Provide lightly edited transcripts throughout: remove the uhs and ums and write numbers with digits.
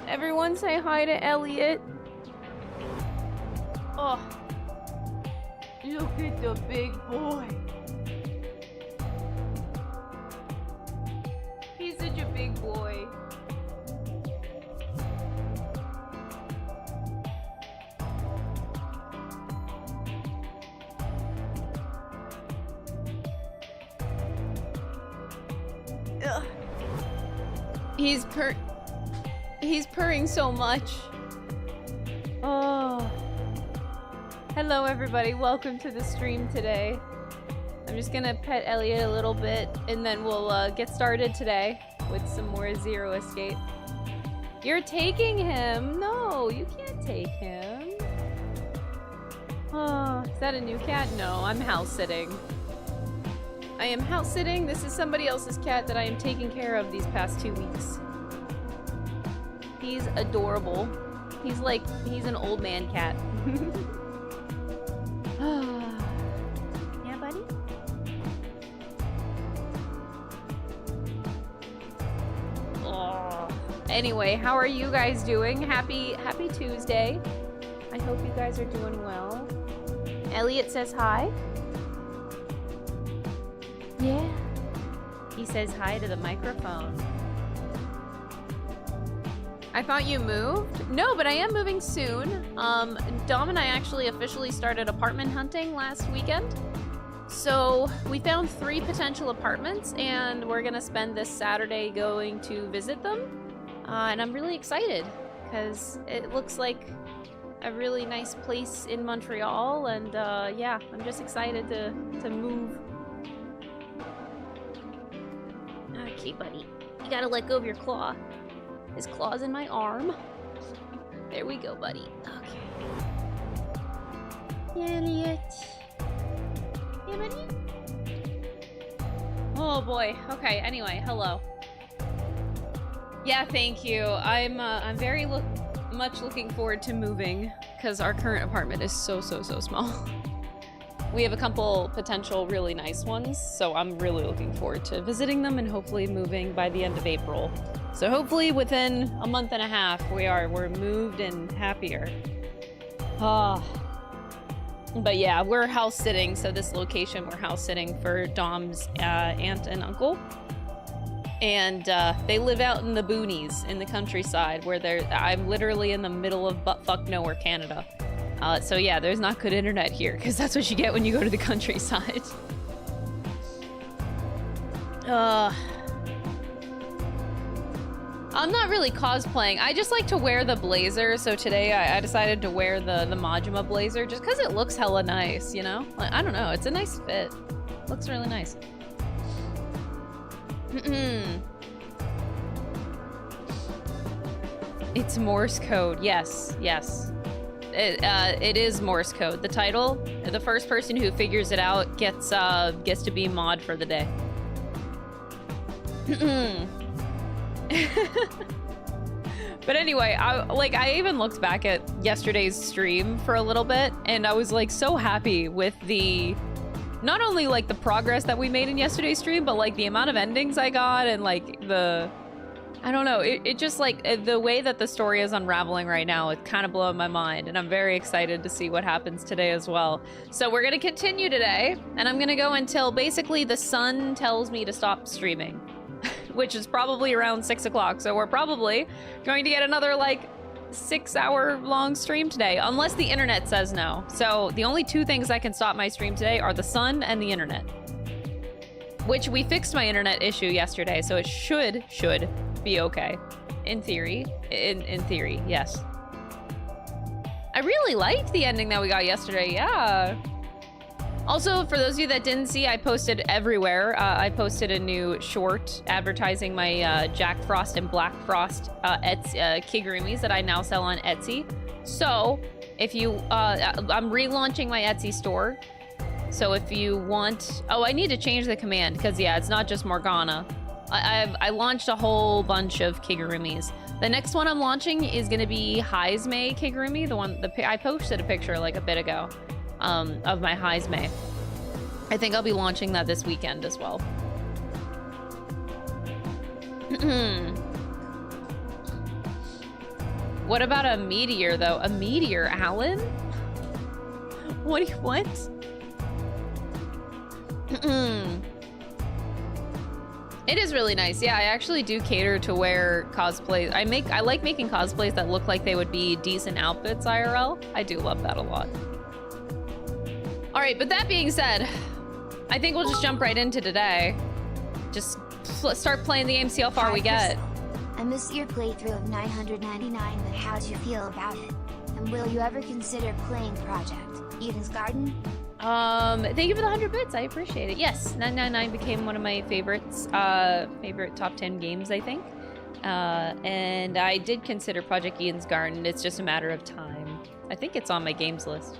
Everyone say hi to Elliot. Oh. Look at the big boy. He's such a big boy. Ugh. He's purring so much. Oh. Hello everybody, welcome to the stream today. I'm just gonna pet Elliot a little bit and then we'll get started today with some more Zero Escape. You're taking him? No, you can't take him. Oh, is that a new cat? No, I'm house sitting. I am house sitting. This is somebody else's cat that I am taking care of these past 2 weeks. He's adorable. He's an old man cat. Yeah, buddy? Oh. Anyway, how are you guys doing? Happy Tuesday. I hope you guys are doing well. Elliot says hi. Yeah. He says hi to the microphone. I thought you moved? No, but I am moving soon. Dom and I actually officially started apartment hunting last weekend. So we found 3 potential apartments and we're gonna spend this Saturday going to visit them. And I'm really excited because it looks like a really nice place in Montreal and yeah, I'm just excited to move. Okay, buddy. You gotta let go of your claw. His claw's in my arm. There we go, buddy. Okay. Elliot. Hey, buddy. Oh boy. Okay. Anyway, hello. Yeah, thank you. I'm very much looking forward to moving because our current apartment is so small. We have a couple potential really nice ones, so I'm really looking forward to visiting them and hopefully moving by the end of April. So hopefully within a month and a half we're moved and happier. But yeah, we're house sitting, so this location we're house sitting for Dom's aunt and uncle. And they live out in the boonies in the countryside where I'm literally in the middle of buttfuck nowhere, Canada. So yeah, there's not good internet here, because that's what you get when you go to the countryside. I'm not really cosplaying. I just like to wear the blazer, so today I decided to wear the Majima blazer just because it looks hella nice, you know? Like, I don't know, it's a nice fit. Looks really nice. It's Morse code, yes. It is Morse code. The title, the first person who figures it out gets to be mod for the day. But anyway, I even looked back at yesterday's stream for a little bit, and I was like so happy with not only like the progress that we made in yesterday's stream, but like the amount of endings I got and like I don't know, it just like the way that the story is unraveling right now, it's kind of blowing my mind, and I'm very excited to see what happens today as well. So we're gonna continue today, and I'm gonna go until basically the sun tells me to stop streaming, which is probably around 6 o'clock. So we're probably going to get another like 6-hour long stream today, unless the internet says no. So the only 2 things that can stop my stream today are the sun and the internet, which we fixed my internet issue yesterday, so it should be okay. In theory. In theory, yes. I really liked the ending that we got yesterday, yeah. Also, for those of you that didn't see, I posted everywhere. I posted a new short advertising my Jack Frost and Black Frost Kigurumis that I now sell on Etsy. So, if you, I'm relaunching my Etsy store. So if you want, I need to change the command because yeah, it's not just Morgana. I launched a whole bunch of Kigurumis. The next one I'm launching is gonna be Heizme Kigurumi, I posted a picture like a bit ago of my Heizme. I think I'll be launching that this weekend as well. What about a meteor, though? A meteor, Alan? What do you want? It is really nice. Yeah, I actually do cater to wear cosplays. I like making cosplays that look like they would be decent outfits IRL. I do love that a lot. All right, but that being said, I think we'll just jump right into today. Just start playing the game, see how far we get. I missed your playthrough of 999, but how'd you feel about it? And will you ever consider playing Project Eden's Garden? Thank you for the 100 bits. I appreciate it. Yes, 999 became one of my favorites, favorite top 10 games, I think. And I did consider Project Eden's Garden. It's just a matter of time. I think it's on my games list.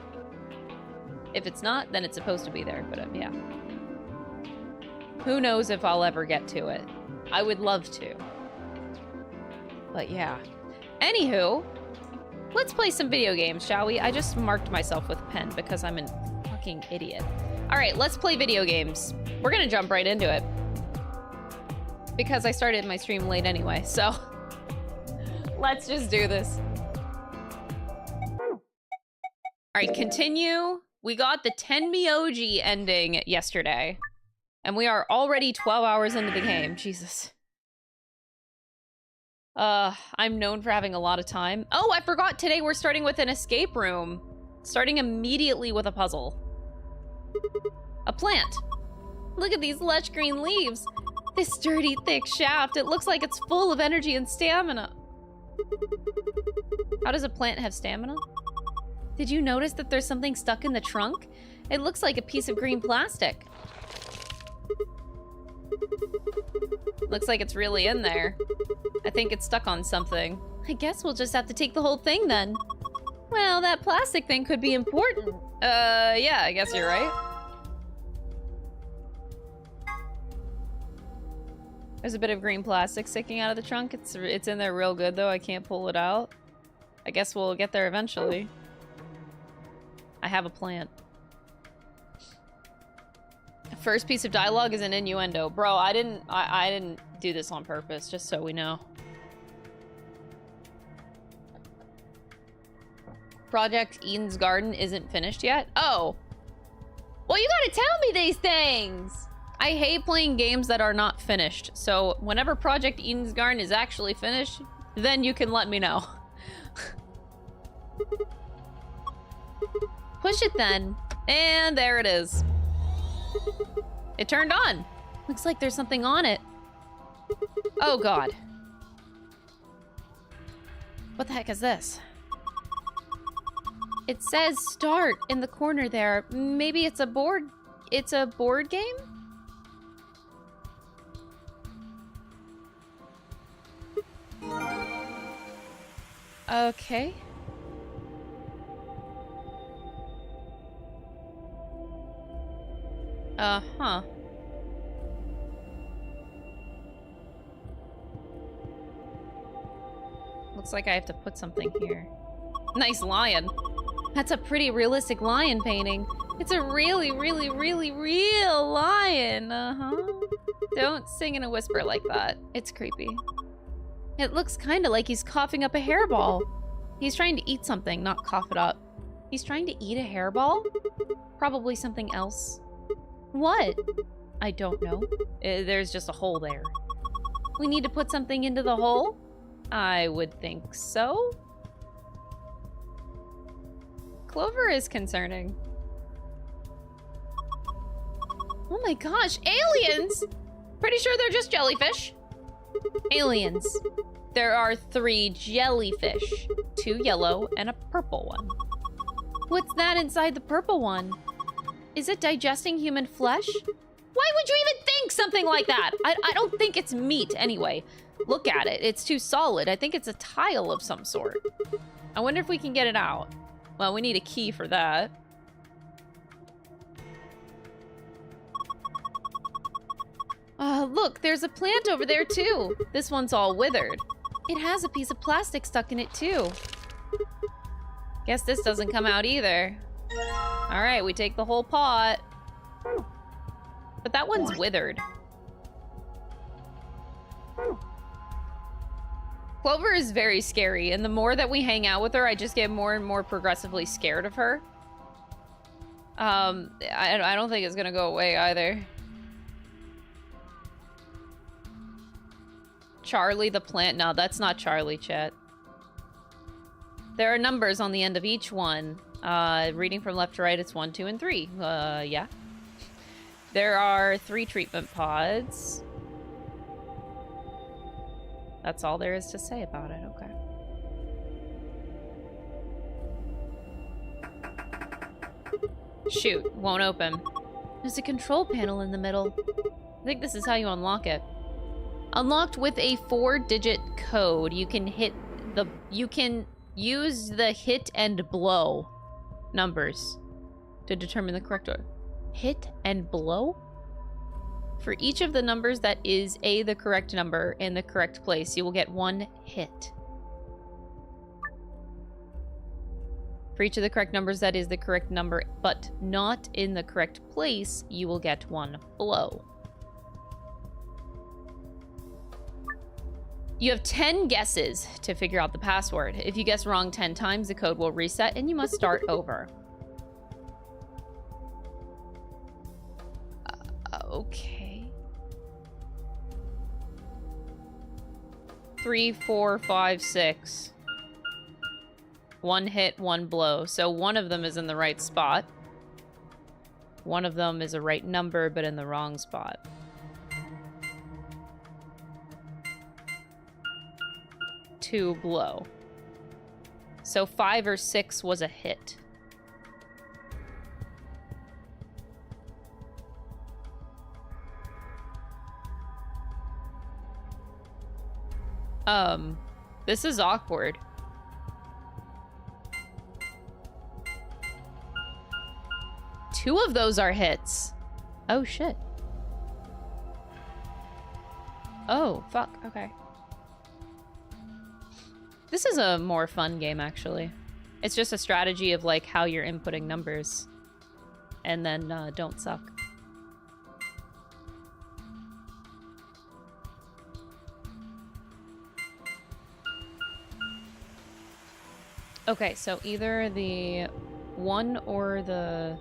If it's not, then it's supposed to be there, but yeah. Who knows if I'll ever get to it. I would love to. But yeah. Anywho, let's play some video games, shall we? I just marked myself with a pen because I'm an fucking idiot. All right, let's play video games. We're gonna jump right into it. Because I started my stream late anyway, so let's just do this. All right, continue. We got the Tenmyoji ending yesterday. And we are already 12 hours into the game. Jesus. I'm known for having a lot of time. Oh, I forgot today we're starting with an escape room. Starting immediately with a puzzle. A plant. Look at these lush green leaves. This sturdy, thick shaft. It looks like it's full of energy and stamina. How does a plant have stamina? Did you notice that there's something stuck in the trunk? It looks like a piece of green plastic. Looks like it's really in there. I think it's stuck on something. I guess we'll just have to take the whole thing then. Well, that plastic thing could be important. Yeah, I guess you're right. There's a bit of green plastic sticking out of the trunk. It's in there real good though. I can't pull it out. I guess we'll get there eventually. I have a plant. First piece of dialogue is an innuendo. Bro, I didn't do this on purpose, just so we know. Project Eden's Garden isn't finished yet? Oh. Well, you gotta tell me these things! I hate playing games that are not finished, so whenever Project Eden's Garden is actually finished, then you can let me know. Push it then. And there it is. It turned on. Looks like there's something on it. Oh god. What the heck is this? It says start in the corner there. Maybe it's a board. It's a board game? Okay. Huh. Looks like I have to put something here. Nice lion. That's a pretty realistic lion painting. It's a really, really, really real lion. Don't sing in a whisper like that. It's creepy. It looks kind of like he's coughing up a hairball. He's trying to eat something, not cough it up. He's trying to eat a hairball? Probably something else. What? I don't know. There's just a hole there. We need to put something into the hole? I would think so. Clover is concerning. Oh my gosh, aliens! Pretty sure they're just jellyfish. Aliens. There are 3 jellyfish. 2 yellow and a purple one. What's that inside the purple one? Is it digesting human flesh? Why would you even think something like that? I don't think it's meat anyway. Look at it. It's too solid. I think it's a tile of some sort. I wonder if we can get it out. Well, we need a key for that. Look, there's a plant over there too. This one's all withered. It has a piece of plastic stuck in it too. Guess this doesn't come out either. All right, we take the whole pot. But that one's withered. Clover is very scary, and the more that we hang out with her, I just get more and more progressively scared of her. I don't think it's gonna go away either. Charlie the plant. No, that's not Charlie, chat. There are numbers on the end of each one. Reading from left to right, it's 1, 2, and 3. Yeah. There are 3 treatment pods. That's all there is to say about it, okay. Shoot, won't open. There's a control panel in the middle. I think this is how you unlock it. Unlocked with a 4-digit code, you can use the hit and blow numbers to determine the correct order. Hit and blow? For each of the numbers that is the correct number in the correct place, you will get 1 hit. For each of the correct numbers that is the correct number, but not in the correct place, you will get 1 blow. You have 10 guesses to figure out the password. If you guess wrong 10 times, the code will reset and you must start over. Okay. 3, 4, 5, 6. 1 hit, 1 blow. So one of them is in the right spot. One of them is a right number, but in the wrong spot. Two blow. So 5 or 6 was a hit. This is awkward. Two of those are hits. Oh, shit. Oh, fuck. Okay. This is a more fun game, actually. It's just a strategy of, like, how you're inputting numbers. And then, don't suck. Okay, so either the 1 or the...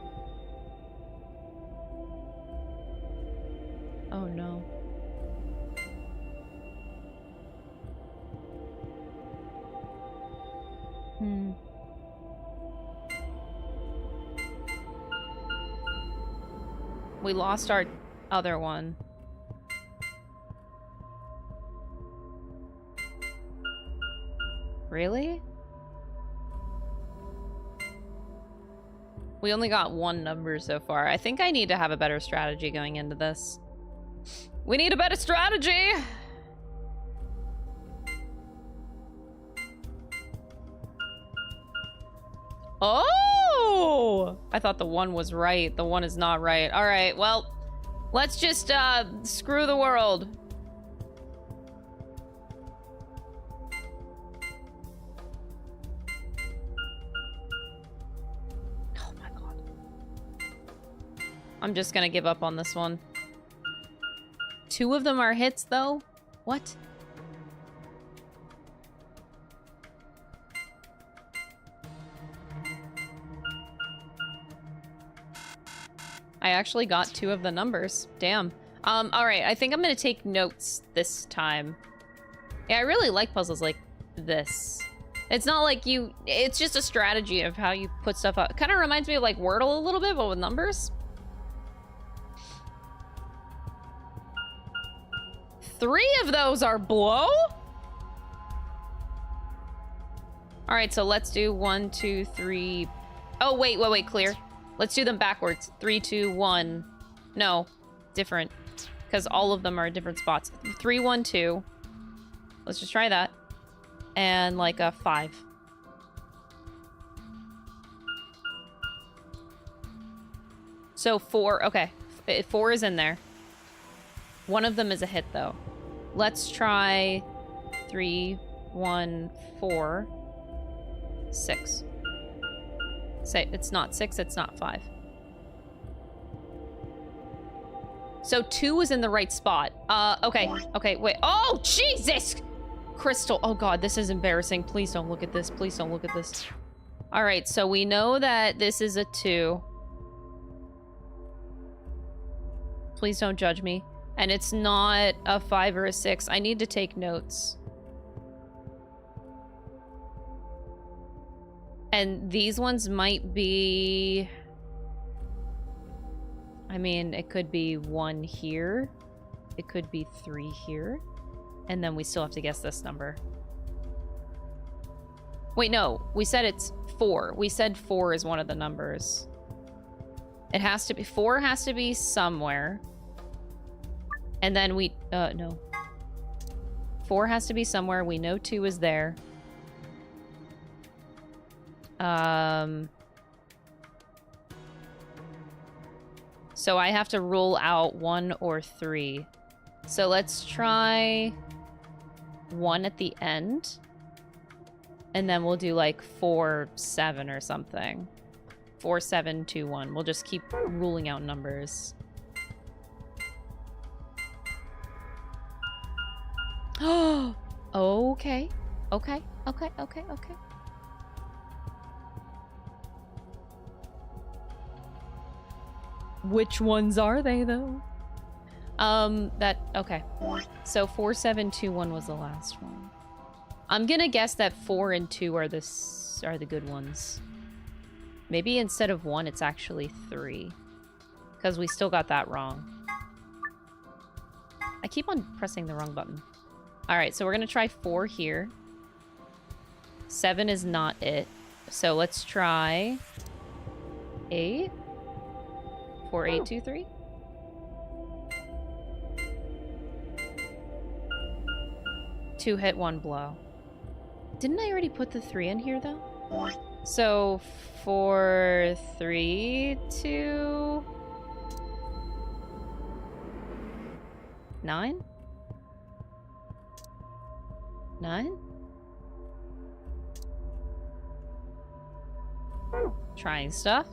Oh, no. We lost our other one. Really? We only got 1 number so far. I think I need to have a better strategy going into this. We need a better strategy! Oh! I thought the 1 was right. The 1 is not right. Alright, well, let's just, screw the world. Oh my god. I'm just gonna give up on this one. 2 of them are hits, though? What? I actually got 2 of the numbers. Damn. Alright, I think I'm gonna take notes this time. Yeah, I really like puzzles like this. It's not like you... It's just a strategy of how you put stuff up. It kind of reminds me of, like, Wordle a little bit, but with numbers. 3 of those are blow? Alright, so let's do 1, 2, 3... Oh, wait, clear. Let's do them backwards. 3, 2, 1. No, different. Because all of them are different spots. 3, 1, 2. Let's just try that. And like a 5. So 4, okay. 4 is in there. One of them is a hit though. Let's try 3, 1, 4, 6. Say, it's not 6, it's not 5. So 2 is in the right spot. Okay, wait. Oh, Jesus! Crystal. Oh god, this is embarrassing. Please don't look at this. Please don't look at this. All right, so we know that this is a 2. Please don't judge me. And it's not a 5 or a 6. I need to take notes. And these ones might be... I mean, it could be 1 here. It could be 3 here. And then we still have to guess this number. Wait, no. We said it's 4. We said 4 is one of the numbers. It has to be... 4 has to be somewhere. And then we... no. 4 has to be somewhere. We know 2 is there. So I have to rule out 1 or 3. So let's try 1 at the end. And then we'll do like 4, 7 or something. 4, 7, 2, 1. We'll just keep ruling out numbers. Oh, okay. Okay, okay, okay, okay. Which ones are they, though? Okay. So 4, 7, 2, 1 was the last one. I'm gonna guess that 4 and 2 are the good ones. Maybe instead of 1, it's actually 3. Because we still got that wrong. I keep on pressing the wrong button. Alright, so we're gonna try 4 here. 7 is not it. So let's try 8. 4, 8, 2, 3. Two hit, 1 blow. Didn't I already put the 3 in here, though? So 4, 3, 2... 9? 9? Trying stuff.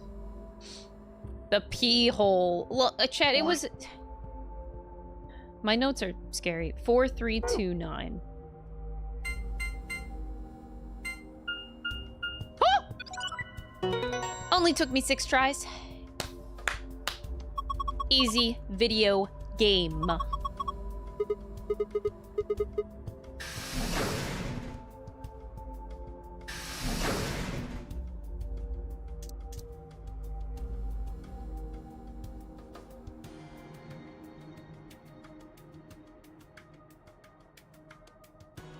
The pee hole. Look, chat, it was... My notes are scary. 4, 3, 2, 9. Oh! Only took me 6 tries. Easy video game.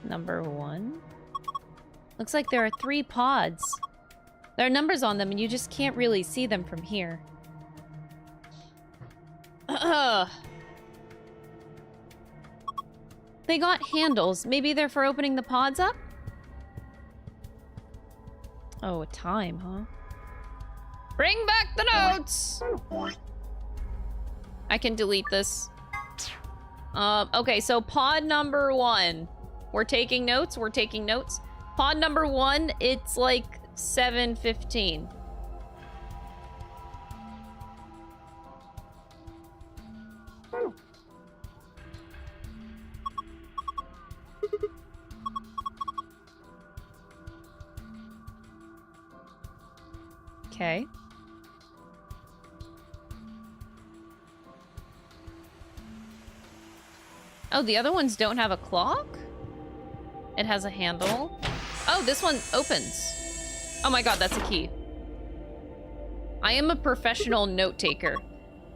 Number 1. Looks like there are 3 pods. There are numbers on them and you just can't really see them from here. They got handles. Maybe they're for opening the pods up? Oh, a time, huh? Bring back the notes! I can delete this. Okay, so pod number 1. We're taking notes, we're taking notes. Pod number 1, it's like 7:15. Okay. Oh, the other ones don't have a clock? It has a handle. Oh, this one opens. Oh my god, that's a key. I am a professional note taker.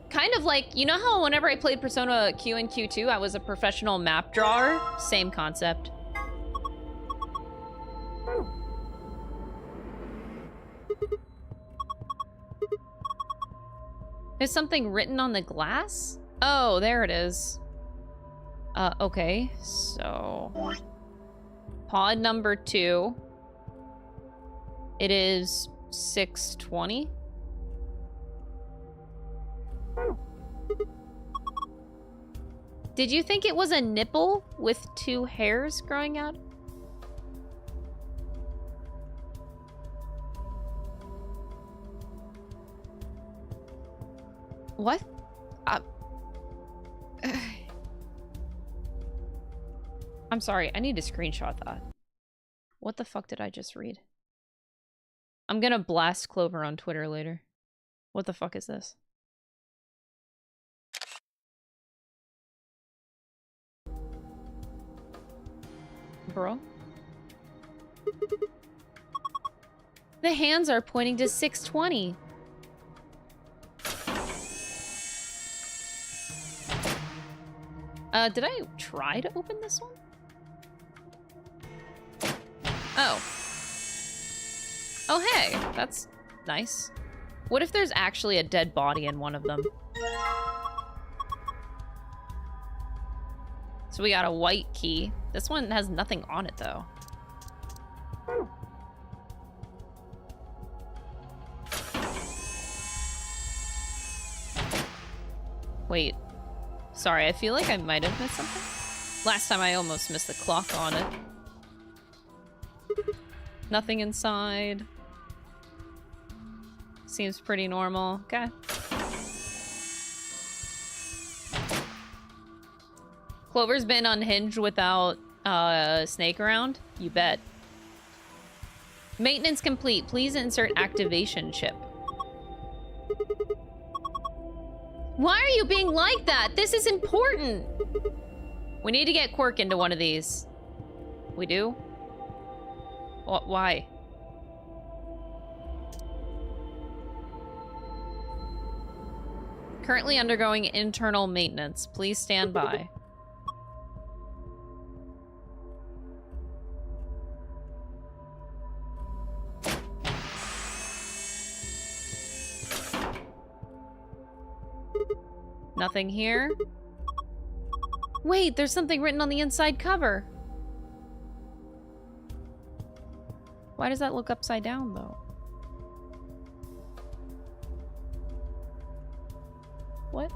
Kind of like, you know how whenever I played Persona Q and Q2, I was a professional map drawer? Same concept. There's something written on the glass? Oh, there it is. Okay, so... Pod number 2. It is 6:20. Did you think it was a nipple with 2 hairs growing out? What? I'm sorry, I need to screenshot that. What the fuck did I just read? I'm gonna blast Clover on Twitter later. What the fuck is this? Bro? The hands are pointing to 620. Did I try to open this one? Oh. Oh, hey. That's nice. What if there's actually a dead body in one of them? So we got a white key. This one has nothing on it, though. Wait. Sorry, I feel like I might have missed something. Last time I almost missed the clock on it. Nothing inside. Seems pretty normal. Okay. Clover's been unhinged without Snake around? You bet. Maintenance complete. Please insert activation chip. Why are you being like that? This is important. We need to get Quirk into one of these. We do? Why? Currently undergoing internal maintenance. Please stand by. Nothing here. Wait, there's something written on the inside cover. Why does that look upside down, though? What?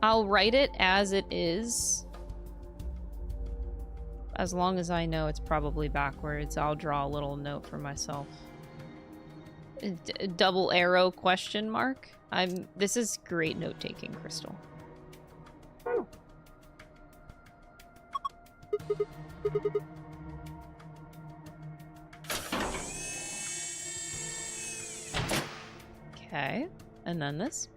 I'll write it as it is. As long as I know it's probably backwards, I'll draw a little note for myself. Double arrow question mark. This is great note taking, Crystal. Okay, and then this.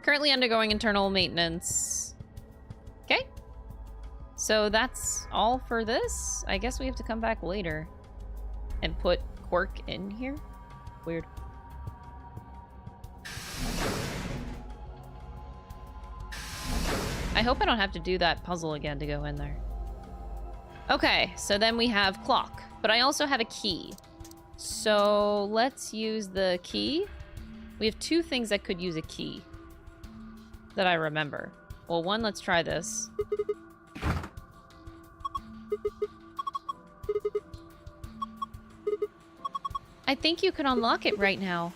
Currently undergoing internal maintenance. Okay. So that's all for this. I guess we have to come back later and put Quirk in here. Weird. I hope I don't have to do that puzzle again to go in there. Okay, so then we have clock, but I also have a key. So let's use the key. We have two things that could use a key that I remember. Well, one, let's try this. I think you can unlock it right now.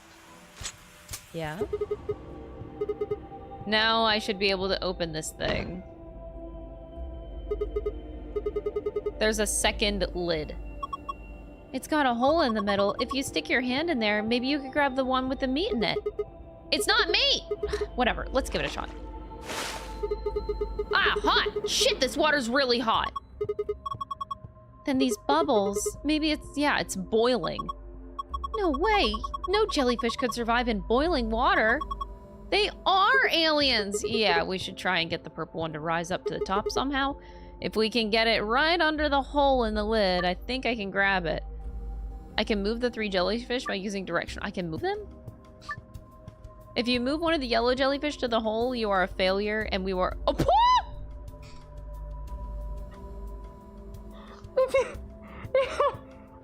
Yeah? Now I should be able to open this thing. There's a second lid. It's got a hole in the middle. If you stick your hand in there, maybe you could grab the one with the meat in it. It's not meat! Whatever, let's give it a shot. Ah, hot! Shit, this water's really hot! Then these bubbles, maybe it's boiling. No way! No jellyfish could survive in boiling water. They are aliens! Yeah, we should try and get the purple one to rise up to the top somehow. If we can get it right under the hole in the lid, I think I can grab it. I can move the 3 jellyfish by using direction. I can move them? If you move one of the yellow jellyfish to the hole, you are a failure, and we were— oh,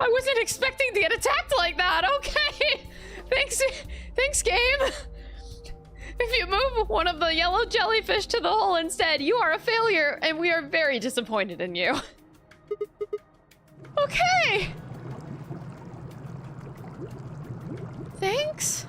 I wasn't expecting to get attacked like that. Okay. Thanks, game. If you move one of the yellow jellyfish to the hole instead, you are a failure, and we are very disappointed in you. Okay. Thanks.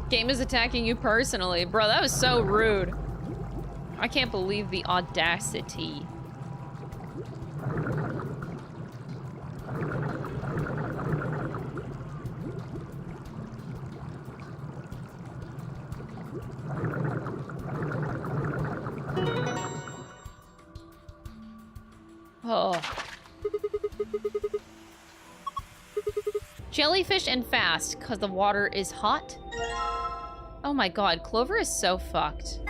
Game is attacking you personally. Bro, that was so rude. I can't believe the audacity. Oh. Jellyfish and fast, because the water is hot. Oh my god, Clover is so fucked.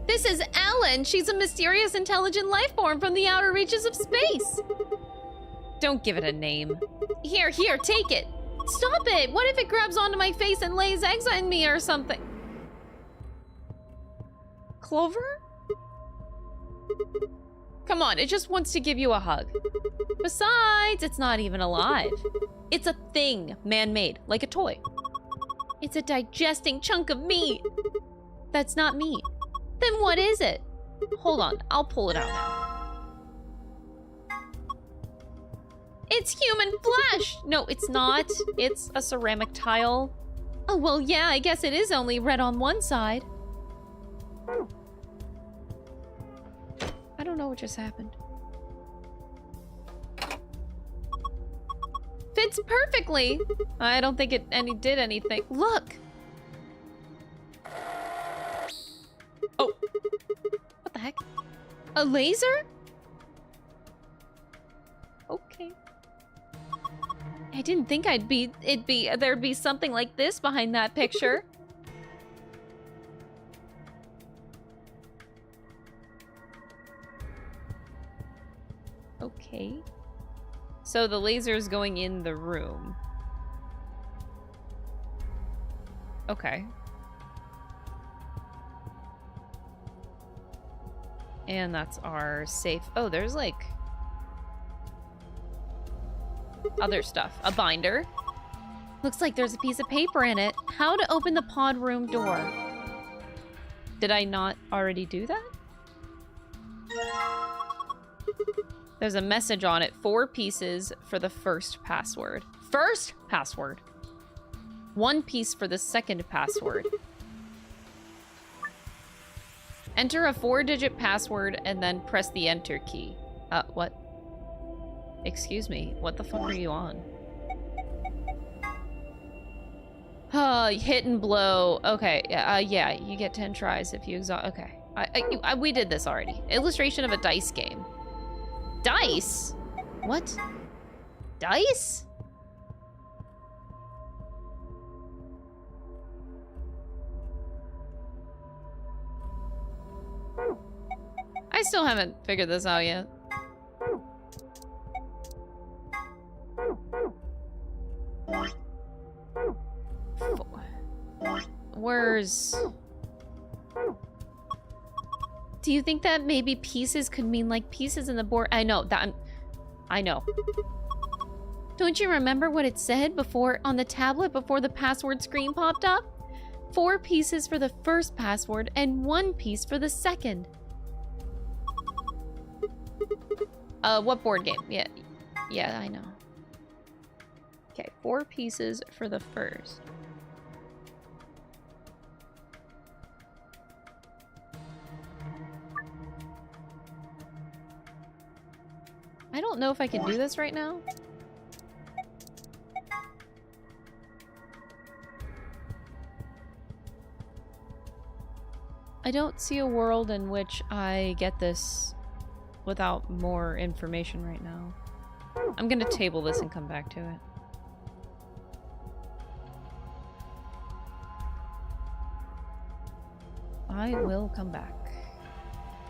This is Ellen! She's a mysterious, intelligent life form from the outer reaches of space! Don't give it a name. Here, take it! Stop it! What if it grabs onto my face and lays eggs on me or something? Clover? Come on, it just wants to give you a hug. Besides, it's not even alive. It's a thing, man-made, like a toy. It's a digesting chunk of meat. That's not meat. Then what is it? Hold on, I'll pull it out now. It's human flesh! No, it's not. It's a ceramic tile. Oh, well, yeah, I guess it is only red on one side. I don't know what just happened. Fits perfectly! I don't think it did anything. Look! Oh. What the heck? A laser? Okay. I didn't think there'd be something like this behind that picture. Okay. So the laser's going in the room. Okay. And that's our safe. Oh, there's like other stuff. A binder. Looks like there's a piece of paper in it. How to open the pod room door. Did I not already do that? There's a message on it. 4 pieces for the first password. First password. 1 piece for the second password. Enter a 4-digit password and then press the enter key. What? Excuse me. What the fuck are you on? Hit and blow. Okay. Yeah, you get 10 tries if you exhaust. Okay. We did this already. Illustration of a dice game. Dice? What? Dice? I still haven't figured this out yet. Where's... Do you think that maybe pieces could mean like pieces in the board? I know. Don't you remember what it said before on the tablet before the password screen popped up? 4 pieces for the first password and 1 piece for the second. What board game? Yeah, I know. Okay, 4 pieces for the first. I don't know if I can do this right now. I don't see a world in which I get this without more information right now. I'm gonna table this and come back to it. I will come back.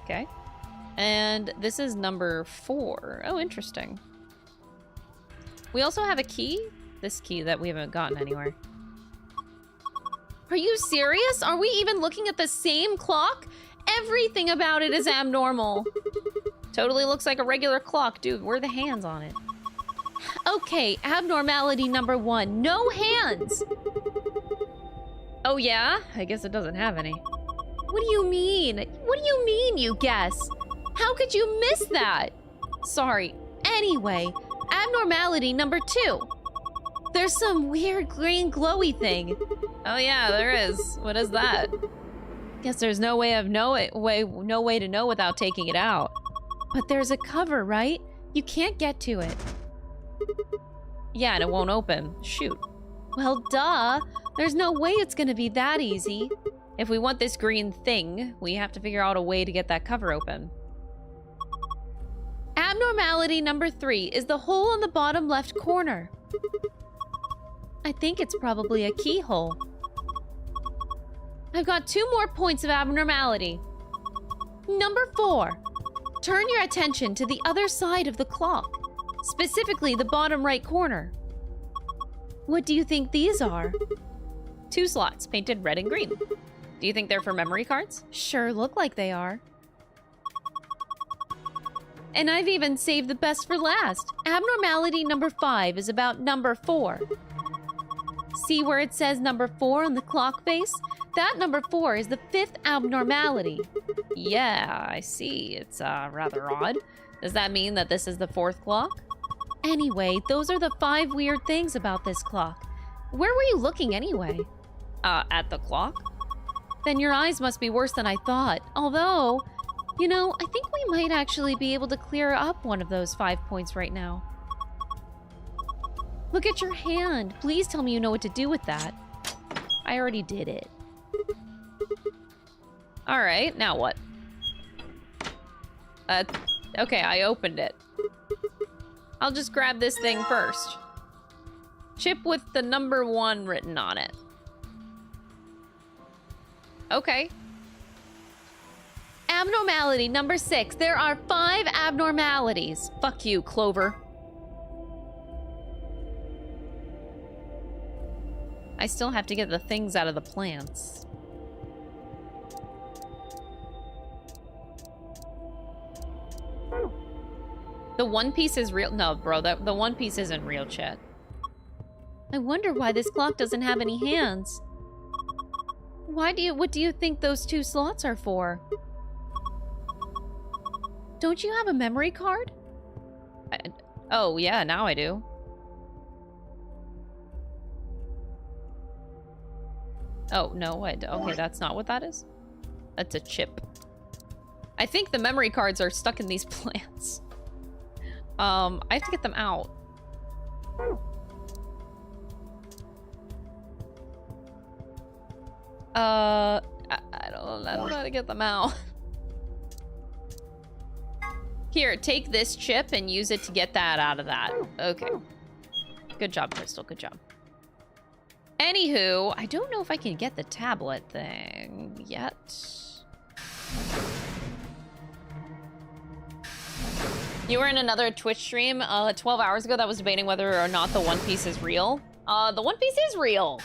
Okay. And this is number 4. Oh, interesting. We also have a key. This key that we haven't gotten anywhere. Are you serious? Are we even looking at the same clock? Everything about it is abnormal. Totally looks like a regular clock. Dude, where are the hands on it? Okay, abnormality number 1. No hands! Oh yeah? I guess it doesn't have any. What do you mean? What do you mean, you guess? How could you miss that? Sorry. Anyway, abnormality number 2. There's some weird green glowy thing. Oh yeah, there is. What is that? Guess there's no way to know without taking it out. But there's a cover, right? You can't get to it. Yeah, and it won't open. Shoot. Well, duh. There's no way it's gonna be that easy. If we want this green thing, we have to figure out a way to get that cover open. Abnormality number 3 is the hole in the bottom left corner. I think it's probably a keyhole. I've got 2 more points of abnormality. Number 4. Turn your attention to the other side of the clock, specifically the bottom right corner. What do you think these are? 2 slots painted red and green. Do you think they're for memory cards? Sure look like they are. And I've even saved the best for last. Abnormality number 5 is about number 4. See where it says number 4 on the clock face? That number 4 is the 5th abnormality. Yeah, I see. It's rather odd. Does that mean that this is the 4th clock? Anyway, those are the 5 weird things about this clock. Where were you looking anyway? At the clock? Then your eyes must be worse than I thought. Although, you know, I think we might actually be able to clear up one of those 5 points right now. Look at your hand. Please tell me you know what to do with that. I already did it. Alright, now what? Okay, I opened it. I'll just grab this thing first. Chip with the number 1 written on it. Okay. Abnormality number 6. There are 5 abnormalities. Fuck you, Clover. I still have to get the things out of the plants. The One Piece is real. No, bro, the One Piece isn't real, chat. I wonder why this clock doesn't have any hands. What do you think those 2 slots are for? Don't you have a memory card? Oh, yeah, now I do. Oh, no, okay, that's not what that is. That's a chip. I think the memory cards are stuck in these plants. I have to get them out. I don't know how to get them out. Here, take this chip and use it to get that out of that. Okay. Good job, Crystal, good job. Anywho, I don't know if I can get the tablet thing yet. You were in another Twitch stream 12 hours ago that was debating whether or not the One Piece is real. The One Piece is real.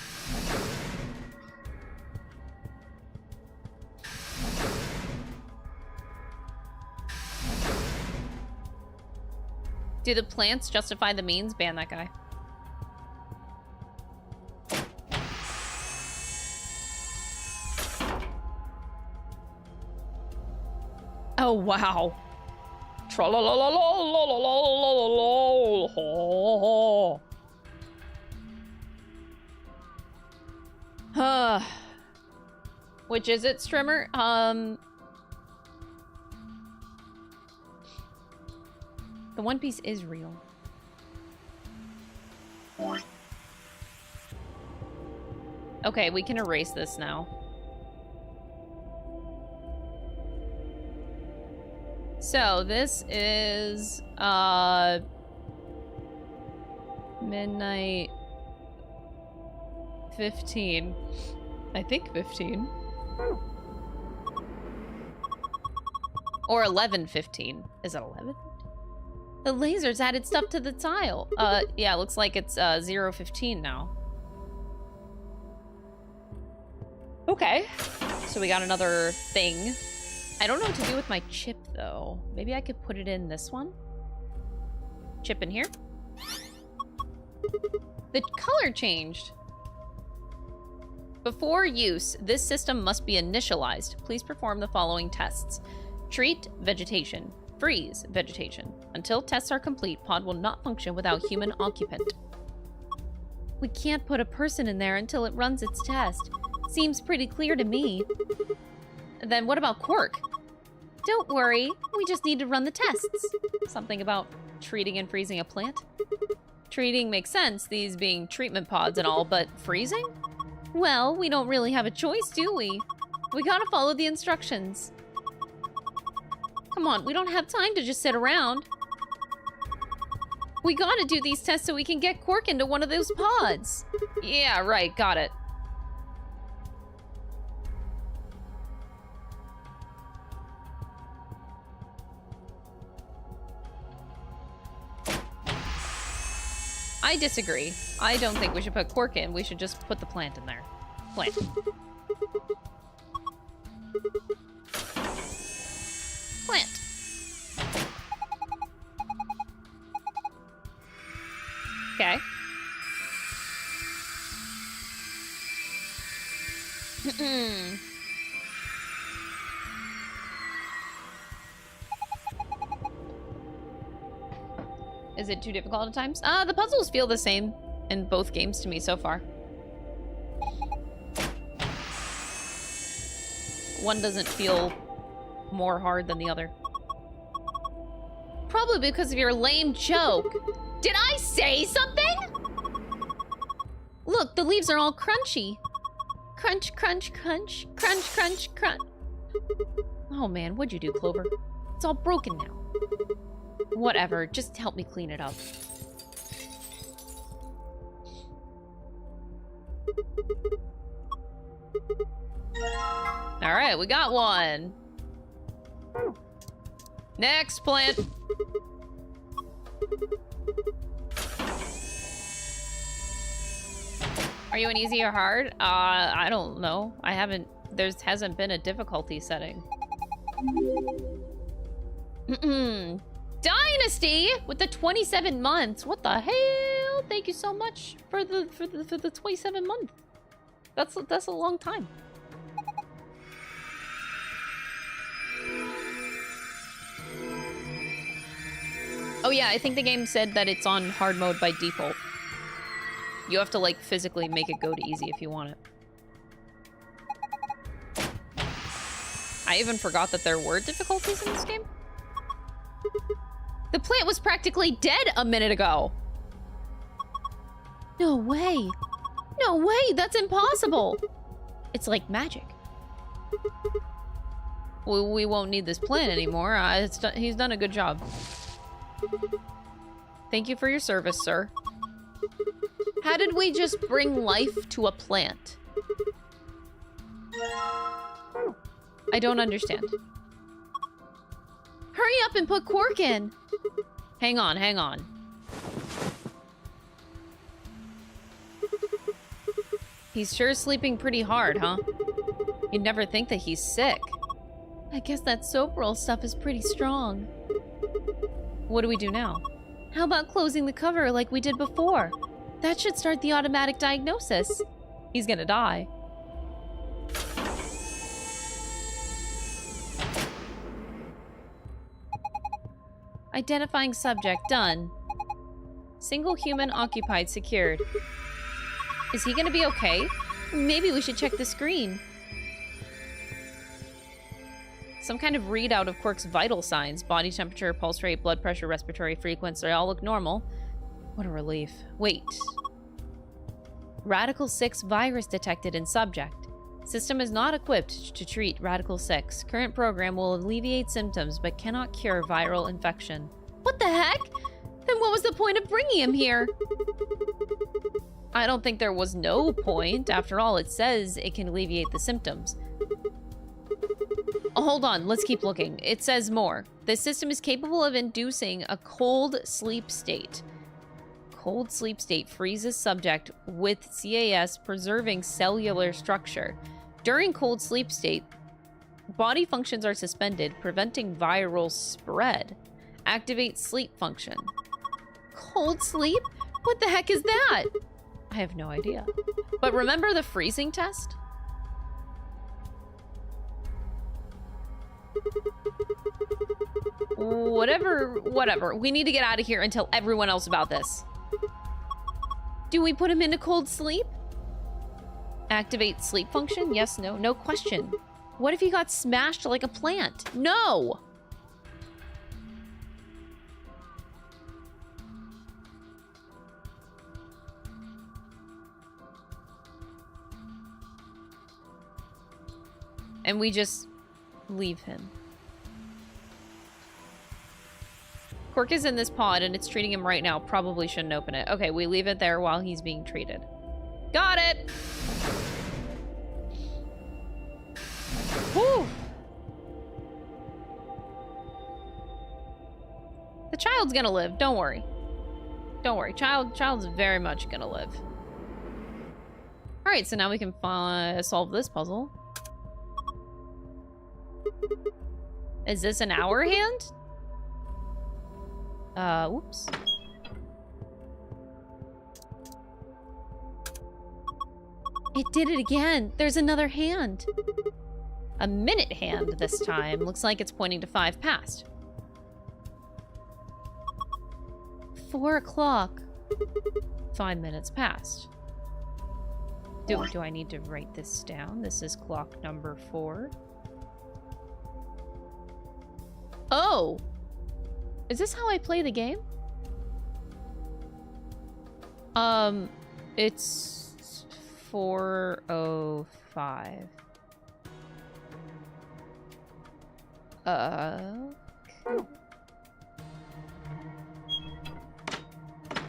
Do the plants justify the means? Ban that guy. Oh, wow. Which is it, Strimmer? The One Piece is real. Okay, we can erase this now. So, this is, midnight 15. I think 15. Or 11:15. Is it 11? The lasers added stuff to the tile. Yeah, looks like it's 0:15 now. Okay. So we got another thing. I don't know what to do with my chip, though. Maybe I could put it in this one. Chip in here. The color changed. Before use, this system must be initialized. Please perform the following tests. Treat vegetation. Freeze vegetation. Until tests are complete, pod will not function without human occupant. We can't put a person in there until it runs its test. Seems pretty clear to me. Then what about Quark? Don't worry, we just need to run the tests. Something about treating and freezing a plant? Treating makes sense, these being treatment pods and all, but freezing? Well, we don't really have a choice, do we? We gotta follow the instructions. Come on, we don't have time to just sit around. We gotta do these tests so we can get Quark into one of those pods. Yeah, right, got it. I disagree. I don't think we should put Quark in. We should just put the plant in there. Plant. Plant. Okay. Is it too difficult at times? The puzzles feel the same in both games to me so far. One doesn't feel more hard than the other. Probably because of your lame joke. Did I say something? Look, the leaves are all crunchy. Crunch, crunch, crunch, crunch, crunch, crunch. Oh man, what'd you do, Clover? It's all broken now. Whatever, just help me clean it up. All right, we got one. Next plant. Are you an easy or hard? I don't know. I haven't, hasn't been a difficulty setting. Dynasty with the 27 months. What the hell? Thank you so much for the 27 month. That's a long time. Oh yeah, I think the game said that it's on hard mode by default. You have to like physically make it go to easy if you want it. I even forgot that there were difficulties in this game. The plant was practically dead a minute ago. No way. No way, that's impossible. It's like magic. We won't need this plant anymore. He's done a good job. Thank you for your service, sir. How did we just bring life to a plant? I don't understand. Hurry up and put Quark in. Hang on, hang on. He's sure sleeping pretty hard, huh? You'd never think that he's sick. I guess that soap roll stuff is pretty strong. What do we do now? How about closing the cover like we did before? That should start the automatic diagnosis. He's gonna die. Identifying subject, done. Single human occupied, secured. Is he gonna be okay? Maybe we should check the screen. Some kind of readout of Quark's vital signs. Body temperature, pulse rate, blood pressure, respiratory frequency. They all look normal. What a relief. Wait. Radical 6 virus detected in subject. System is not equipped to treat Radical 6. Current program will alleviate symptoms but cannot cure viral infection. What the heck? Then what was the point of bringing him here? I don't think there was no point. After all, it says it can alleviate the symptoms. Oh, hold on, let's keep looking. It says more. This system is capable of inducing a cold sleep state. Cold sleep state freezes subject with CAS, preserving cellular structure. During cold sleep state, body functions are suspended, preventing viral spread. Activate sleep function. Cold sleep? What the heck is that? I have no idea. But remember the freezing test? Whatever. We need to get out of here and tell everyone else about this. Do we put him into cold sleep? Activate sleep function? Yes, no, no question. What if he got smashed like a plant? No! And we just leave him. Cork is in this pod and it's treating him right now. Probably shouldn't open it. Okay, we leave it there while he's being treated. Got it! Whew! The child's gonna live, don't worry. Don't worry, child's very much gonna live. Alright, so now we can solve this puzzle. Is this an hour hand? Whoops. It did it again. There's another hand. A minute hand this time. Looks like it's pointing to 5 past. 4 o'clock. 5 minutes past. Do I need to write this down? This is clock number 4. Oh! Is this how I play the game? It's 4:05.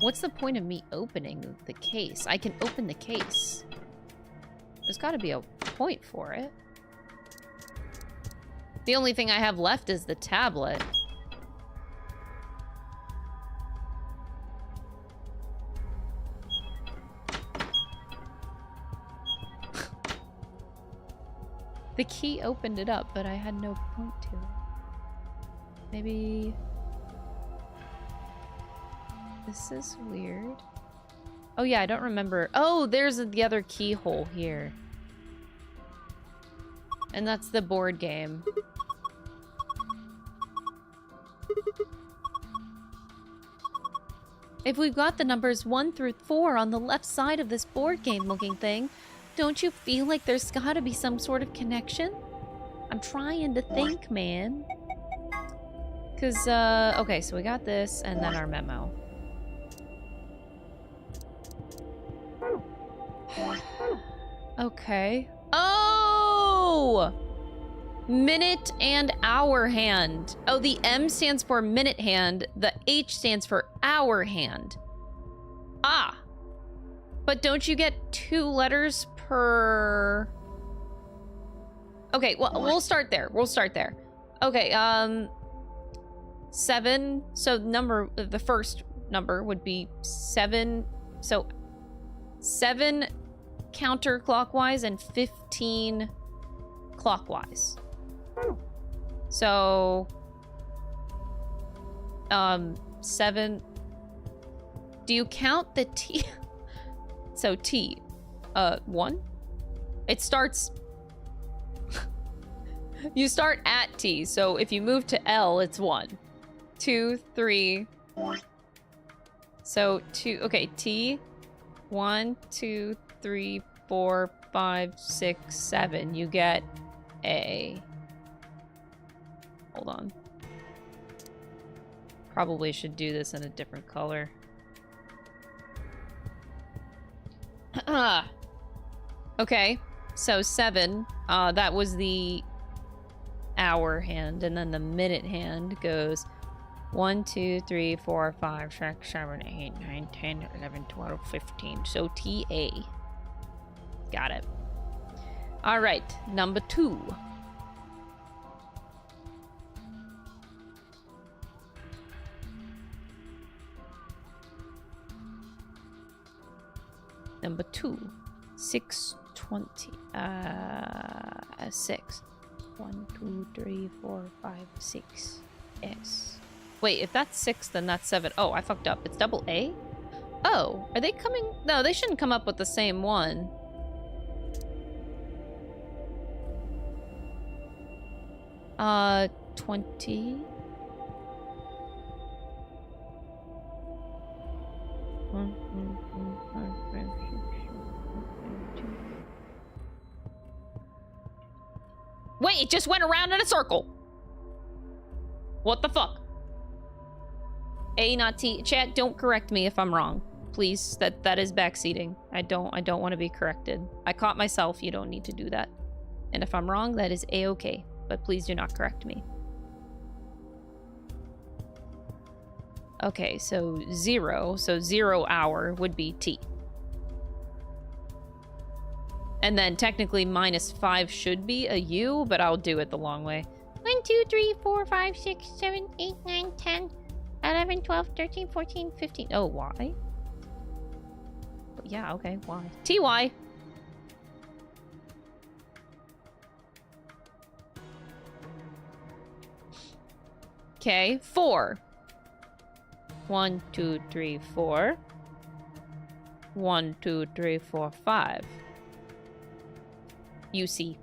What's the point of me opening the case? I can open the case. There's got to be a point for it. The only thing I have left is the tablet. The key opened it up, but I had no point to it. Maybe... This is weird. Oh yeah, I don't remember. Oh, there's the other keyhole here. And that's the board game. If we've got the numbers 1 through 4 on the left side of this board game looking thing, don't you feel like there's gotta be some sort of connection? I'm trying to think, man. Cause, okay, so we got this and then our memo. Okay. Oh! Minute and hour hand. Oh, the M stands for minute hand. The H stands for hour hand. Ah. But don't you get 2 letters per... Okay, well, we'll start there. We'll start there. Okay, 7. So the first number would be 7. So 7 counterclockwise and 15 clockwise. So 7. Do you count the T? So T 1. It starts you start at T, so if you move to L, it's 1 2 3. So 2. Okay, T 1 2 3 4 5 6 7. You get a... Hold on. Probably should do this in a different color. Okay, so 7. That was the hour hand, and then the minute hand goes 1 2 3 4 5 6 7 8 9 10 11 12 15. So TA. Got it. All right, number 2. Number 2, 620. 6. 1 2 3 4 5 6. S. Wait, if that's 6, then that's 7. Oh, I fucked up. It's double A? Oh, are they coming? No, they shouldn't come up with the same one. Uh, 20. Wait, it just went around in a circle. What the fuck? A, not T. Chat, don't correct me if I'm wrong. Please, that is backseating. I don't want to be corrected. I caught myself. You don't need to do that. And if I'm wrong, that is A-okay. But please do not correct me. Okay, so 0. So 0 hour would be T. And then technically -5 should be a U, but I'll do it the long way. 1, 2, 3, 4, 5, 6, 7, 8, 9, 10, 11, 12, 13, 14, 15. Oh, why? Yeah, okay, why? TY. Okay, 4. 1, 2, 3, 4. 1, 2, 3, 4, 5. UC.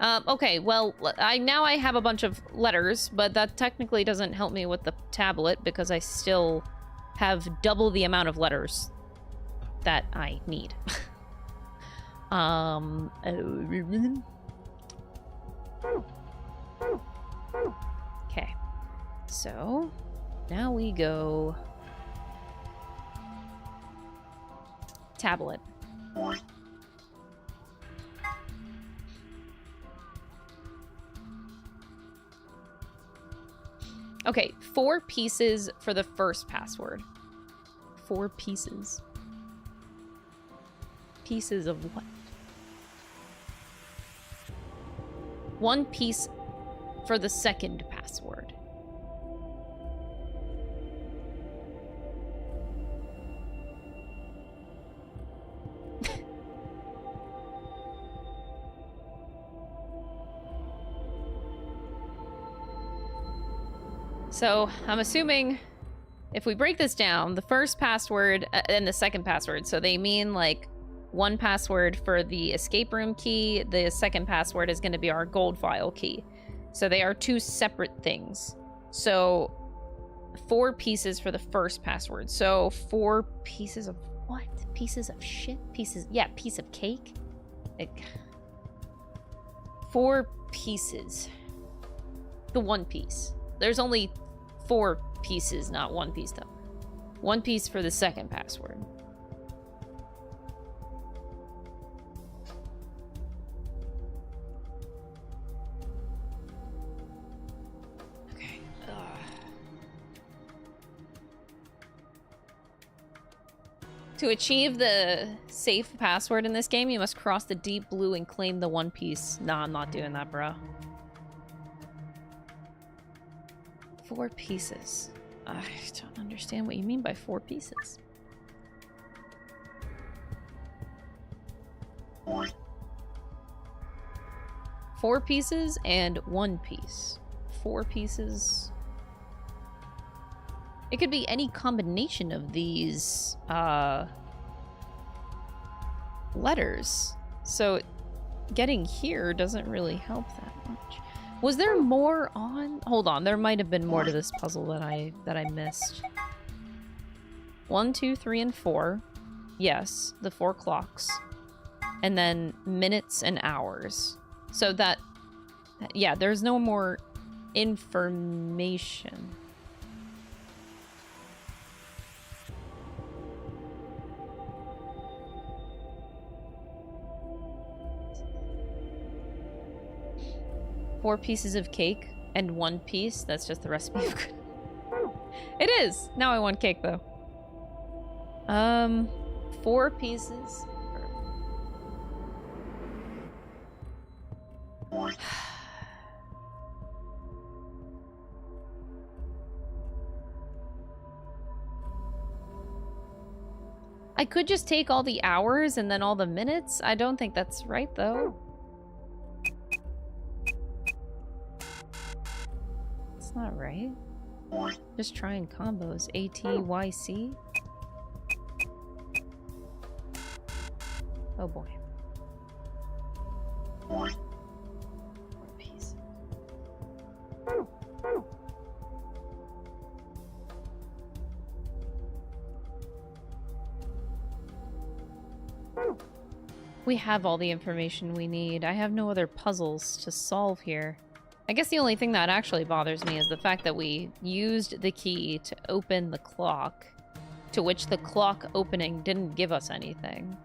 Okay, well, now I have a bunch of letters, but that technically doesn't help me with the tablet because I still have double the amount of letters that I need. Okay. So, now we go tablet. Okay, 4 pieces for the first password. 4 pieces. Pieces of what? 1 piece for the second password. So, I'm assuming if we break this down, the first password and the second password, so they mean like 1 password for the escape room key, the second password is going to be our gold file key. So they are 2 separate things. So 4 pieces for the first password. So 4 pieces of what? Pieces of shit? Pieces, yeah, piece of cake? 4 pieces. The 1 piece. There's only 4 pieces, not 1 piece though. 1 piece for the second password. Okay. To achieve the safe password in this game, you must cross the deep blue and claim the 1 piece. Nah, I'm not doing that, bro. 4 pieces. I don't understand what you mean by 4 pieces. Four pieces and 1 piece. 4 pieces. It could be any combination of these letters. So getting here doesn't really help that much. Was there more on? Hold on, there might have been more to this puzzle that I missed. 1, 2, 3, and 4. Yes, the 4 clocks. And then minutes and hours. So that yeah, there's no more information. Four pieces of cake and 1 piece. That's just the recipe. It is. Now I want cake though. 4 pieces. I could just take all the hours and then all the minutes. I don't think that's right though. It's not right. Just trying combos. ATYC. Oh boy. 4 pieces. We have all the information we need. I have no other puzzles to solve here. I guess the only thing that actually bothers me is the fact that we used the key to open the clock, to which the clock opening didn't give us anything.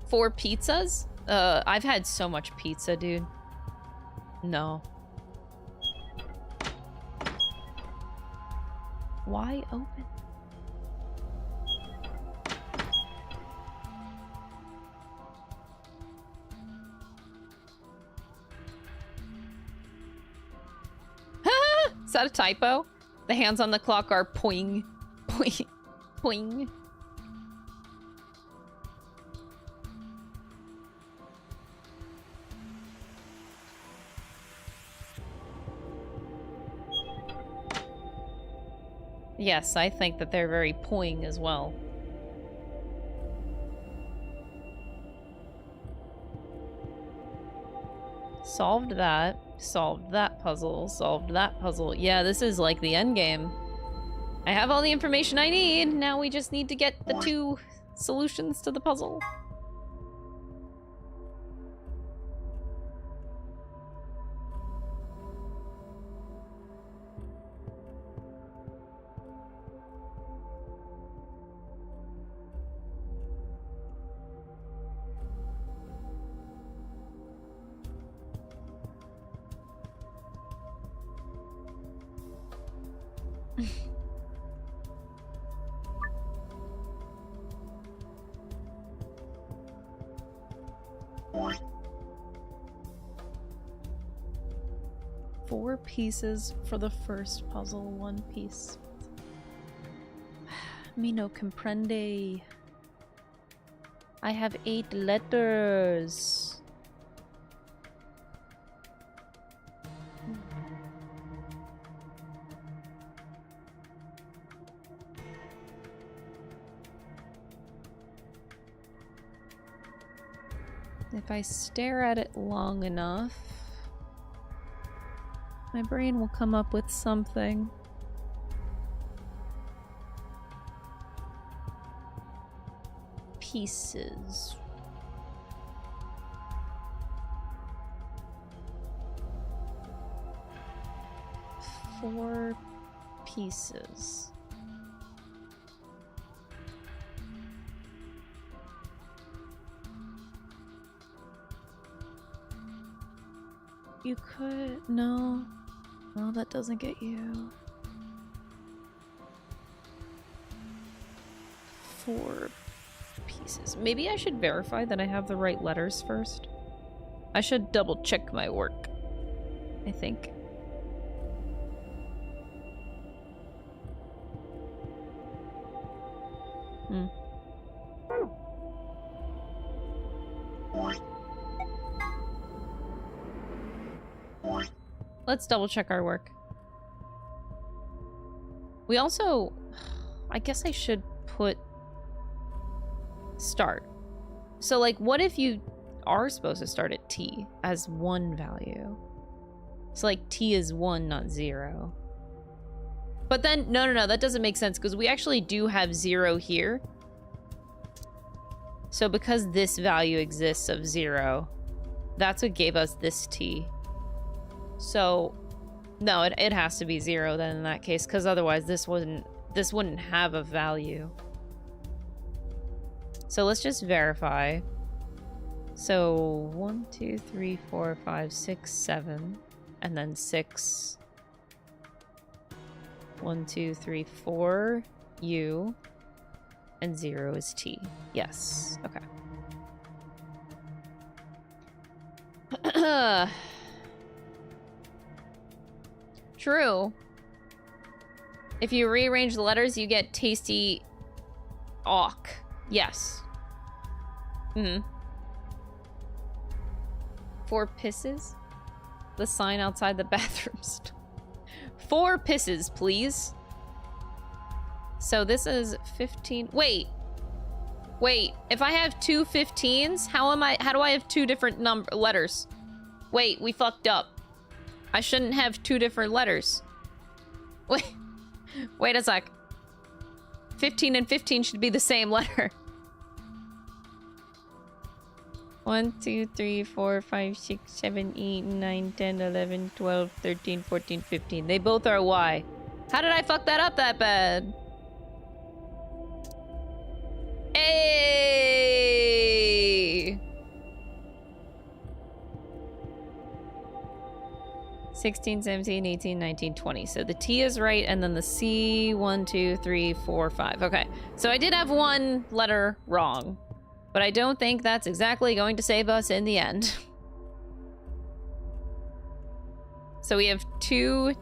Four pizzas? I've had so much pizza, dude. No. Why open? Is that a typo? The hands on the clock are poing, poing, poing. Yes, I think that they're very poing as well. Solved that puzzle, solved that puzzle. Yeah, this is like the end game. I have all the information I need. Now we just need to get the 2 solutions to the puzzle. Four pieces for the first puzzle, 1 piece. Me no comprende. I have 8 letters. If I stare at it long enough, my brain will come up with something. Pieces. Four pieces. You could... No. No, that doesn't get you. 4 pieces. Maybe I should verify that I have the right letters first. I should double check my work, I think. Let's double check our work. We also... I guess I should put... start. So, like, what if you are supposed to start at T as 1 value? So, like, T is 1, not 0. But then, no, that doesn't make sense, because we actually do have 0 here. So, because this value exists of 0, that's what gave us this T. So, no, it has to be 0 then in that case, because otherwise this wouldn't have a value. So let's just verify. So 1, 2, 3, 4, 5, 6, 7, and then 6. 1, 2, 3, 4 U, and 0 is T. Yes. Okay. True. If you rearrange the letters, you get tasty awk. Yes. 4 pisses? The sign outside the bathroom store. 4 pisses, please. So this is 15. Wait. Wait, if I have two 15s, how do I have two different letters? Wait, we fucked up. I shouldn't have two different letters. Wait a sec. 15 and 15 should be the same letter. 1, 2, 3, 4, 5, 6, 7, 8, 9, 10, 11, 12, 13, 14, 15. They both are Y. How did I fuck that up that bad? Hey! 16, 17, 18, 19, 20. So the T is right, and then the C, 1, 2, 3, 4, 5. Okay, so I did have one letter wrong, but I don't think that's exactly going to save us in the end. So we have two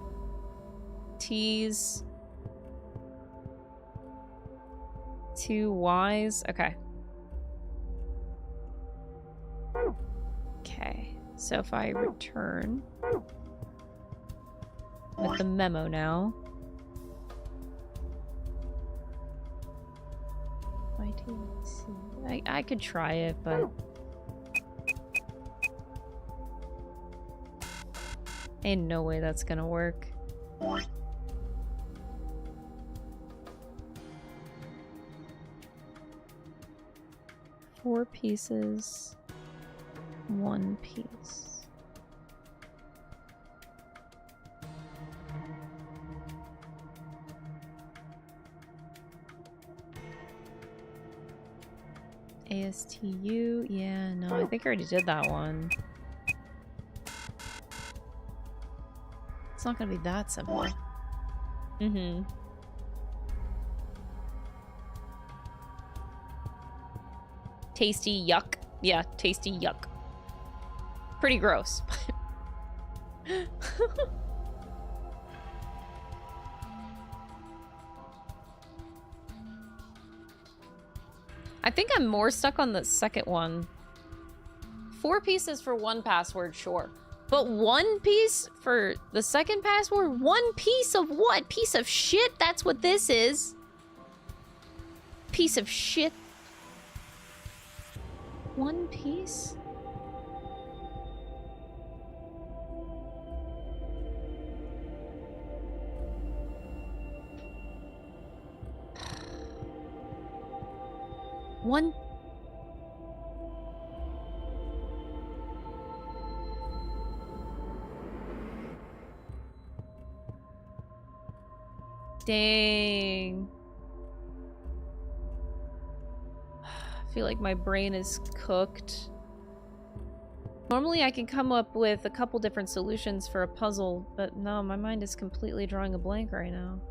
T's, two Y's. Okay. Okay, so if I return with the memo now. I could try it, but ain't no way that's gonna work. Four pieces, one piece. ASTU, yeah, no, I think I already did that one. It's not gonna be that simple. Mm-hmm. Tasty yuck. Yeah, tasty yuck. Pretty gross. I think I'm more stuck on the second one. 4 pieces for one password, sure. But 1 piece for the second password? 1 piece of what? Piece of shit? That's what this is. Piece of shit. 1 piece? One. Dang. I feel like my brain is cooked. Normally I can come up with a couple different solutions for a puzzle, but no, my mind is completely drawing a blank right now.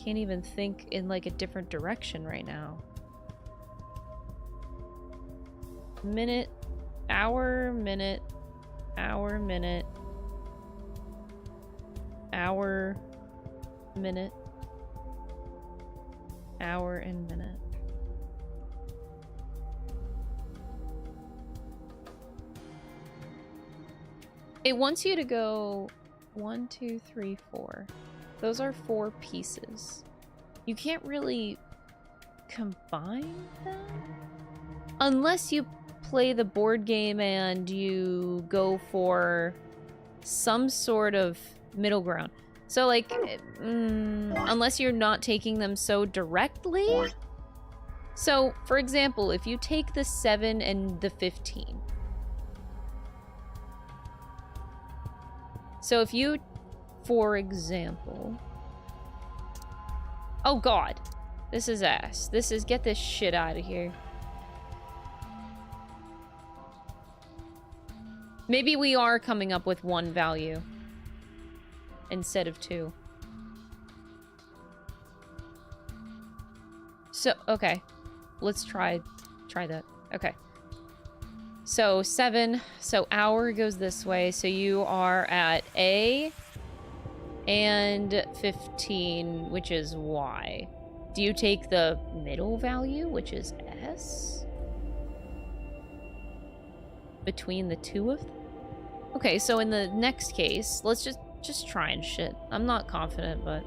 Can't even think in like a different direction right now. Minute, hour, minute, hour, minute, hour, minute, hour, and minute. It wants you to go 1, 2, 3, 4. Those are 4 pieces. You can't really combine them? Unless you play the board game and you go for some sort of middle ground. So, like, unless you're not taking them so directly. So, for example, if you take the 7 and the 15. So if you, for example... Oh god. This is ass. This is... Get this shit out of here. Maybe we are coming up with 1 value. Instead of 2. So, okay. Let's try that. Okay. So 7, so hour goes this way, so you are at A and 15, which is Y. Do you take the middle value, which is S? Between the 2 of them? Okay, so in the next case, let's just try and shit. I'm not confident, but...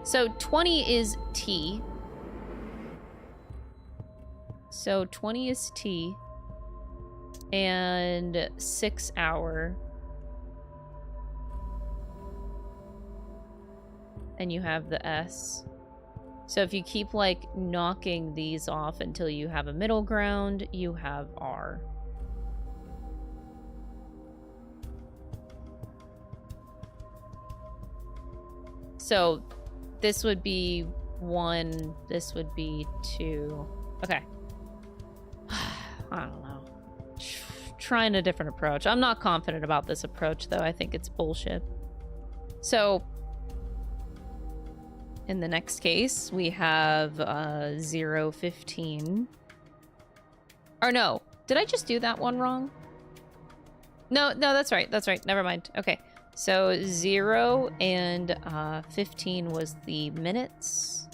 So 20 is T. So 20 is T. And 6 hour. And you have the S. So if you keep, like, knocking these off until you have a middle ground, you have R. So this would be 1, this would be 2. Okay. I don't know. Trying a different approach. I'm not confident about this approach, though. I think it's bullshit. So in the next case, we have 0, 15. Or no, did I just do that one wrong? No, that's right. That's right. Never mind. Okay. So 0 and 15 was the minutes.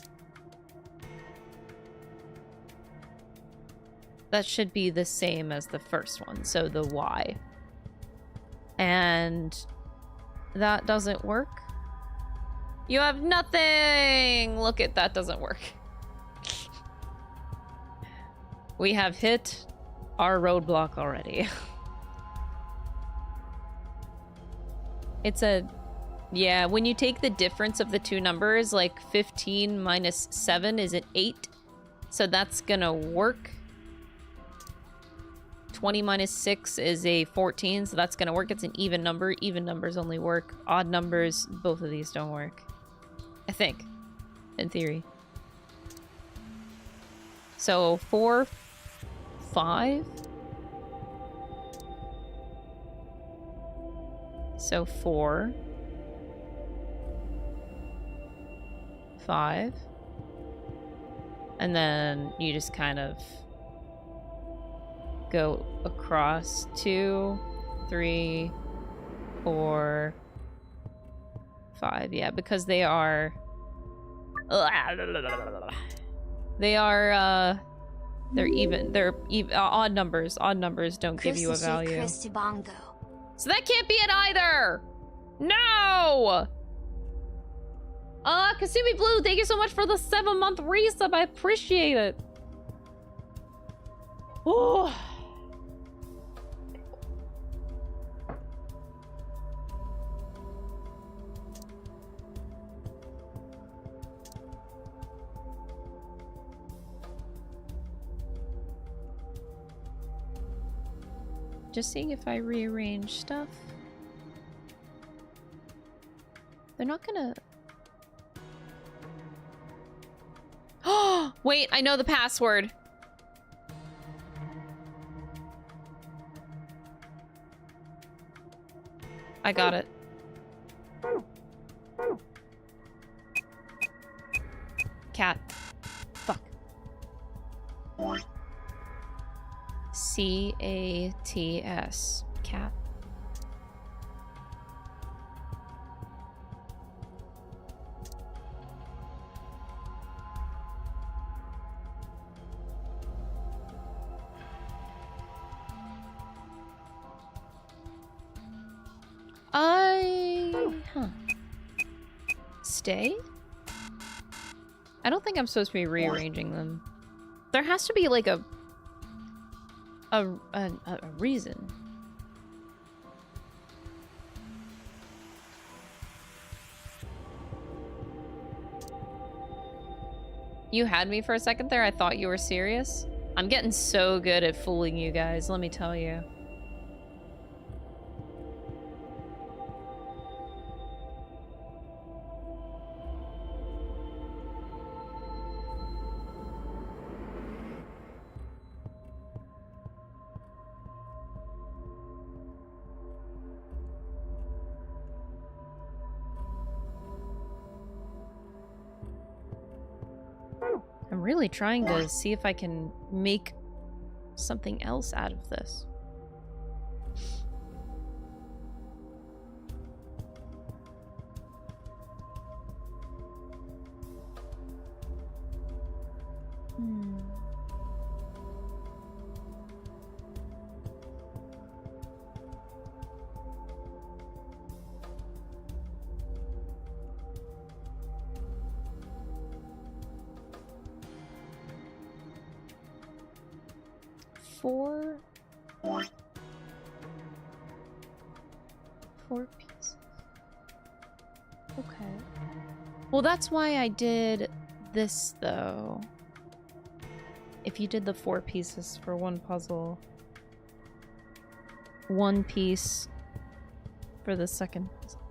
That should be the same as the first one, so the Y. And that doesn't work. You have nothing! Look at that, doesn't work. We have hit our roadblock already. It's a... Yeah, when you take the difference of the two numbers, like 15 minus 7 is an 8. So that's gonna work. 20 minus 6 is a 14, so that's gonna work. It's an even number. Even numbers only work. Odd numbers, both of these don't work. I think. In theory. So 4, 5. So 4, 5. And then you just kind of go across 2, 3, 4, 5. Yeah, because they are... They're even. They're odd numbers. Odd numbers don't give you a value. So that can't be it either! No! Kasumi Blue, thank you so much for the 7-month resub. I appreciate it. Oh. Just seeing if I rearrange stuff. They're not gonna... Oh, wait, I know the password. I got it. Cat. Fuck. C-A-T-S. Cat. Huh. Stay? I don't think I'm supposed to be rearranging them. There has to be like a reason. You had me for a second there. I thought you were serious. I'm getting so good at fooling you guys, let me tell you. I'm really trying to see if I can make something else out of this. 4 pieces. Okay. Well, that's why I did this, though. If you did the 4 pieces for one puzzle, 1 piece for the second puzzle.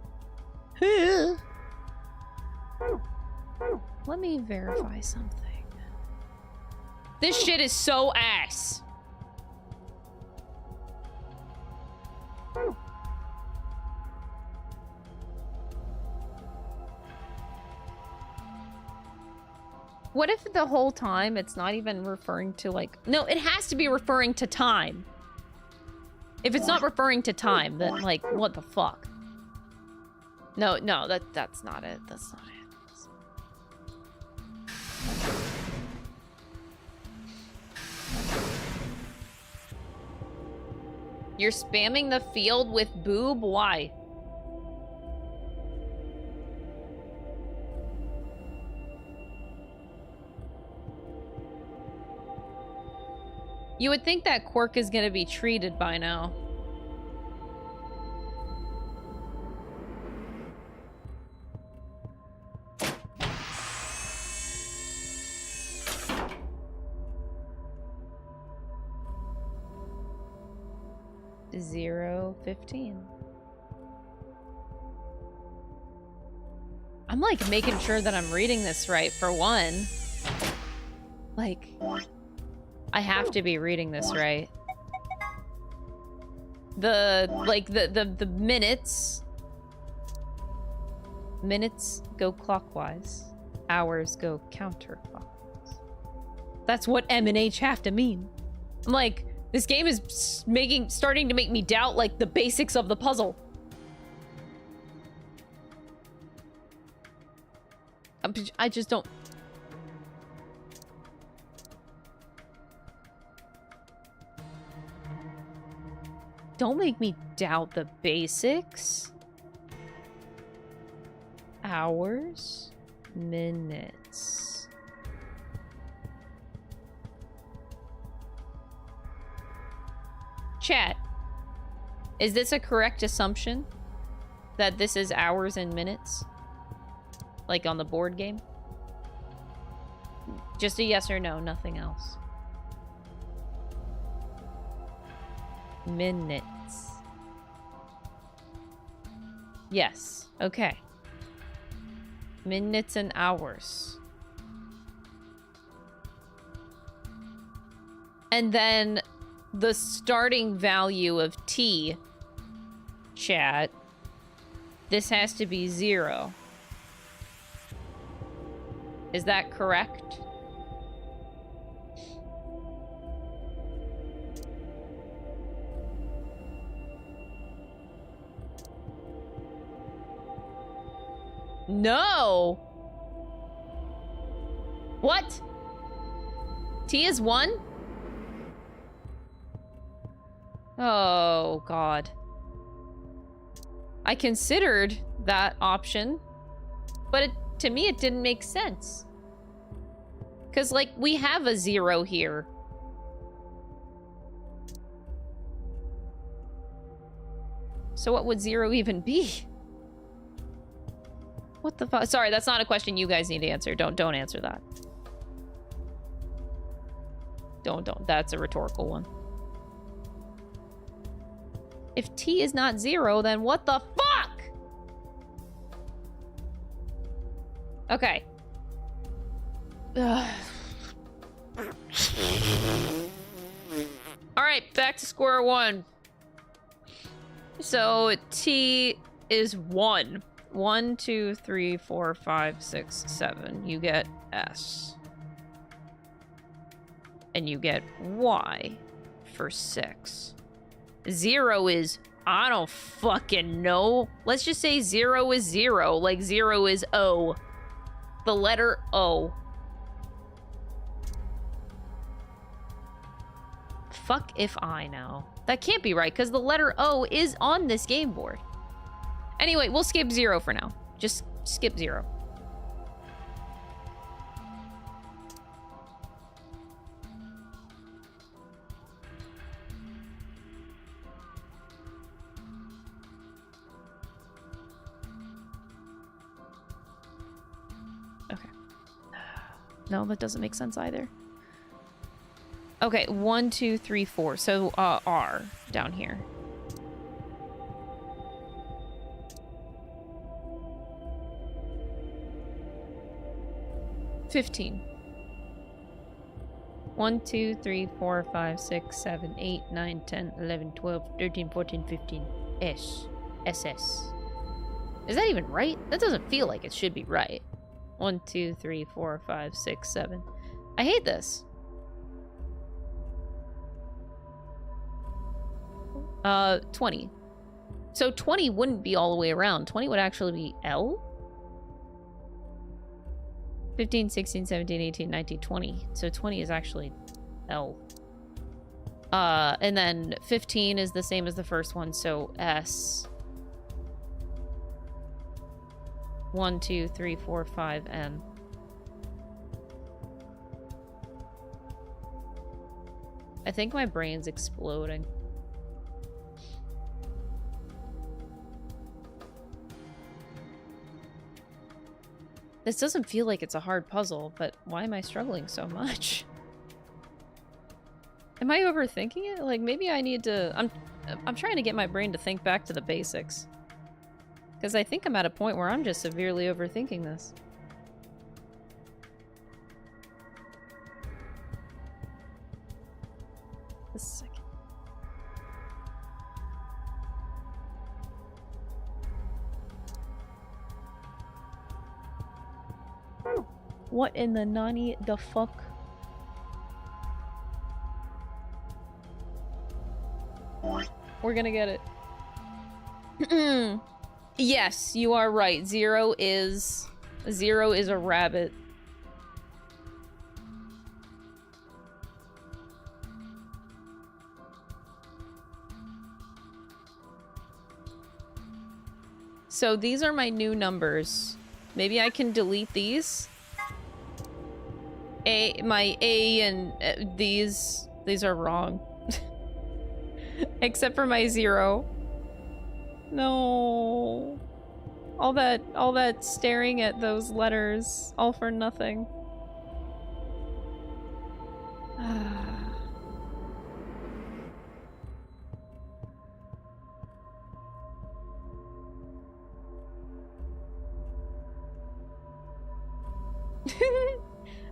Let me verify something. This shit is so ass. What if the whole time it's not even referring to, like... No, it has to be referring to time. If it's not referring to time, then, like, what the fuck? No, that's not it. That's not it. You're spamming the field with boob? Why? You would think that quirk is gonna be treated by now. $0.15. I'm like making sure that I'm reading this right for one. Like, I have to be reading this right. The minutes. Minutes go clockwise. Hours go counterclockwise. That's what M and H have to mean. I'm like, this game is starting to make me doubt, like, the basics of the puzzle. I just don't... Don't make me doubt the basics. Hours, minutes. Chat, is this a correct assumption that this is hours and minutes? Like on the board game? Just a yes or no, nothing else. Minutes. Yes, okay. Minutes and hours. And then the starting value of T, chat, this has to be 0. Is that correct? No! What? T is 1? Oh, God. I considered that option, but to me it didn't make sense. Because, like, we have a 0 here. So what would 0 even be? What the fuck? Sorry, that's not a question you guys need to answer. Don't answer that. Don't. That's a rhetorical one. If T is not 0, then what the fuck? Okay. Alright, back to square one. So T is 1. 1, 2, 3, 4, 5, 6, 7. You get S. And you get Y for 6. 0 is... I don't fucking know. Let's just say 0 is 0. Like 0 is O. The letter O. Fuck if I know. That can't be right, because the letter O is on this game board. Anyway, we'll skip 0 for now. Just skip 0. No, that doesn't make sense either. Okay, 1, 2, 3, 4. So, R down here. $15. 1, 2, 3, 4, 5, 6, 7, 8, 9, 10, 11, 12, 13, 14, 15. S. SS. Is that even right? That doesn't feel like it should be right. 1, 2, 3, 4, 5, 6, 7. I hate this. 20. So 20 wouldn't be all the way around. 20 would actually be L? 15, 16, 17, 18, 19, 20. So 20 is actually L. And then 15 is the same as the first one, so S. 1, 2, 3, 4, 5, N. I think my brain's exploding. This doesn't feel like it's a hard puzzle, but why am I struggling so much? Am I overthinking it? Like, maybe I need to... I'm trying to get my brain to think back to the basics. Because I think I'm at a point where I'm just severely overthinking this. A second. What in the nani the fuck? We're gonna get it. Yes, you are right. Zero is a rabbit. So these are my new numbers. Maybe I can delete these. My A and these are wrong. Except for my 0. No. All that staring at those letters, all for nothing.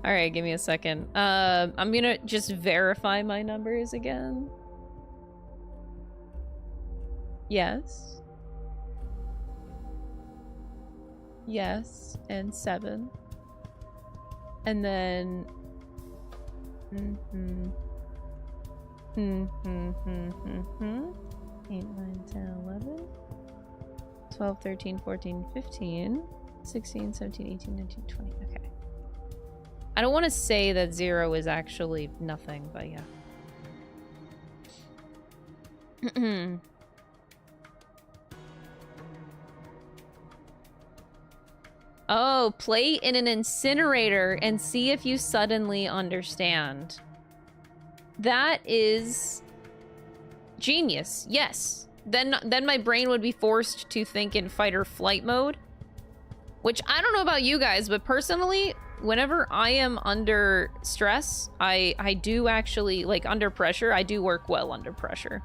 All right, give me a second. I'm gonna just verify my numbers again. Yes. Yes, and 7. And then... 8, 9, 10, 11, 12, 13, 14, 15, 16, 17, 18, 19, 20. Okay. I don't want to say that 0 is actually nothing, but yeah. Oh, play in an incinerator and see if you suddenly understand. That is genius. Yes. Then my brain would be forced to think in fight or flight mode. Which I don't know about you guys, but personally, whenever I am under stress, I do actually, like, under pressure, I do work well under pressure.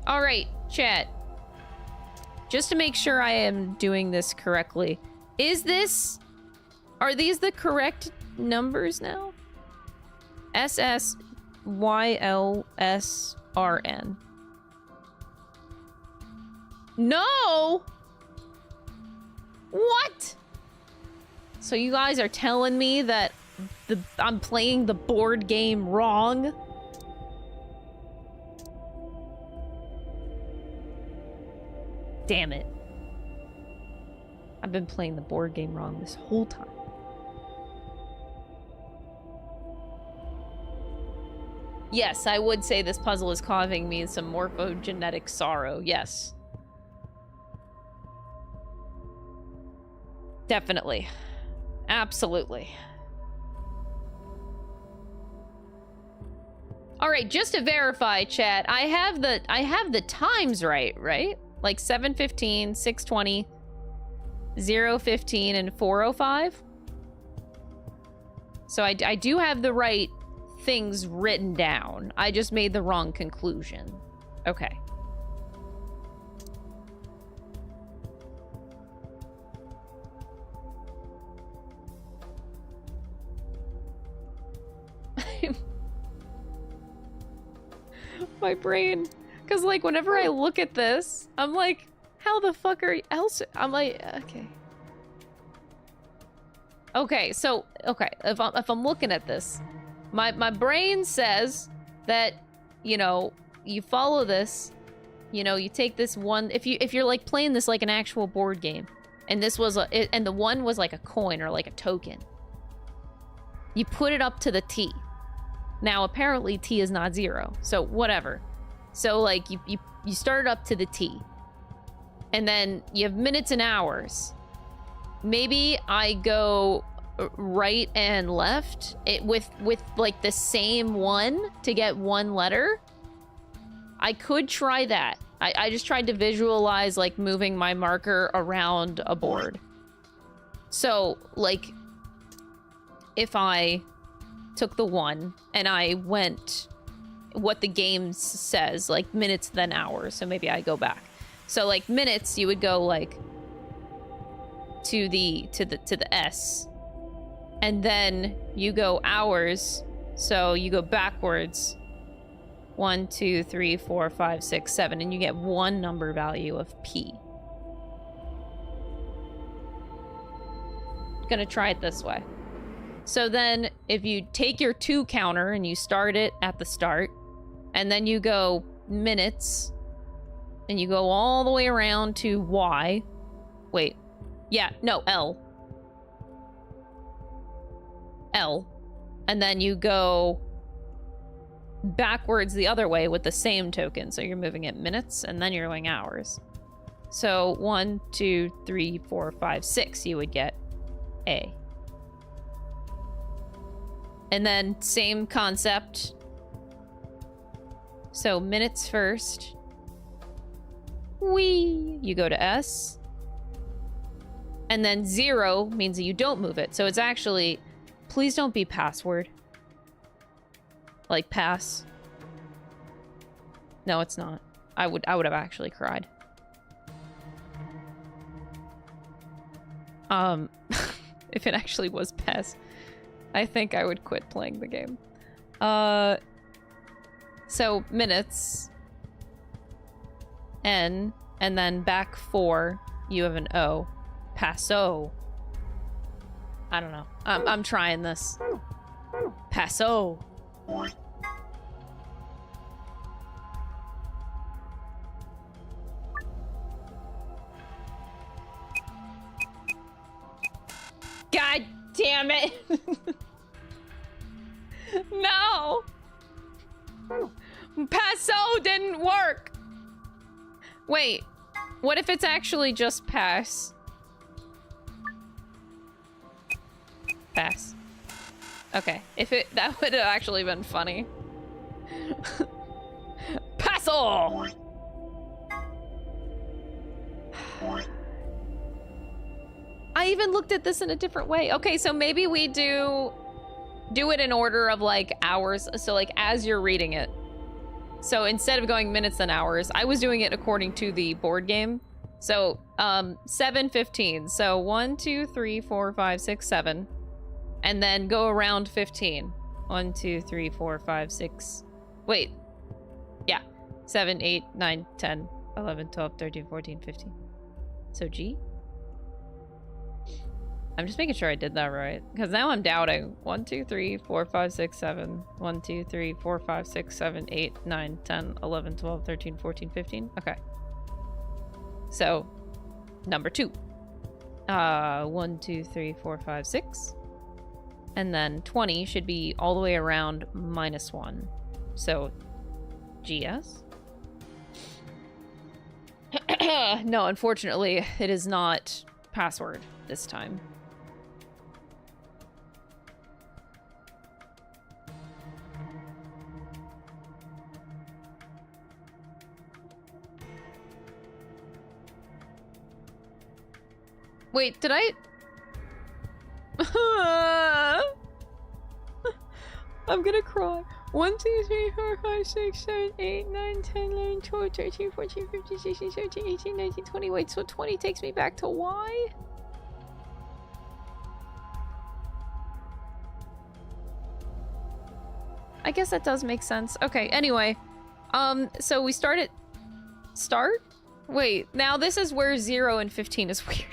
All right, chat. Just to make sure I am doing this correctly. Are these the correct numbers now? SSYLSRN. No! What? So you guys are telling me that I'm playing the board game wrong? Damn it. I've been playing the board game wrong this whole time. Yes, I would say this puzzle is causing me some morphogenetic sorrow. Yes. Definitely. Absolutely. All right, just to verify, chat, I have the times right? Like 715, 620, 015, and 405. So I do have the right things written down. I just made the wrong conclusion. Okay. My brain, because like whenever I look at this, I'm like, how the fuck are you else? I'm like, okay, so if I'm looking at this, my brain says that, you know, you follow this, you know, you take this one, if you're like playing this like an actual board game, and this was and the one was like a coin or like a token, you put it up to the T. Now, apparently, T is not 0, so whatever. So, like, you start it up to the T. And then you have minutes and hours. Maybe I go right and left with like, the same one to get one letter. I could try that. I just tried to visualize, like, moving my marker around a board. So, like, if I took the 1 and I went what the game says, like minutes then hours, so maybe I go back. So like minutes, you would go like to the S, and then you go hours, so you go backwards 1 2 3 4 5 6 7, and you get one number value of P. Gonna try it this way. So then if you take your 2 counter and you start it at the start, and then you go minutes, and you go all the way around to Y. Wait. Yeah, no, L. L. And then you go backwards the other way with the same token. So you're moving it minutes, and then you're going hours. So 1 2 3 4 5 6, you would get A. And then same concept. So minutes first. Whee! You go to S. And then 0 means that you don't move it. So it's actually, please don't be password. Like pass. No, it's not. I would have actually cried. If it actually was pass, I think I would quit playing the game. So minutes, N, and then back 4, you have an O. Passo. I don't know. I'm trying this. Passo. God damn it. No. Passo didn't work. Wait, what if it's actually just pass? Pass. Okay, if it, that would have actually been funny. Passo! I even looked at this in a different way. Okay, so maybe we do it in order of like hours. So like as you're reading it. So instead of going minutes and hours, I was doing it according to the board game. So 7:15. So 1 2 3 4 5 6 7. And then go around 15. 1 2 3 4 5 6. Wait. Yeah. 7 8 9 10 11 12 13 14 15. So G. I'm just making sure I did that right, because now I'm doubting. 1 2 3 4 5 6 7. 1 2 3 4 5 6 7 8 9 10 11 12 13 14 15. Okay. So number 2. 1 2 3 4 5 6. And then 20 should be all the way around -1. So GS. No, unfortunately, it is not password this time. Wait, did I? I'm gonna cry. 1, 2, 3, 4, 5, 6, 7, 8, 9, 10, 11, 12, 13, 14, 15, 16, 17, 18, 19, 20. Wait, so 20 takes me back to Y? I guess that does make sense. Okay, anyway. So we start at... Start? Wait, now this is where 0 and 15 is weird.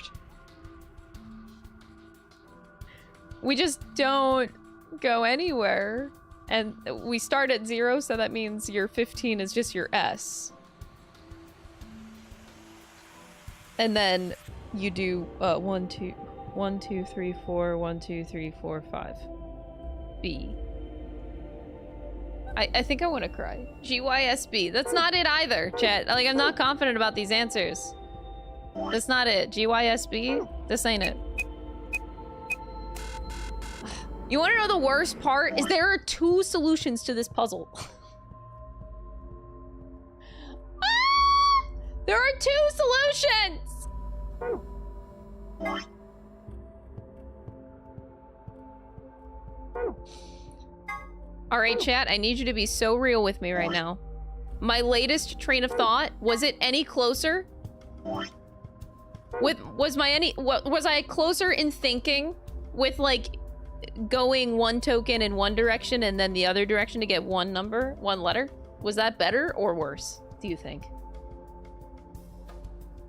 We just don't go anywhere. And we start at 0, so that means your 15 is just your S. And then you do 1, 2, 3, 4, 1, 2, 3, 4, 5. B. I think I want to cry. GYSB. That's not it either, chat. Like, I'm not confident about these answers. That's not it. GYSB? This ain't it. You want to know the worst part? Is there are 2 solutions to this puzzle. Ah! There are 2 solutions! Alright, chat, I need you to be so real with me right now. My latest train of thought, was it any closer? Was I closer in thinking with, like, going 1 token in one direction and then the other direction to get 1 number, 1 letter? Was that better or worse, do you think?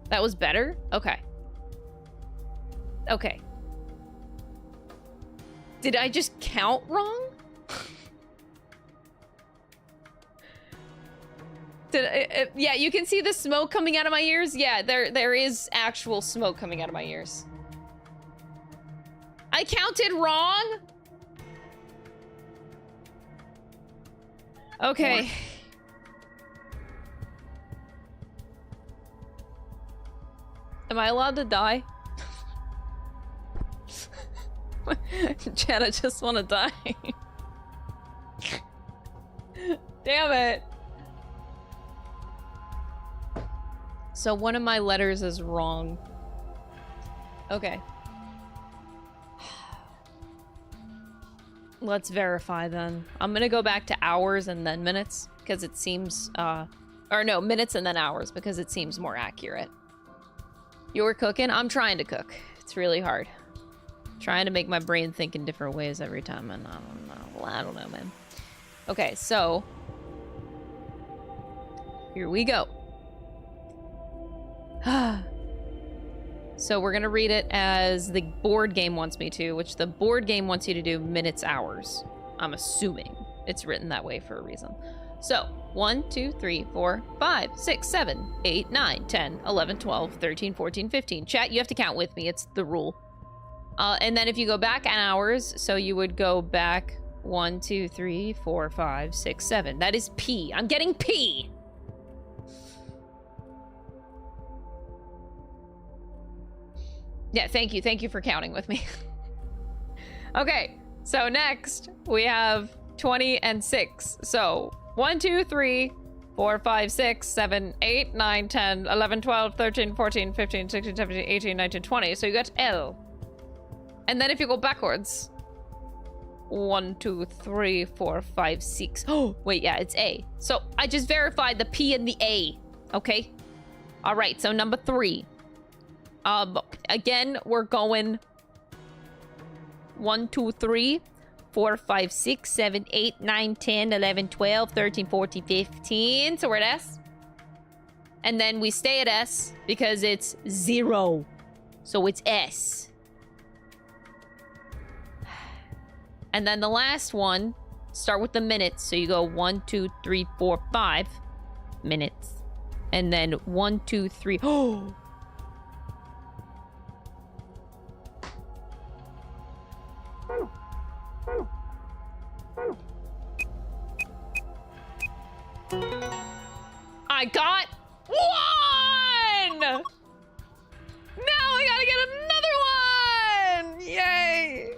That was better? Okay. Okay. Did I just count wrong? Yeah, you can see the smoke coming out of my ears. Yeah, there is actual smoke coming out of my ears. I counted wrong? Okay. Am I allowed to die? Chad, I just want to die. Damn it. So one of my letters is wrong. Okay. Let's verify then. I'm gonna go back to hours and then minutes because it seems, or no, minutes and then hours because it seems more accurate. You were cooking? I'm trying to cook. It's really hard. Trying to make my brain think in different ways every time, and I don't know, man. Okay, so here we go. So we're gonna read it as the board game wants me to, which the board game wants you to do minutes, hours. I'm assuming it's written that way for a reason. So 1, 2, 3, 4, 5, 6, 7, 8, 9, 10, 11, 12, 13, 14, 15. Chat, you have to count with me. It's the rule. And then if you go back an hours, so you would go back 1, 2, 3, 4, 5, 6, 7. That is P. I'm getting P. Yeah, thank you. Thank you for counting with me. Okay, so next we have 20 and 6. So 1, 2, 3, 4, 5, 6, 7, 8, 9, 10, 11, 12, 13, 14, 15, 16, 17, 18, 19, 20. So you got L. And then if you go backwards, 1, 2, 3, 4, 5, 6. Oh, wait, yeah, it's A. So I just verified the P and the A. Okay. All right, so number 3. Again, we're going 1, 2, 3, 4, 5, 6, 7, 8, 9, 10, 11, 12, 13, 14, 15. So we're at S. And then we stay at S because it's 0. So it's S. And then the last one, start with the minutes. So you go 1, 2, 3, 4, 5 minutes. And then 1, 2, 3. Oh! I got 1! Now I gotta get another one! Yay!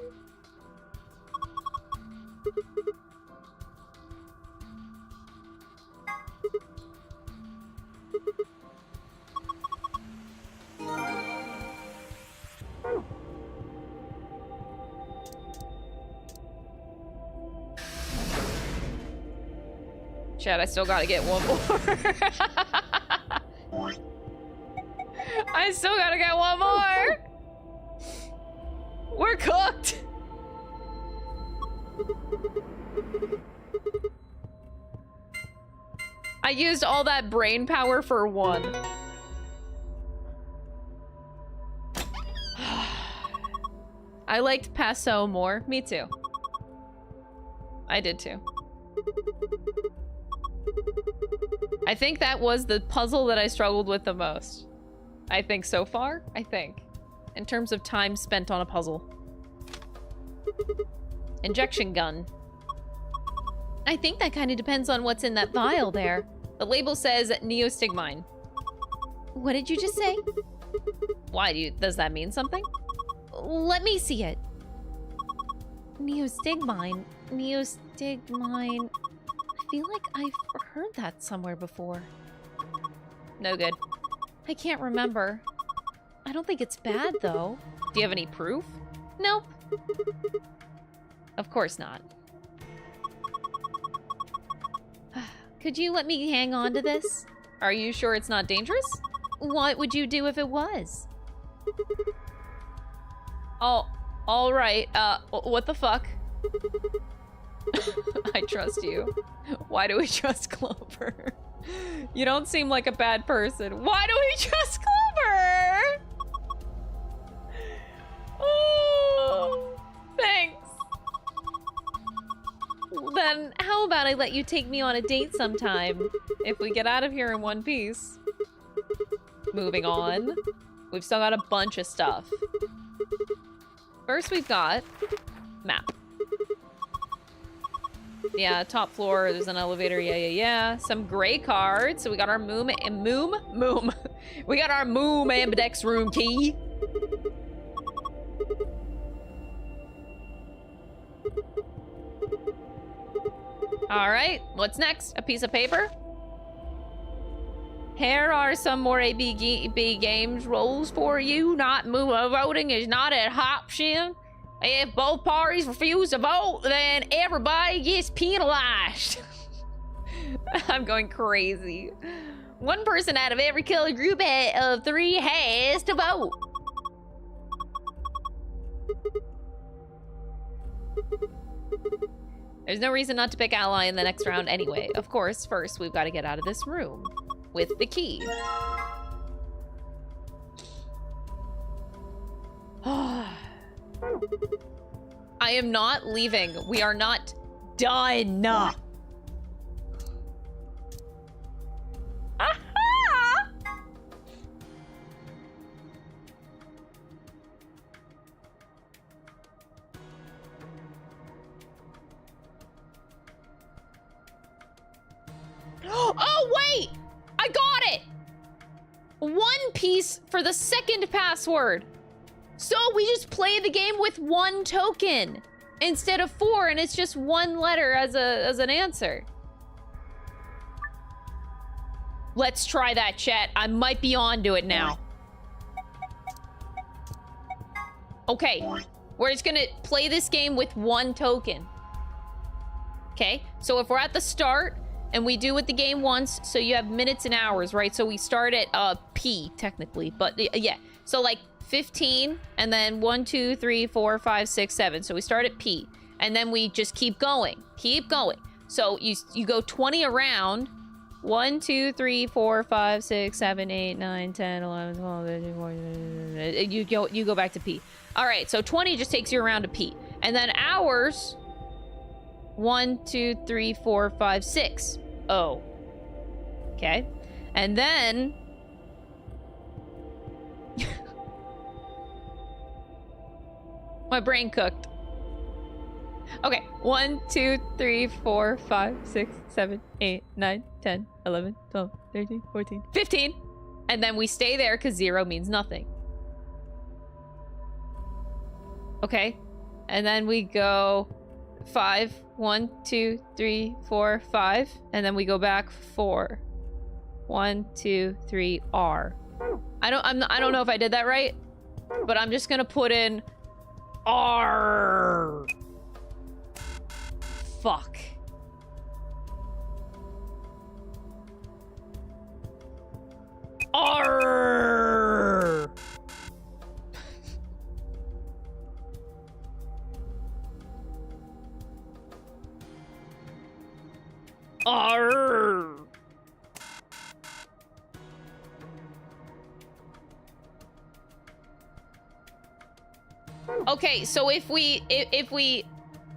Chad, I still gotta get one more. I still gotta get one more. We're cooked. I used all that brain power for one. I liked Paso more. Me too. I did too. I think that was the puzzle that I struggled with the most. I think so far, I think. In terms of time spent on a puzzle. Injection gun. I think that kind of depends on what's in that vial there. The label says neostigmine. What did you just say? Why, does that mean something? Let me see it. Neostigmine. Neostigmine. I feel like I've heard that somewhere before. No good. I can't remember. I don't think it's bad, though. Do you have any proof? Nope. Of course not. Could you let me hang on to this? Are you sure it's not dangerous? What would you do if it was? Oh, all right. What the fuck? I trust you. Why do we trust Clover? You don't seem like a bad person. Why do we trust Clover? Oh, thanks. Then how about I let you take me on a date sometime if we get out of here in one piece? Moving on. We've still got a bunch of stuff. First we've got map. Yeah, top floor, there's an elevator, yeah. Some gray cards. So we got our Moom. We got our Moom Ambidex room key. All right, what's next? A piece of paper? Here are some more ABB games rules for you. Voting is not an option. If both parties refuse to vote, then everybody gets penalized. I'm going crazy. One person out of every color group of 3 has to vote. There's no reason not to pick ally in the next round anyway. Of course, first we've got to get out of this room with the key. I am not leaving. We are not done. Aha! Oh, wait! I got it! 1 piece for the second password. So we just play the game with 1 token instead of 4, and it's just 1 letter as an answer. Let's try that, chat. I might be onto it now. Okay, we're just gonna play this game with 1 token. Okay, so if we're at the start and we do it the game once, so you have minutes and hours, right? So we start at P technically, but yeah. So like 15, and then 1, 2, 3, 4, 5, 6, 7. So we start at P, and then we just keep going. So you go 20 around. 1, 2, 3, 4, 5, 6, 7, 8, 9, 10, 11, 12, 13, 14. You go back to P. All right, so 20 just takes you around to P. And then hours, 1, 2, 3, 4, 5, 6. O. Okay. And then my brain cooked. Okay, 1, 2, 3, 4, 5, 6, 7, 8, 9, 10, 11, 12, 13, 14, 15. And then we stay there because 0 means nothing. Okay. And then we go 5. 1, 2, 3, 4, 5. And then we go back 4. 1, 2, 3, R. I don't know if I did that right, but I'm just gonna put in R. Fuck. Arr! Arr! Okay, so if we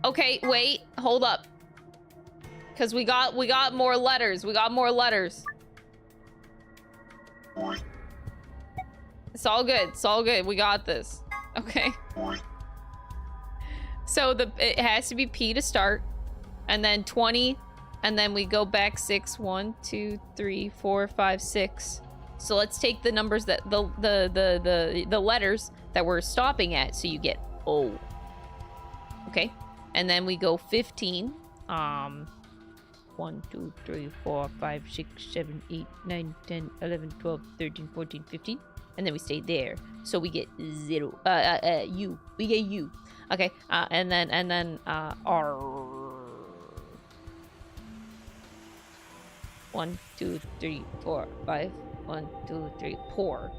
okay, wait, hold up. Cause we got more letters. We got more letters. It's all good. It's all good. We got this. Okay. So it has to be P to start, and then 20, and then we go back 6. 1, 2, 3, 4, 5, 6. So let's take the numbers that the letters that we're stopping at. So you get O. Okay, and then we go 15. 1, 2, 3, 4, 5, 6, 7, 8, 9, 10, 11, 12, 13, 14, 15. And then we stay there. So we get 0. U. We get U. Okay. And then R. 1, 2, 3, 4, 5. 1, 2, 3, pour.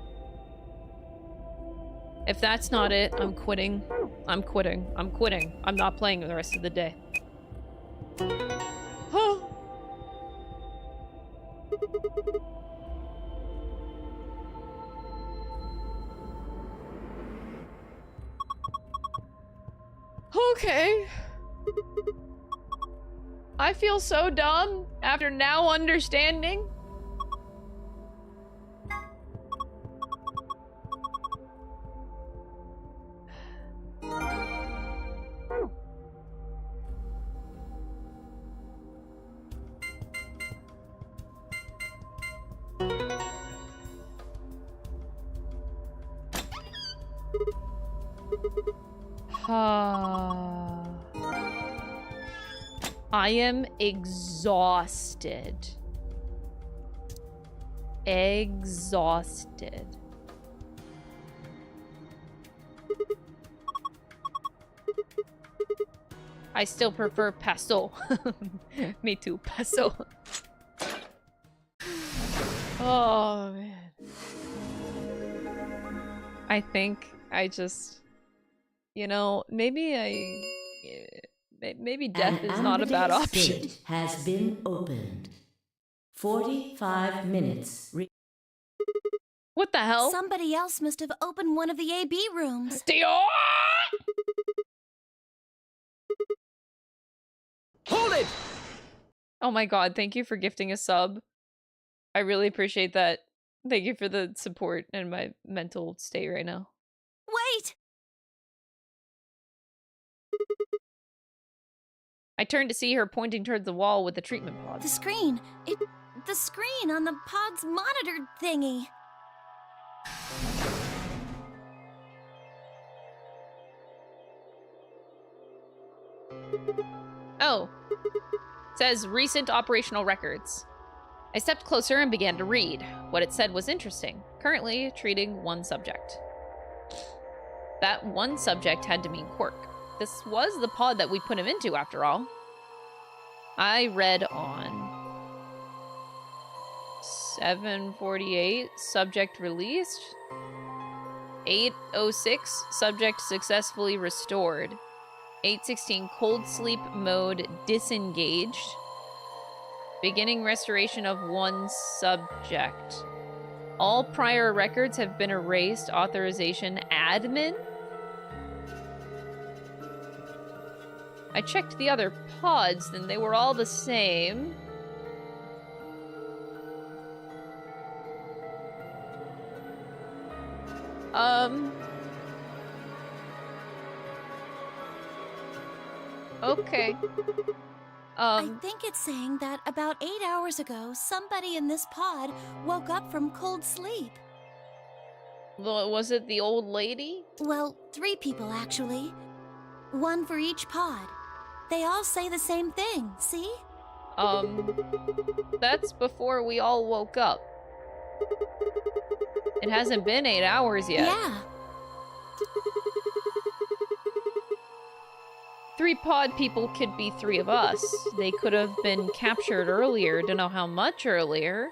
If that's not it, I'm quitting. I'm quitting. I'm quitting. I'm not playing the rest of the day. Okay. I feel so dumb after now understanding. I am exhausted. Exhausted. I still prefer Paso. Me too, Paso. Oh, man. I think I just... You know, maybe maybe death is not a bad option. Has been opened. 45 minutes. What the hell? Somebody else must have opened one of the AB rooms. Hold it! Oh my god, thank you for gifting a sub. I really appreciate that. Thank you for the support and my mental state right now. Wait! I turned to see her pointing towards the wall with the treatment pod. The screen on the pod's monitor thingy. Oh. It says recent operational records. I stepped closer and began to read. What it said was interesting. Currently treating one subject. That one subject had to mean Quirk. This was the pod that we put him into, after all. I read on 7:48, subject released. 8:06, subject successfully restored. 8:16, cold sleep mode disengaged. Beginning restoration of one subject. All prior records have been erased. Authorization admin? I checked the other pods, and they were all the same. Okay. I think it's saying that about 8 hours ago, somebody in this pod woke up from cold sleep. Was it the old lady? Well, 3 people actually. 1 for each pod. They all say the same thing, see? That's before we all woke up. It hasn't been 8 hours yet. Yeah. 3 pod people could be 3 of us. They could have been captured earlier. Don't know how much earlier.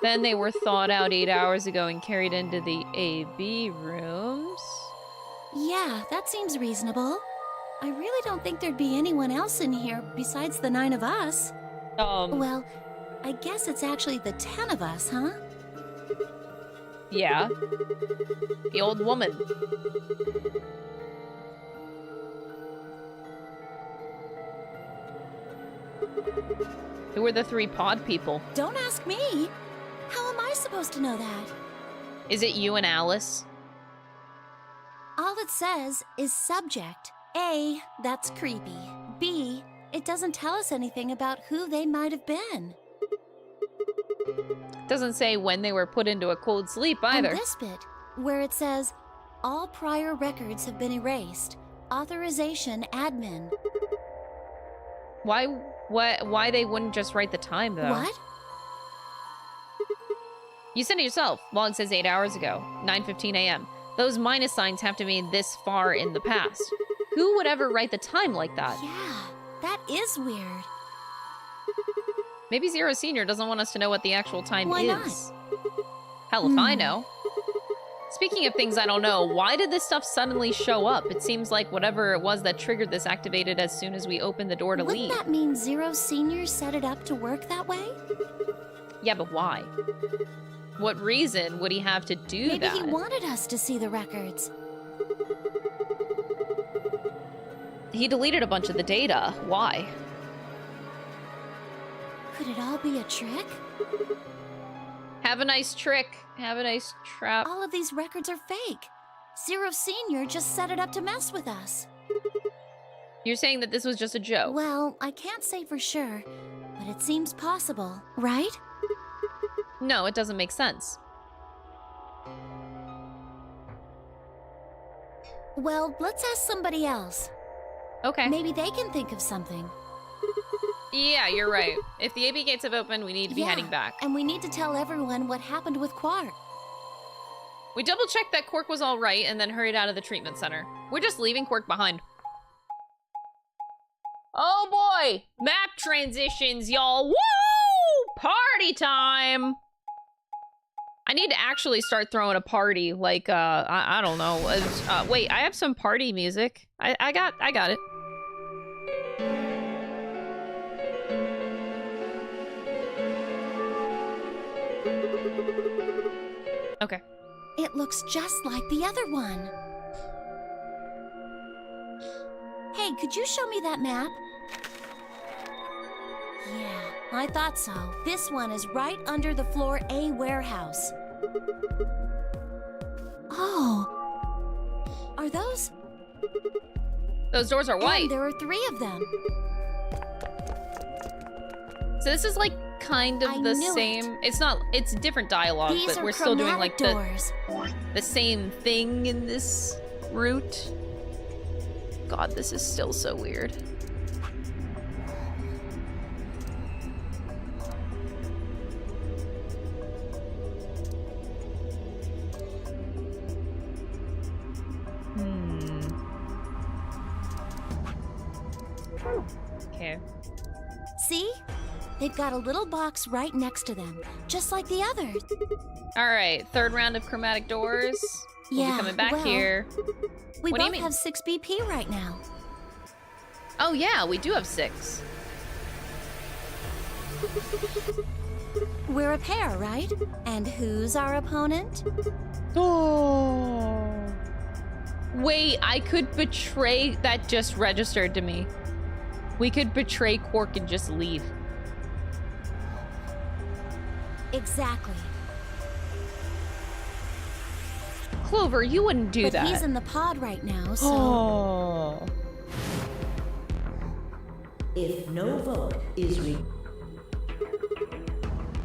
Then they were thawed out 8 hours ago and carried into the AB rooms. Yeah, that seems reasonable. I really don't think there'd be anyone else in here besides the 9 of us. Well, I guess it's actually the 10 of us, huh? Yeah. The old woman. Who were the 3 pod people? Don't ask me. How am I supposed to know that? Is it you and Alice? All it says is subject. A, that's creepy. B, it doesn't tell us anything about who they might have been. Doesn't say when they were put into a cold sleep either. And this bit, where it says, all prior records have been erased. Authorization admin. Why they wouldn't just write the time, though? What? You said it yourself. Log says 8 hours ago, 9:15 a.m. Those minus signs have to mean this far in the past. Who would ever write the time like that? Yeah, that is weird. Maybe Zero Senior doesn't want us to know what the actual time Why is. not? Hell if I know. Speaking of things I don't know, why did this stuff suddenly show up? It seems like whatever it was that triggered this activated as soon as we opened the door to Wouldn't leave. that mean Zero Senior set it up to work that way? Yeah, but why? What reason would he have to do Maybe that? he wanted us to see the records. He deleted a bunch of the data. Why? Could it all be a trick? Have a nice trick. Have a nice trap. All of these records are fake. Zero Senior just set it up to mess with us. You're saying that this was just a joke? Well, I can't say for sure, but it seems possible, right? No, it doesn't make sense. Well, let's ask somebody else. Okay. Maybe they can think of something. Yeah, you're right. If the AB gates have opened, we need to be heading back. And we need to tell everyone what happened with Quark. We double-checked that Quark was all right and then hurried out of the treatment center. We're just leaving Quark behind. Oh boy! Map transitions, y'all! Woo! Party time! I need to actually start throwing a party, like, I don't know. Wait, I have some party music. I got it. Okay. It looks just like the other one. Hey, could you show me that map? Yeah, I thought so. This one is right under the floor A warehouse. Oh. Are those? Those doors are white. And there are 3 of them. So this is like kind of the same. It's not. It's different dialogue, These but are we're still doing like doors. the same thing in this route. God, this is still so weird. Okay. See? They've got a little box right next to them, just like the others. All right, third round of chromatic doors. We'll be coming back here. We What do you both mean? have 6 BP right now. Oh yeah, we do have 6. We're a pair, right? And who's our opponent? Oh. Wait, I could betray. That just registered to me. We could betray Quark and just leave. Exactly. Clover, you wouldn't do that. But he's in the pod right now, so... Oh. If no vote is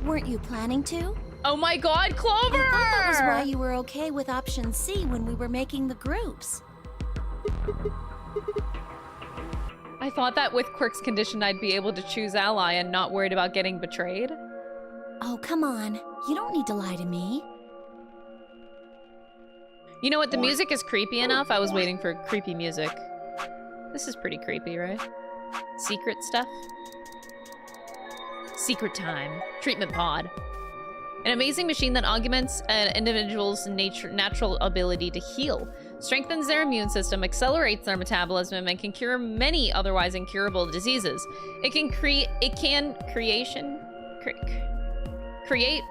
Weren't you planning to? Oh my God, Clover! I thought that was why you were okay with option C when we were making the groups. I thought that with Quark's condition I'd be able to choose ally and not worried about getting betrayed. Oh, come on. You don't need to lie to me. You know what? The music is creepy enough. I was waiting for creepy music. This is pretty creepy, right? Secret stuff. Secret time. Treatment pod. An amazing machine that augments an individual's natural ability to heal, strengthens their immune system, accelerates their metabolism, and can cure many otherwise incurable diseases. It can create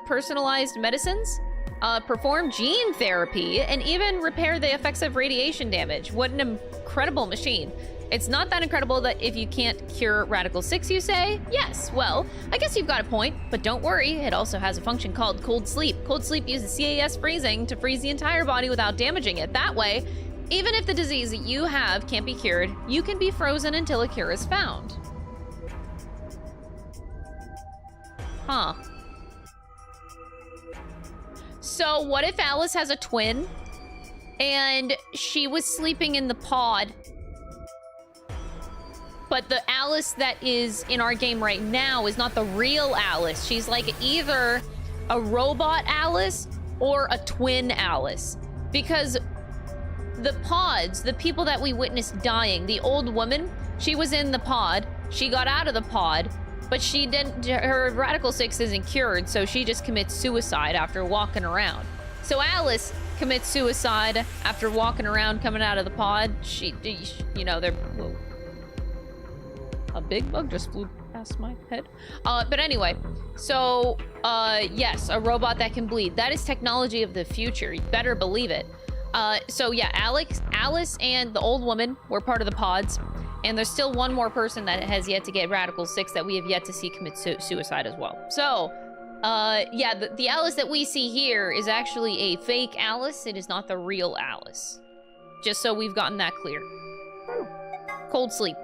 personalized medicines, perform gene therapy, and even repair the effects of radiation damage. What an incredible machine. It's not that incredible that if you can't cure Radical 6, you say? Yes, well, I guess you've got a point, but don't worry, it also has a function called Cold Sleep. Cold Sleep uses CAS freezing to freeze the entire body without damaging it. That way, even if the disease that you have can't be cured, you can be frozen until a cure is found. Huh. So what if Alice has a twin and she was sleeping in the pod, but the Alice that is in our game right now is not the real Alice? She's like either a robot Alice or a twin Alice. Because the pods, the people that we witnessed dying, the old woman, she was in the pod, she got out of the pod, but she didn't, her Radical 6 isn't cured, so she just commits suicide after walking around. So Alice commits suicide after walking around, coming out of the pod. She, you know, they're... Whoa. A big bug just flew past my head. But anyway, so, yes, a robot that can bleed. That is technology of the future. You better believe it. So yeah, Alice and the old woman were part of the pods. And there's still one more person that has yet to get Radical 6 that we have yet to see commit suicide as well. So, yeah, the Alice that we see here is actually a fake Alice. It is not the real Alice. Just so we've gotten that clear. Cold sleep.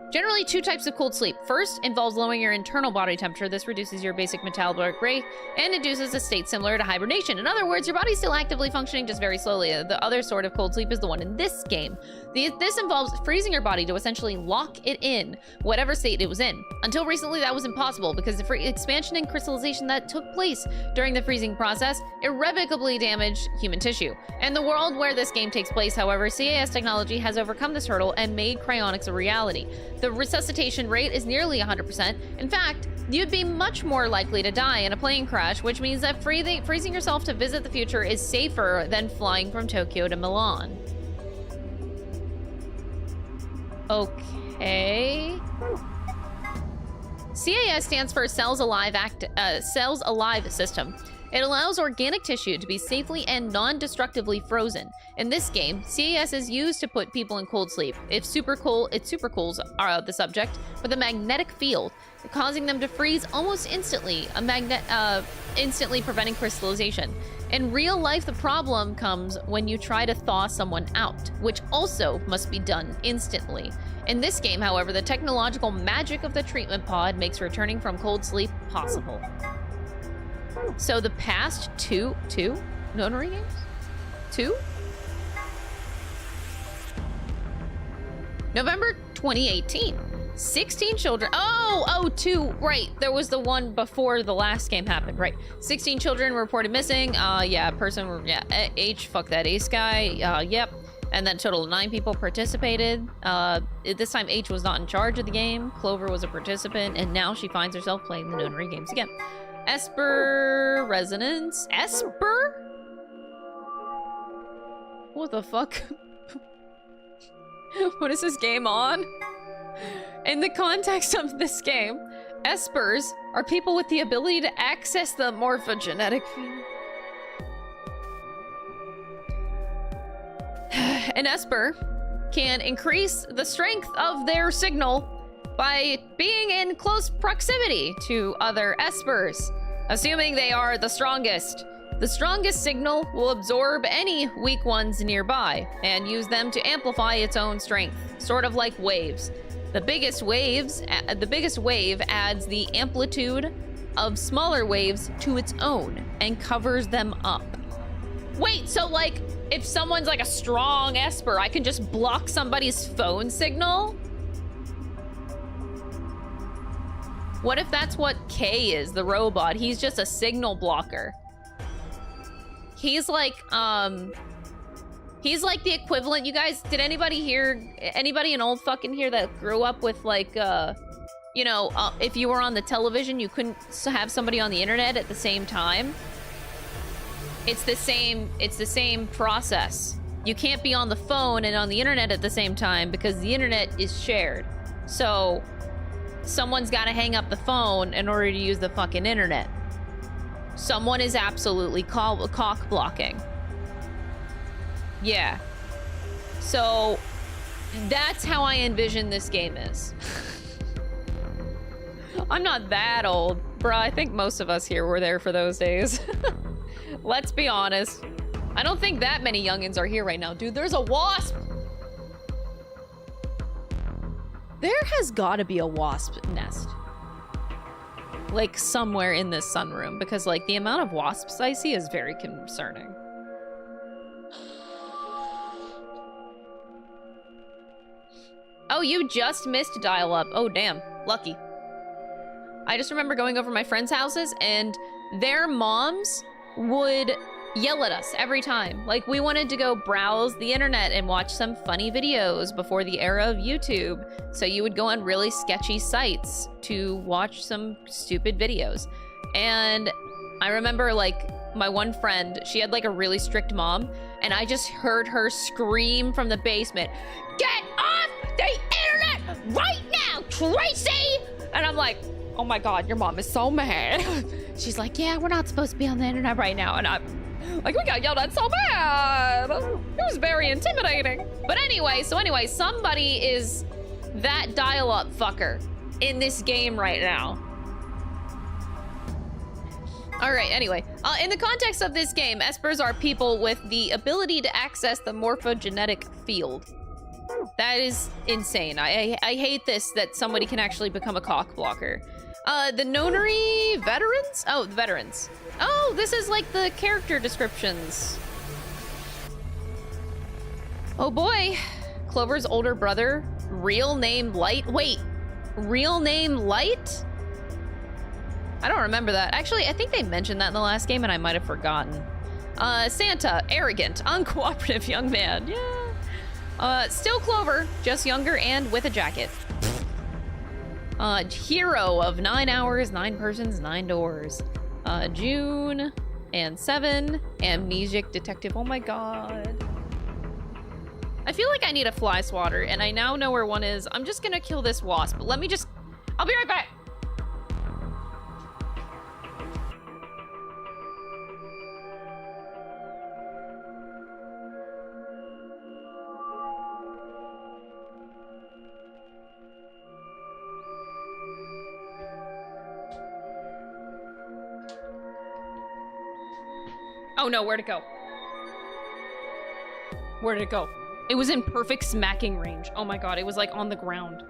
Generally, two types of cold sleep. First involves lowering your internal body temperature. This reduces your basic metabolic rate and induces a state similar to hibernation. In other words, your body's still actively functioning, just very slowly. The other sort of cold sleep is the one in this game. This involves freezing your body to essentially lock it in whatever state it was in. Until recently, that was impossible because the expansion and crystallization that took place during the freezing process irrevocably damaged human tissue. In the world where this game takes place, however, CAS technology has overcome this hurdle and made cryonics a reality. The resuscitation rate is nearly 100%. In fact, you'd be much more likely to die in a plane crash, which means that freezing yourself to visit the future is safer than flying from Tokyo to Milan. Okay. CAS stands for Cells Alive System. It allows organic tissue to be safely and non-destructively frozen. In this game, CAS is used to put people in cold sleep. It supercools the subject with a magnetic field, causing them to freeze almost instantly, instantly preventing crystallization. In real life, the problem comes when you try to thaw someone out, which also must be done instantly. In this game, however, the technological magic of the treatment pod makes returning from cold sleep possible. So the past two notary games? 2? November 2018. 16 children. Oh, 2. Right. There was the one before the last game happened. Right. 16 children reported missing. Yeah, person. Yeah, H. Fuck that ace guy. Yep. And then a total of 9 people participated. This time H was not in charge of the game. Clover was a participant, and now she finds herself playing the notary games again. Esper Resonance? Esper? What the fuck? What is this game on? In the context of this game, espers are people with the ability to access the morphogenetic field. An esper can increase the strength of their signal by being in close proximity to other espers, assuming they are the strongest. The strongest signal will absorb any weak ones nearby and use them to amplify its own strength, sort of like waves. The biggest wave adds the amplitude of smaller waves to its own and covers them up. Wait, so like if someone's like a strong esper, I can just block somebody's phone signal? What if that's what K is, the robot? He's just a signal blocker. He's like the equivalent. You guys, did anybody an old fucking here that grew up with like, you know, if you were on the television, you couldn't have somebody on the internet at the same time? it's the same process. You can't be on the phone and on the internet at the same time because the internet is shared. So someone's got to hang up the phone in order to use the fucking internet. Someone is absolutely cock blocking. Yeah. So that's how I envision this game is. I'm not that old. Bruh, I think most of us here were there for those days. Let's be honest. I don't think that many youngins are here right now. Dude, there's a wasp! There has gotta be a wasp nest. Like, somewhere in this sunroom. Because, like, the amount of wasps I see is very concerning. Oh, you just missed dial-up. Oh, damn. Lucky. I just remember going over my friends' houses, and their moms would yell at us every time. Like, we wanted to go browse the internet and watch some funny videos before the era of YouTube. So you would go on really sketchy sites to watch some stupid videos. And I remember, like, my one friend, she had, like, a really strict mom, and I just heard her scream from the basement, "Get off the internet right now, Tracy!" And I'm like, oh my God, your mom is so mad. She's like, yeah, we're not supposed to be on the internet right now. And I'm like, we got yelled at so bad. It was very intimidating. But anyway, somebody is that dial-up fucker in this game right now. All right, anyway, in the context of this game, espers are people with the ability to access the morphogenetic field. That is insane. I hate this, that somebody can actually become a cock blocker. The nonary veterans? Oh, the veterans. Oh, this is like the character descriptions. Oh boy. Clover's older brother, real name Light. Wait, real name Light? I don't remember that. Actually, I think they mentioned that in the last game and I might have forgotten. Santa, arrogant, uncooperative young man. Yeah. Still Clover, just younger and with a jacket. Hero of 9 hours, 9 persons, 9 doors. June and 7. Amnesic detective. Oh my God. I feel like I need a fly swatter, and I now know where one is. I'm just gonna kill this wasp. Let me just... I'll be right back. Oh no, where'd it go? Where did it go? It was in perfect smacking range. Oh my God, it was like on the ground.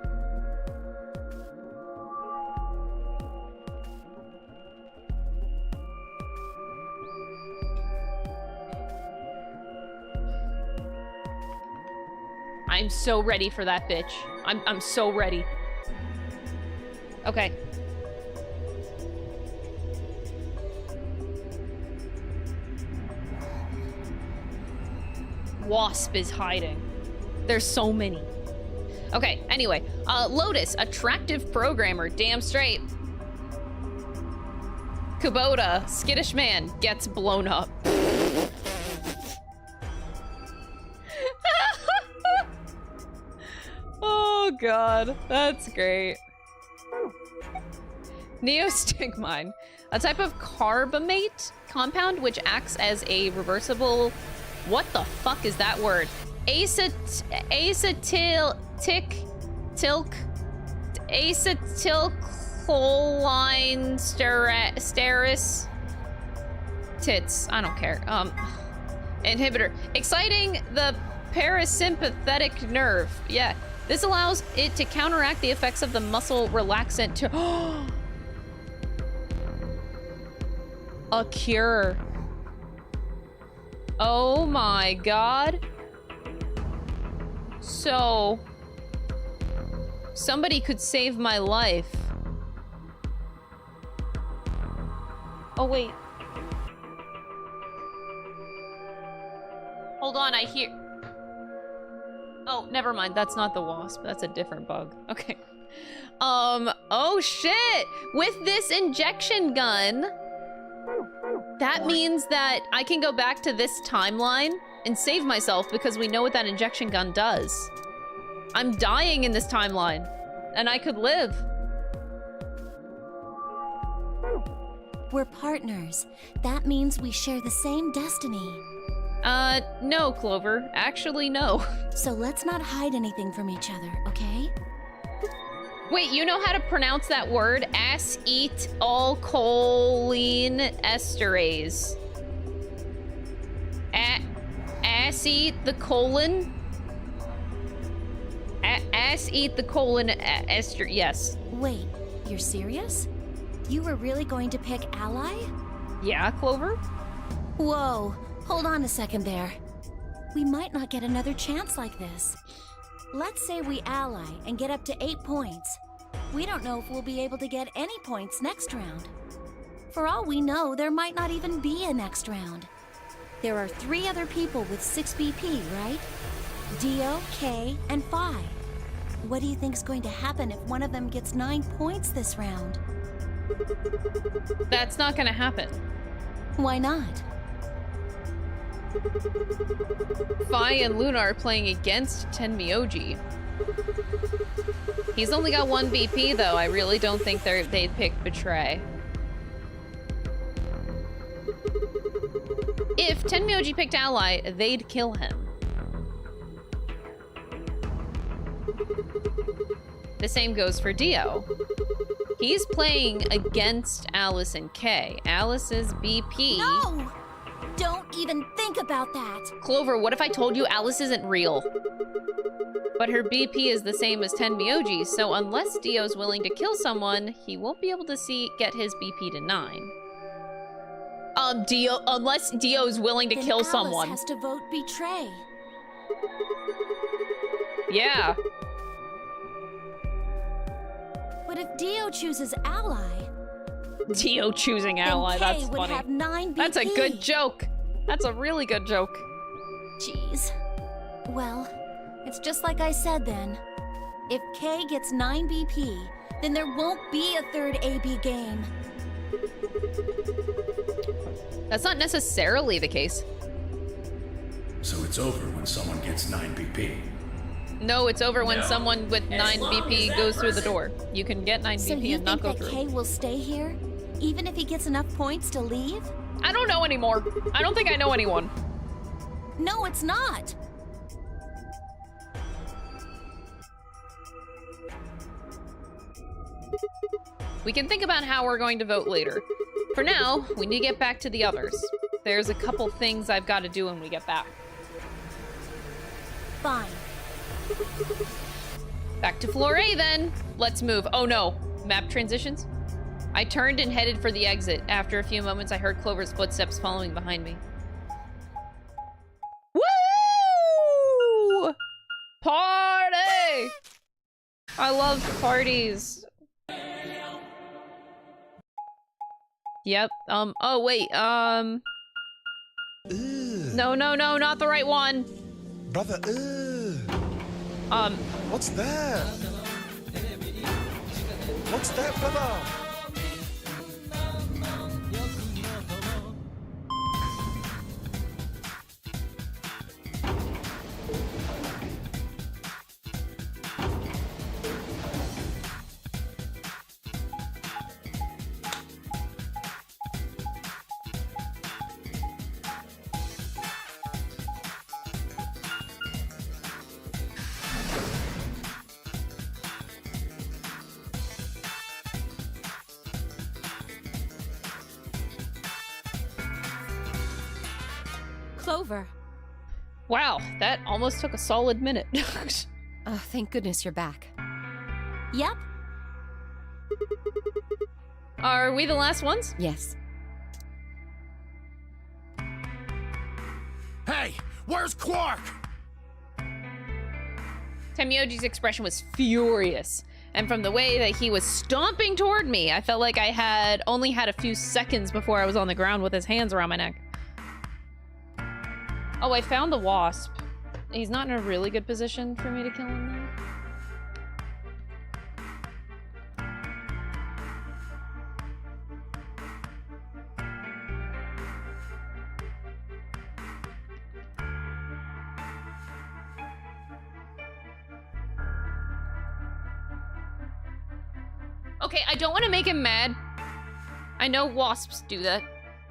I'm so ready for that bitch. I'm so ready. Okay. Wasp is hiding. There's so many. Okay, anyway. Lotus, attractive programmer, damn straight. Kubota, skittish man, gets blown up. Oh God, that's great. Neostigmine, a type of carbamate compound which acts as a reversible... What the fuck is that word? Acetylcholine steris. Tits. I don't care. Inhibitor. Exciting the parasympathetic nerve. Yeah. This allows it to counteract the effects of the muscle relaxant to... A cure. Oh my God. So, somebody could save my life. Oh wait. Hold on, I hear... Oh, never mind. That's not the wasp. That's a different bug. Okay. Oh shit! With this injection gun... That means that I can go back to this timeline and save myself because we know what that injection gun does. I'm dying in this timeline, and I could live. We're partners. That means we share the same destiny. No, Clover. Actually, no. So let's not hide anything from each other, okay? Wait, you know how to pronounce that word? Acetylcholine esterase. Acetylcholine? Acetylcholine ester... Yes. Wait, you're serious? You were really going to pick ally? Yeah, Clover? Whoa, hold on a second there. We might not get another chance like this. Let's say we ally and get up to 8 points. We don't know if we'll be able to get any points next round. For all we know, there might not even be a next round. There are 3 other people with 6 BP, right? Dio, Kay, and Phi. What do you think's going to happen if one of them gets 9 points this round? That's not gonna happen. Why not? Phi and Luna are playing against Tenmyoji. He's only got 1 BP, though. I really don't think they'd pick Betray. If Tenmyoji picked Ally, they'd kill him. The same goes for Dio. He's playing against Alice and Kay. Alice's BP... No! Don't even think about that! Clover, what if I told you Alice isn't real? But her BP is the same as Tenmyoji, so unless Dio's willing to kill someone, he won't be able to get his BP to 9. Unless Dio's willing to then kill Alice someone. Has to vote Betray. Yeah. But if Dio chooses Ally... Dio choosing Ally, then Kay that's would funny. have 9 BP. That's a good joke. That's a really good joke. Jeez. Well, it's just like I said then. If Kay gets 9 BP, then there won't be a 3rd AB game. That's not necessarily the case. So it's over when someone gets 9 BP. No, it's over when No. someone with 9 As long as BP that goes through the person- door. You can get 9 So BP you and not think go that through. Kay will stay here? Even if he gets enough points to leave? I don't know anymore. I don't think I know anyone. No, it's not! We can think about how we're going to vote later. For now, we need to get back to the others. There's a couple things I've got to do when we get back. Fine. Back to floor A then. Let's move. Oh no. Map transitions? I turned and headed for the exit. After a few moments, I heard Clover's footsteps following behind me. Woo! Party! I love parties. Yep. Oh wait, No, not the right one. Brother, what's that? What's that, brother? Clover. Wow, that almost took a solid minute. Oh, thank goodness you're back. Yep. Are we the last ones? Yes. Hey, where's Quark? Tenmyoji's expression was furious, and from the way that he was stomping toward me, I felt like I had only had a few seconds before I was on the ground with his hands around my neck. Oh, I found the wasp. He's not in a really good position for me to kill him though. Okay, I don't want to make him mad. I know wasps do that.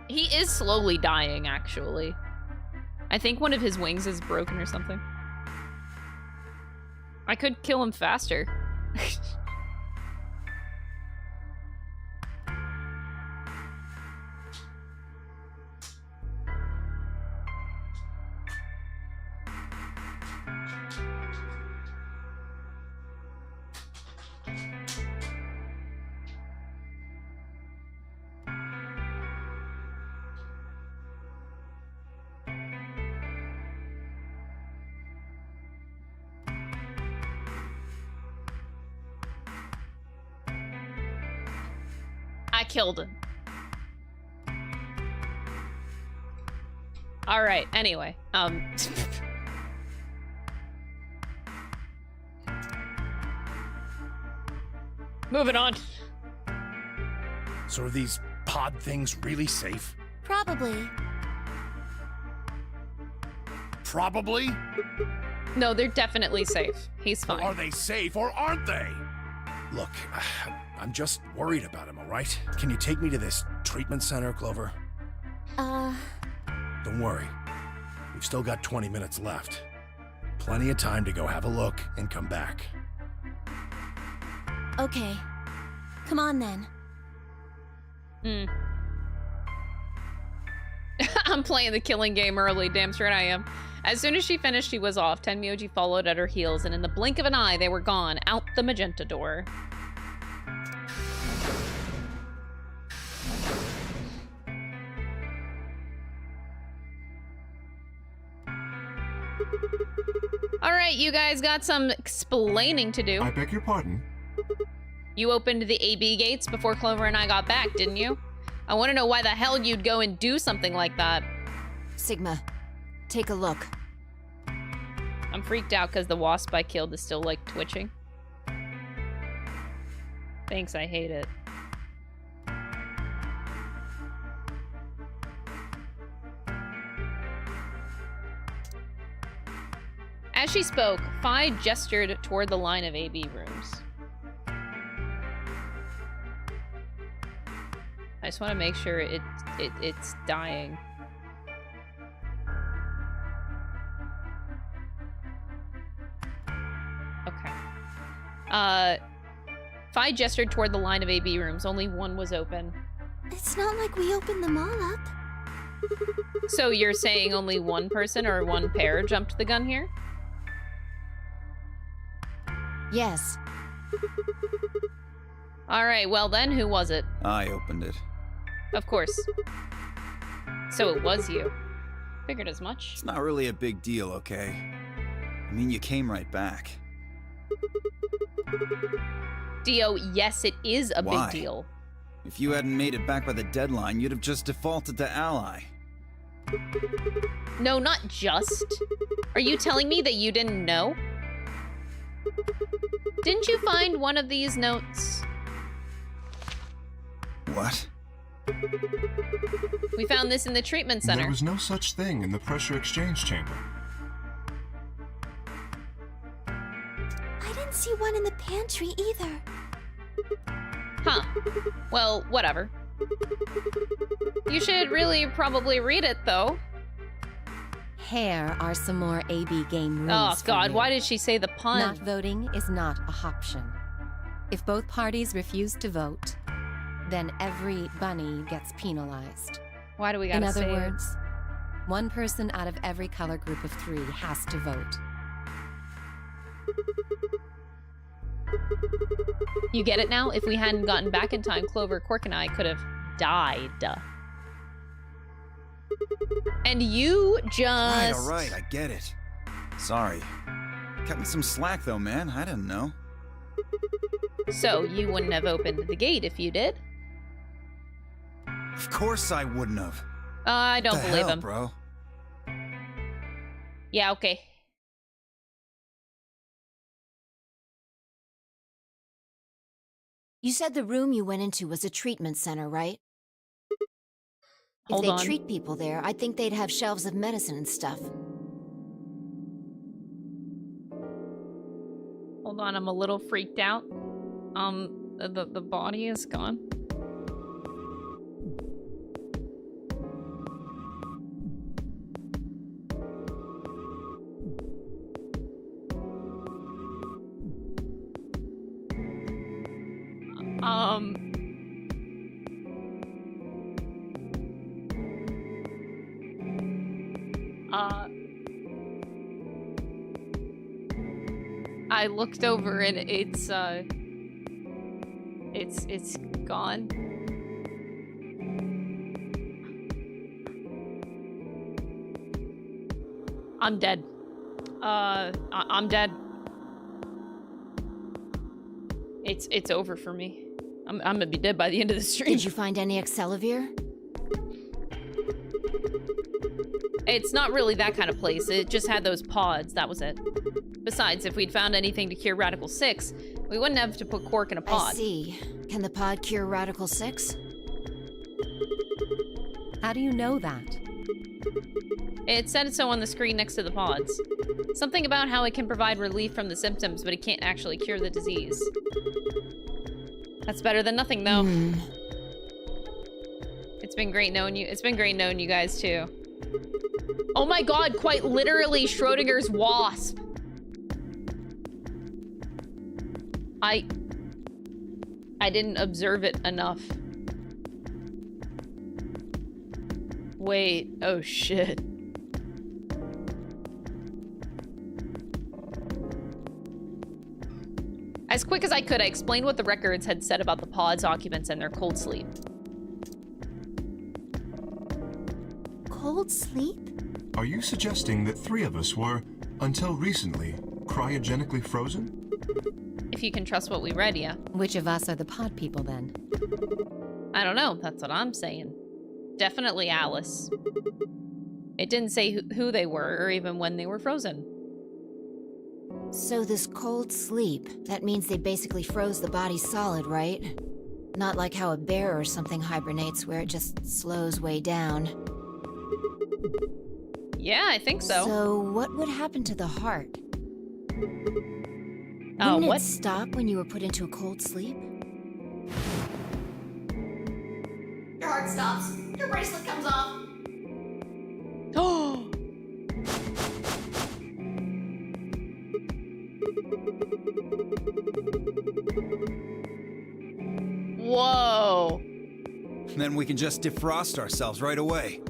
He is slowly dying, actually. I think one of his wings is broken or something. I could kill him faster. I killed him. All right, anyway. Moving on. So are these pod things really safe? Probably. Probably? No, they're definitely safe. He's fine. Are they safe or aren't they? Look, I'm just worried about him, all right? Can you take me to this treatment center, Clover? Don't worry. We've still got 20 minutes left. Plenty of time to go have a look and come back. Okay. Come on, then. I'm playing the killing game early, damn straight I am. As soon as she finished, she was off. Tenmyoji followed at her heels, and in the blink of an eye, they were gone, out the magenta door. Alright, you guys got some explaining to do. I beg your pardon? You opened the AB gates before Clover and I got back, didn't you? I want to know why the hell you'd go and do something like that. Sigma, take a look. I'm freaked out because the wasp I killed is still, like, twitching. Thanks, I hate it. As she spoke, Phi gestured toward the line of AB rooms. I just want to make sure it's dying. Okay. Phi gestured toward the line of AB rooms. Only one was open. It's not like we opened them all up. So you're saying only one person or one pair jumped the gun here? Yes. Alright, well then, who was it? I opened it. Of course. So it was you. Figured as much. It's not really a big deal, okay? I mean, you came right back. Dio, yes, it is a Why? big deal. If you hadn't made it back by the deadline, you'd have just defaulted to ally. No, not just. Are you telling me that you didn't know? Didn't you find one of these notes? What? We found this in the treatment center. There was no such thing in the pressure exchange chamber. I didn't see one in the pantry either. Huh. Well, whatever. You should really probably read it, though. Here are some more AB game rules. Oh, for God, you. why did she say the pun? Not voting is not a option. If both parties refuse to vote, then every bunny gets penalized. Why do we In gotta other say it? words, one person out of every color group of 3 has to vote. You get it now? If we hadn't gotten back in time, Clover, Quark, and I could have died. And you just... All right, I get it. Sorry. Cut me some slack, though, man. I didn't know. So, you wouldn't have opened the gate if you did? Of course I wouldn't have. I don't What the believe hell, him. bro. Yeah, okay. You said the room you went into was a treatment center, right? Hold if they on. treat people there, I'd think they'd have shelves of medicine and stuff. Hold on, I'm a little freaked out. The body is gone. I looked over and it's gone. I'm dead. I'm dead. It's over for me. I'm gonna be dead by the end of the stream. Did you find any Accelavir? It's not really that kind of place. It just had those pods. That was it. Besides, if we'd found anything to cure Radical 6, we wouldn't have to put Quark in a pod. I see. Can the pod cure Radical 6? How do you know that? It said so on the screen next to the pods. Something about how it can provide relief from the symptoms, but it can't actually cure the disease. That's better than nothing, though. It's been great knowing you. It's been great knowing you guys, too. Oh my god, quite literally Schrodinger's wasp. I didn't observe it enough. Wait, oh shit. As quick as I could, I explained what the records had said about the pod's occupants and their cold sleep. Cold sleep? Are you suggesting that 3 of us were, until recently, cryogenically frozen? If you can trust what we read, yeah. Which of us are the pod people then? I don't know, that's what I'm saying. Definitely Alice. It didn't say who they were or even when they were frozen. So this cold sleep, that means they basically froze the body solid, right? Not like how a bear or something hibernates where it just slows way down. Yeah, I think so. So what would happen to the heart? Oh, Wouldn't what? it stop when you were put into a cold sleep? Your heart stops. Your bracelet comes off. Oh! Whoa! Then we can just defrost ourselves right away.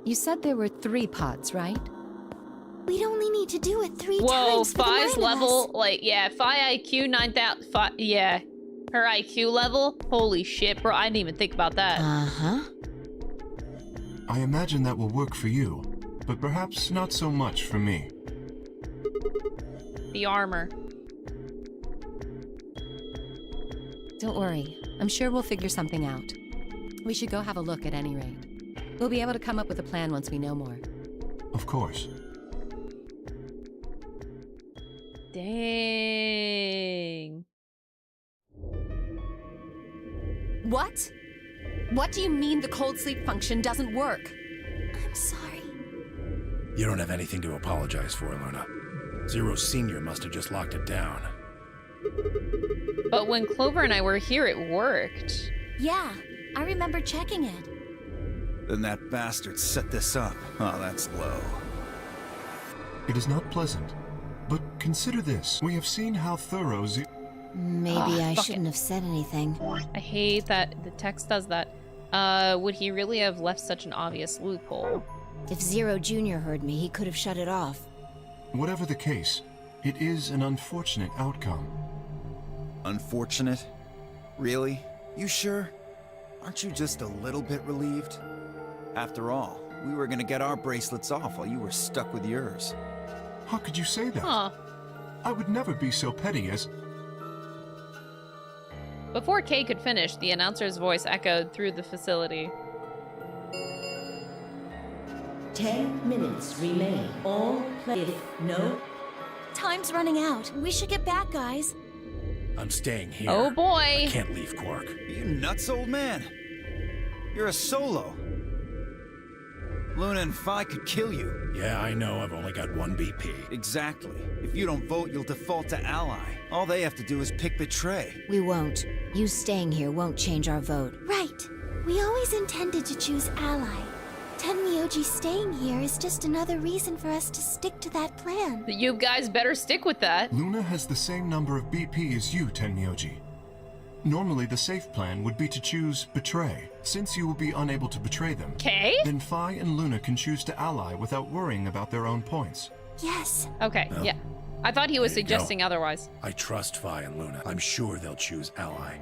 You said there were 3 pods, right? We'd only need to do it 3 Whoa, times for the 9 Fi's of level, us. like, yeah, Fi IQ 9,000, yeah. Her IQ level? Holy shit, bro, I didn't even think about that. Uh-huh. I imagine that will work for you, but perhaps not so much for me. The armor. Don't worry. I'm sure we'll figure something out. We should go have a look at any rate. We'll be able to come up with a plan once we know more. Of course. Dang. What? What do you mean the cold sleep function doesn't work? I'm sorry. You don't have anything to apologize for, Luna. Zero Senior must have just locked it down. But when Clover and I were here, it worked. Yeah, I remember checking it. Then that bastard set this up. Oh, that's low. It is not pleasant, but consider this. We have seen how thorough Maybe I fuck shouldn't have said anything. I hate that the text does that. Would he really have left such an obvious loophole? If Zero Jr. heard me, he could have shut it off. Whatever the case, it is an unfortunate outcome. Unfortunate? Really? You sure? Aren't you just a little bit relieved? After all, we were gonna get our bracelets off while you were stuck with yours. How could you say that? Huh. I would never be so petty as... Before Kay could finish, the announcer's voice echoed through the facility. 10 minutes remain. All play. If no, Time's running out. We should get back, guys. I'm staying here. Oh I boy! can't leave Quark. Are you nuts, old man? You're a solo. Luna and Phi could kill you. Yeah, I know. I've only got 1 BP. Exactly. If you don't vote, you'll default to ally. All they have to do is pick Betray. We won't. You staying here won't change our vote. Right. We always intended to choose ally. Tenmyoji staying here is just another reason for us to stick to that plan. You guys better stick with that. Luna has the same number of BP as you, Tenmyoji. Normally, the safe plan would be to choose Betray. Since you will be unable to betray them, Okay. then Phi and Luna can choose to ally without worrying about their own points. Yes. Okay, Well, yeah. I thought he was there you suggesting go. otherwise. I trust Phi and Luna. I'm sure they'll choose ally.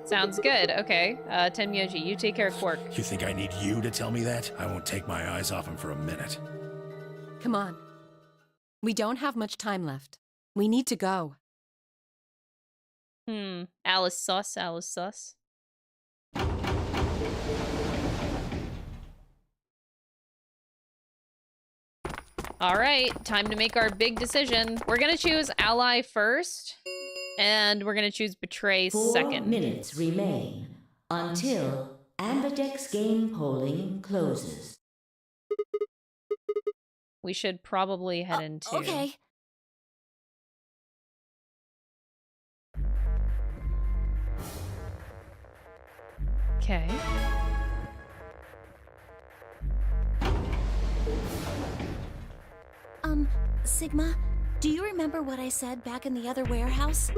Sounds good. Okay. Tenmyoji, you take care of Quark. You think I need you to tell me that? I won't take my eyes off him for a minute. Come on. We don't have much time left. We need to go. Alice sus, Alice sus. All right, time to make our big decision. We're gonna choose ally first, and we're gonna choose betray 4 second. minutes remain until Ambidex game polling closes. We should probably head into. Okay. Okay. Sigma, do you remember what I said back in the other warehouse?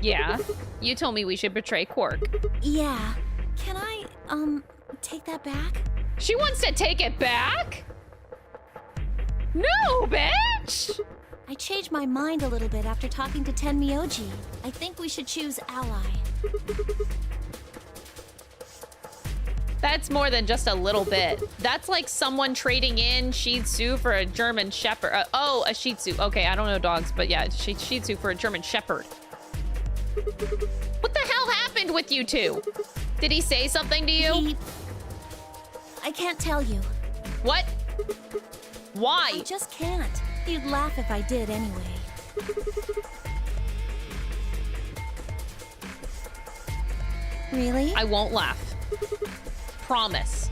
Yeah. You told me we should betray Quark. Yeah. Can I, take that back? She wants to take it back? No, bitch! I changed my mind a little bit after talking to Tenmyoji. I think we should choose ally. That's more than just a little bit. That's like someone trading in Shih Tzu for a German Shepherd. Oh, a Shih Tzu. Okay, I don't know dogs, but yeah, Shih Tzu for a German Shepherd. What the hell happened with you two? Did he say something to you? I can't tell you. What? Why? I just can't. You'd laugh if I did anyway. Really? I won't laugh. Promise.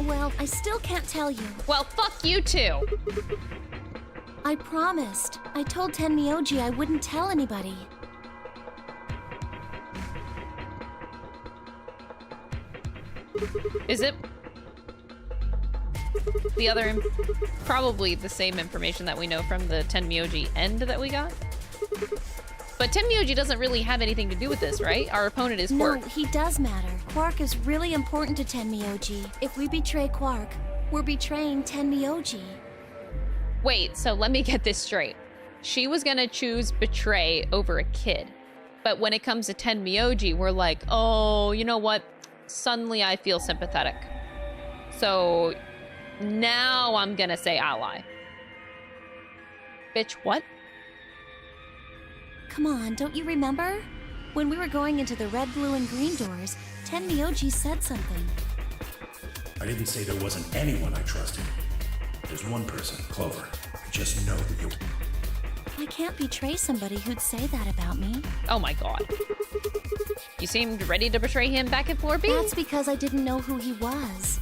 Well, I still can't tell you. Well, fuck you too. I promised. I told Tenmyoji I wouldn't tell anybody. Is it the other, probably the same information that we know from the Tenmyoji end that we got? But Tenmyoji doesn't really have anything to do with this, right? Our opponent is Quark. No, he does matter. Quark is really important to Tenmyoji. If we betray Quark, we're betraying Tenmyoji. Wait, so let me get this straight. She was gonna choose betray over a kid. But when it comes to Tenmyoji, we're like, oh, you know what? Suddenly I feel sympathetic. So now I'm gonna say ally. Bitch, what? Come on, don't you remember? When we were going into the red, blue, and green doors, Tenmyoji said something. I didn't say there wasn't anyone I trusted. There's one person, Clover. I just know that you... I can't betray somebody who'd say that about me. Oh my god. You seemed ready to betray him back at Floor B? That's because I didn't know who he was.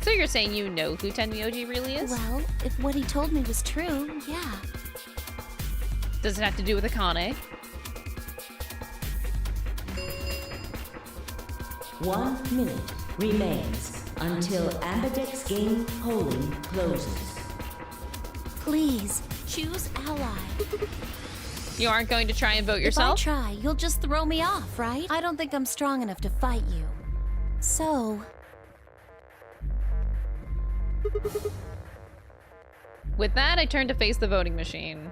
So you're saying you know who Tenmyoji really is? Well, if what he told me was true, yeah. Does it have to do with Akane? 1 minute remains until Ambidex game polling closes. Please, choose ally. You aren't going to try and vote yourself? If I try, you'll just throw me off, right? I don't think I'm strong enough to fight you. So... With that, I turn to face the voting machine.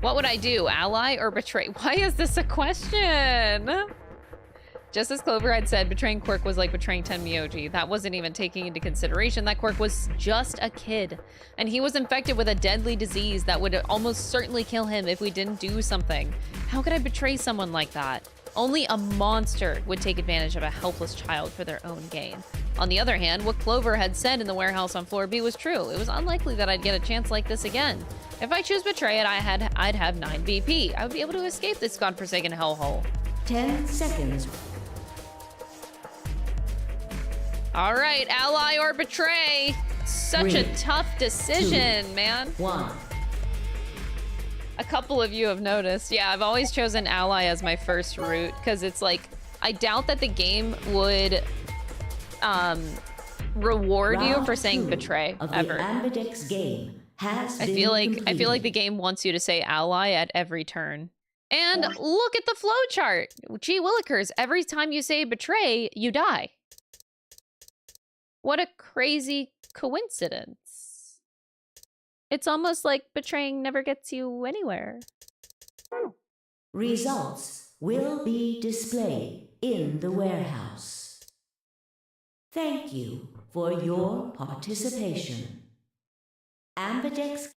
What would I do? Ally or betray? Why is this a question? Just as Clover had said, betraying Quark was like betraying Tenmyoji. That wasn't even taking into consideration that Quark was just a kid. And he was infected with a deadly disease that would almost certainly kill him if we didn't do something. How could I betray someone like that? Only a monster would take advantage of a helpless child for their own gain. On the other hand, what Clover had said in the warehouse on floor B was true. It was unlikely that I'd get a chance like this again. If I choose betray it, I'd have 9 BP. I would be able to escape this godforsaken hellhole. 10 seconds. All right, ally or betray. Such a 3, tough decision, 2, man. 1. A couple of you have noticed. Yeah, I've always chosen ally as my first route because it's like, I doubt that the game would reward you for saying Round 2 betray of ever. The Ambidex game has I been feel like completed. the game wants you to say ally at every turn. And look at the flowchart. Gee willikers, every time you say betray, you die. What a crazy coincidence. It's almost like betraying never gets you anywhere. Results will be displayed in the warehouse. Thank you for your participation. Ambidex.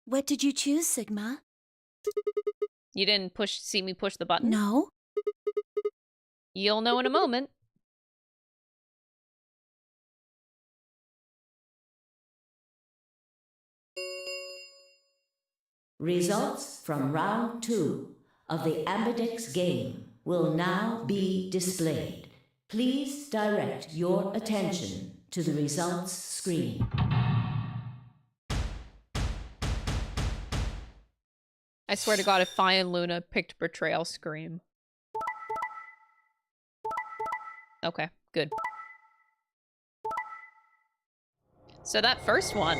What did you choose, Sigma? You didn't see me push the button? No? You'll know in a moment. Results from round 2 of the Ambidex game will now be displayed. Please direct your attention to the results screen. I swear to God, if Fi and Luna picked betray, I'll scream. Okay, good. So that first one.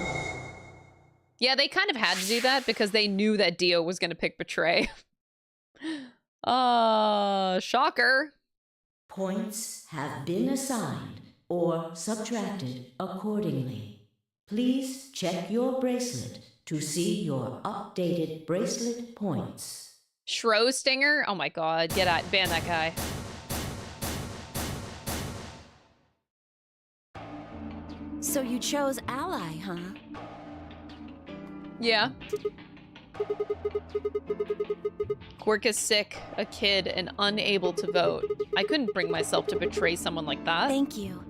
Yeah, they kind of had to do that because they knew that Dio was going to pick betray. Shocker. Points have been assigned or subtracted accordingly. Please check your bracelet to see your updated bracelet points. Shro Stinger? Oh my god, get out, ban that guy. So you chose ally, huh? Yeah. Quirk is sick, a kid, and unable to vote. I couldn't bring myself to betray someone like that. Thank you.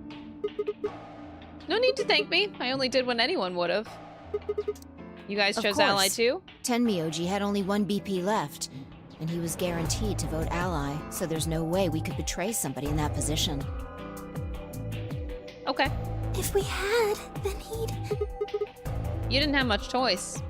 No need to thank me. I only did what anyone would have. You guys Of chose course. ally too? Tenmyoji had only one BP left, and he was guaranteed to vote ally, so there's no way we could betray somebody in that position. Okay. If we had, then he'd... You didn't have much choice.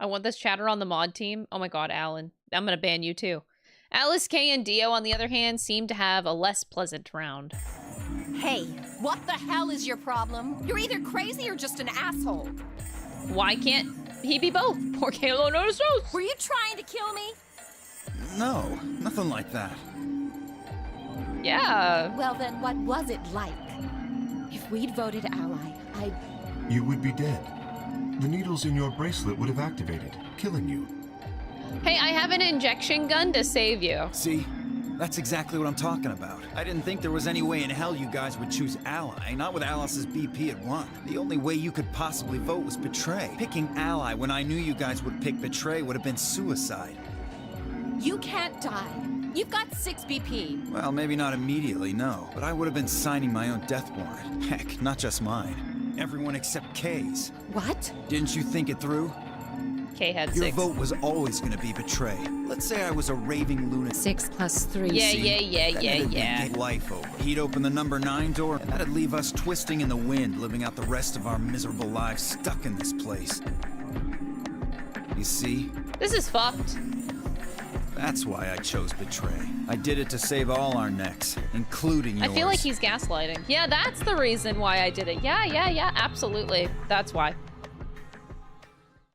I want this chatter on the mod team. Oh my god, Alan. I'm gonna ban you too. Alice, Kay, and Dio, on the other hand, seem to have a less pleasant round. Hey, what the hell is your problem? You're either crazy or just an asshole. Why can't he be both? Poor Kalo knows. Were you trying to kill me? No, nothing like that. Yeah. Well then, what was it like? If we'd voted ally, You would be dead. The needles in your bracelet would have activated, killing you. Hey, I have an injection gun to save you. See? That's exactly what I'm talking about. I didn't think there was any way in hell you guys would choose ally, not with Alice's BP at 1. The only way you could possibly vote was betray. Picking ally when I knew you guys would pick betray would have been suicide. You can't die. You've got 6 BP. Well, maybe not immediately, no. But I would have been signing my own death warrant. Heck, not just mine. Everyone except Kay's. What? Didn't you think it through? Kay had Your 6. vote was always gonna be betray. Let's say I was a raving lunatic. 6 plus 3. Yeah. Get life over. He'd open the number 9 door, and that'd leave us twisting in the wind, living out the rest of our miserable lives stuck in this place. You see? This is fucked. That's why I chose betray. I did it to save all our necks, including yours. I feel like he's gaslighting. Yeah, that's the reason why I did it. Yeah, absolutely. That's why.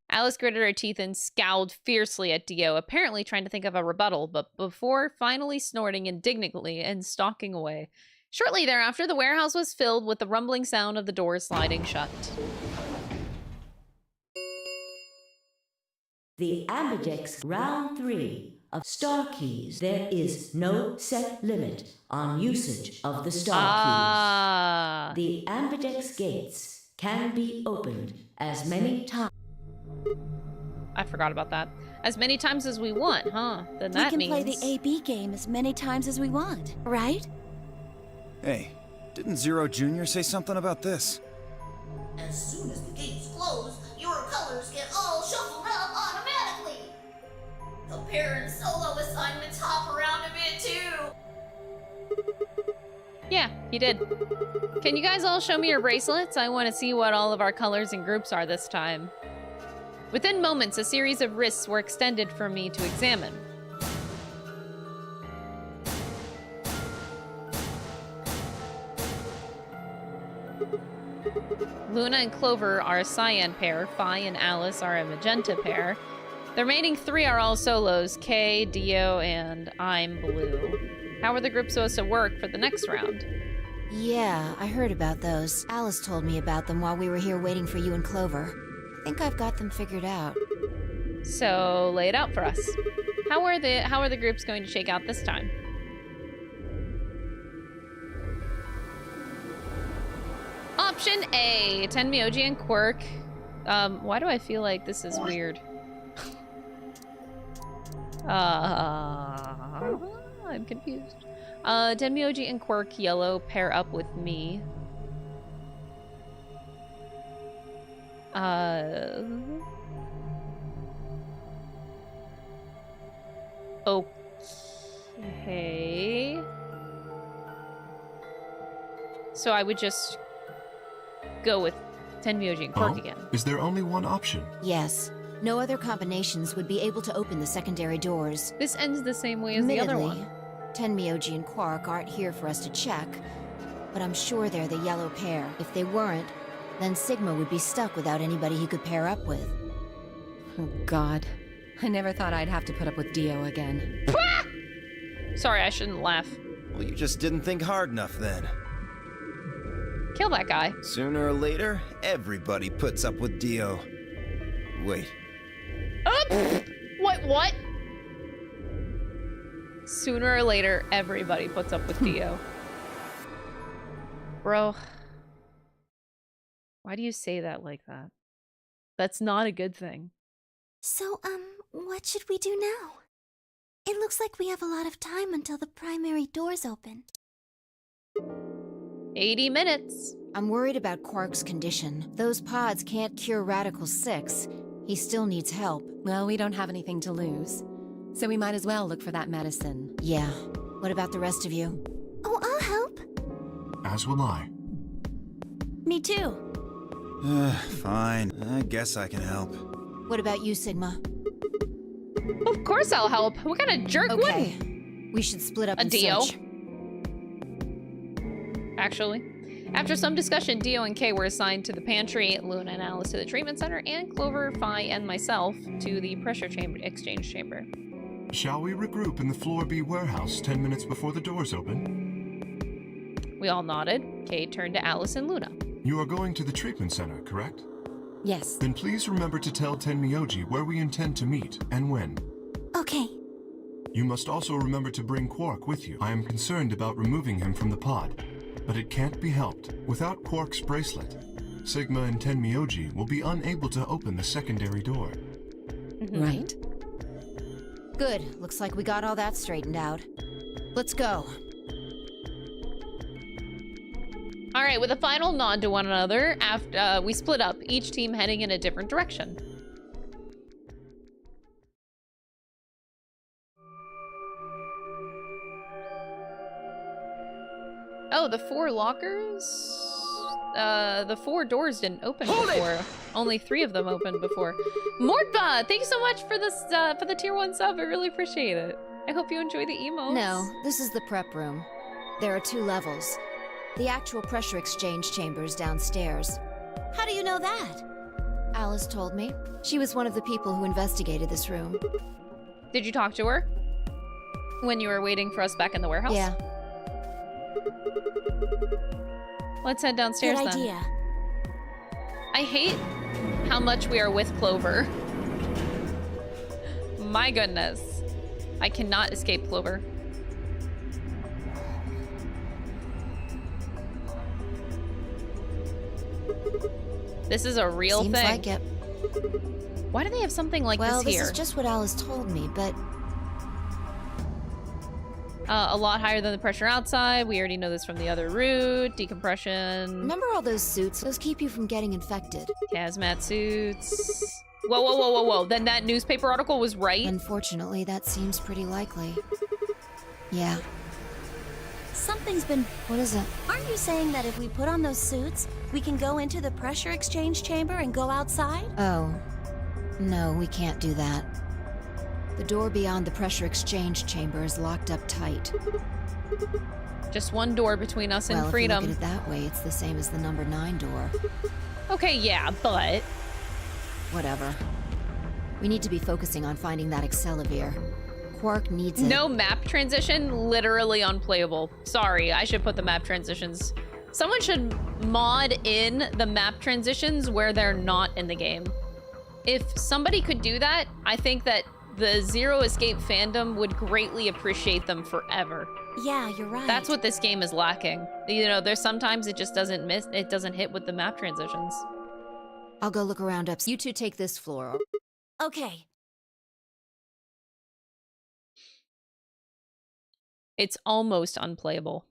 Alice gritted her teeth and scowled fiercely at Dio, apparently trying to think of a rebuttal, but before finally snorting indignantly and stalking away. Shortly thereafter, the warehouse was filled with the rumbling sound of the doors sliding shut. The Ambidex round 3 of star keys. There is no set limit on usage of the star keys. The Ambidex gates can be opened as many times. I forgot about that. As many times as we want, huh? Then that we means... can play the AB game as many times as we want, right? Hey, didn't Zero Jr. say something about this? As soon as the gates close, your colors get all shuffled up automatically. The pair and solo assignments hop around a bit too. Yeah, he did. Can you guys all show me your bracelets? I want to see what all of our colors and groups are this time. Within moments, a series of wrists were extended for me to examine. Luna and Clover are a cyan pair. Phi and Alice are a magenta pair. The remaining 3 are all solos. Kay, Dio, and I'm blue. How are the groups supposed to work for the next round? Yeah, I heard about those. Alice told me about them while we were here waiting for you and Clover. I think I've got them figured out. So, lay it out for us. How are the groups going to shake out this time? Option A, Tenmyoji and Quirk. Why do I feel like this is weird? I'm confused. Tenmyoji and Quirk yellow pair up with me. Okay. So I would just go with Tenmyoji and Quirk again. Is there only one option? Yes. No other combinations would be able to open the secondary doors. This ends the same way as the other one. Tenmyoji and Quark aren't here for us to check, but I'm sure they're the yellow pair. If they weren't, then Sigma would be stuck without anybody he could pair up with. Oh, God. I never thought I'd have to put up with Dio again. Sorry, I shouldn't laugh. Well, you just didn't think hard enough then. Kill that guy. Sooner or later, everybody puts up with Dio. Wait. What? Sooner or later, everybody puts up with Dio. Bro. Why do you say that like that? That's not a good thing. So, what should we do now? It looks like we have a lot of time until the primary doors open. 80 minutes. I'm worried about Quark's condition. Those pods can't cure Radical 6. He still needs help. Well, we don't have anything to lose, so we might as well look for that medicine. Yeah. What about the rest of you? Oh, I'll help. As will I. Me too. Fine. I guess I can help. What about you, Sigma? Of course I'll help. What kind of jerk Okay. wouldn't? We should split up and Dio. search. Actually. After some discussion, Dio and Kay were assigned to the pantry, Luna and Alice to the treatment center, and Clover, Phi, and myself to the pressure chamber exchange chamber. Shall we regroup in the Floor B warehouse 10 minutes before the doors open? We all nodded. Kay turned to Alice and Luna. You are going to the treatment center, correct? Yes. Then please remember to tell Tenmyoji where we intend to meet and when. Okay. You must also remember to bring Quark with you. I am concerned about removing him from the pod, but it can't be helped. Without Quark's bracelet, Sigma and Tenmyoji will be unable to open the secondary door. Right. Good. Looks like we got all that straightened out. Let's go. All right, with a final nod to one another, after we split up, each team heading in a different direction. Oh, the 4 lockers? The 4 doors didn't open before. Only 3 of them opened before. Mortba, thank you so much for this for the tier 1 sub. I really appreciate it. I hope you enjoy the emotes. No, this is the prep room. There are 2 levels. The actual pressure exchange chamber's downstairs. How do you know that? Alice told me. She was one of the people who investigated this room. Did you talk to her? When you were waiting for us back in the warehouse? Yeah. Let's head downstairs Good then. idea. I hate how much we are with Clover. My goodness. I cannot escape Clover. This is a real Seems thing. like it. Why do they have something like Well, this here? this is just what Alice told me, but A lot higher than the pressure outside. We already know this from the other route. Decompression. remember all those suits? Those keep you from getting infected. Hazmat suits. Whoa, whoa, whoa, whoa, whoa. Then that newspaper article was right? Unfortunately, that seems pretty likely. Yeah. Something's been... What is it? Aren't you saying that if we put on those suits, we can go into the pressure exchange chamber and go outside? Oh. No, we can't do that. The door beyond the pressure exchange chamber is locked up tight. Just one door between us and Well, freedom. if you look at it that way, it's the same as the number 9 door. Okay, yeah, but... Whatever. We need to be focusing on finding that Accelavir. Quark needs it. No map transition, literally unplayable. Sorry, I should put the map transitions. Someone should mod in the map transitions where they're not in the game. If somebody could do that, I think that the Zero Escape fandom would greatly appreciate them forever. Yeah, you're right. That's what this game is lacking. You know, there's sometimes it just doesn't hit with the map transitions. I'll go look around up. You two take this floor. Okay. It's almost unplayable.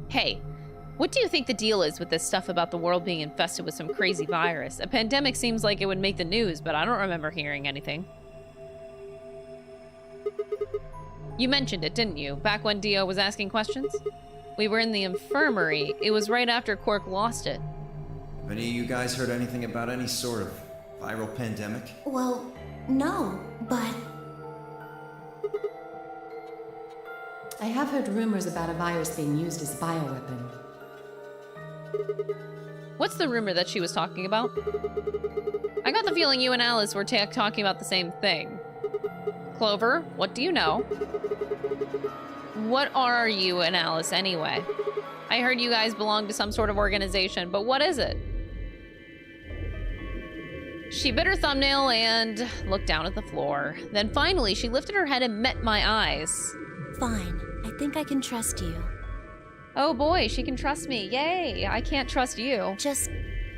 Hey, what do you think the deal is with this stuff about the world being infested with some crazy virus? A pandemic seems like it would make the news, but I don't remember hearing anything. You mentioned it, didn't you? Back when Dio was asking questions? We were in the infirmary. It was right after Quark lost it. Have any of you guys heard anything about any sort of viral pandemic? Well, no, but... I have heard rumors about a virus being used as a bioweapon. What's the rumor that she was talking about? I got the feeling you and Alice were talking about the same thing. Clover, what do you know? What are you and Alice anyway? I heard you guys belong to some sort of organization, but what is it? She bit her thumbnail and looked down at the floor. Then finally, she lifted her head and met my eyes. Fine. I think I can trust you. Oh boy, she can trust me. Yay! I can't trust you. Just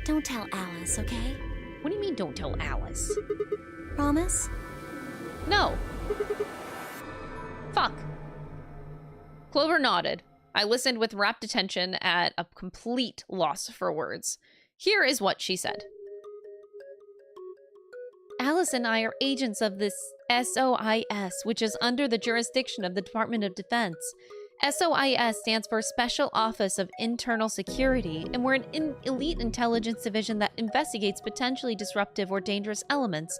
don't tell Alice, okay? What do you mean, don't tell Alice? Promise? No. Fuck. Clover nodded. I listened with rapt attention at a complete loss for words. Here is what she said. Alice and I are agents of this SOIS, which is under the jurisdiction of the Department of Defense. SOIS stands for Special Office of Internal Security, and we're an elite intelligence division that investigates potentially disruptive or dangerous elements,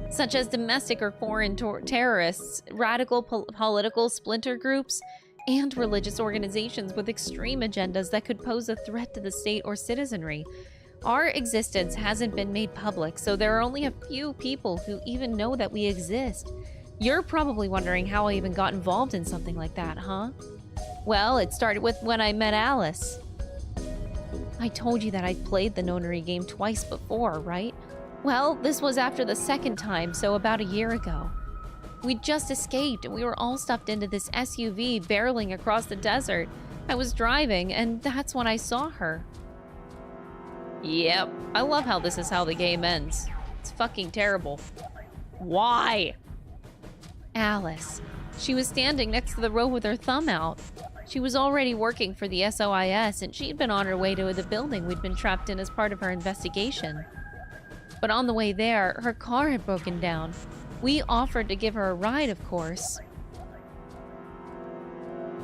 such as domestic or foreign terrorists, radical political splinter groups, and religious organizations with extreme agendas that could pose a threat to the state or citizenry. Our existence hasn't been made public, so there are only a few people who even know that we exist. You're probably wondering how I even got involved in something like that, huh? Well, it started with when I met Alice. I told you that I'd played the nonary game twice before, right? Well, this was after the second time, so about a year ago. We'd just escaped, and we were all stuffed into this SUV barreling across the desert. I was driving, and that's when I saw her. Yep, I love how this is how the game ends. It's fucking terrible. Why? Alice. She was standing next to the road with her thumb out. She was already working for the SOIS, and she'd been on her way to the building we'd been trapped in as part of her investigation. But on the way there, her car had broken down. We offered to give her a ride, of course.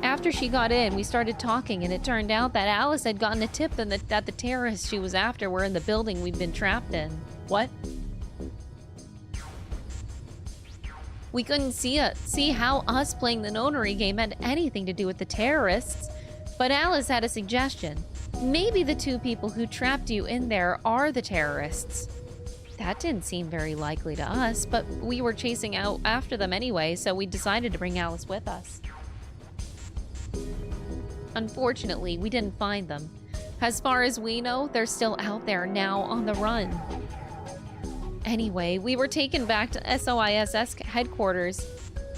After she got in, we started talking, and it turned out that Alice had gotten a tip that the terrorists she was after were in the building we'd been trapped in. What? We couldn't see how us playing the nonary game had anything to do with the terrorists, but Alice had a suggestion. Maybe the two people who trapped you in there are the terrorists. That didn't seem very likely to us, but we were chasing out after them anyway, so we decided to bring Alice with us. Unfortunately, we didn't find them. As far as we know, they're still out there now on the run. Anyway, we were taken back to SOIS headquarters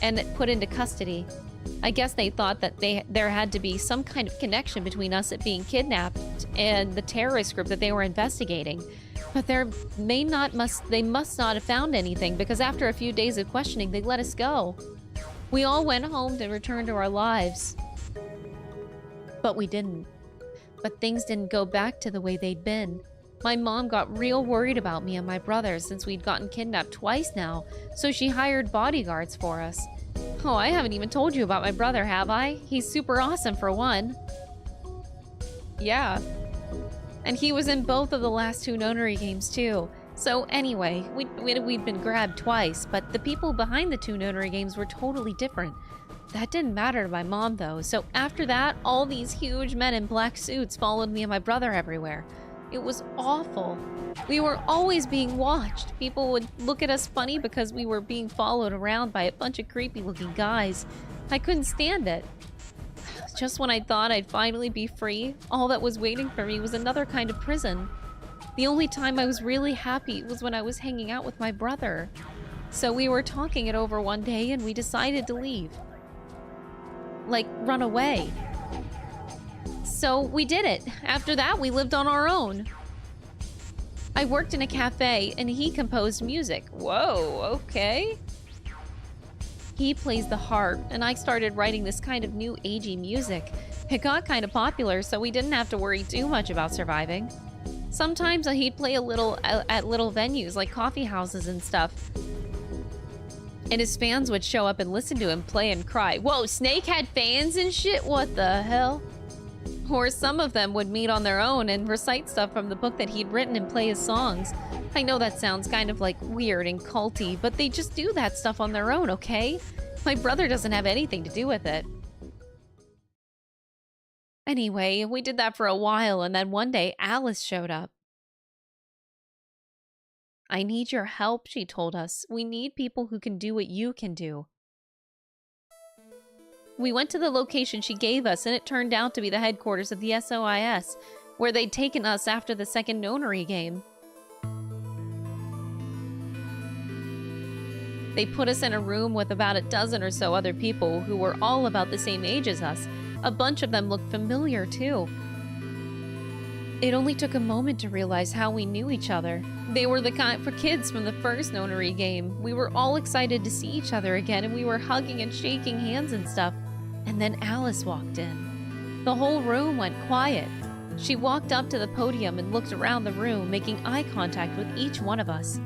and put into custody. I guess they thought that there had to be some kind of connection between us being kidnapped and the terrorist group that they were investigating. But they must not have found anything, because after a few days of questioning, they let us go. We all went home to return to our lives. But we didn't. But things didn't go back to the way they'd been. My mom got real worried about me and my brother since we'd gotten kidnapped twice now, so she hired bodyguards for us. Oh, I haven't even told you about my brother, have I? He's super awesome for one. Yeah. And he was in both of the last 2 nonary games too. So anyway, we'd been grabbed twice, but the people behind the 2 nonary games were totally different. That didn't matter to my mom though, so after that, all these huge men in black suits followed me and my brother everywhere. It was awful. We were always being watched. People would look at us funny because we were being followed around by a bunch of creepy looking guys. I couldn't stand it. Just when I thought I'd finally be free, all that was waiting for me was another kind of prison. The only time I was really happy was when I was hanging out with my brother. So we were talking it over one day and we decided to leave. Like, run away. So we did it. After that, we lived on our own. I worked in a cafe and he composed music. Whoa, okay. He plays the harp and I started writing this kind of new agey music. It got kind of popular, so we didn't have to worry too much about surviving. Sometimes he'd play a little at little venues like coffee houses and stuff. And his fans would show up and listen to him play and cry. Whoa, Snake had fans and shit? What the hell? Or some of them would meet on their own and recite stuff from the book that he'd written and play his songs. I know that sounds kind of like weird and culty, but they just do that stuff on their own, okay? My brother doesn't have anything to do with it. Anyway, we did that for a while, and then one day Alice showed up. I need your help, she told us. We need people who can do what you can do. We went to the location she gave us, and it turned out to be the headquarters of the SOIS, where they'd taken us after the second nonary game. They put us in a room with about a dozen or so other people who were all about the same age as us. A bunch of them looked familiar, too. It only took a moment to realize how we knew each other. They were the kind for kids from the first nonary game. We were all excited to see each other again, and we were hugging and shaking hands and stuff. And then Alice walked in. The whole room went quiet. She walked up to the podium and looked around the room, making eye contact with each one of us.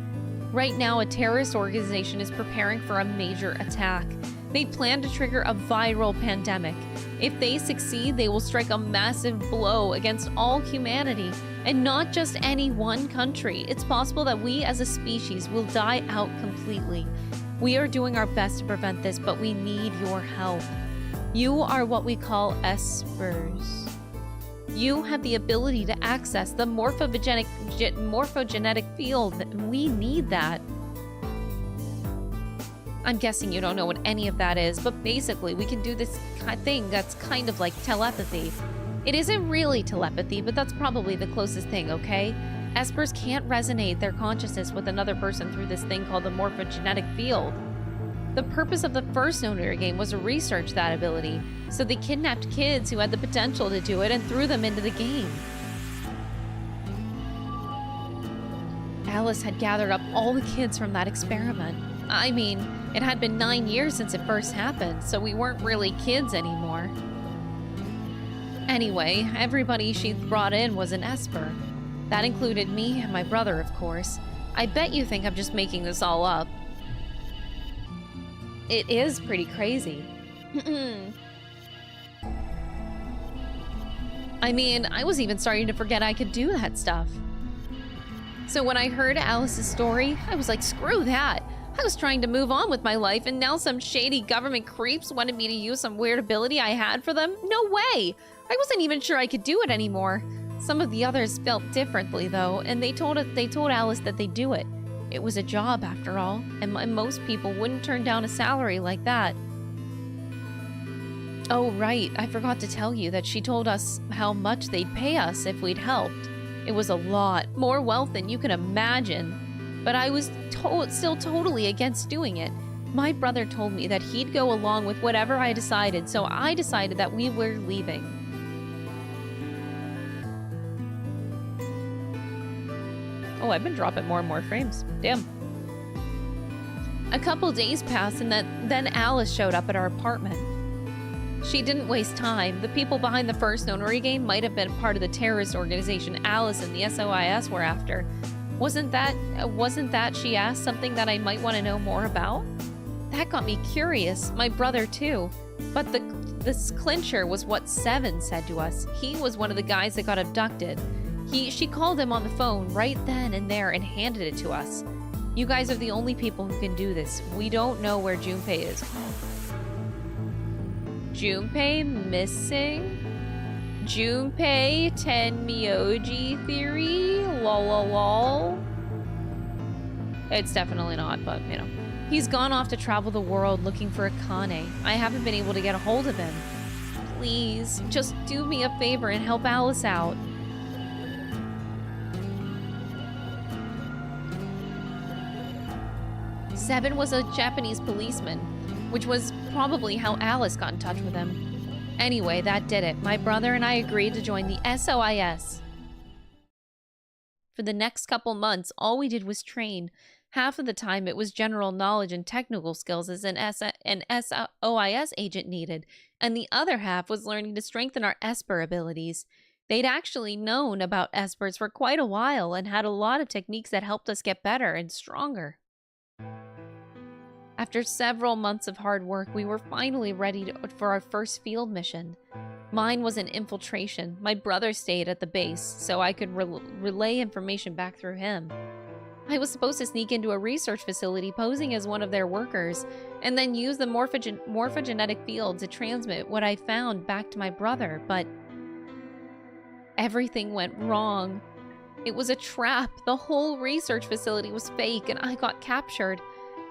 Right now, a terrorist organization is preparing for a major attack. They plan to trigger a viral pandemic. If they succeed, they will strike a massive blow against all humanity, and not just any one country. It's possible that we as a species will die out completely. We are doing our best to prevent this, but we need your help. You are what we call espers. You have the ability to access the morphogenetic field, and we need that. I'm guessing you don't know what any of that is, but basically we can do this thing that's kind of like telepathy. It isn't really telepathy, but that's probably the closest thing, okay? Espers can't resonate their consciousness with another person through this thing called the morphogenetic field. The purpose of the first nonary game was to research that ability, so they kidnapped kids who had the potential to do it and threw them into the game. Alice had gathered up all the kids from that experiment. I mean, it had been 9 years since it first happened, so we weren't really kids anymore. Anyway, everybody she brought in was an esper. That included me and my brother, of course. I bet you think I'm just making this all up. It is pretty crazy. I mean, I was even starting to forget I could do that stuff. So when I heard Alice's story, I was like, screw that. I was trying to move on with my life, and now some shady government creeps wanted me to use some weird ability I had for them? No way! I wasn't even sure I could do it anymore. Some of the others felt differently, though, and they told Alice that they'd do it. It was a job, after all, and most people wouldn't turn down a salary like that. Oh, right, I forgot to tell you that she told us how much they'd pay us if we'd helped. It was a lot, more wealth than you could imagine. But I was still totally against doing it. My brother told me that he'd go along with whatever I decided, so I decided that we were leaving. Oh, I've been dropping more and more frames. Damn. A couple days passed, and then Alice showed up at our apartment. She didn't waste time. The people behind the first Nonori game might have been part of the terrorist organization Alice and the SOIS were after. Wasn't that, she asked, something that I might want to know more about? That got me curious. My brother too. But this clincher was what Seven said to us. He was one of the guys that got abducted. She called him on the phone right then and there and handed it to us. You guys are the only people who can do this. We don't know where Junpei is. Junpei missing? Junpei Tenmyoji theory? Lol. It's definitely not, but you know. He's gone off to travel the world looking for Akane. I haven't been able to get a hold of him. Please, just do me a favor and help Alice out. Seven was a Japanese policeman, which was probably how Alice got in touch with him. Anyway, that did it. My brother and I agreed to join the SOIS. For the next couple months, all we did was train. Half of the time, it was general knowledge and technical skills as an SOIS agent needed, and the other half was learning to strengthen our esper abilities. They'd actually known about espers for quite a while and had a lot of techniques that helped us get better and stronger. After several months of hard work, we were finally ready for our first field mission. Mine was an infiltration. My brother stayed at the base, so I could relay information back through him. I was supposed to sneak into a research facility posing as one of their workers, and then use the morphogenetic field to transmit what I found back to my brother, but everything went wrong. It was a trap. The whole research facility was fake, and I got captured.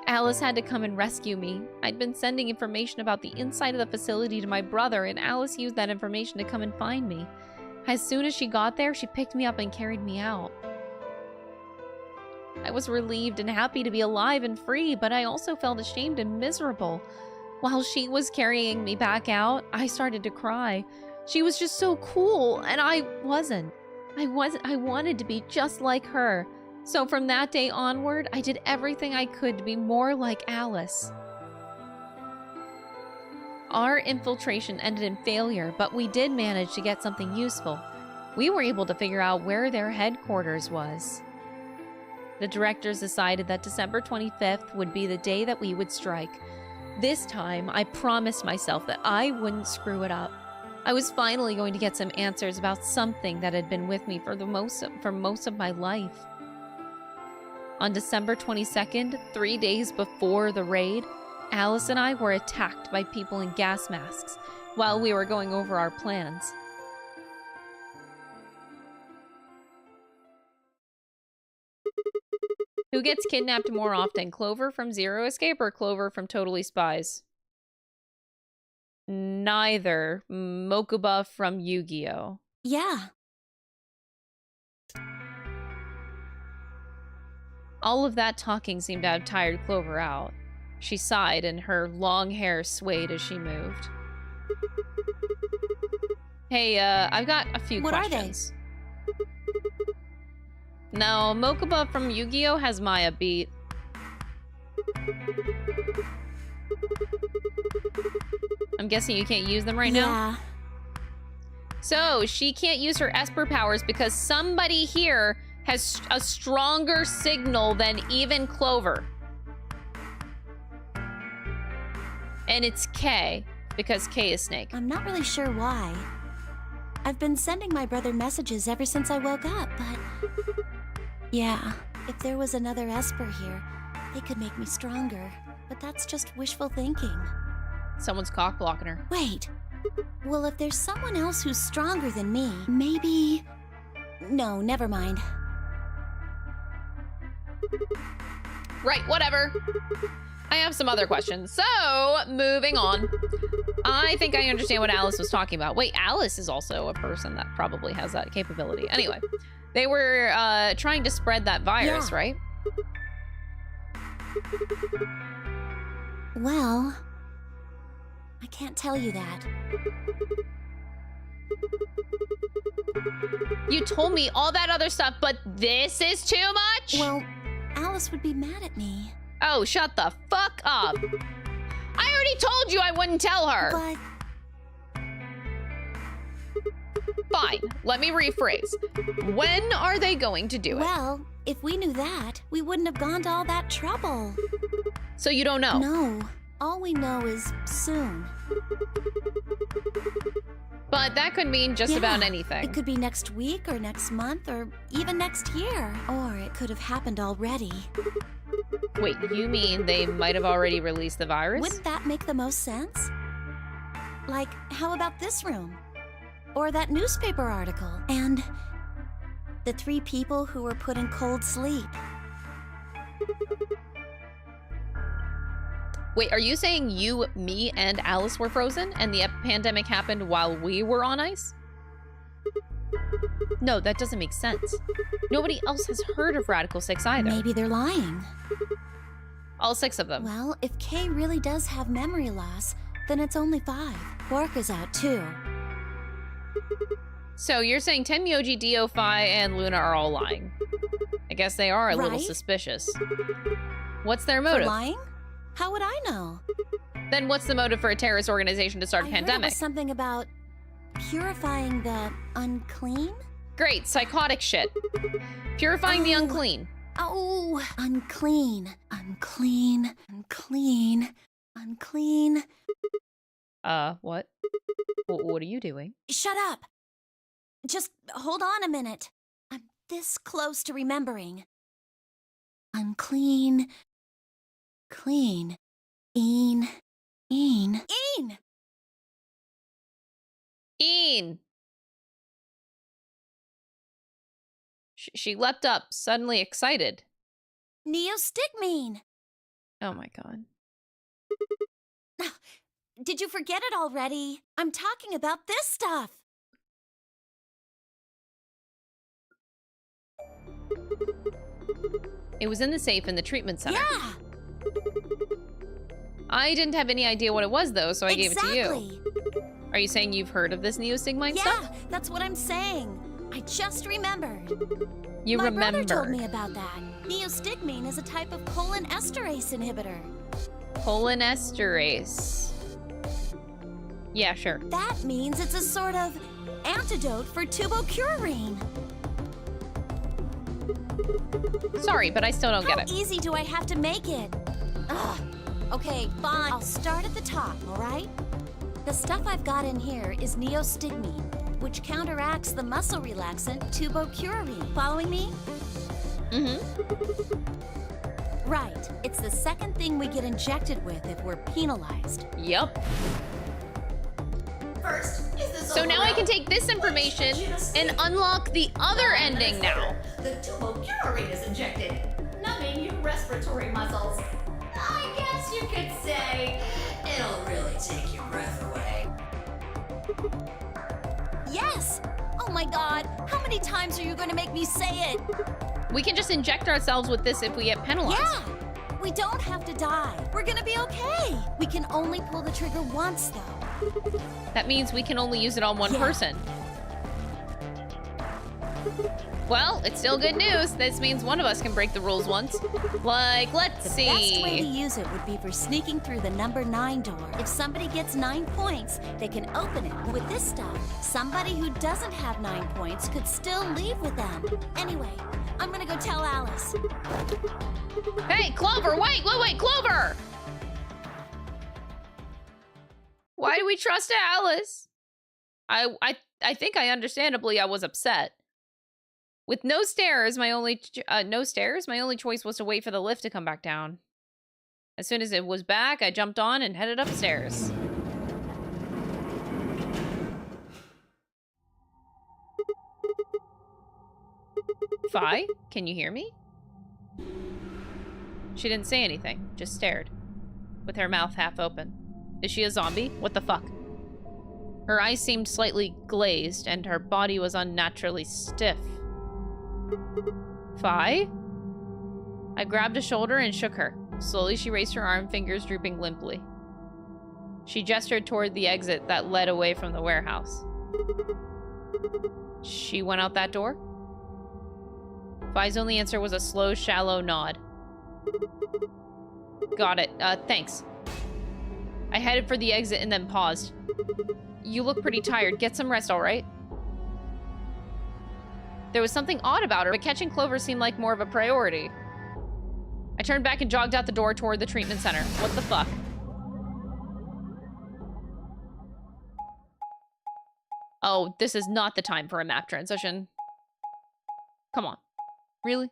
Alice had to come and rescue me. I'd been sending information about the inside of the facility to my brother, and Alice used that information to come and find me. As soon as she got there, she picked me up and carried me out. I was relieved and happy to be alive and free, but I also felt ashamed and miserable. While she was carrying me back out, I started to cry. She was just so cool, and I wasn't. I wanted to be just like her. So from that day onward, I did everything I could to be more like Alice. Our infiltration ended in failure, but we did manage to get something useful. We were able to figure out where their headquarters was. The directors decided that December 25th would be the day that we would strike. This time, I promised myself that I wouldn't screw it up. I was finally going to get some answers about something that had been with me for most of my life. On December 22nd, 3 days before the raid, Alice and I were attacked by people in gas masks while we were going over our plans. Who gets kidnapped more often, Clover from Zero Escape or Clover from Totally Spies? Neither. Mokuba from Yu-Gi-Oh! Yeah. All of that talking seemed to have tired Clover out. She sighed and her long hair swayed as she moved. Hey, I've got a few questions. What are they? No, Mokuba from Yu-Gi-Oh! Has Maya beat. I'm guessing you can't use them right now? Yeah. So, she can't use her esper powers because somebody here has a stronger signal than even Clover. And it's K, because K is Snake. I'm not really sure why. I've been sending my brother messages ever since I woke up, but... yeah, if there was another esper here, they could make me stronger. But that's just wishful thinking. Someone's cock blocking her. Wait. Well, if there's someone else who's stronger than me, maybe... No, never mind. Right, whatever. I have some other questions. So, moving on. I think I understand what Alice was talking about. Wait, Alice is also a person that probably has that capability. Anyway, they were trying to spread that virus, yeah. Right? Well, I can't tell you that. You told me all that other stuff, but this is too much? Well, Alice would be mad at me. Oh, shut the fuck up. I already told you I wouldn't tell her. But Fine. Let me rephrase. When are they going to do it? Well, if we knew that, we wouldn't have gone to all that trouble. So you don't know? No. All we know is soon. But that could mean just about anything. It could be next week or next month or even next year. Or it could have happened already. Wait, you mean they might have already released the virus? Wouldn't that make the most sense? Like, how about this room? Or that newspaper article? And the 3 people who were put in cold sleep. Wait, are you saying you, me, and Alice were frozen and the pandemic happened while we were on ice? No, that doesn't make sense. Nobody else has heard of Radical 6 either. Maybe they're lying. All 6 of them. Well, if Kay really does have memory loss, then it's only 5. Quark is out too. So you're saying Tenmyoji, Dio-Fi, and Luna are all lying. I guess they are a little Right? suspicious. What's their For motive? lying? How would I know? Then what's the motive for a terrorist organization to start a I heard it pandemic? was something about purifying the unclean? Great, psychotic shit. Purifying the unclean. Oh, unclean, unclean, unclean, unclean. What? What are you doing? Shut up. Just hold on a minute. I'm this close to remembering. Unclean, clean, een. She leapt up, suddenly excited. Neostigmine. Oh my god. Did you forget it already? I'm talking about this stuff. It was in the safe in the treatment center. Yeah. I didn't have any idea what it was though, so I gave it to you. Exactly. Are you saying you've heard of this neostigmine Yeah, stuff? that's what I'm saying. I just remembered. You My remember. brother told me about that. Neostigmine is a type of cholinesterase inhibitor. Cholinesterase. Yeah, sure. That means it's a sort of antidote for tubocurarine. Sorry, but I still don't get it. How easy do I have to make it? Ugh. Okay, fine. I'll start at the top, all right? The stuff I've got in here is neostigmine, which counteracts the muscle relaxant tubocurarine. Following me? Mm-hmm. Right. It's the second thing we get injected with if we're penalized. Yep. First, is this So now I can take this information and unlock the other ending now. The tubocurarine is injected, numbing your respiratory muscles. I guess you could say it'll really take your breath away. Yes! Oh my god, how many times are you going to make me say it? We can just inject ourselves with this if we get penalized. Yeah! We don't have to die. We're gonna be okay. We can only pull the trigger once, though. That means we can only use it on one person. Well, it's still good news. This means one of us can break the rules once. Like, let's see. The best way to use it would be for sneaking through the number 9 door. If somebody gets 9 points, they can open it. With this stuff, somebody who doesn't have 9 points could still leave with them. Anyway, I'm gonna go tell Alice. Hey, Clover, wait, Clover! Why do we trust Alice? I think I understandably I was upset. With no stairs, my only choice was to wait for the lift to come back down. As soon as it was back, I jumped on and headed upstairs. Fi, can you hear me? She didn't say anything, just stared, with her mouth half open. Is she a zombie? What the fuck? Her eyes seemed slightly glazed, and her body was unnaturally stiff. Fi? I grabbed a shoulder and shook her. Slowly, she raised her arm, fingers drooping limply. She gestured toward the exit that led away from the warehouse. She went out that door? Fi's only answer was a slow, shallow nod. Got it. Thanks. I headed for the exit and then paused. You look pretty tired. Get some rest, all right? There was something odd about her, but catching Clover seemed like more of a priority. I turned back and jogged out the door toward the treatment center. What the fuck? Oh, this is not the time for a map transition. Come on. Really?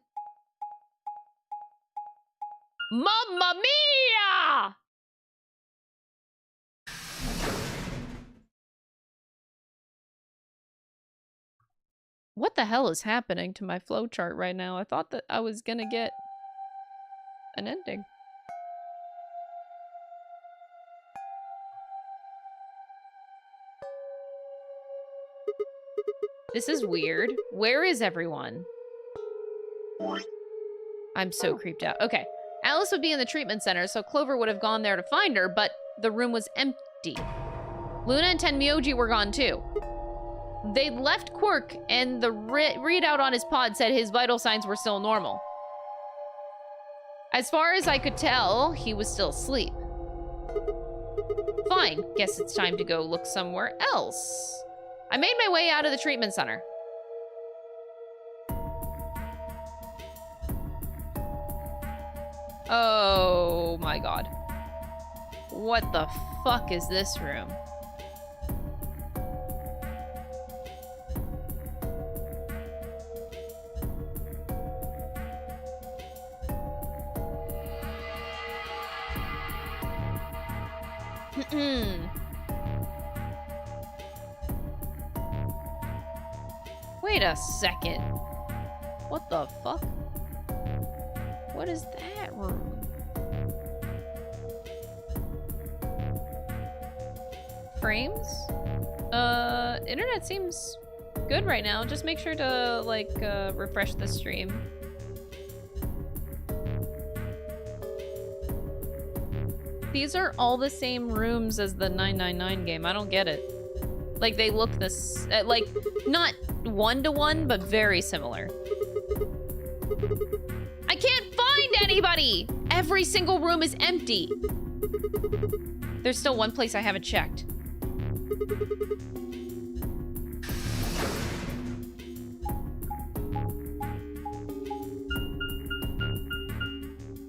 Mamma mia! What the hell is happening to my flowchart right now? I thought that I was gonna get an ending. This is weird. Where is everyone? I'm so creeped out. Okay. Alice would be in the treatment center, so Clover would have gone there to find her, but the room was empty. Luna and Tenmyoji were gone too. They left Quirk, and the readout on his pod said his vital signs were still normal. As far as I could tell, he was still asleep. Fine, guess it's time to go look somewhere else. I made my way out of the treatment center. Oh my god. What the fuck is this room? Wait a second. What the fuck? What is that room? Frames? Internet seems good right now. Just make sure to, like, refresh the stream. These are all the same rooms as the 999 game. I don't get it. Like, they look this, like, not one-to-one, but very similar. I can't find anybody! Every single room is empty. There's still one place I haven't checked.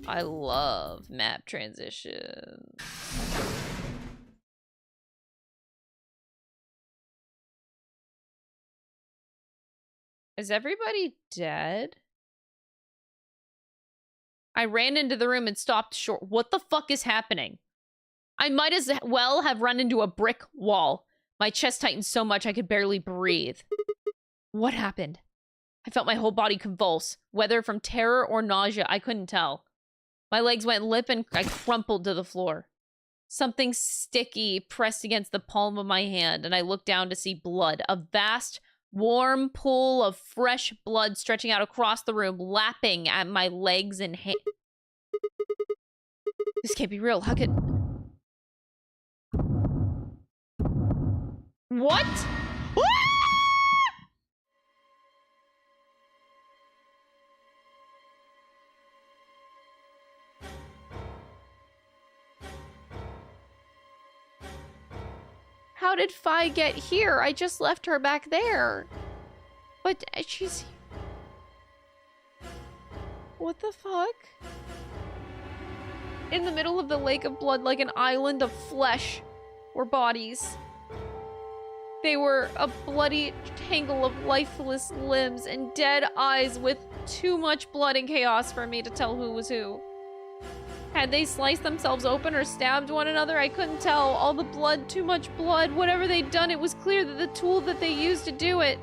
I love map transitions. Is everybody dead? I ran into the room and stopped short. What the fuck is happening? I might as well have run into a brick wall. My chest tightened so much I could barely breathe. What happened? I felt my whole body convulse. Whether from terror or nausea, I couldn't tell. My legs went limp and I crumpled to the floor. Something sticky pressed against the palm of my hand, and I looked down to see blood. A vast, warm pool of fresh blood stretching out across the room, lapping at my legs and hands. This can't be real. How could... What? How did Fi get here? I just left her back there. But she's... What the fuck? In the middle of the lake of blood, like an island of flesh, were bodies. They were a bloody tangle of lifeless limbs and dead eyes with too much blood and chaos for me to tell who was who. Had they sliced themselves open or stabbed one another? I couldn't tell. All the blood, too much blood. Whatever they'd done, it was clear that the tool that they used to do it.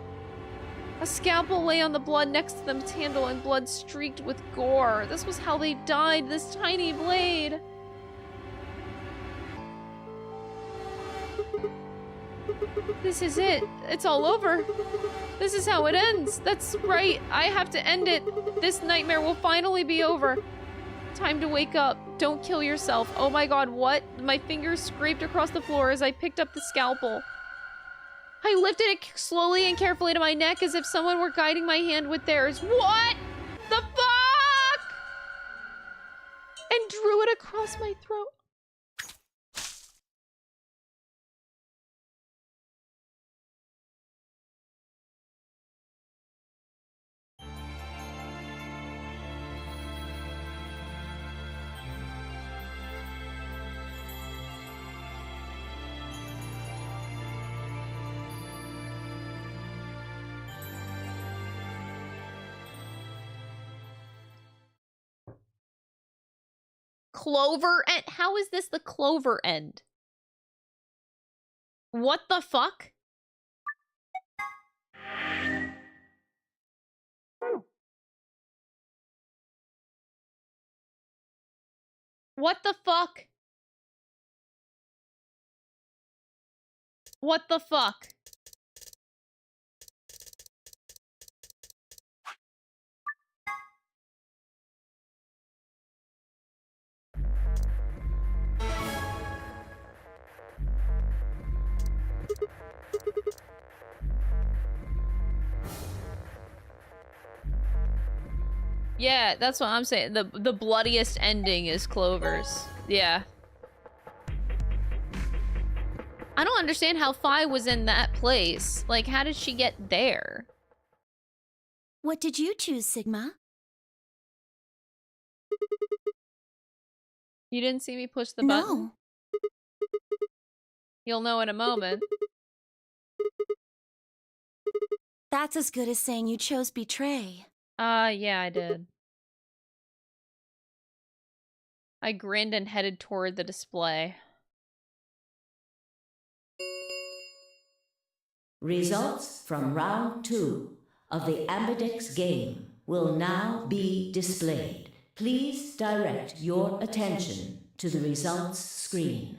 A scalpel lay on the blood next to the handle and blood streaked with gore. This was how they died, this tiny blade. This is it. It's all over. This is how it ends. That's right. I have to end it. This nightmare will finally be over. Time to wake up. Don't kill yourself. Oh my god, what? My fingers scraped across the floor as I picked up the scalpel. I lifted it slowly and carefully to my neck as if someone were guiding my hand with theirs. What the fuck? And drew it across my throat. clover end? How is this the clover end? What the fuck? What the fuck? What the fuck? Yeah, that's what I'm saying. The bloodiest ending is Clover's. Yeah. I don't understand how Fi was in that place. Like, how did she get there? What did you choose, Sigma? You didn't see me push the button? No. You'll know in a moment. That's as good as saying you chose Betray. Yeah, I did. I grinned and headed toward the display. Results from round 2 of the Ambidex game will now be displayed. Please direct your attention to the results screen.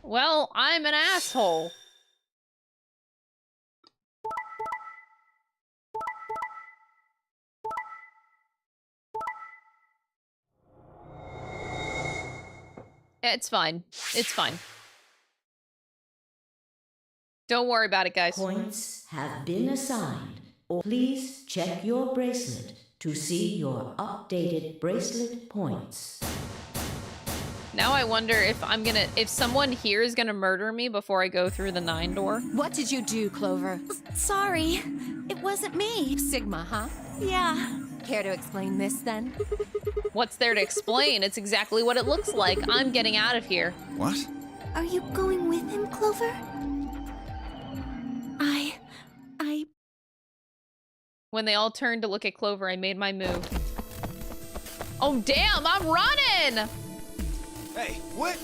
Well, I'm an asshole. It's fine. It's fine. Don't worry about it, guys. Points have been assigned. Or please check your bracelet to see your updated bracelet points. Now I wonder if someone here is gonna murder me before I go through the 9 door. What did you do, Clover? Sorry, it wasn't me. Sigma, huh? Yeah. Care to explain this, then? What's there to explain? It's exactly what it looks like. I'm getting out of here. What? Are you going with him, Clover? When they all turned to look at Clover, I made my move. Oh, damn, I'm running! Hey, what?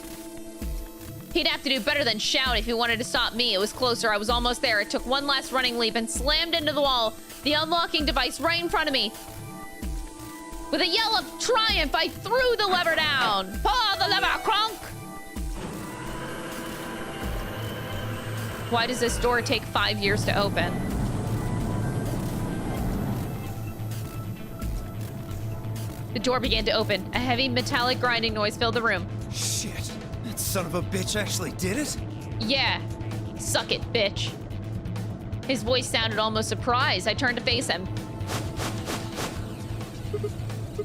He'd have to do better than shout if he wanted to stop me. It was closer. I was almost there. It took one last running leap and slammed into the wall. The unlocking device right in front of me. With a yell of triumph, I threw the lever down. Pull the lever, crunk! Why does this door take 5 years to open? The door began to open. A heavy metallic grinding noise filled the room. Shit, that son of a bitch actually did it? Yeah, suck it, bitch. His voice sounded almost surprised. I turned to face him.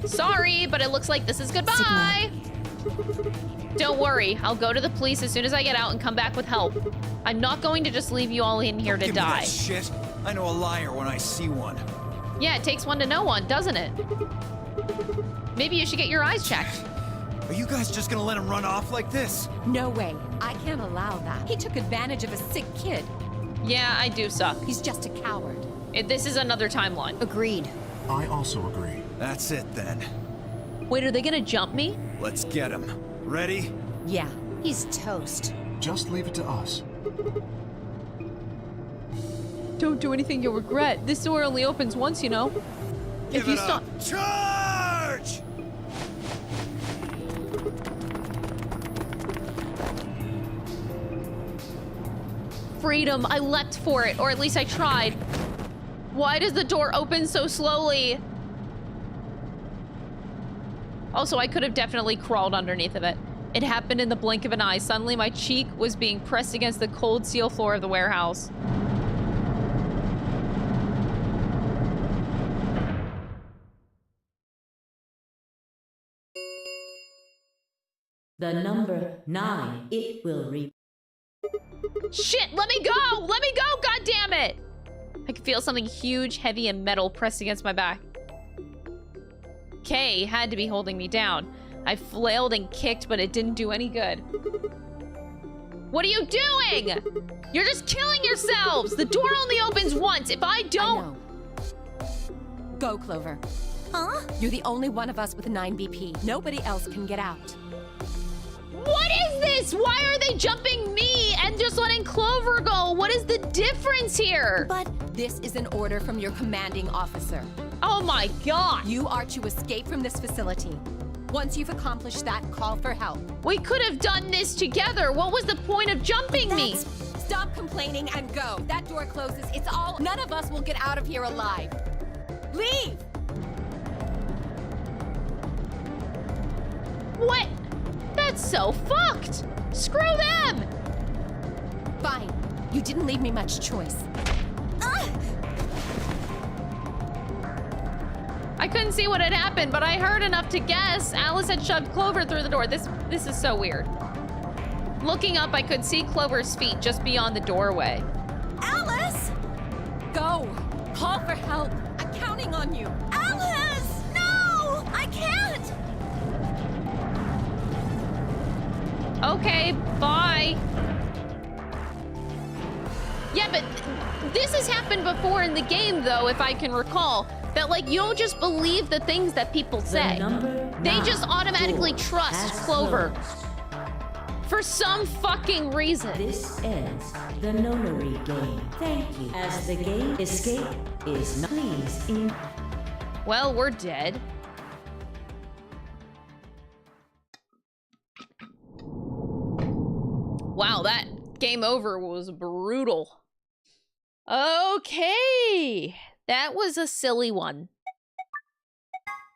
Sorry, but it looks like this is goodbye. Sigma. Don't worry, I'll go to the police as soon as I get out and come back with help. I'm not going to just leave you all in here to Give me die. that shit. I know a liar when I see one. Yeah, it takes one to know one, doesn't it? Maybe you should get your eyes checked. Are you guys just gonna let him run off like this? No way. I can't allow that. He took advantage of a sick kid. Yeah, I do suck. He's just a coward. This is another timeline. Agreed. I also agree. That's it then. Wait, are they gonna jump me? Let's get him. Ready? Yeah. He's toast. Just leave it to us. Don't do anything you'll regret. This door only opens once, you know. Give If you it stop. up. Charge! Freedom. I leapt for it, or at least I tried. Why does the door open so slowly? Also, I could have definitely crawled underneath of it. It happened in the blink of an eye. Suddenly, my cheek was being pressed against the cold steel floor of the warehouse. The number 9, it will read. Shit, let me go! Let me go, goddammit! I could feel something huge, heavy, and metal pressed against my back. Kay had to be holding me down. I flailed and kicked, but it didn't do any good. What are you doing? You're just killing yourselves! The door only opens once. If I don't... Go, Clover. Huh? You're the only one of us with 9 BP. Nobody else can get out. What is this? Why are they jumping me and just letting Clover go? What is the difference here? But this is an order from your commanding officer. Oh my god. You are to escape from this facility. Once you've accomplished that, call for help. We could have done this together. What was the point of jumping me? Stop complaining and go. That door closes. It's all. None of us will get out of here alive. Leave! What? That's so fucked. Screw them. Fine. You didn't leave me much choice. I couldn't see what had happened, but I heard enough to guess Alice had shoved Clover through the door. This is so weird. Looking up, I could see Clover's feet just beyond the doorway. Alice! Go! Call for help! I'm counting on you! Alice! No! I can't! Okay, bye. Yeah, but this has happened before in the game, though, if I can recall. That, like, you don't just believe the things that people say. They just automatically trust Clover. For some fucking reason. This ends the nonary game. Thank you. As the game escape is not please in. Well, we're dead. Wow, that game over was brutal. Okay. That was a silly one.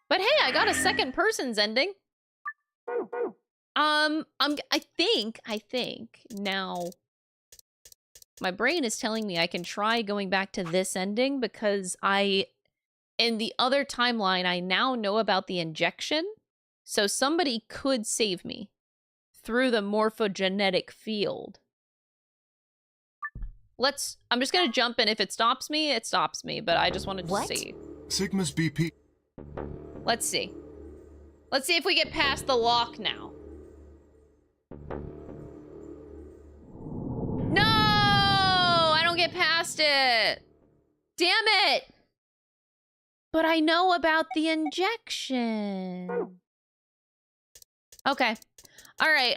But hey, I got a second person's ending. I think now my brain is telling me I can try going back to this ending because in the other timeline, I now know about the injection. So somebody could save me through the morphogenetic field. I'm just gonna jump in. If it stops me, it stops me, but I just wanted to see. Sigma's BP. Let's see. Let's see if we get past the lock now. No! I don't get past it. Damn it! But I know about the injection. Okay. All right.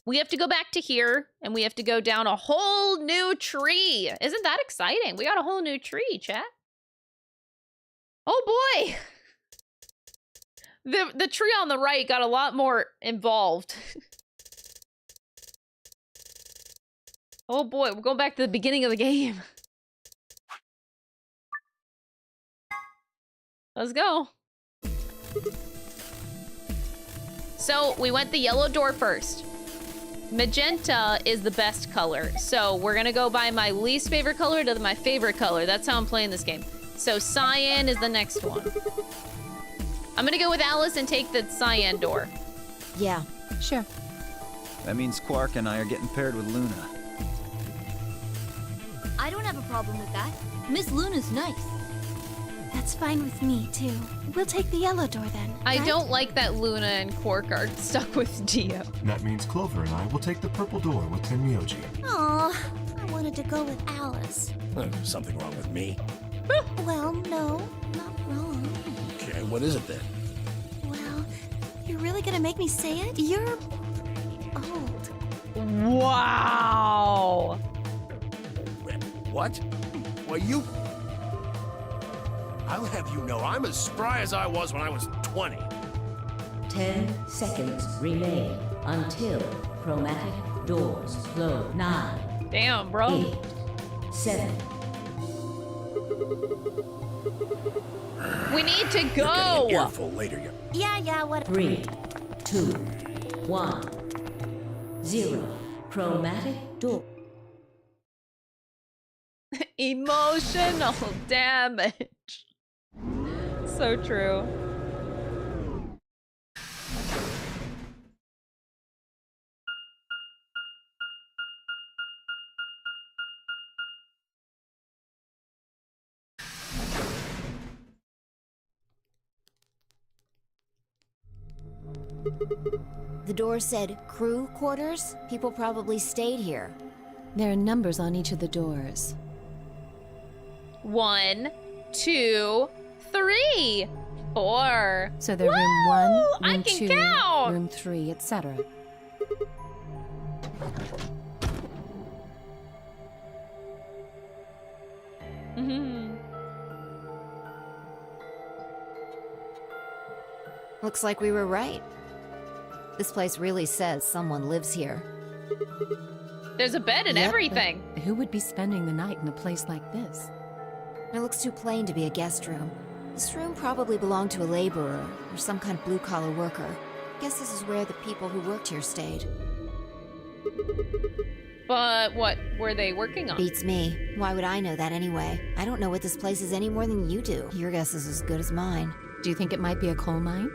We have to go back to here, and we have to go down a whole new tree. Isn't that exciting? We got a whole new tree, chat. Oh boy! The tree on the right got a lot more involved. Oh boy, we're going back to the beginning of the game. Let's go. So, we went the yellow door first. Magenta is the best color. So, we're gonna go by my least favorite color to my favorite color. That's how I'm playing this game. So, cyan is the next one. I'm gonna go with Alice and take the cyan door. Yeah, sure. That means Quark and I are getting paired with Luna. I don't have a problem with that. Miss Luna's nice. That's fine with me, too. We'll take the yellow door then. I right? don't like that Luna and Quark are stuck with Dio. That means Clover and I will take the purple door with Tenmyoji. Aw, I wanted to go with Alice. Something wrong with me? Well, no, not wrong. Okay, what is it then? Well, you're really gonna make me say it? You're old. Wow. What? Well, you... I'll have you know I'm as spry as I was when I was 20. 10 seconds remain until chromatic doors close. 9. Damn, bro. 8. 7. We need to You're getting an go. earful later. Yeah, what? 3, 2, 1, 0. Chromatic door. Emotional damage. So true. The door said crew quarters. People probably stayed here. There are numbers on each of the doors. 1, 2, 3, 4. So they're room Woo! 1, I room can 2, count! room 3, etc. Mm-hmm. Looks like we were right. This place really says someone lives here. There's a bed and Yep, everything. But who would be spending the night in a place like this? It looks too plain to be a guest room. This room probably belonged to a laborer or some kind of blue-collar worker. Guess this is where the people who worked here stayed. But what were they working on? Beats me. Why would I know that anyway? I don't know what this place is any more than you do. Your guess is as good as mine. Do you think it might be a coal mine?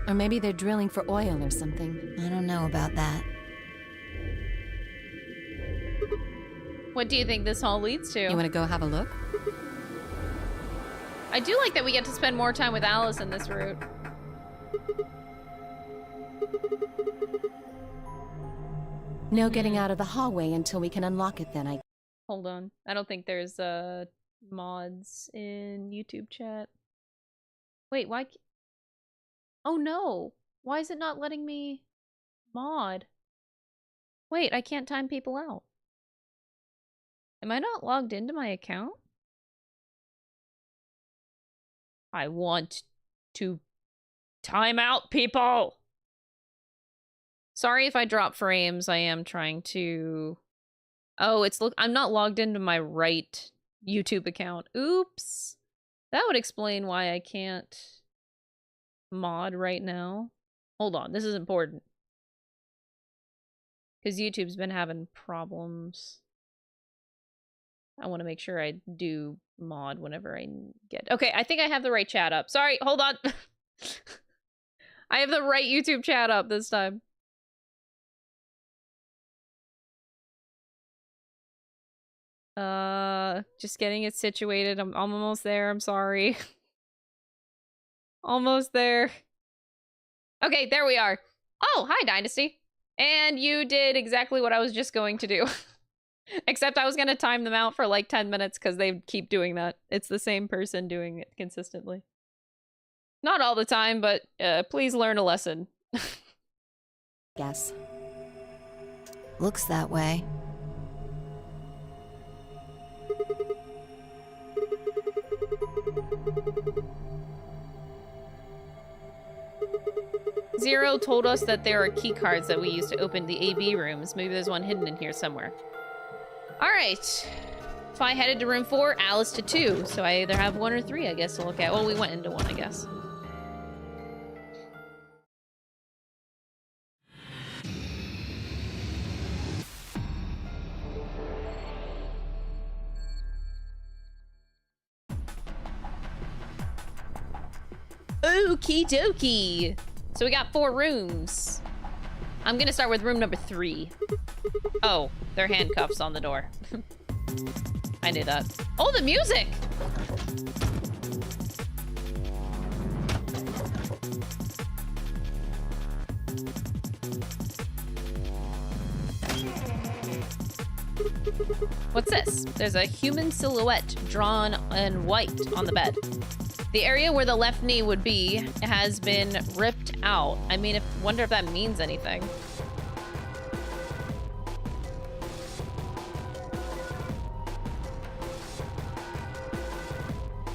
Or maybe they're drilling for oil or something. I don't know about that. What do you think this hall leads to? You want to go have a look? I do like that we get to spend more time with Alice in this route. No getting out of the hallway until we can unlock it then, Hold on. I don't think there's mods in YouTube chat. Wait, why? Oh no. Why is it not letting me mod? Wait, I can't time people out. Am I not logged into my account? I want to time out people. Sorry if I drop frames. I am trying to... Oh, I'm not logged into my right YouTube account. Oops. That would explain why I can't mod right now. Hold on, this is important. Because YouTube's been having problems. I want to make sure I do mod whenever I get... Okay, I think I have the right chat up. Sorry, hold on. I have the right YouTube chat up this time. Just getting it situated. I'm almost there. I'm sorry. Almost there. Okay, there we are. Oh, hi, Dynasty. And you did exactly what I was just going to do. Except I was going to time them out for like 10 minutes because they keep doing that. It's the same person doing it consistently. Not all the time, but please learn a lesson. guess. Looks that way. Zero told us that there are key cards that we use to open the AB rooms. Maybe there's one hidden in here somewhere. Alright. So I headed to room 4, Alice to 2. So I either have 1 or 3, I guess, to look at. Well, we went into 1, I guess. Okie dokie. So we got 4 rooms. I'm gonna start with room number 3. Oh, there are handcuffs on the door. I knew that. Oh, the music! What's this? There's a human silhouette drawn in white on the bed. The area where the left knee would be has been ripped out. I mean, wonder if that means anything.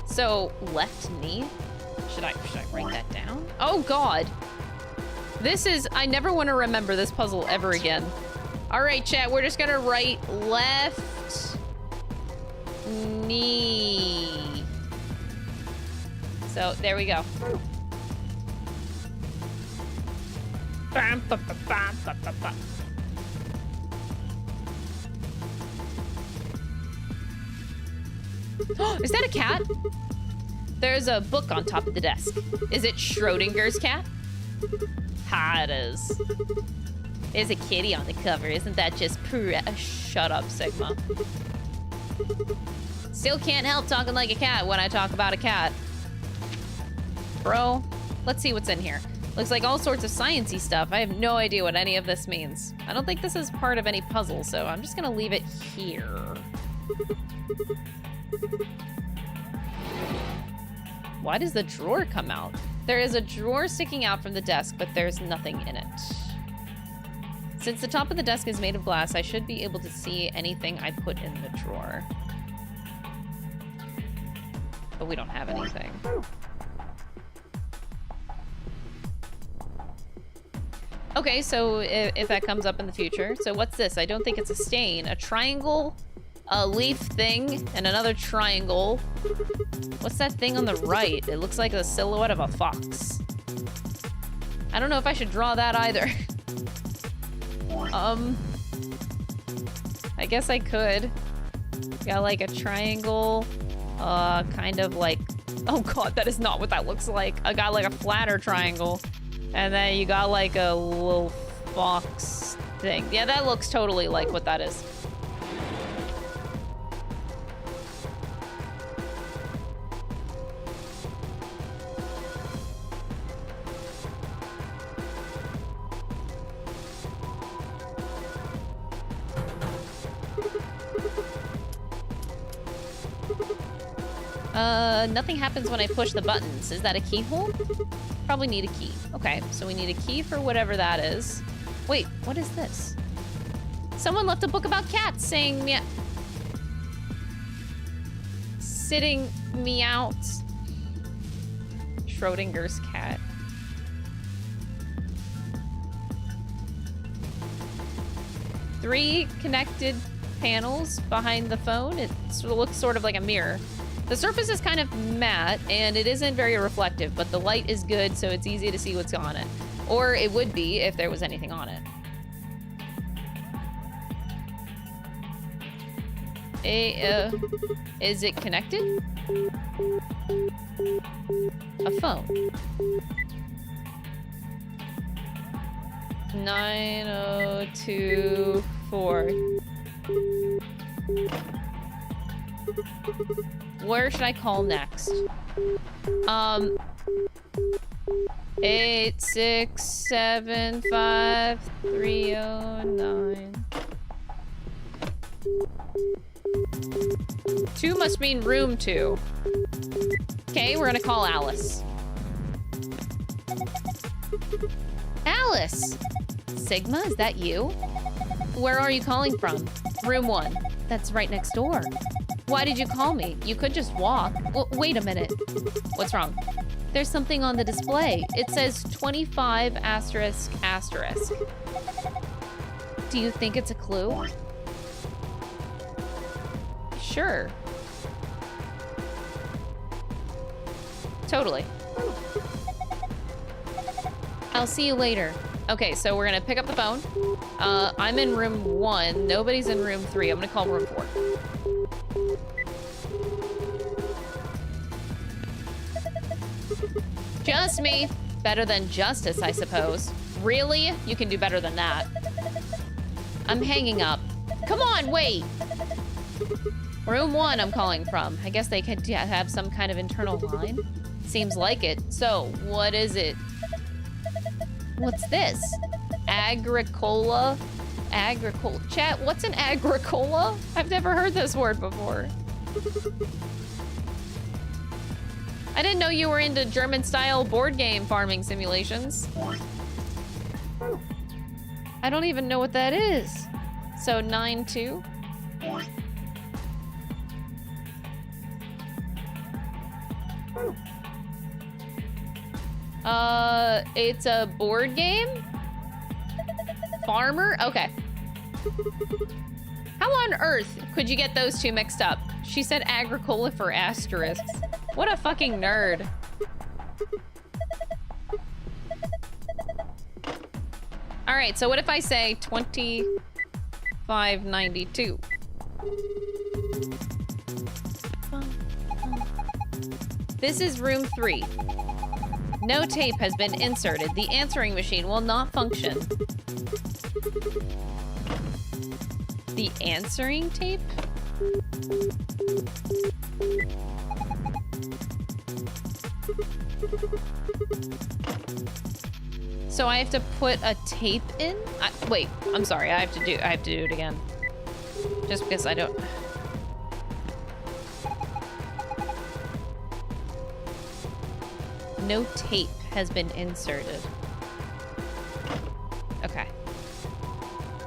So, left knee? Should I write that down? Oh god! This is... I never want to remember this puzzle ever again. Alright, chat, we're just gonna write left knee. So, there we go. Is that a cat? There's a book on top of the desk. Is it Schrodinger's cat? Ha, it is. There's a kitty on the cover. Isn't that just shut up, Sigma. Still can't help talking like a cat when I talk about a cat. Bro, let's see what's in here. Looks like all sorts of sciencey stuff. I have no idea what any of this means. I don't think this is part of any puzzle, so I'm just gonna leave it here. Why does the drawer come out? There is a drawer sticking out from the desk, but there's nothing in it. Since the top of the desk is made of glass, I should be able to see anything I put in the drawer. But we don't have anything. Okay, so if that comes up in the future. So what's this? I don't think it's a stain. A triangle, a leaf thing, and another triangle. What's that thing on the right? It looks like the silhouette of a fox. I don't know if I should draw that either. I guess I could. Got like a triangle, kind of like, oh god, that is not what that looks like. I got like a flatter triangle, and then you got like a little fox thing. Yeah, that looks totally like what that is. Nothing happens when I push the buttons. Is that a keyhole? Probably need a key. Okay, so we need a key for whatever that is. Wait, what is this? Someone left a book about cats saying meow. Sitting meows. Schrodinger's cat. Three connected panels behind the phone. It looks sort of like a mirror. The surface is kind of matte, and it isn't very reflective, but the light is good, so it's easy to see what's on it. Or it would be if there was anything on it. Is it connected? A phone. 9024. Where should I call next? 8675309. 2 must mean room 2. Okay, we're gonna call Alice. Alice! Sigma, is that you? Where are you calling from? Room 1. That's right next door. Why did you call me? You could just walk. Well, wait a minute. What's wrong? There's something on the display. It says 25 asterisk asterisk. Do you think it's a clue? Sure. Totally. I'll see you later. Okay, so we're gonna pick up the phone. I'm in room 1. Nobody's in room 3. I'm gonna call room 4. Just me. Better than justice, I suppose. Really? You can do better than that. I'm hanging up. Come on, wait! Room 1 I'm calling from. I guess they could have some kind of internal line. Seems like it. So, what is it? What's this? Agricola? Chat, what's an agricola? I've never heard this word before. I didn't know you were into German-style board game farming simulations. I don't even know what that is. So 9-2. It's a board game? Farmer? Okay. How on earth could you get those two mixed up? She said agricola for asterisks. What a fucking nerd. All right, so what if I say 2592? This is room 3. No tape has been inserted. The answering machine will not function. The answering tape? So I have to put a tape in? Wait, I'm sorry. I have to do it again. Just because I don't... No tape has been inserted. Okay.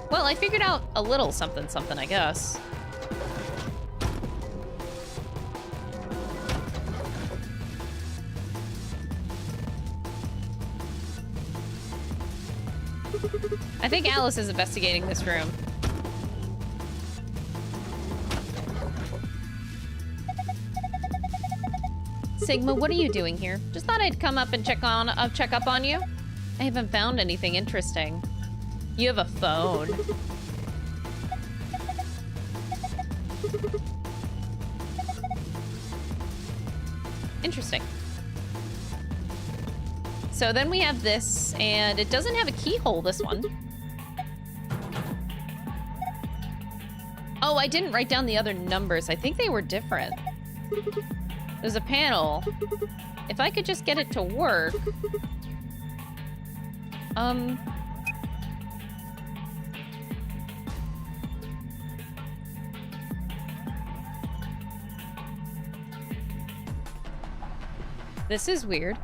Well, I figured out a little something, I guess. I think Alice is investigating this room. Sigma, what are you doing here? Just thought I'd come up and check up on you. I haven't found anything interesting. You have a phone. Interesting. So then we have this, and it doesn't have a keyhole, this one. Oh, I didn't write down the other numbers. I think they were different. There's a panel. If I could just get it to work. This is weird.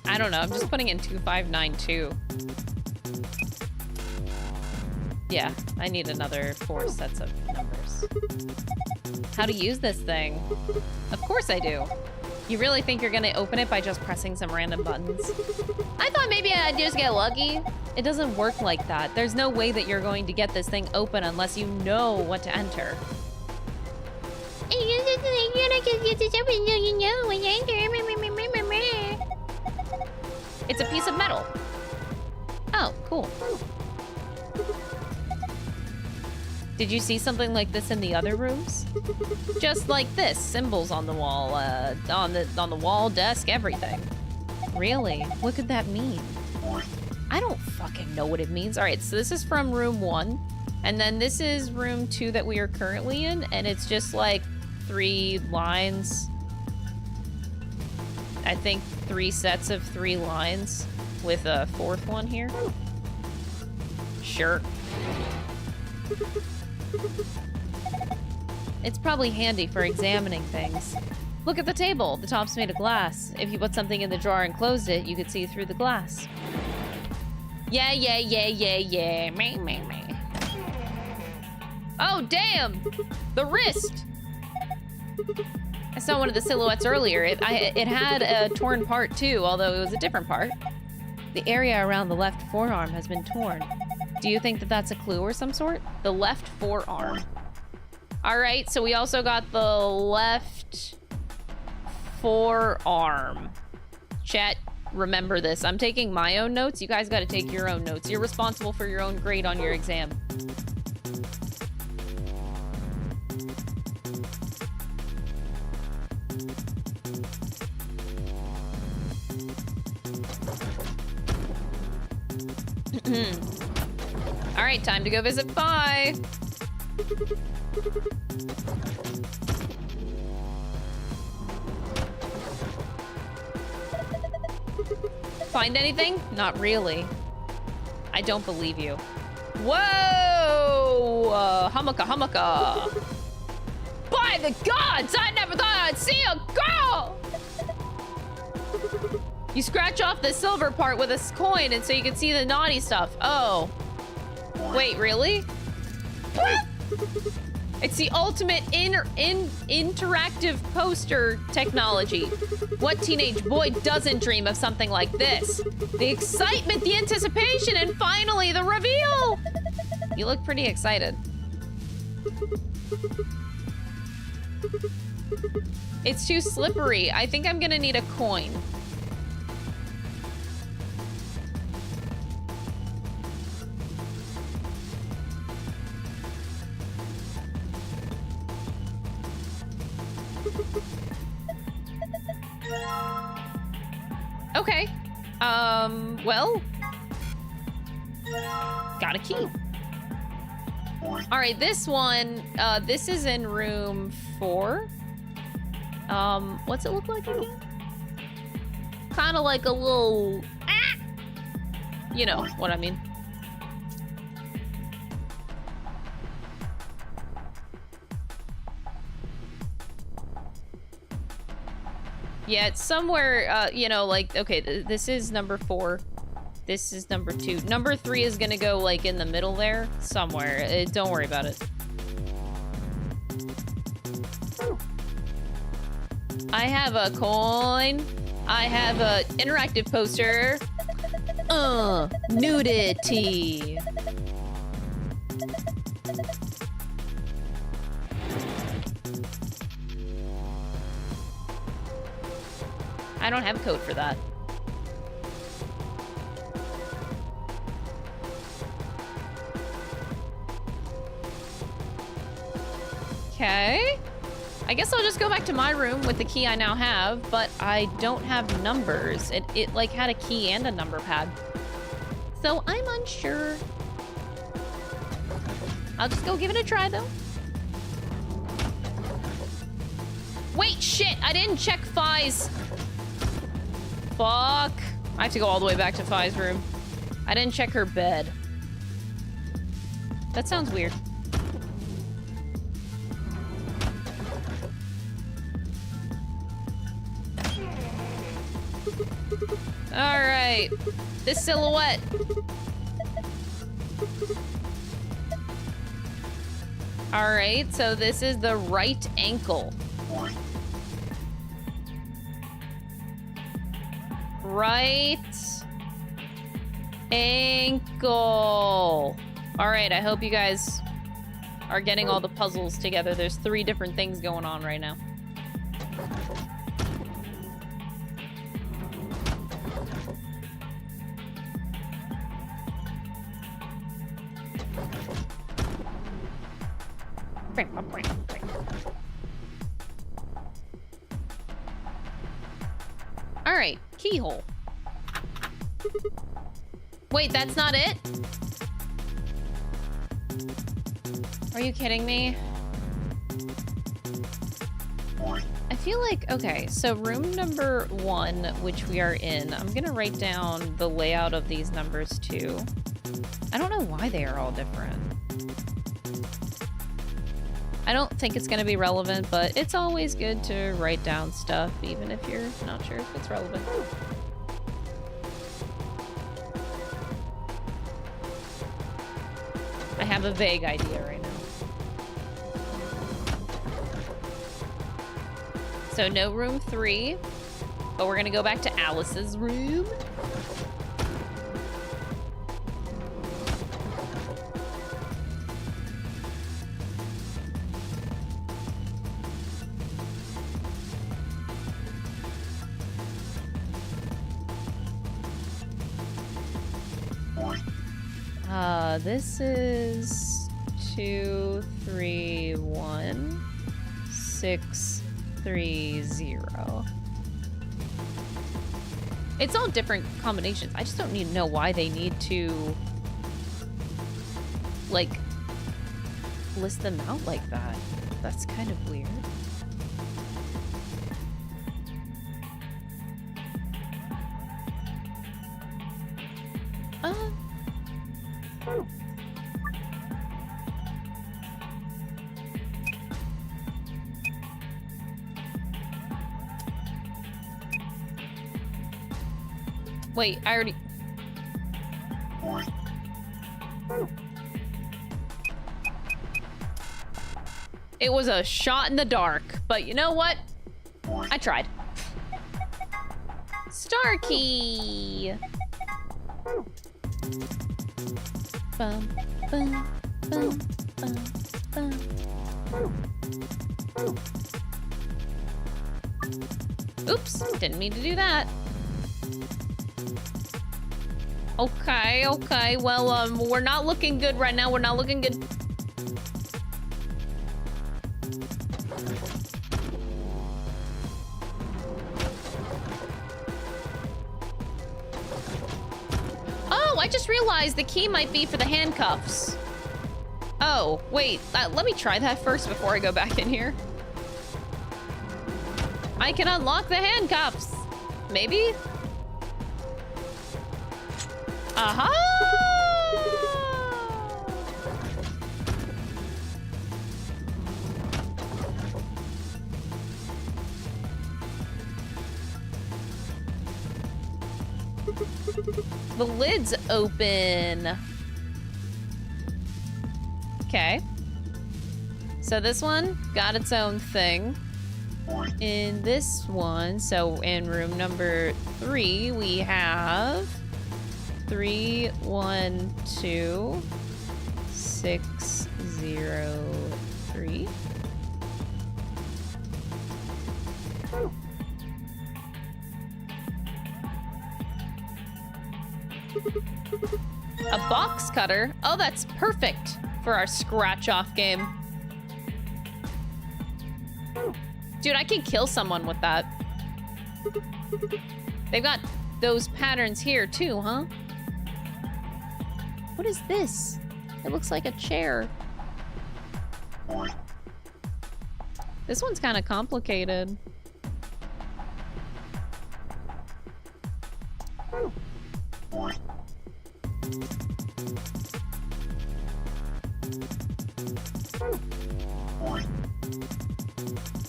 I don't know, I'm just putting in 2592. Yeah, I need another 4 sets of numbers. How to use this thing? Of course I do. You really think you're gonna open it by just pressing some random buttons? I thought maybe I'd just get lucky. It doesn't work like that. There's no way that you're going to get this thing open unless you know what to enter. It's a piece of metal. Oh, cool. Did you see something like this in the other rooms? Just like this, symbols on the wall, on the wall, desk, everything. Really? What could that mean? I don't fucking know what it means. All right, so this is from room 1, and then this is room 2 that we are currently in, and it's just like 3 lines. I think 3 sets of 3 lines with a 4th one here. Sure. It's probably handy for examining things. Look at the table. The top's made of glass. If you put something in the drawer and closed it, you could see through the glass. Yeah. Me. Oh, damn! The wrist! I saw one of the silhouettes earlier. It had a torn part too, although it was a different part. The area around the left forearm has been torn. Do you think that that's a clue or some sort? The left forearm. All right, so we also got the left forearm. Chat, remember this. I'm taking my own notes. You guys got to take your own notes. You're responsible for your own grade on your exam. All right, time to go visit Phi. Find anything? Not really. I don't believe you. Whoa! Hummucka. By the gods, I never thought I'd see a girl! You scratch off the silver part with a coin and so you can see the naughty stuff. Oh. Wait, really? It's the ultimate interactive poster technology. What teenage boy doesn't dream of something like this? The excitement, the anticipation, and finally the reveal! You look pretty excited. It's too slippery. I think I'm gonna need a coin. Okay. Well. Got a key. All right, this one, this is in room 4. What's it look like again? Kind of like a little, you know what I mean. Yeah, it's somewhere, you know, like, okay, this is number 4. This is number 2. Number 3 is gonna go, like, in the middle there, somewhere. Don't worry about it. I have a coin. I have a interactive poster. Nudity. I don't have a code for that. Okay. I guess I'll just go back to my room with the key I now have, but I don't have numbers. It like had a key and a number pad. So I'm unsure. I'll just go give it a try though. Wait, shit, I didn't check Fi's. Fuck. I have to go all the way back to Fi's room. I didn't check her bed. That sounds weird. All right, this silhouette. All right, so this is the right ankle. Right ankle. All right, I hope you guys are getting all the puzzles together. There's 3 different things going on right now. All right, keyhole. Wait, that's not it? Are you kidding me? I feel like, okay, so room number 1, which we are in, I'm gonna write down the layout of these numbers too. I don't know why they are all different. I don't think it's gonna be relevant, but it's always good to write down stuff, even if you're not sure if it's relevant. I have a vague idea right now. So no room 3, but we're gonna go back to Alice's room. This is 2, 3, 1, 6, 3, 0. It's all different combinations. I just don't need to know why they need to, like, list them out like that. That's kind of weird. Wait, I already... It was a shot in the dark, but you know what? I tried. Star key! Bum, bum, bum, bum, bum. Oops, didn't mean to do that. Okay, okay. Well, we're not looking good right now. We're not looking good. Oh, I just realized the key might be for the handcuffs. Oh, wait. Let me try that first before I go back in here. I can unlock the handcuffs. Maybe? Aha! The lid's open. Okay. So this one got its own thing. In this one, so in room number 3, we have 3, 1, 2, 6, 0, 3. A box cutter? Oh, that's perfect for our scratch-off game. Dude, I can kill someone with that. They've got those patterns here too, huh? What is this? It looks like a chair. This one's kind of complicated.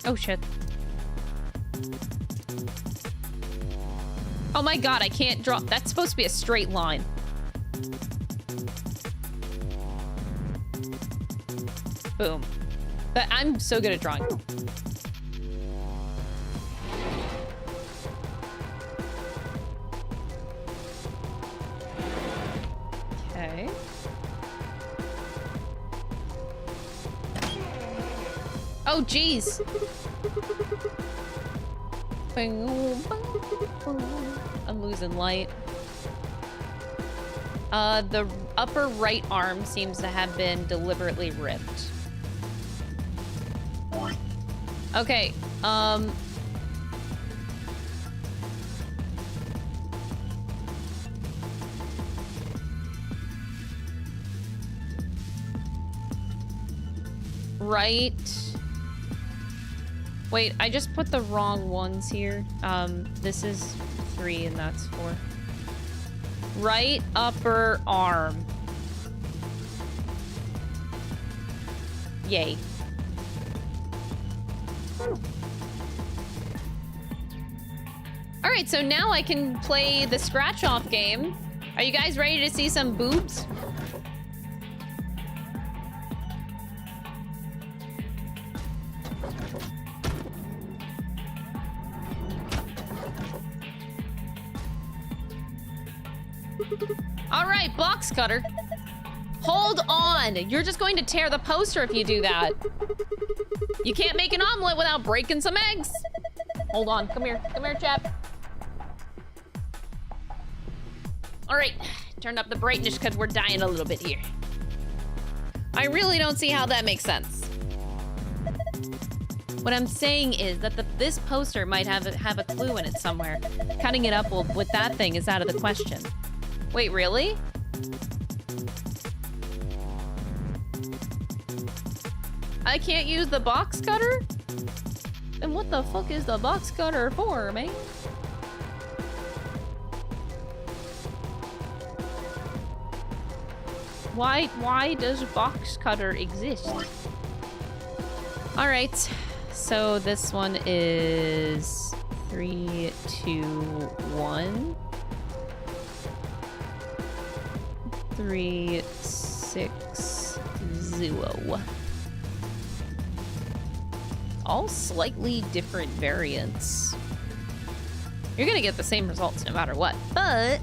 Oh shit. Oh my god, I can't draw. That's supposed to be a straight line. Boom. But I'm so good at drawing. Okay. Oh, jeez. I'm losing light. The upper right arm seems to have been deliberately ripped. Okay, right. Wait, I just put the wrong ones here. This is 3 and that's 4. Right upper arm. Yay. Alright, so now I can play the scratch-off game. Are you guys ready to see some boobs? Alright, box cutter. Hold on! You're just going to tear the poster if you do that. You can't make an omelet without breaking some eggs. Hold on, come here, chap. All right, turn up the brightness because we're dying a little bit here. I really don't see how that makes sense. What I'm saying is that this poster might have a clue in it somewhere. Cutting it up with that thing is out of the question. Wait, really? I can't use the box cutter? And what the fuck is the box cutter for, man? Why does box cutter exist? All right, so this one is 3, 2, 1. 3, 6, 0. All slightly different variants. You're gonna get the same results no matter what, but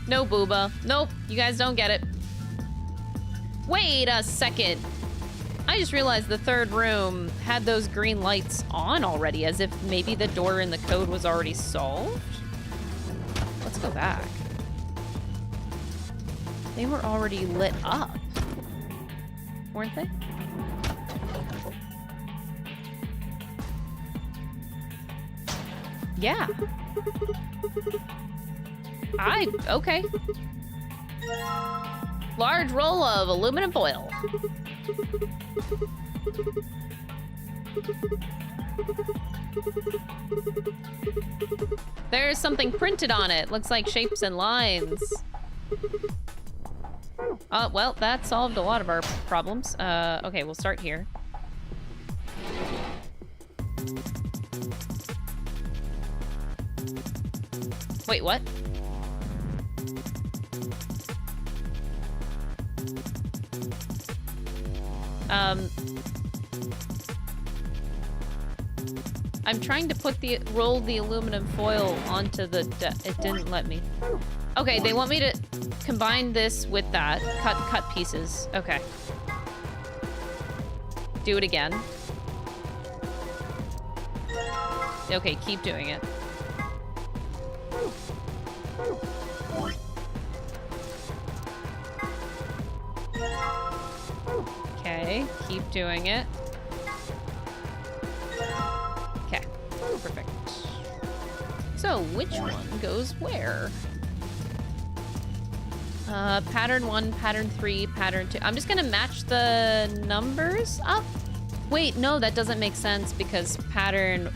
no booba. Nope, you guys don't get it. Wait a second. I just realized the third room had those green lights on already, as if maybe the door in the code was already solved. Let's go back. They were already lit up, weren't they? Yeah. Okay. Large roll of aluminum foil. There's something printed on it. Looks like shapes and lines. Oh, well, that solved a lot of our problems. Okay, we'll start here. Wait, what? I'm trying to roll the aluminum foil onto the it didn't let me. Okay, they want me to combine this with that. Cut pieces. Okay. Do it again. Okay, keep doing it. Okay, keep doing it. Okay, perfect. So, which one goes where? Pattern 1, pattern 3, pattern 2. I'm just gonna match the numbers up. Wait, no, that doesn't make sense because pattern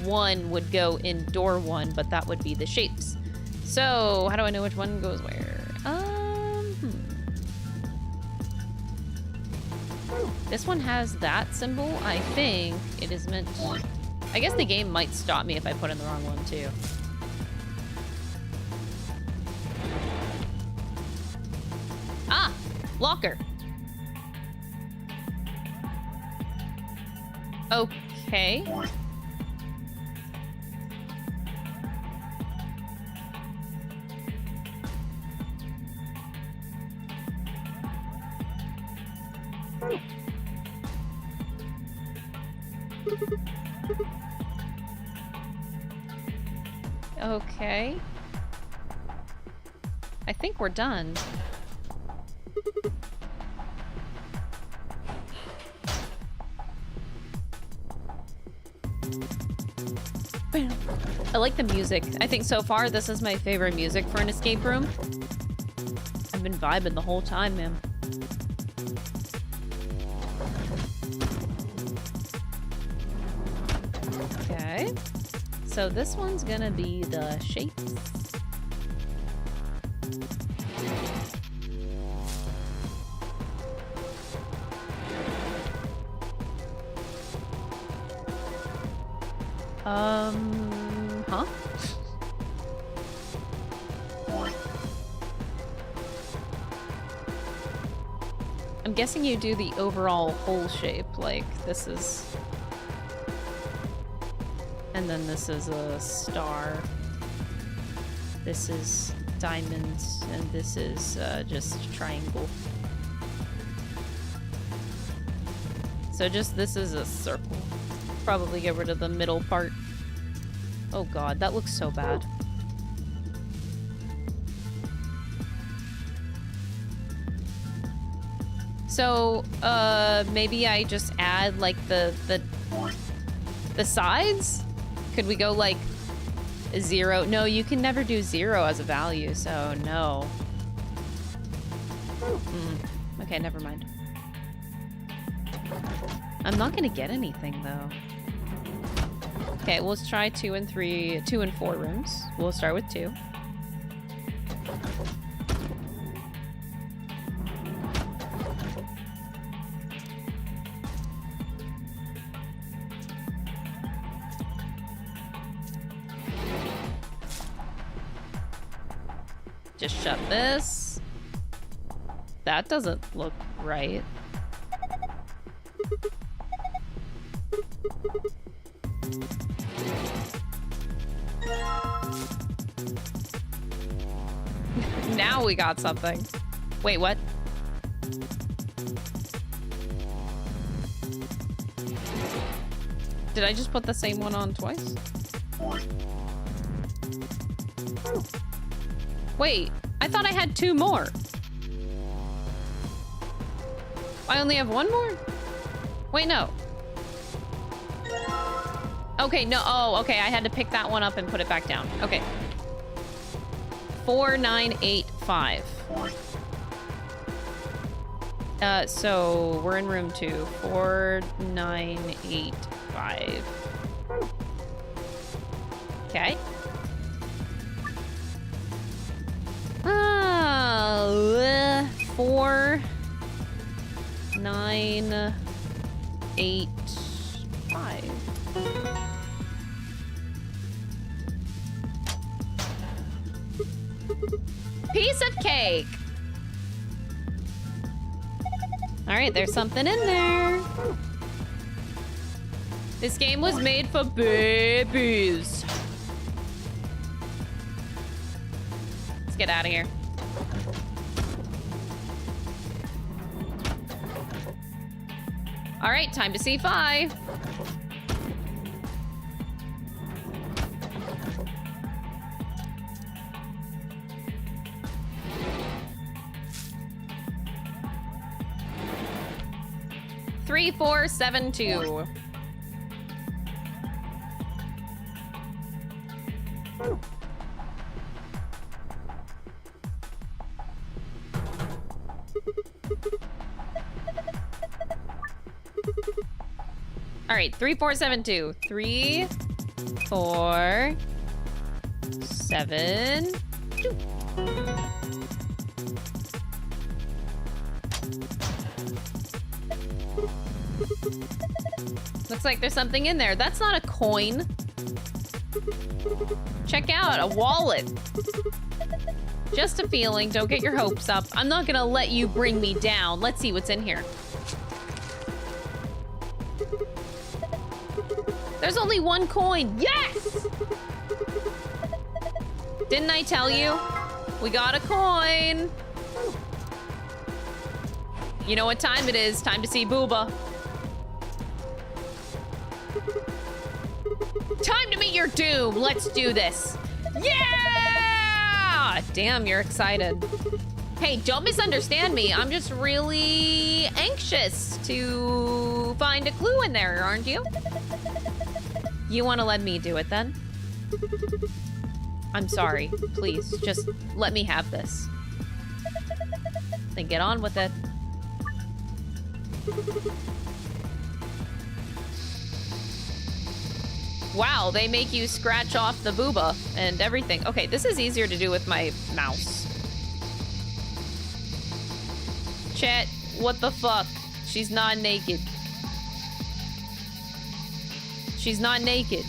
1 would go in door 1, but that would be the shapes. So, how do I know which one goes where? This one has that symbol. I think it is meant to... I guess the game might stop me if I put in the wrong one, too. Ah! Locker! Okay. Okay. I think we're done. I like the music. I think so far this is my favorite music for an escape room. I've been vibing the whole time, man. Okay. So this one's gonna be the shapes. Huh? I'm guessing you do the overall whole shape, like this is... And then this is a star. This is diamonds, and this is just triangle. So just this is a circle. Probably get rid of the middle part. Oh god, that looks so bad. So, maybe I just add like the sides? Could we go like 0? No, you can never do 0 as a value, so no. Okay, never mind. I'm not gonna get anything though. Okay, well, let's try 2 and 4 rooms. We'll start with 2. Just shut this. That doesn't look right. Now we got something. Wait, what? Did I just put the same one on twice? Wait, I thought I had 2 more. I only have 1 more? Wait, no. Okay, no. Oh, okay. I had to pick that one up and put it back down. Okay. 4985. So we're in room 2. 4985. Okay. 4985. Piece of cake. All right, there's something in there. This game was made for babies. Let's get out of here. All right, time to see Fi. Three, 4, 7, 2. All right, 3, 4, 7, 2. 3, 4, 7, 2. Looks like there's something in there. That's not a coin. Check out a wallet. Just a feeling. Don't get your hopes up. I'm not gonna let you bring me down. Let's see what's in here. There's only one coin. Yes! Didn't I tell you? We got a coin. You know what time it is. Time to see Booba. Time to meet your doom. Let's do this. Yeah! Damn, you're excited. Hey, don't misunderstand me. I'm just really anxious to find a clue in there, aren't you? You want to let me do it then? I'm sorry. Please, just let me have this. Then get on with it. Wow, they make you scratch off the booba and everything. Okay, this is easier to do with my mouse. Chat, what the fuck? She's not naked. She's not naked.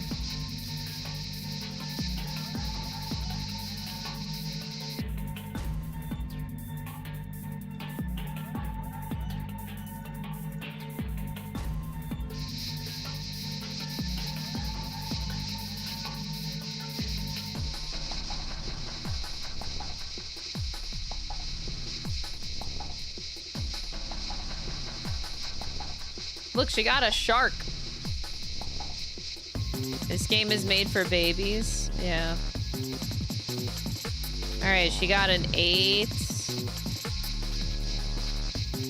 Look, she got a shark. This game is made for babies. Yeah. All right, she got an 8.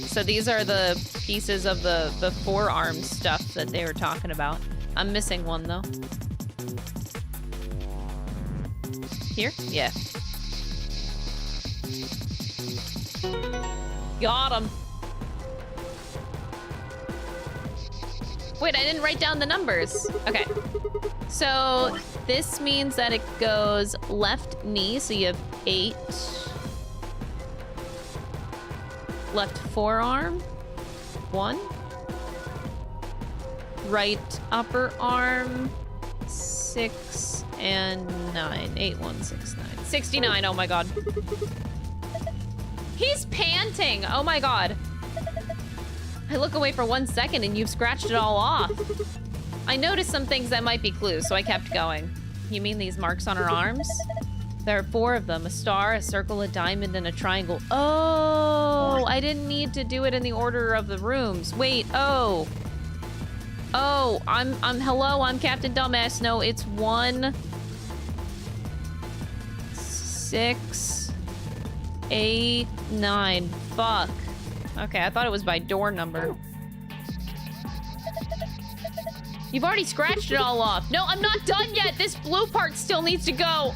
So these are the pieces of the forearm stuff that they were talking about. I'm missing one though. Here? Yeah. Got him. Wait, I didn't write down the numbers. Okay. So this means that it goes left knee, so you have 8. Left forearm, 1. Right upper arm, 6 and 9. 8, 1, 6, 9. 69, oh my god. He's panting, oh my god. I look away for 1 second and you've scratched it all off. I noticed some things that might be clues, so I kept going. You mean these marks on her arms? There are 4 of them. A star, a circle, a diamond, and a triangle. Oh, I didn't need to do it in the order of the rooms. Wait, oh. Oh, hello, I'm Captain Dumbass. No, it's 1, 6, 8, 9. Fuck. Okay, I thought it was by door number. You've already scratched it all off. No, I'm not done yet. This blue part still needs to go.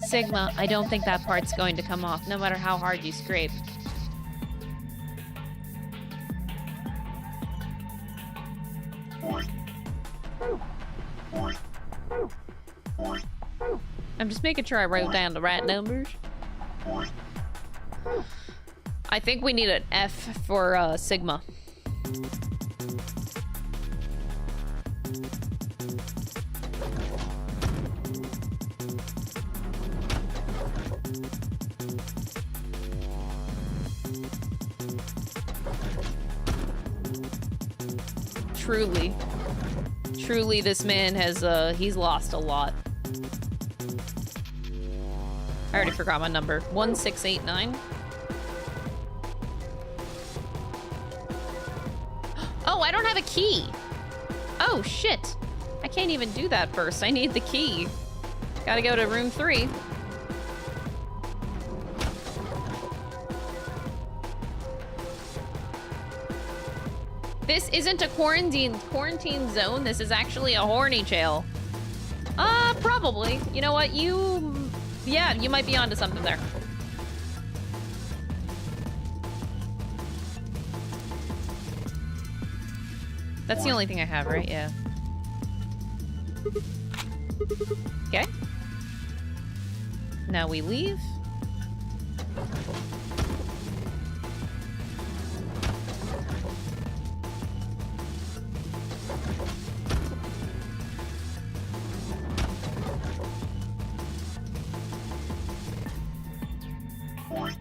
Sigma, I don't think that part's going to come off, no matter how hard you scrape. I'm just making sure I wrote down the right numbers. I think we need an F for Sigma. Truly this man has, he's lost a lot. I already forgot my number. 1689. Oh, I don't have a key. Oh, shit. I can't even do that first. I need the key. Gotta go to room 3. This isn't a quarantine zone. This is actually a horny jail. Probably. You know what? Yeah, you might be onto something there. That's the only thing I have, right? Yeah. Okay. Now we leave.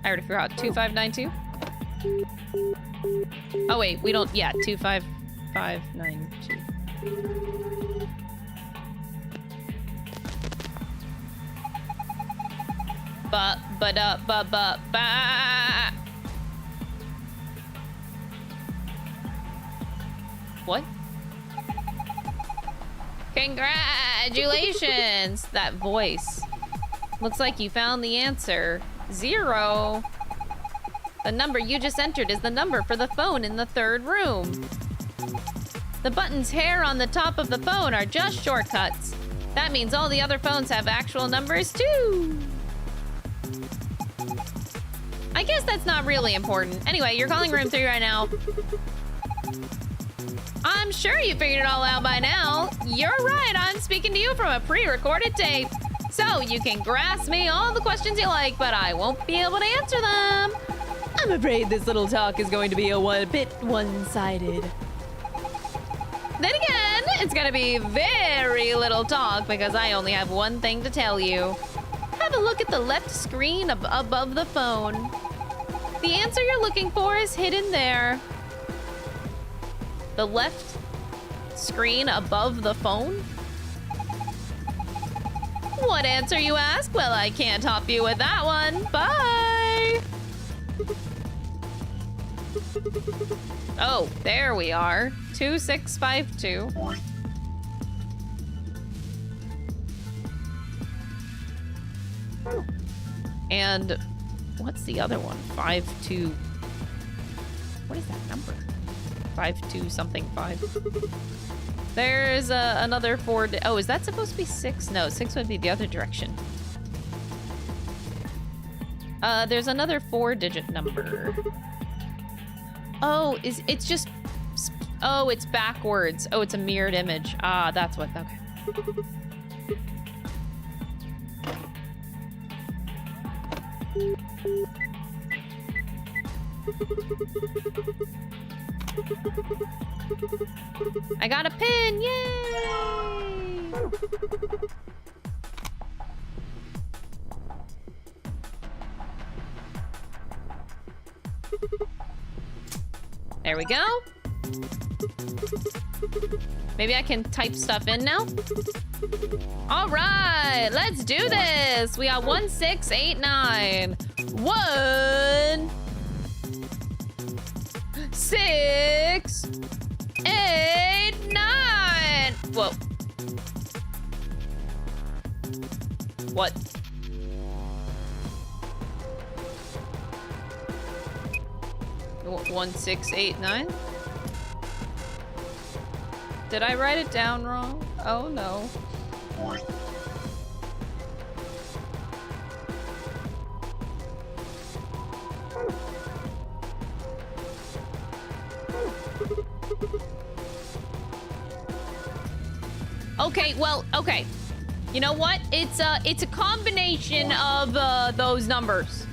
I already forgot. 2592? Oh, wait. We don't... Yeah, 25592. Ba. What? Congratulations! That voice. Looks like you found the answer. 0. The number you just entered is the number for the phone in the 3rd room. The buttons here on the top of the phone are just shortcuts. That means all the other phones have actual numbers too. I guess that's not really important. Anyway, you're calling room 3 right now. I'm sure you figured it all out by now. You're right, I'm speaking to you from a pre-recorded tape. So you can grasp me all the questions you like, but I won't be able to answer them. I'm afraid this little talk is going to be a bit one-sided. Then again, it's gonna be very little talk because I only have one thing to tell you. Have a look at the left screen above the phone. The answer you're looking for is hidden there. The left screen above the phone? What answer, you ask? Well, I can't help you with that one. Bye! Oh, there we are. 2652. And what's the other one? 52. What is that number? 52 something 5. There's another 4. Oh, is that supposed to be 6? No, 6 would be the other direction. There's another 4-digit number. Oh, it's just... Oh, it's backwards. Oh, it's a mirrored image. Ah, that's what... Okay. I got a pin! Yay! There we go. Maybe I can type stuff in now? All right, let's do this. We got 1689. 1 6 8 9. Whoa. What? 1689. Did I write it down wrong? Oh no. Okay, well, okay. You know what? It's a combination of those numbers.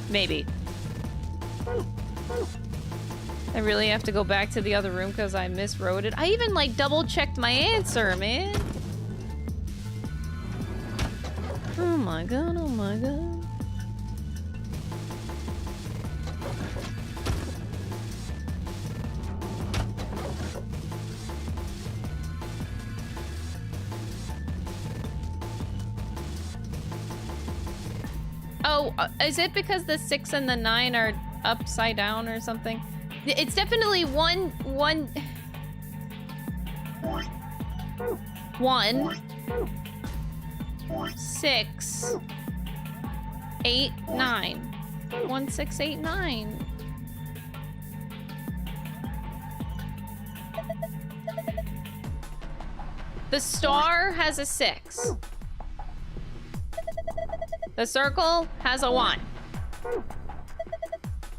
Maybe. I really have to go back to the other room because I miswrote it. I even like double checked my answer, man. Oh my god, oh my god. Oh, is it because the 6 and the 9 are upside down or something? It's definitely 1, 6, 8, 9. 1, 6, 8, 9. The star has a 6. The circle has a 1.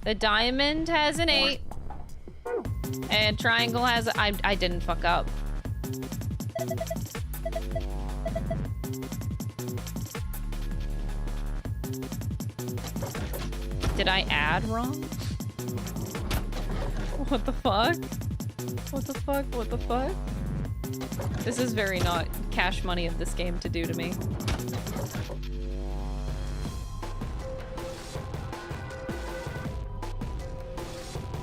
The diamond has an 8. And triangle has a... I didn't fuck up. Did I add wrong? What the fuck? What the fuck? What the fuck? This is very not cash money of this game to do to me.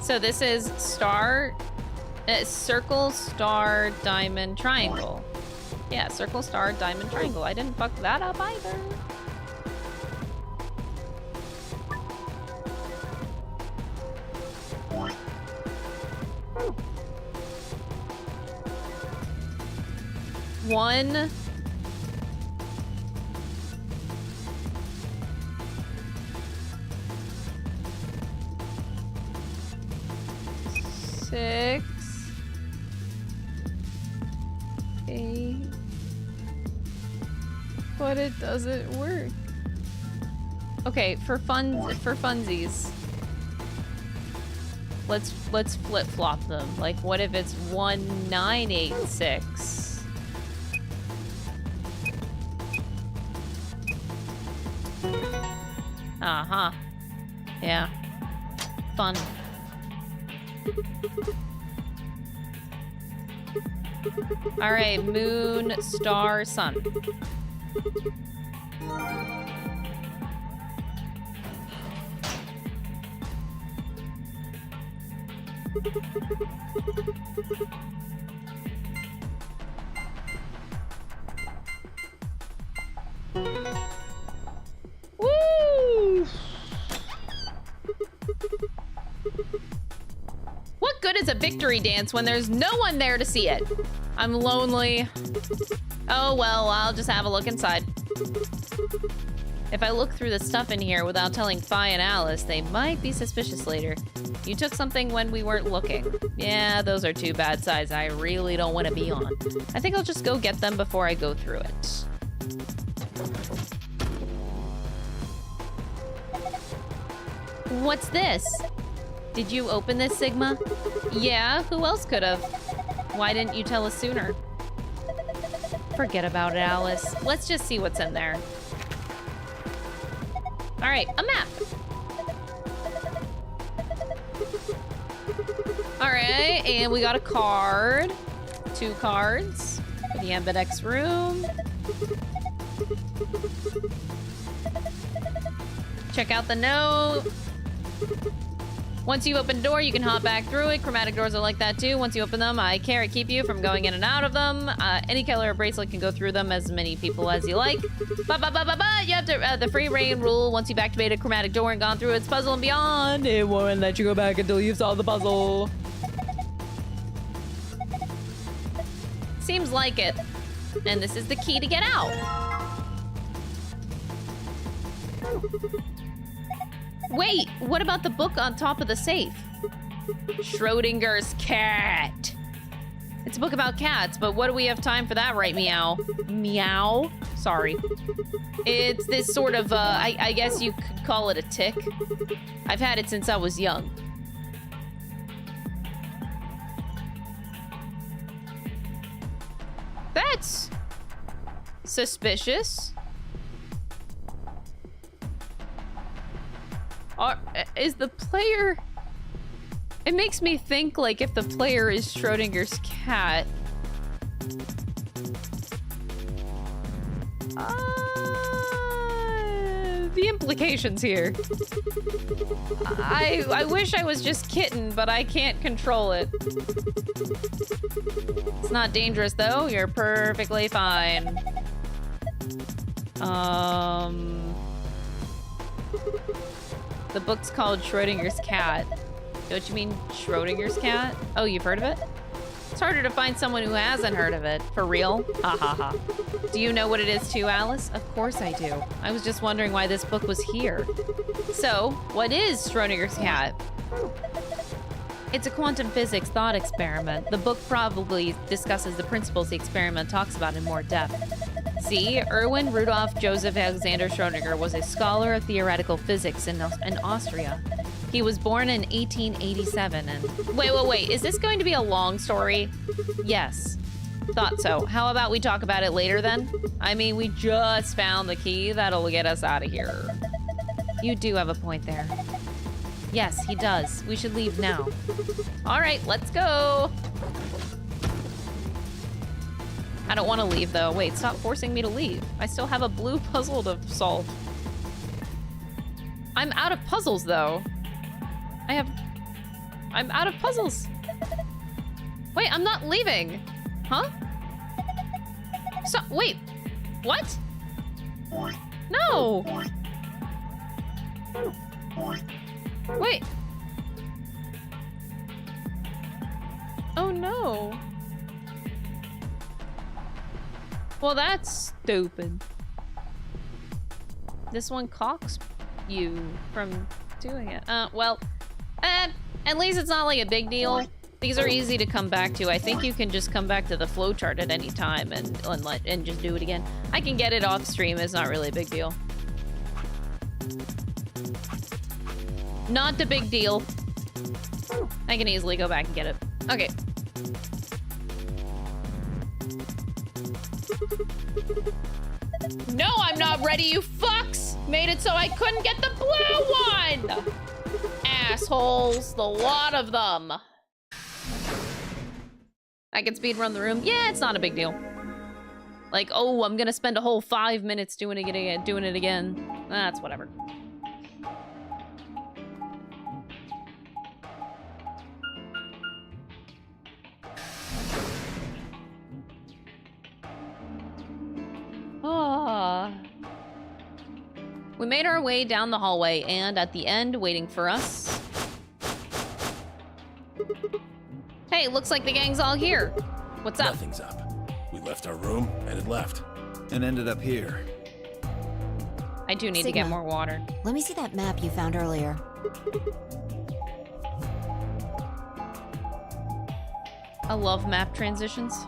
So this is star, circle, star, diamond, triangle. Yeah, circle, star, diamond, triangle. I didn't fuck that up either. One. Six. 8. But it doesn't work. Okay, for funsies. Let's flip-flop them. Like, what if it's 1986? Uh-huh. Yeah. Fun. All right, moon, star, sun. Woo! What good is a victory dance when there's no one there to see it? I'm lonely. Oh well, I'll just have a look inside. If I look through the stuff in here without telling Fi and Alice, they might be suspicious later. You took something when we weren't looking. Yeah, those are two bad sides I really don't want to be on. I think I'll just go get them before I go through it. What's this? Did you open this, Sigma? Yeah, who else could have? Why didn't you tell us sooner? Forget about it, Alice. Let's just see what's in there. All right, a map. All right, and we got a card. 2 cards for the Ambidex room. Check out the note. Once you open a door, you can hop back through it. Chromatic doors are like that too. Once you open them, I keep you from going in and out of them. Any color or bracelet can go through them, as many people as you like. But you have to the free reign rule. Once you've activated a chromatic door and gone through its puzzle and beyond, it won't let you go back until you've solved the puzzle. Seems like it. And this is the key to get out. Wait, what about the book on top of the safe? Schrodinger's cat. It's a book about cats, but what do we have time for that, right, Meow? Meow? Sorry. It's this sort of, I guess you could call it a tic. I've had it since I was young. That's suspicious. Is the player... It makes me think, like, if the player is Schrodinger's cat... the implications here. I wish I was just kitten, but I can't control it. It's not dangerous, though. You're perfectly fine. The book's called Schrodinger's Cat. Don't you mean Schrodinger's cat? Oh, you've heard of it? It's harder to find someone who hasn't heard of it. For real? Ha ha ha. Do you know what it is too, Alice? Of course I do. I was just wondering why this book was here. So, what is Schrodinger's cat? It's a quantum physics thought experiment. The book probably discusses the principles the experiment talks about in more depth. See, Erwin Rudolf Joseph Alexander Schrödinger was a scholar of theoretical physics in Austria. He was born in 1887 and... Wait, is this going to be a long story? Yes. Thought so. How about we talk about it later then? I mean, we just found the key that'll get us out of here. You do have a point there. Yes, he does. We should leave now. All right, let's go. I don't want to leave, though. Wait, stop forcing me to leave. I still have a blue puzzle to solve. I'm out of puzzles, though. I'm out of puzzles. Wait, I'm not leaving. Huh? So, wait. What? No. Wait. Oh, no. Well, that's stupid. This one cocks you from doing it. At least it's not like a big deal. These are easy to come back to. I think you can just come back to the flowchart at any time and just do it again. I can get it off stream. It's not really a big deal. Not a big deal. I can easily go back and get it. Okay. No, I'm not ready, you fucks! Made it so I couldn't get the blue one! Assholes, the lot of them. I can speedrun the room. Yeah, it's not a big deal. Like, oh, I'm gonna spend a whole 5 minutes doing it again. That's whatever. Ah. We made our way down the hallway, and at the end, waiting for us... Hey, looks like the gang's all here. What's up? Nothing's up. We left our room, and it left. And ended up here. I do need to get more water. Let me see that map you found earlier. I love map transitions.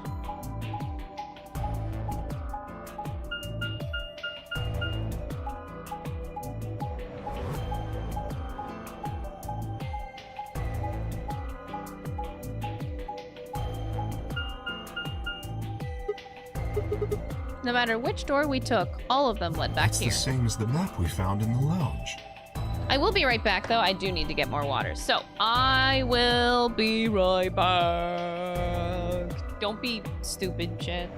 No matter which door we took, all of them led back here. It's the same as the map we found in the lounge. I will be right back, though. I do need to get more water. So, I will be right back. Don't be stupid, Chad.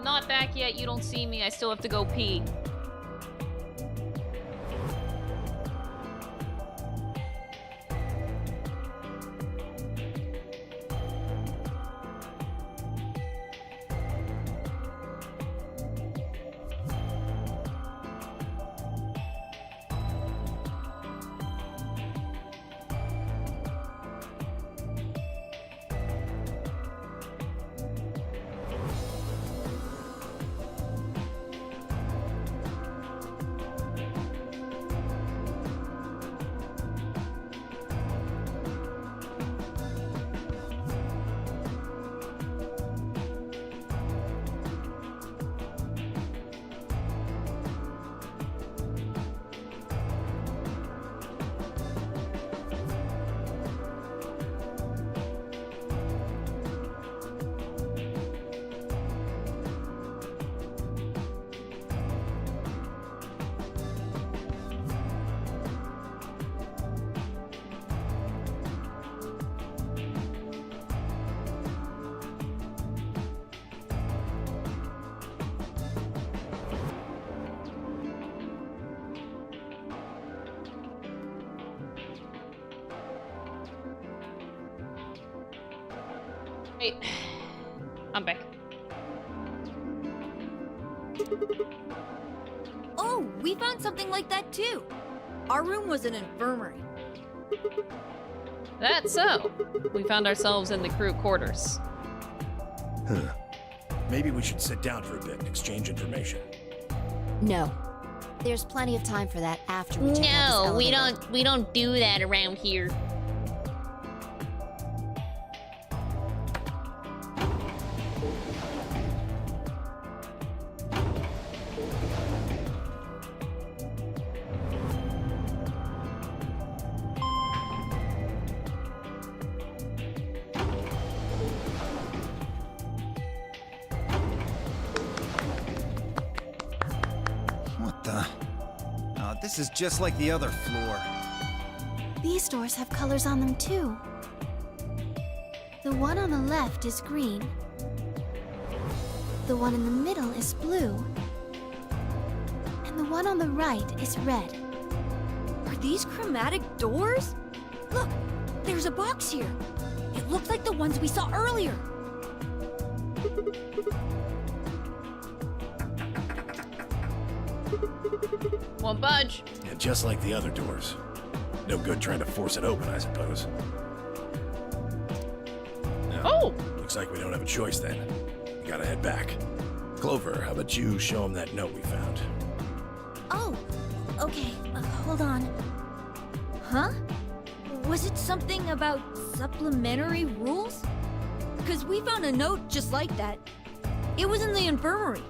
not back yet. You don't see me. I still have to go pee. Wait, I'm back. Oh, we found something like that too. Our room was an infirmary. That's so. We found ourselves in the crew quarters. Huh. Maybe we should sit down for a bit and exchange information. No. There's plenty of time for that after we check out this elevator. we don't do that around here. This is just like the other floor. These doors have colors on them too. The one on the left is green. The one in the middle is blue. And the one on the right is red. Are these chromatic doors? Look, there's a box here. It looks like the ones we saw earlier. Won't budge. Yeah, just like the other doors. No good trying to force it open, I suppose. No, Oh! Looks like we don't have a choice then. We gotta head back. Clover, how about you show him that note we found? Oh, okay, hold on. Huh? Was it something about supplementary rules? Because we found a note just like that. It was in the infirmary.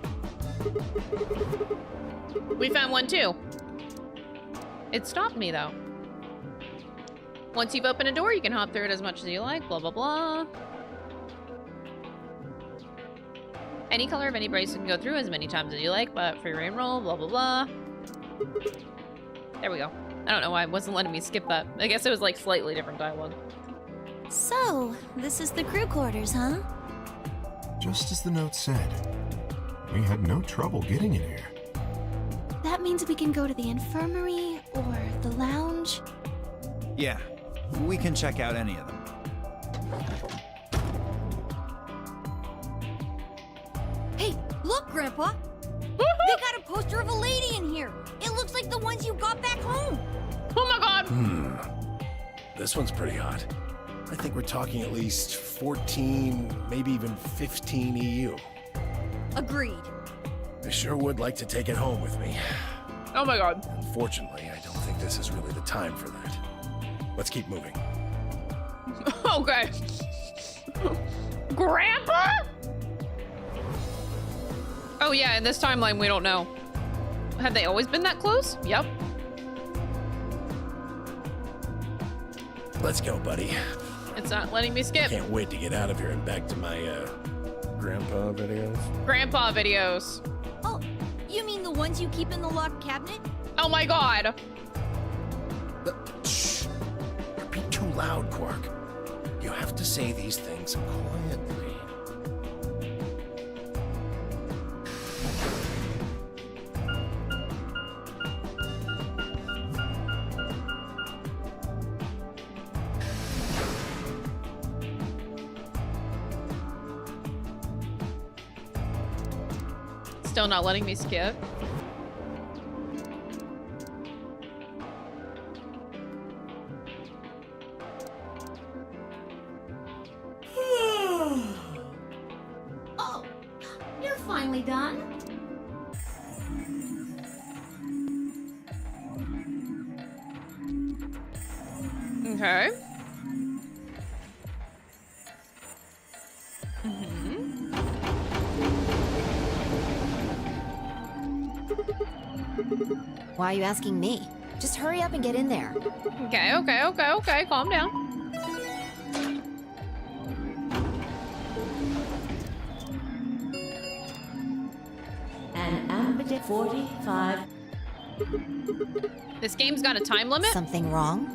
We found one too. It stopped me though. Once you've opened a door, you can hop through it as much as you like, blah, blah, blah. Any color of any bracelet can go through as many times as you like, but free reign roll, blah, blah, blah. There we go. I don't know why it wasn't letting me skip that. I guess it was like slightly different dialogue. So, this is the crew quarters, huh? Just as the note said. We had no trouble getting in here. That means we can go to the infirmary or the lounge. Yeah, we can check out any of them. Hey, look, Grandpa! They got a poster of a lady in here! It looks like the ones you got back home! Oh my god! This one's pretty hot. I think we're talking at least 14, maybe even 15 EU. Agreed. I sure would like to take it home with me. Oh my god. Unfortunately, I don't think this is really the time for that. Let's keep moving. Okay. Grandpa? Oh yeah, in this timeline we don't know. Have they always been that close? Yep. Let's go, buddy. It's not letting me skip. Can't wait to get out of here and back to my, grandpa videos. Grandpa videos. Oh, you mean the ones you keep in the locked cabinet? Oh my god. Shh. You're being too loud, Quark. You have to say these things quietly. Still not letting me skip. Oh, you're finally done? Okay. Why are you asking me? Just hurry up and get in there. Okay. Calm down. An Ambidex 45. This game's got a time limit? Something wrong?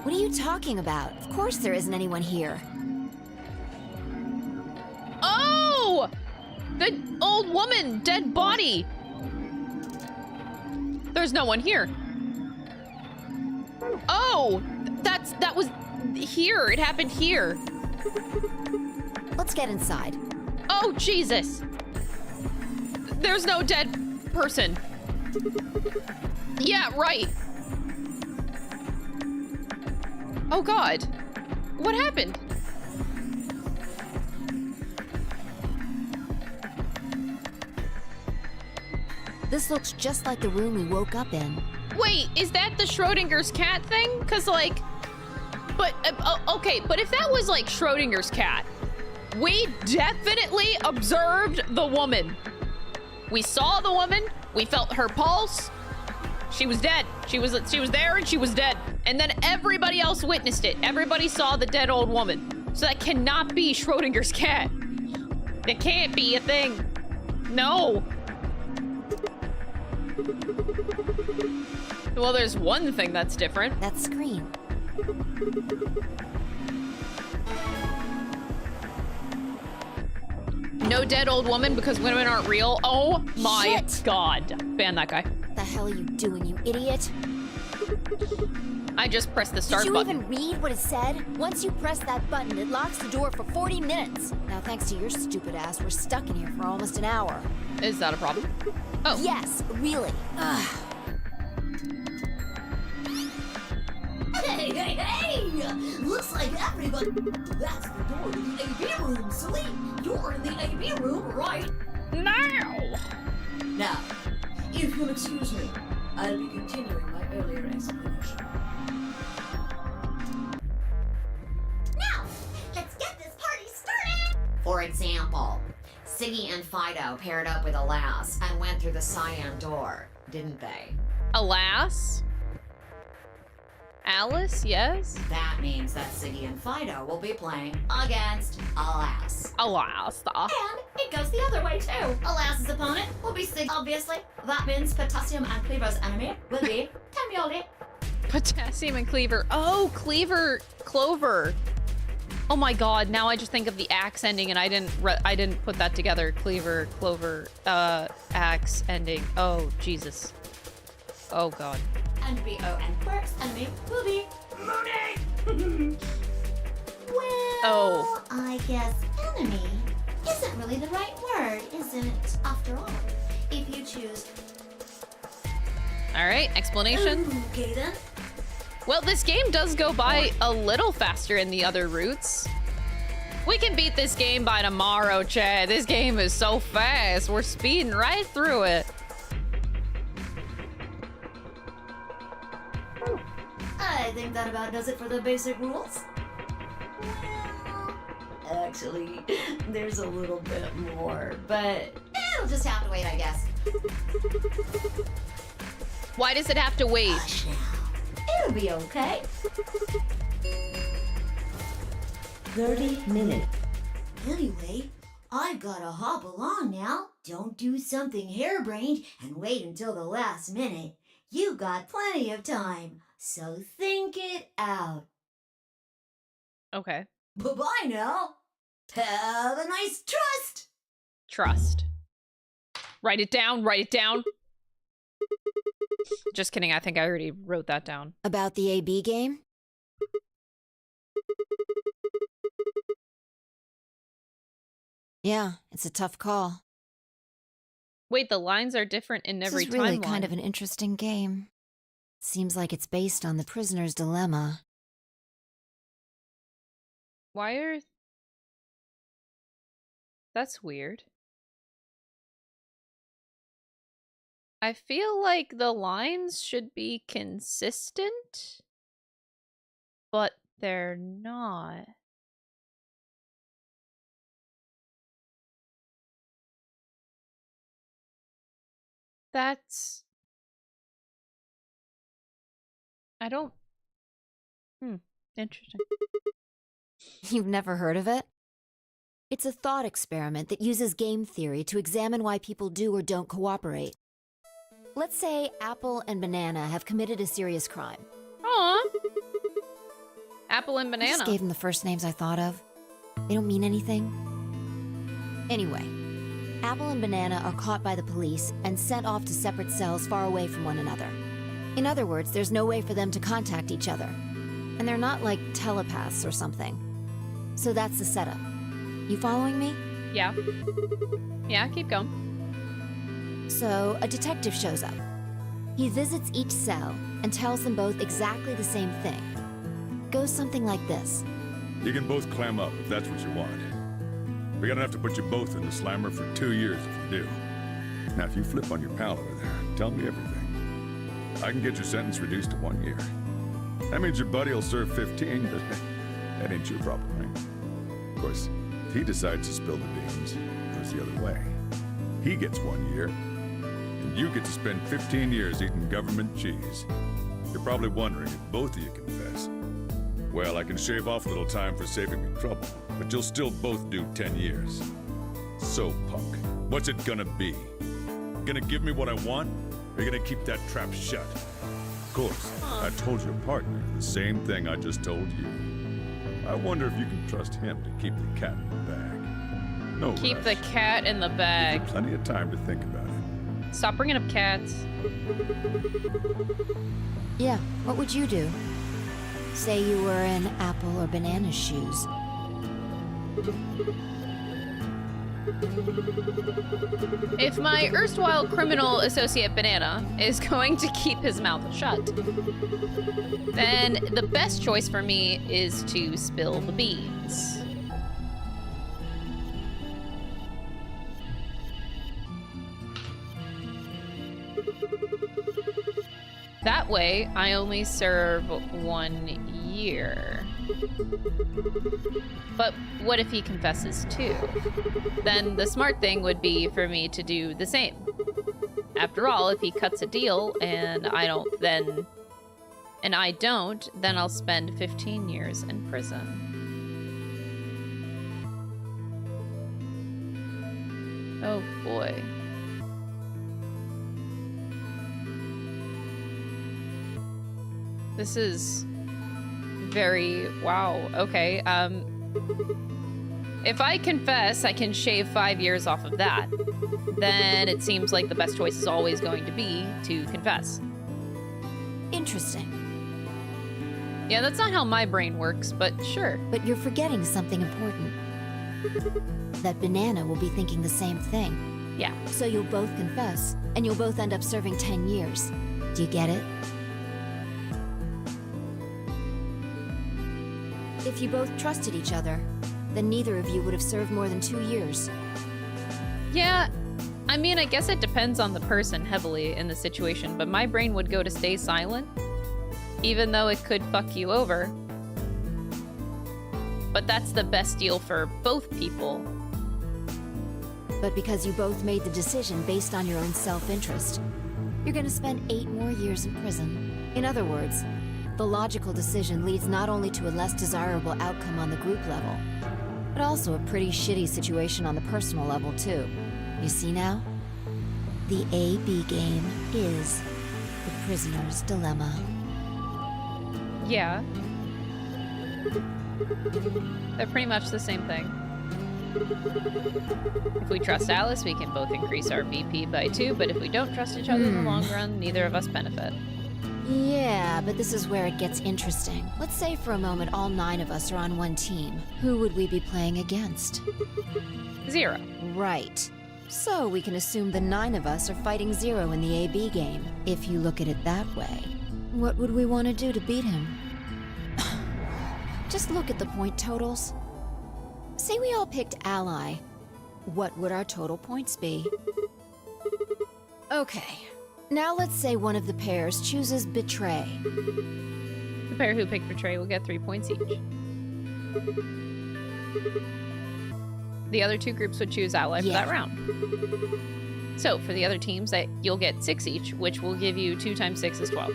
What are you talking about? Of course there isn't anyone here. Oh! The old woman, dead body. There's no one here. Oh, that was here. It happened here. Let's get inside. Oh, Jesus. There's no dead person. Yeah, right. Oh, God. What happened? This looks just like the room we woke up in. Wait, is that the Schrodinger's cat thing? Cause like, but, okay, but if that was like Schrodinger's cat, we definitely observed the woman. We saw the woman, we felt her pulse. She was dead. She was there and she was dead. And then everybody else witnessed it. Everybody saw the dead old woman. So that cannot be Schrodinger's cat. That can't be a thing. No. Well, there's one thing that's different. That screen. No dead old woman because women aren't real. Oh my Shit. God. Ban that guy. What the hell are you doing, you idiot? I just pressed the start Did you button. even read what it said? Once you press that button, it locks the door for 40 minutes. Now, thanks to your stupid ass, we're stuck in here for almost an hour. Is that a problem? Oh. Yes, really. Ugh. Hey! Looks like everybody... That's the door to the AV room, silly! You're in the AV room, right? Now! Now, if you'll excuse me, I'll be continuing my earlier explanation. Now, let's get this party started! For example, Siggy and Fido paired up with a lass and went through the cyan door, didn't they? Alas? Alice, yes? That means that Siggy and Fido will be playing against a lass. Alas. And it goes the other way too. Alas's opponent will be Sig, obviously. That means Potassium and Cleaver's enemy will be Tamioli. Potassium and Cleaver. Oh, Clover. Oh my God, now I just think of the axe ending and I didn't put that together. Cleaver, Clover, axe ending. Oh, Jesus. Oh God. And B.O. and Quirk's enemy will be Mooney! Well, I guess enemy isn't really the right word, is it? After all, if you choose... All right, explanation. Okay then. Well, this game does go by a little faster in the other routes. We can beat this game by tomorrow, Chad. This game is so fast. We're speeding right through it. I think that about does it for the basic rules. Well, actually, there's a little bit more, but it'll just have to wait, I guess. Why does it have to wait? Hush now. It'll be okay. 30 minutes. Anyway, I've gotta hop along now. Don't do something harebrained and wait until the last minute. You got plenty of time, so think it out. Okay. Bye-bye now. Have a nice trust. Trust. Write it down, write it down. Just kidding, I think I already wrote that down. About the AB game? Yeah, it's a tough call. Wait, the lines are different in every This is really timeline. kind of an interesting game. Seems like it's based on the prisoner's dilemma. Why are... That's weird. I feel like the lines should be consistent, but they're not. That's... I don't... Interesting. You've never heard of it? It's a thought experiment that uses game theory to examine why people do or don't cooperate. Let's say Apple and Banana have committed a serious crime. Aw. Apple and I Banana. just gave them the first names I thought of. They don't mean anything. Anyway, Apple and Banana are caught by the police and sent off to separate cells far away from one another. In other words, there's no way for them to contact each other. And they're not like telepaths or something. So that's the setup. You following me? Yeah. Yeah, keep going. So, a detective shows up. He visits each cell and tells them both exactly the same thing. Goes something like this. You can both clam up if that's what you want. We're gonna have to put you both in the slammer for 2 years if you do. Now, if you flip on your pal over there, tell me everything. I can get your sentence reduced to 1 year. That means your buddy will serve 15, but that ain't your problem, right? Of course, if he decides to spill the beans, it goes the other way. He gets 1 year, and you get to spend 15 years eating government cheese. You're probably wondering if both of you confess. Well, I can shave off a little time for saving me trouble, but you'll still both do 10 years. So, punk, what's it gonna be? Gonna give me what I want, or you gonna keep that trap shut? Of course, I told your partner the same thing I just told you. I wonder if you can trust him to keep the cat in the bag. No Keep rush. the cat in the bag. Give you plenty of time to think about it. Stop bringing up cats. Yeah, what would you do? Say you were in Apple or Banana's shoes. If my erstwhile criminal associate Banana is going to keep his mouth shut, then the best choice for me is to spill the beans. That way, I only serve 1 year. But what if he confesses too? Then the smart thing would be for me to do the same. After all, if he cuts a deal and I don't, then I'll spend 15 years in prison. Oh boy. This is very... wow, okay. If I confess, I can shave 5 years off of that. Then it seems like the best choice is always going to be to confess. Interesting. Yeah, that's not how my brain works, but sure. But you're forgetting something important. That Banana will be thinking the same thing. Yeah. So you'll both confess, and you'll both end up serving 10 years. Do you get it? If you both trusted each other, then neither of you would have served more than 2 years. Yeah, I mean, I guess it depends on the person heavily in the situation, but my brain would go to stay silent, even though it could fuck you over. But that's the best deal for both people. But because you both made the decision based on your own self-interest, you're gonna spend 8 more years in prison. In other words, the logical decision leads not only to a less desirable outcome on the group level, but also a pretty shitty situation on the personal level, too. You see now? The A-B game is the prisoner's dilemma. Yeah. They're pretty much the same thing. If we trust Alice, we can both increase our VP by 2, but if we don't trust each other in the long run, neither of us benefit. Yeah, but this is where it gets interesting. Let's say for a moment all 9 of us are on one team. Who would we be playing against? 0. Right. So we can assume the 9 of us are fighting Zero in the AB game, if you look at it that way. What would we want to do to beat him? Just look at the point totals. Say we all picked Ally. What would our total points be? Okay, now let's say one of the pairs chooses Betray. The pair who picked Betray will get 3 points each. The other 2 groups would choose Ally for that round. So for the other teams, you'll get 6 each, which will give you 2 times 6 is 12.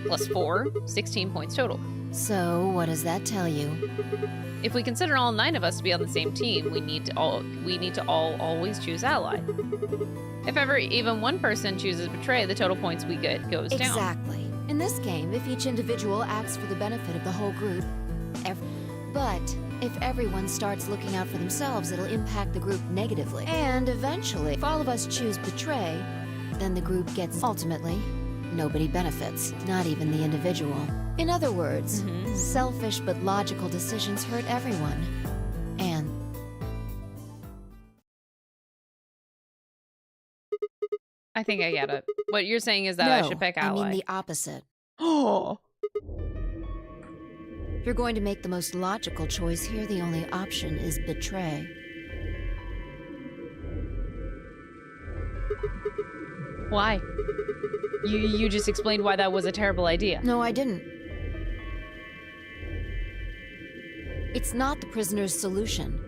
Plus 4, 16 points total. So what does that tell you? If we consider all 9 of us to be on the same team, we need to all always choose Ally. If ever even one person chooses Betray, the total points we get goes down. Exactly. In this game, if each individual acts for the benefit of the whole group, but if everyone starts looking out for themselves, it'll impact the group negatively. And eventually, if all of us choose Betray, then the group gets ultimately, nobody benefits, not even the individual. In other words, selfish but logical decisions hurt everyone. And I think I get it. What you're saying is that I should pick Ally. I mean the opposite. Oh. If you're going to make the most logical choice here, the only option is Betray. Why? You just explained why that was a terrible idea. No, I didn't. It's not the prisoner's solution.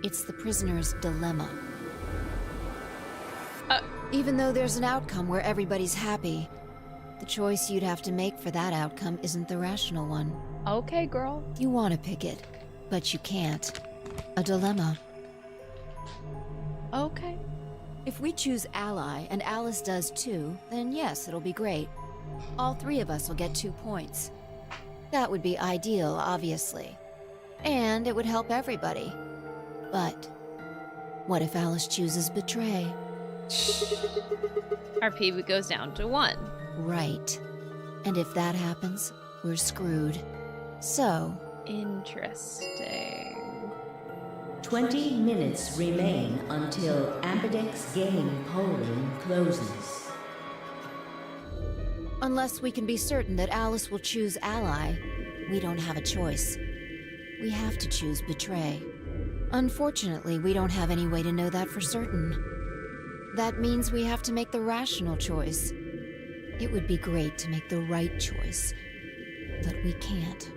It's the prisoner's dilemma. Even though there's an outcome where everybody's happy, the choice you'd have to make for that outcome isn't the rational one. Okay, girl. You want to pick it, but you can't. A dilemma. Okay. If we choose Ally, and Alice does too, then yes, it'll be great. All 3 of us will get 2 points. That would be ideal, obviously. And it would help everybody. But what if Alice chooses Betray? Our PB goes down to 1. Right. And if that happens, we're screwed. So... Interesting. 20 minutes remain until Ambidex game polling closes. Unless we can be certain that Alice will choose Ally, we don't have a choice. We have to choose Betray. Unfortunately, we don't have any way to know that for certain. That means we have to make the rational choice. It would be great to make the right choice, but we can't.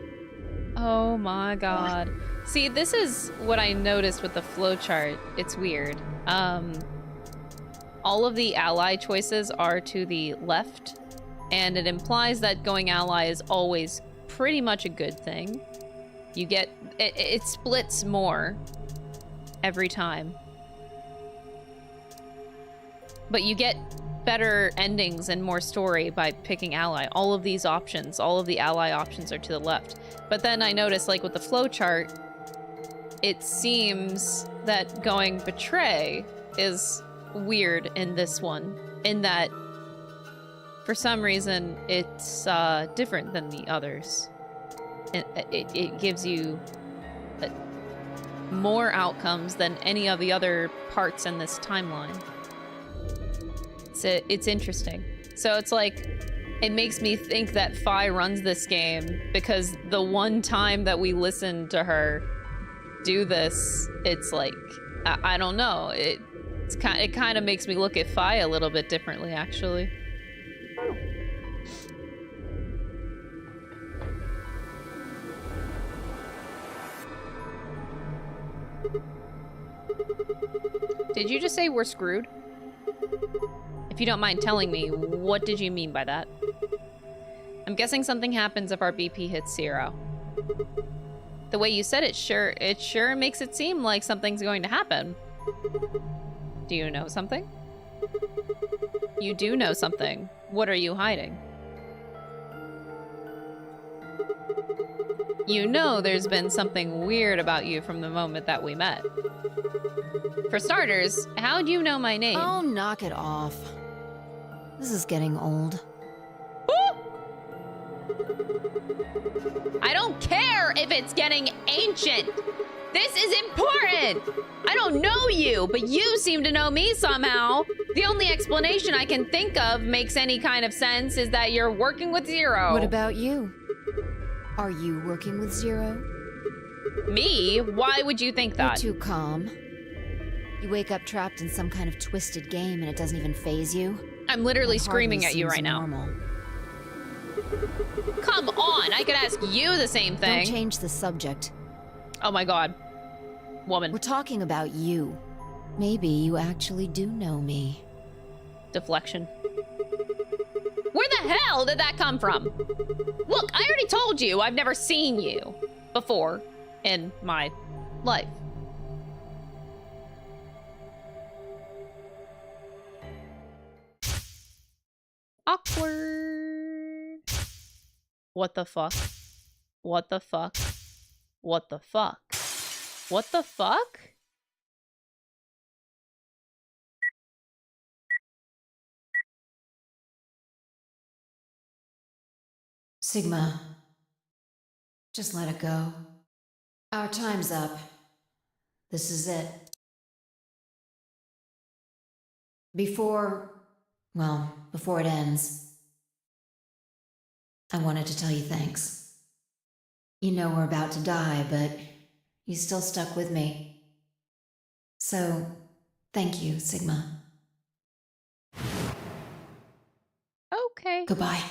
Oh my god. See, this is what I noticed with the flowchart. It's weird. All of the ally choices are to the left, and it implies that going ally is always pretty much a good thing. You get... it splits more every time. But you get better endings and more story by picking ally. All of these options, all of the ally options are to the left. But then I noticed, like with the flowchart, it seems that going Betray is weird in this one, in that for some reason it's different than the others. It gives you more outcomes than any of the other parts in this timeline. It's interesting. So it's like, it makes me think that Fi runs this game because the one time that we listened to her do this, it's like, I don't know. It kind of makes me look at Fi a little bit differently, actually. Did you just say we're screwed? If you don't mind telling me, what did you mean by that? I'm guessing something happens if our BP hits 0. The way you said it sure makes it seem like something's going to happen. Do you know something? You do know something. What are you hiding? You know there's been something weird about you from the moment that we met. For starters, how'd you know my name? Oh, knock it off. This is getting old. I don't care if it's getting ancient. This is important! I don't know you, but you seem to know me somehow. The only explanation I can think of makes any kind of sense is that you're working with Zero. What about you? Are you working with Zero? Me? Why would you think that? You're too calm. You wake up trapped in some kind of twisted game and it doesn't even faze you. I'm literally screaming at you right now. Normal. Come on, I could ask you the same thing. Don't change the subject. Oh my god. Woman. We're talking about you. Maybe you actually do know me. Deflection. Where the hell did that come from? Look, I already told you I've never seen you before in my life. Awkward. What the fuck? What the fuck? What the fuck? What the fuck? Sigma, just let it go. Our time's up. This is it. Before it ends, I wanted to tell you thanks. You know we're about to die, but you still stuck with me. So, thank you, Sigma. Okay. Goodbye.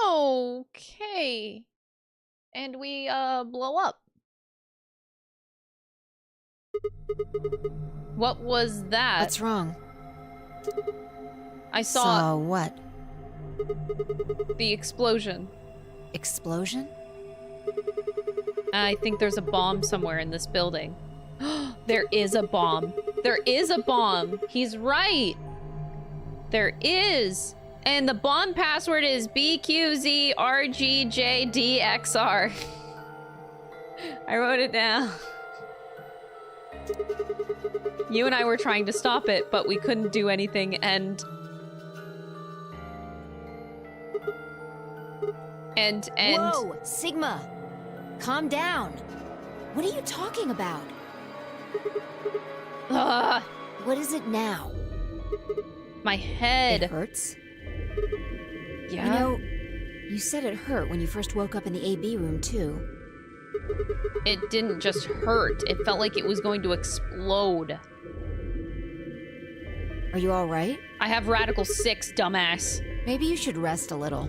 Okay. And we, blow up. What was that? What's wrong? I saw what? The explosion. Explosion? I think there's a bomb somewhere in this building. There is a bomb. There is a bomb. He's right. There is. And the bomb password is BQZRGJDXR. I wrote it down. You and I were trying to stop it, but we couldn't do anything, and Whoa, Sigma! Calm down. What are you talking about? What is it now? My head. It hurts? Yeah. You know, you said it hurt when you first woke up in the AB room, too. It didn't just hurt. It felt like it was going to explode. Are you all right? I have Radical 6, dumbass. Maybe you should rest a little.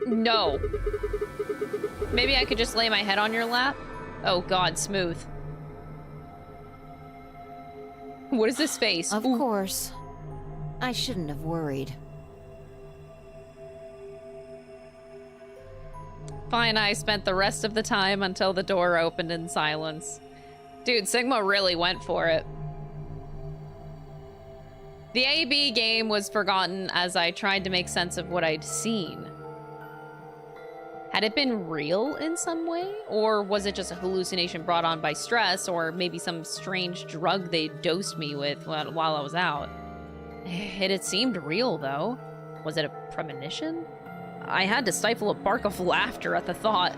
No. Maybe I could just lay my head on your lap? Oh god, smooth. What is this face? Of course. I shouldn't have worried. Fine, I spent the rest of the time until the door opened in silence. Dude, Sigma really went for it. The AB game was forgotten as I tried to make sense of what I'd seen. Had it been real in some way? Or was it just a hallucination brought on by stress, or maybe some strange drug they dosed me with while I was out? It had seemed real, though. Was it a premonition? I had to stifle a bark of laughter at the thought.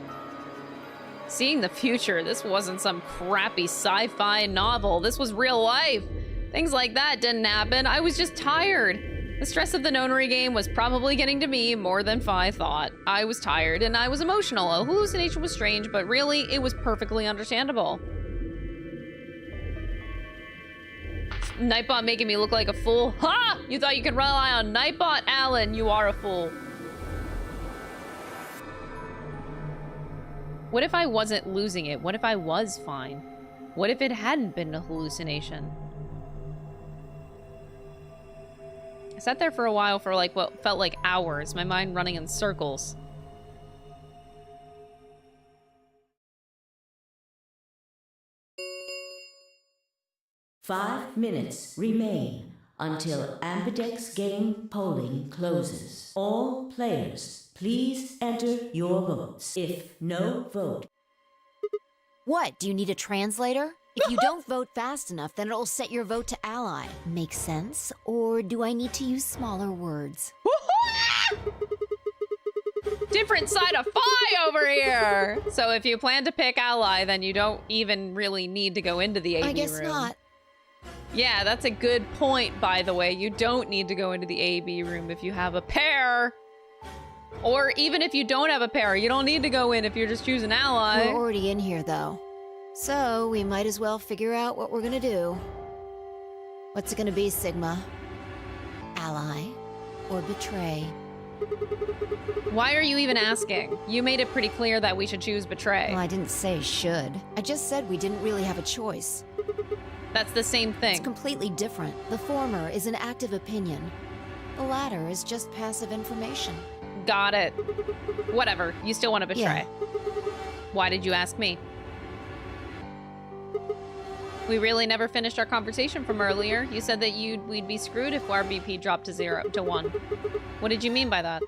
Seeing the future, this wasn't some crappy sci-fi novel. This was real life. Things like that didn't happen. I was just tired. The stress of the nonary game was probably getting to me more than Fi thought. I was tired and I was emotional. A hallucination was strange, but really, it was perfectly understandable. Nightbot making me look like a fool. Ha! You thought you could rely on Nightbot? Alan, you are a fool. What if I wasn't losing it? What if I was fine? What if it hadn't been a hallucination? I sat there for a while for like what felt like hours, my mind running in circles. Five minutes remain until Ambidex game polling closes. All players, please enter your votes. If no vote... What, do you need a translator? If you don't vote fast enough, then it'll set your vote to ally. Make sense? Or do I need to use smaller words? Different side of pie over here. So if you plan to pick ally, then you don't even really need to go into the AB room. I guess not. Yeah, that's a good point, by the way. You don't need to go into the AB room if you have a pair. Or even if you don't have a pair, you don't need to go in if you're just choosing ally. We're already in here, though. So we might as well figure out what we're gonna do. What's it gonna be, Sigma? Ally or betray? Why are you even asking? You made it pretty clear that we should choose betray. Well, I didn't say should. I just said we didn't really have a choice. That's the same thing. It's completely different. The former is an active opinion. The latter is just passive information. Got it. Whatever. You still want to betray. Yeah. Why did you ask me? We really never finished our conversation from earlier. You said that we'd be screwed if our BP dropped to 1. What did you mean by that?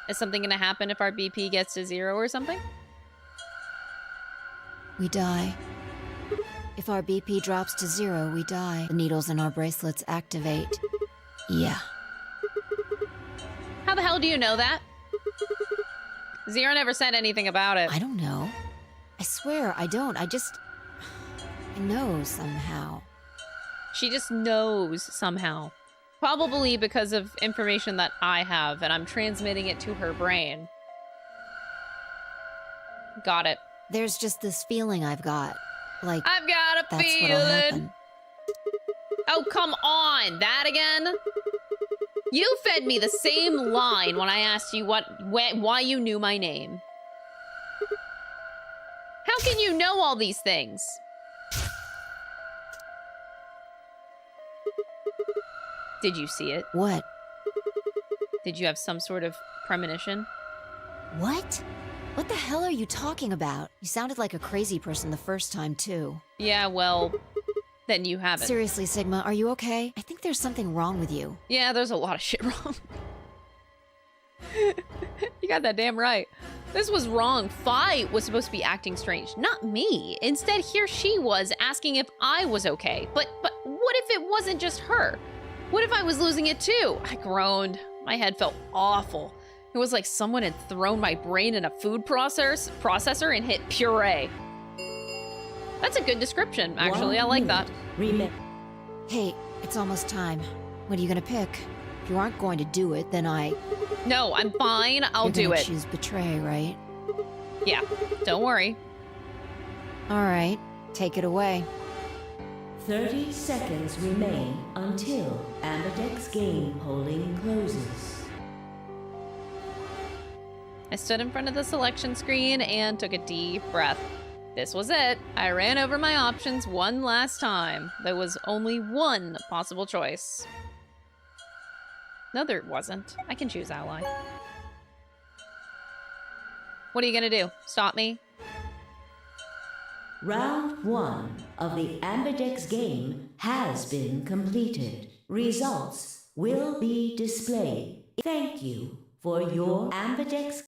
Is something gonna happen if our BP gets to 0 or something? We die. If our BP drops to 0, we die. The needles in our bracelets activate. Yeah. How the hell do you know that? Zero never said anything about it. I don't know. I swear, I don't. I know somehow. She just knows somehow. Probably because of information that I have, and I'm transmitting it to her brain. Got it. There's just this feeling I've got. Like, I've got a that's feeling. what'll happen. Oh, come on. That again? You fed me the same line when I asked you why you knew my name. How can you know all these things? Did you see it? What? Did you have some sort of premonition? What? What the hell are you talking about? You sounded like a crazy person the first time, too. Yeah, well, then you haven't. Seriously, Sigma, are you okay? I think there's something wrong with you. Yeah, there's a lot of shit wrong. You got that damn right. This was wrong. Fi was supposed to be acting strange, not me. Instead, here she was asking if I was okay. But what if it wasn't just her? What if I was losing it too? I groaned. My head felt awful. It was like someone had thrown my brain in a food processor and hit puree. That's a good description, actually. I like that. Hey, it's almost time. What are you gonna pick? If you aren't going to do it, then No, I'm fine. I'll do it. Choose betray, right? Yeah, don't worry. All right, take it away. 30 seconds remain until Ambidex game polling closes. I stood in front of the selection screen and took a deep breath. This was it. I ran over my options one last time. There was only one possible choice. No, there wasn't. I can choose ally. What are you gonna do? Stop me? Round 1 of the Ambidex game has been completed. Results will be displayed. Thank you for your Ambidex.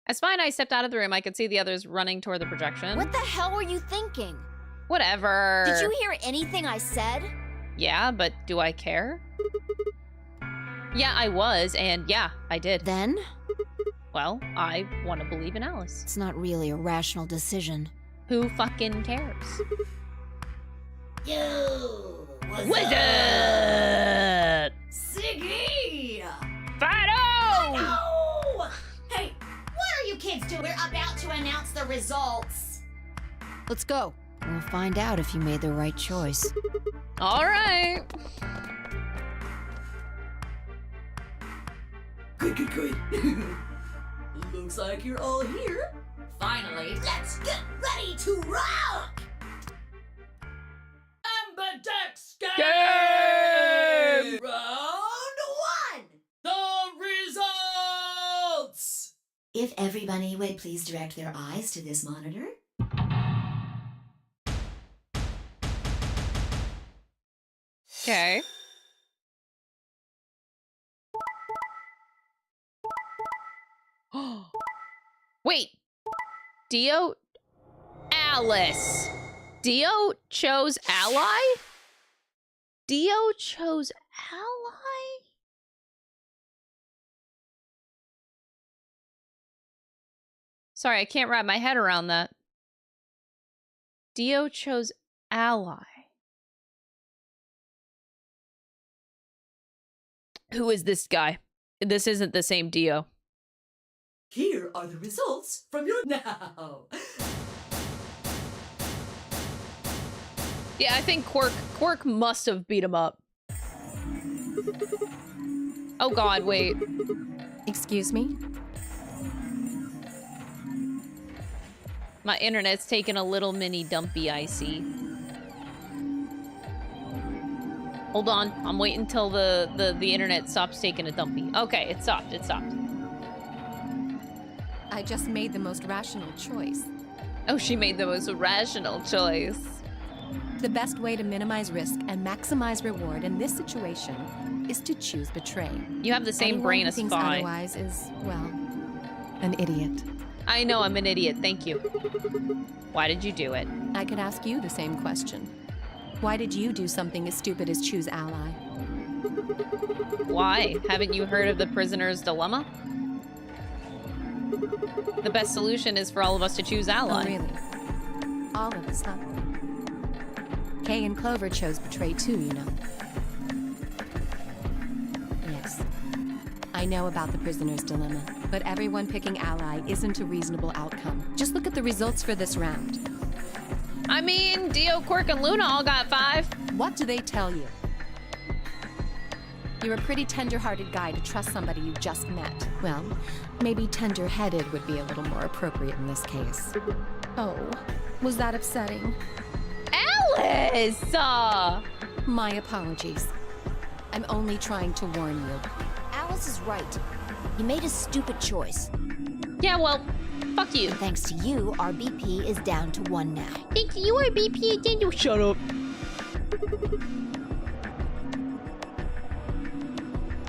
As Spy and I stepped out of the room, I could see the others running toward the projection. What the hell were you thinking? Whatever. Did you hear anything I said? Yeah, but do I care? Yeah, I was, and yeah, I did. Then? Well, I want to believe in Alice. It's not really a rational decision. Who fucking cares? Yo! What's up? Siggy! Fido! No! Hey, what are you kids doing? We're about to announce the results. Let's go. We'll find out if you made the right choice. All right. Good. Looks like you're all here. Finally, let's get ready to rock! Ambidex game! Round 1! The results! If everybody would please direct their eyes to this monitor. Okay. Wait. Dio? Alice. Dio chose ally? Dio chose ally? Sorry, I can't wrap my head around that. Dio chose ally. Who is this guy? This isn't the same Dio. Here are the results from your now. Yeah, I think Quirk must have beat him up. Oh god, wait. Excuse me? My internet's taking a little mini dumpy, I see. Hold on, I'm waiting until the internet stops taking a dumpy. Okay, it stopped, it stopped. I just made the most rational choice. Oh, she made the most rational choice. The best way to minimize risk and maximize reward in this situation is to choose betray. You have the same Anyone brain who as thinks Fi. otherwise is, well, an idiot. I know I'm an idiot, thank you. Why did you do it? I could ask you the same question. Why did you do something as stupid as choose ally? Why? Haven't you heard of the prisoner's dilemma? The best solution is for all of us to choose ally. Oh, really? All of us, huh? Kay and Clover chose betray too, you know. Yes. I know about the prisoner's dilemma, but everyone picking ally isn't a reasonable outcome. Just look at the results for this round. I mean, Dio, Quirk, and Luna all got 5. What do they tell you? You're a pretty tender-hearted guy to trust somebody you just met. Well, maybe tender-headed would be a little more appropriate in this case. Oh, was that upsetting? Alice! My apologies. I'm only trying to warn you. Alice is right. You made a stupid choice. Yeah, well, fuck you. Thanks to you, our BP is down to 1 now. Thanks to you, our BP again. You shut up.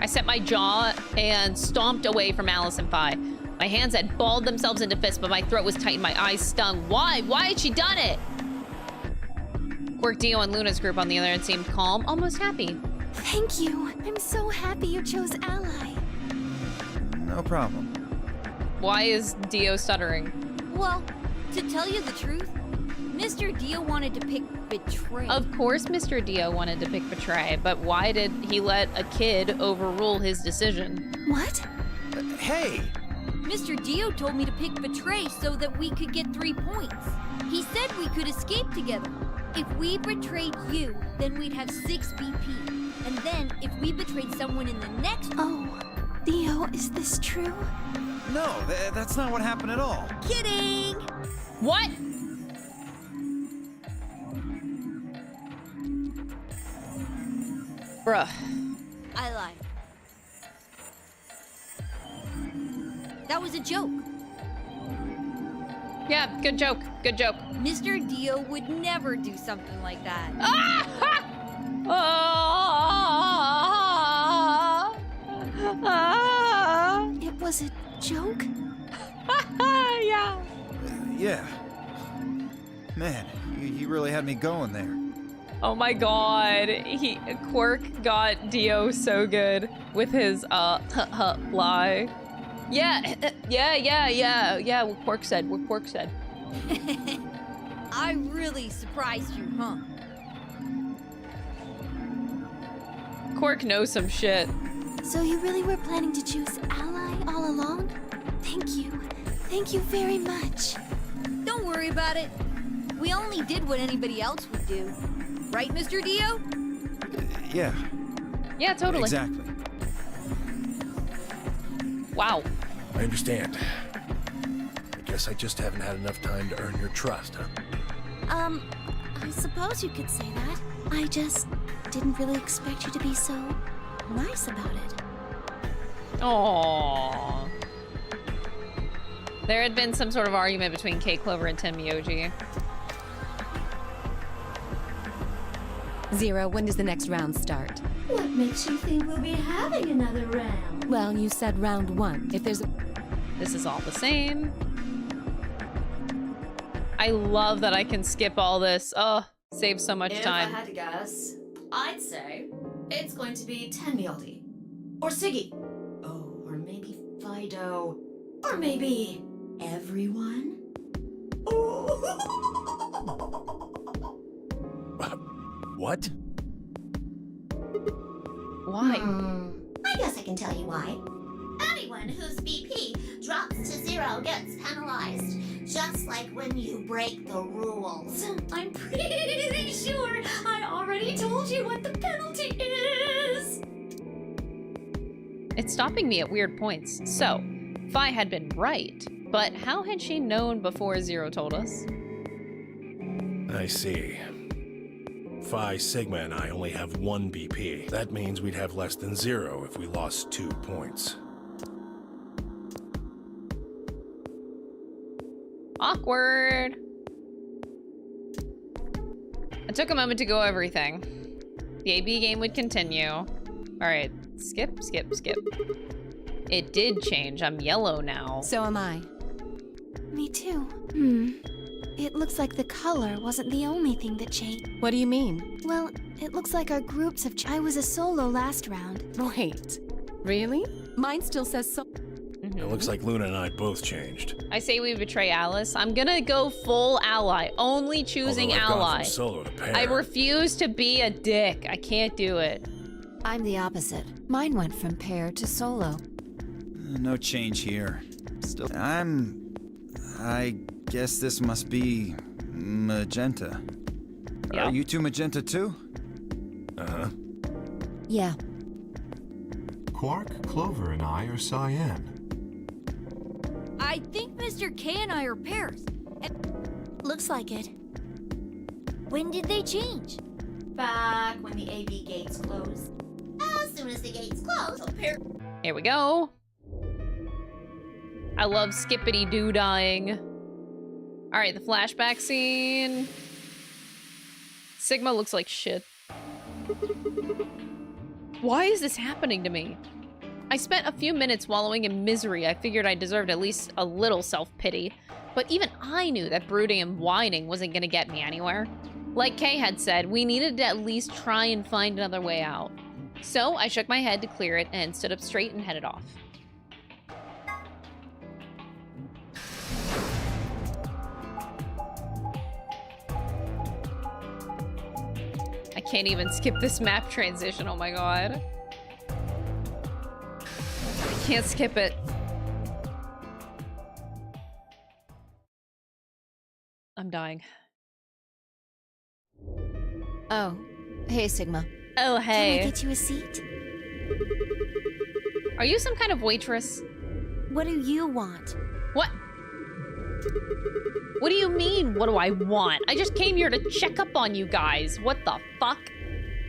I set my jaw and stomped away from Alice and Fi. My hands had balled themselves into fists, but my throat was tight and my eyes stung. Why? Why had she done it? Quirk, Dio, and Luna's group on the other end seemed calm, almost happy. Thank you. I'm so happy you chose ally. No problem. Why is Dio stuttering? Well, to tell you the truth, Mr. Dio wanted to pick betray. Of course Mr. Dio wanted to pick betray, but why did he let a kid overrule his decision? What? Hey! Mr. Dio told me to pick betray so that we could get 3 points. He said we could escape together. If we betrayed you, then we'd have 6 BP. And then, if we betrayed someone in the next... Oh, Dio, is this true? No, that's not what happened at all. Kidding! What? Bruh. I lied. That was a joke. Yeah, good joke. Good joke. Mr. Dio would never do something like that. It was a joke? Yeah. Yeah. Man, you really had me going there. Oh my god. Quirk got Dio so good with his lie. Yeah, what Quirk said, I really surprised you, huh? Quirk knows some shit. So you really were planning to choose ally all along? Thank you. Thank you very much. Don't worry about it. We only did what anybody else would do. Right, Mr. Dio? Yeah. Yeah, totally. Exactly. Wow. I understand. I guess I just haven't had enough time to earn your trust, huh? I suppose you could say that. I just didn't really expect you to be so nice about it. Aww. There had been some sort of argument between Kate Clover and Tenmyoji. Zero, when does the next round start? What makes you think we'll be having another round? Well, you said round 1. If there's a... This is all the same. I love that I can skip all this. Oh, saves so much time. If I had to guess, I'd say it's going to be Tenmialdi. Or Siggy. Oh, or maybe Fido. Or maybe everyone? What? Why? I guess I can tell you why. Anyone whose BP drops to 0 gets penalized. Just like when you break the rules. I'm pretty sure I already told you what the penalty is. It's stopping me at weird points. So, Fi had been right, but how had she known before Zero told us? I see. Phi, Sigma, and I only have 1 BP. That means we'd have less than 0 if we lost 2 points. Awkward. I took a moment to go over everything. The AB game would continue. Alright, skip, skip, skip. It did change. I'm yellow now. So am I. Me too. It looks like the color wasn't the only thing that changed. What do you mean? Well, it looks like our groups have I was a solo last round. Wait. Really? Mine still says so. It looks like Luna and I both changed. I say we betray Alice. I'm gonna go full ally. Only choosing Although I've gone ally. from solo to pair. I refuse to be a dick. I can't do it. I'm the opposite. Mine went from pair to solo. No change here. Still, I guess this must be magenta. Yeah. Are you two magenta too? Uh-huh. Yeah. Quark, Clover, and I are cyan. I think Mr. K and I are pairs. Looks like it. When did they change? Back when the AB gates closed. As soon as the gates close, Here we go. I love skippity-doo dying. All right, the flashback scene. Sigma looks like shit. Why is this happening to me? I spent a few minutes wallowing in misery. I figured I deserved at least a little self-pity. But even I knew that brooding and whining wasn't gonna get me anywhere. Like Kay had said, we needed to at least try and find another way out. So I shook my head to clear it and stood up straight and headed off. I can't even skip this map transition, oh my god. I can't skip it. I'm dying. Oh, hey, Sigma. Oh, hey. Can I get you a seat? Are you some kind of waitress? What do you want? What? What do you mean, what do I want? I just came here to check up on you guys. What the fuck?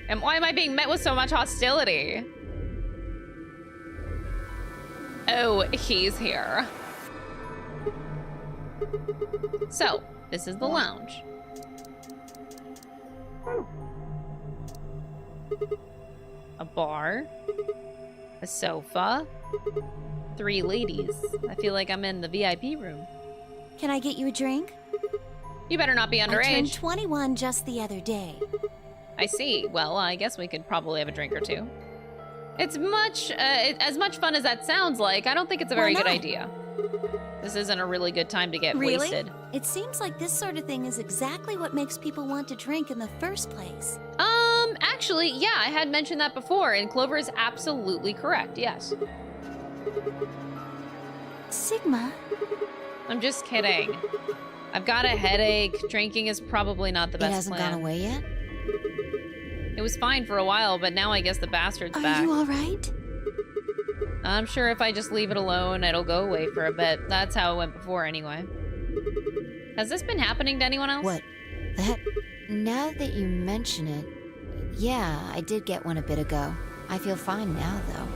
And why am I being met with so much hostility? Oh, he's here. So, this is the lounge. A bar. A sofa. 3 ladies. I feel like I'm in the VIP room. Can I get you a drink? You better not be I turned underage. 21 just the other day. I see. Well, I guess we could probably have a drink or two. It's as much fun as that sounds like, I don't think it's a very good idea. This isn't a really good time to get wasted. It seems like this sort of thing is exactly what makes people want to drink in the first place. Actually, yeah, I had mentioned that before, and Clover is absolutely correct, yes. Sigma? I'm just kidding. I've got a headache. Drinking is probably not the best It hasn't plan. gone away yet? It was fine for a while, but now I guess the bastard's Are back. you all right? I'm sure if I just leave it alone, it'll go away for a bit. That's how it went before anyway. Has this been happening to anyone else? What? That? Now that you mention it, yeah, I did get one a bit ago. I feel fine now, though.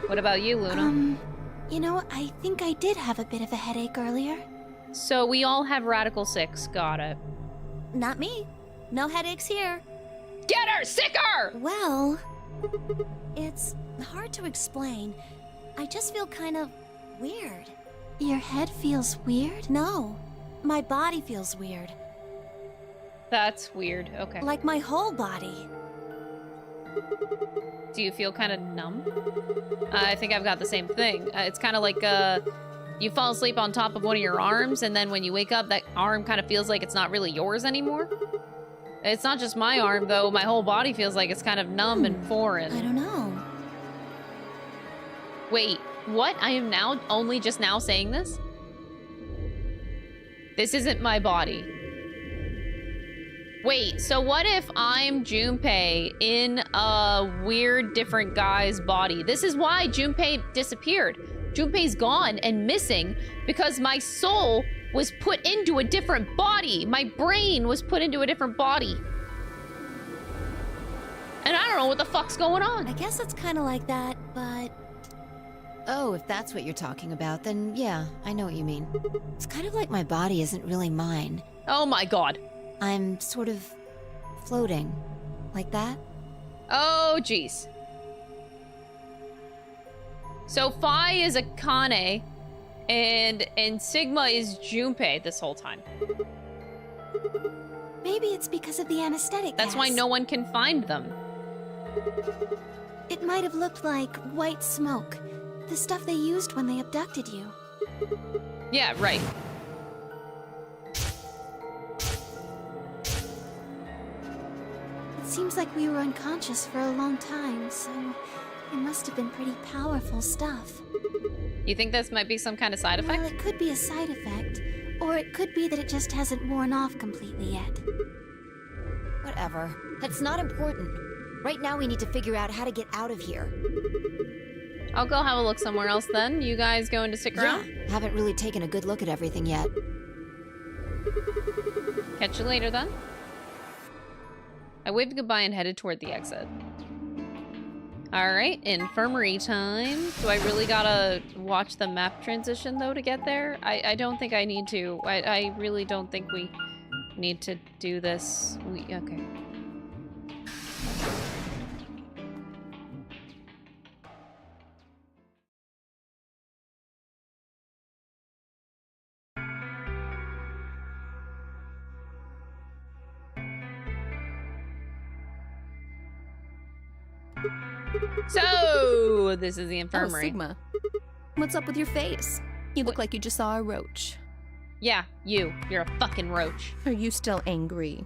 What about you, Luna? You know, I think I did have a bit of a headache earlier. So we all have Radical 6. Got it. Not me. No headaches here. Get her! Sicker! Well, it's hard to explain. I just feel kind of weird. Your head feels weird? No. my body feels weird. That's weird. Okay. Like my whole body. Do you feel kind of numb? I think I've got the same thing. It's kind of like you fall asleep on top of one of your arms, and then when you wake up, that arm kind of feels like it's not really yours anymore. It's not just my arm, though. My whole body feels like it's kind of numb and foreign. I don't know. Wait, what? I am now only just now saying this? This isn't my body. Wait, so what if I'm Junpei in a weird different guy's body? This is why Junpei disappeared. Junpei's gone and missing because my soul was put into a different body. My brain was put into a different body. And I don't know what the fuck's going on. I guess it's kind of like that, but... Oh, if that's what you're talking about, then yeah, I know what you mean. It's kind of like my body isn't really mine. Oh my god. I'm sort of floating. Like that? Oh, jeez. So Phi is a Kane, and Sigma is Junpei this whole time. Maybe it's because of the anesthetic That's why no one can find them. It might have looked like white smoke. The stuff they used when they abducted you. Yeah, right. It seems like we were unconscious for a long time, so it must have been pretty powerful stuff. You think this might be some kind of side effect? Well, it could be a side effect, or it could be that it just hasn't worn off completely yet. Whatever. That's not important. Right now we need to figure out how to get out of here. I'll go have a look somewhere else then. You guys going to stick around? Yeah, haven't really taken a good look at everything yet. Catch you later then. I waved goodbye and headed toward the exit. Alright, infirmary time. Do I really gotta watch the map transition though to get there? I don't think I need to. I really don't think we need to do this. Okay. So, this is the infirmary. Oh, Sigma. What's up with your face? You look like you just saw a roach. Yeah, you're a fucking roach. Are you still angry?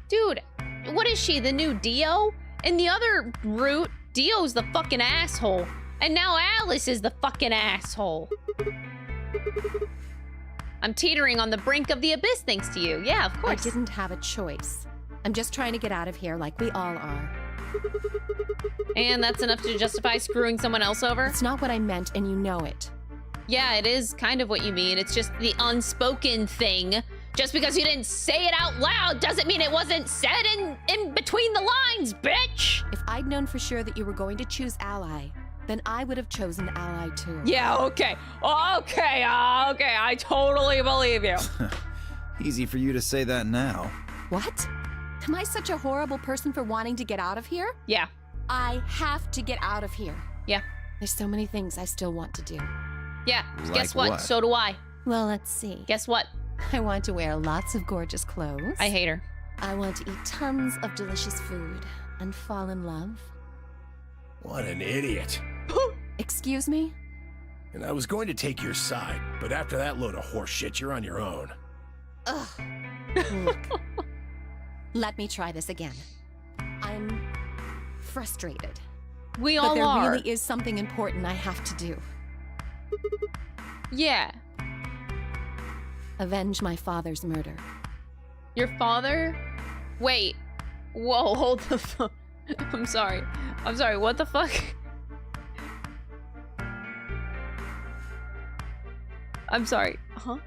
Dude, what is she, the new Dio? In the other route, Dio's the fucking asshole. And now Alice is the fucking asshole. I'm teetering on the brink of the abyss thanks to you. Yeah, of course. I didn't have a choice. I'm just trying to get out of here like we all are. And that's enough to justify screwing someone else over? It's not what I meant, and you know it. Yeah, it is kind of what you mean. It's just the unspoken thing. Just because you didn't say it out loud doesn't mean it wasn't said in between the lines, bitch! If I'd known for sure that you were going to choose Ally, then I would have chosen Ally too. Yeah, okay. Okay, I totally believe you. Easy for you to say that now. What? Am I such a horrible person for wanting to get out of here? Yeah. I have to get out of here. Yeah. There's so many things I still want to do. Yeah, Like guess what? what? So do I. Well, let's see. Guess what? I want to wear lots of gorgeous clothes. I hate her. I want to eat tons of delicious food and fall in love. What an idiot. Excuse me? And I was going to take your side, but after that load of horse shit, you're on your own. Ugh. Look. Let me try this again. I'm frustrated. We but all there are. really is something important I have to do. Yeah. Avenge my father's murder. Your father? Wait. Whoa, hold the fuck. I'm sorry. What the fuck? I'm sorry. Huh?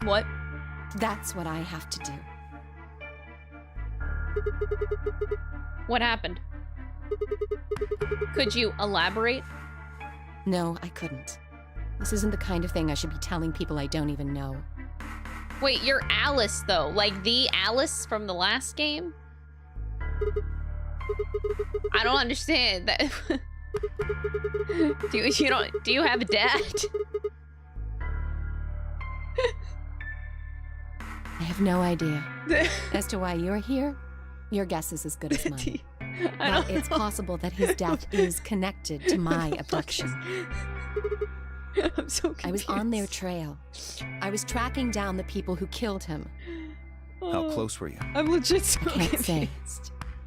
What? That's what I have to do. What happened? Could you elaborate? No, I couldn't. This isn't the kind of thing I should be telling people I don't even know. Wait, you're Alice, though. Like the Alice from the last game? I don't understand that. Do you have a dad? I have no idea. As to why you're here, your guess is as good as mine. But it's possible that his death is connected to my abduction. I'm so confused. I was on their trail. I was tracking down the people who killed him. How close were you? I'm legit so I can't confused. say.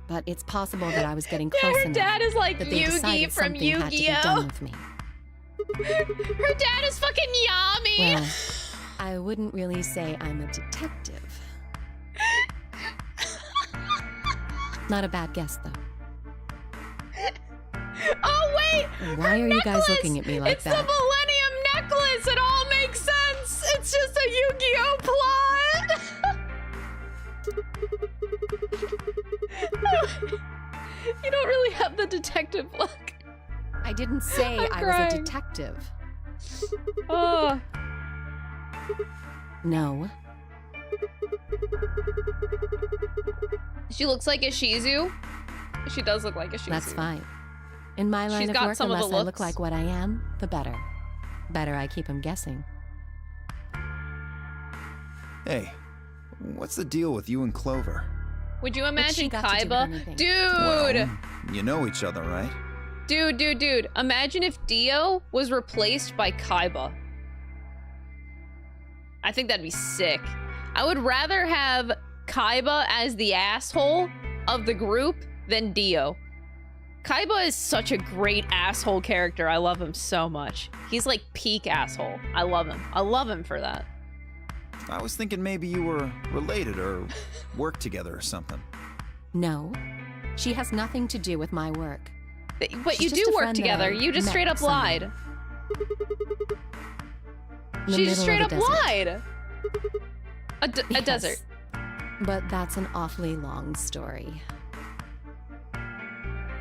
But it's possible that I was getting Yeah, close her enough dad is like that they Yugi decided from something had to be Yu-Gi-Oh! done with me. Her dad is fucking Yami. Well, I wouldn't really say I'm a detective. Not a bad guess, though. Oh wait! Why are you guys necklace! looking at me like it's that? It's the Millennium Necklace! It all makes sense! It's just a Yu-Gi-Oh! plot! You don't really have the detective look. I didn't say I was a detective. Oh. No. She looks like a Shih Tzu. She does look like a Shih Tzu. That's fine. In my line She's of got work, some of the unless I look looks. like what I am, the better. Better I keep him guessing. Hey, what's the deal with you and Clover? Would you What's imagine she got to do with Kaiba? anything? Dude! Well, you know each other, right? Dude. Imagine if Dio was replaced by Kaiba. I think that'd be sick. I would rather have Kaiba as the asshole of the group than Dio. Kaiba is such a great asshole character. I love him so much. He's like peak asshole. I love him. I love him for that. I was thinking maybe you were related or worked together or something. No. She has nothing to do with my work. But She's you just do a work friend that together. I You just met straight up somewhere. lied. In the She just middle straight of up a desert. lied. A Yes. desert. But that's an awfully long story.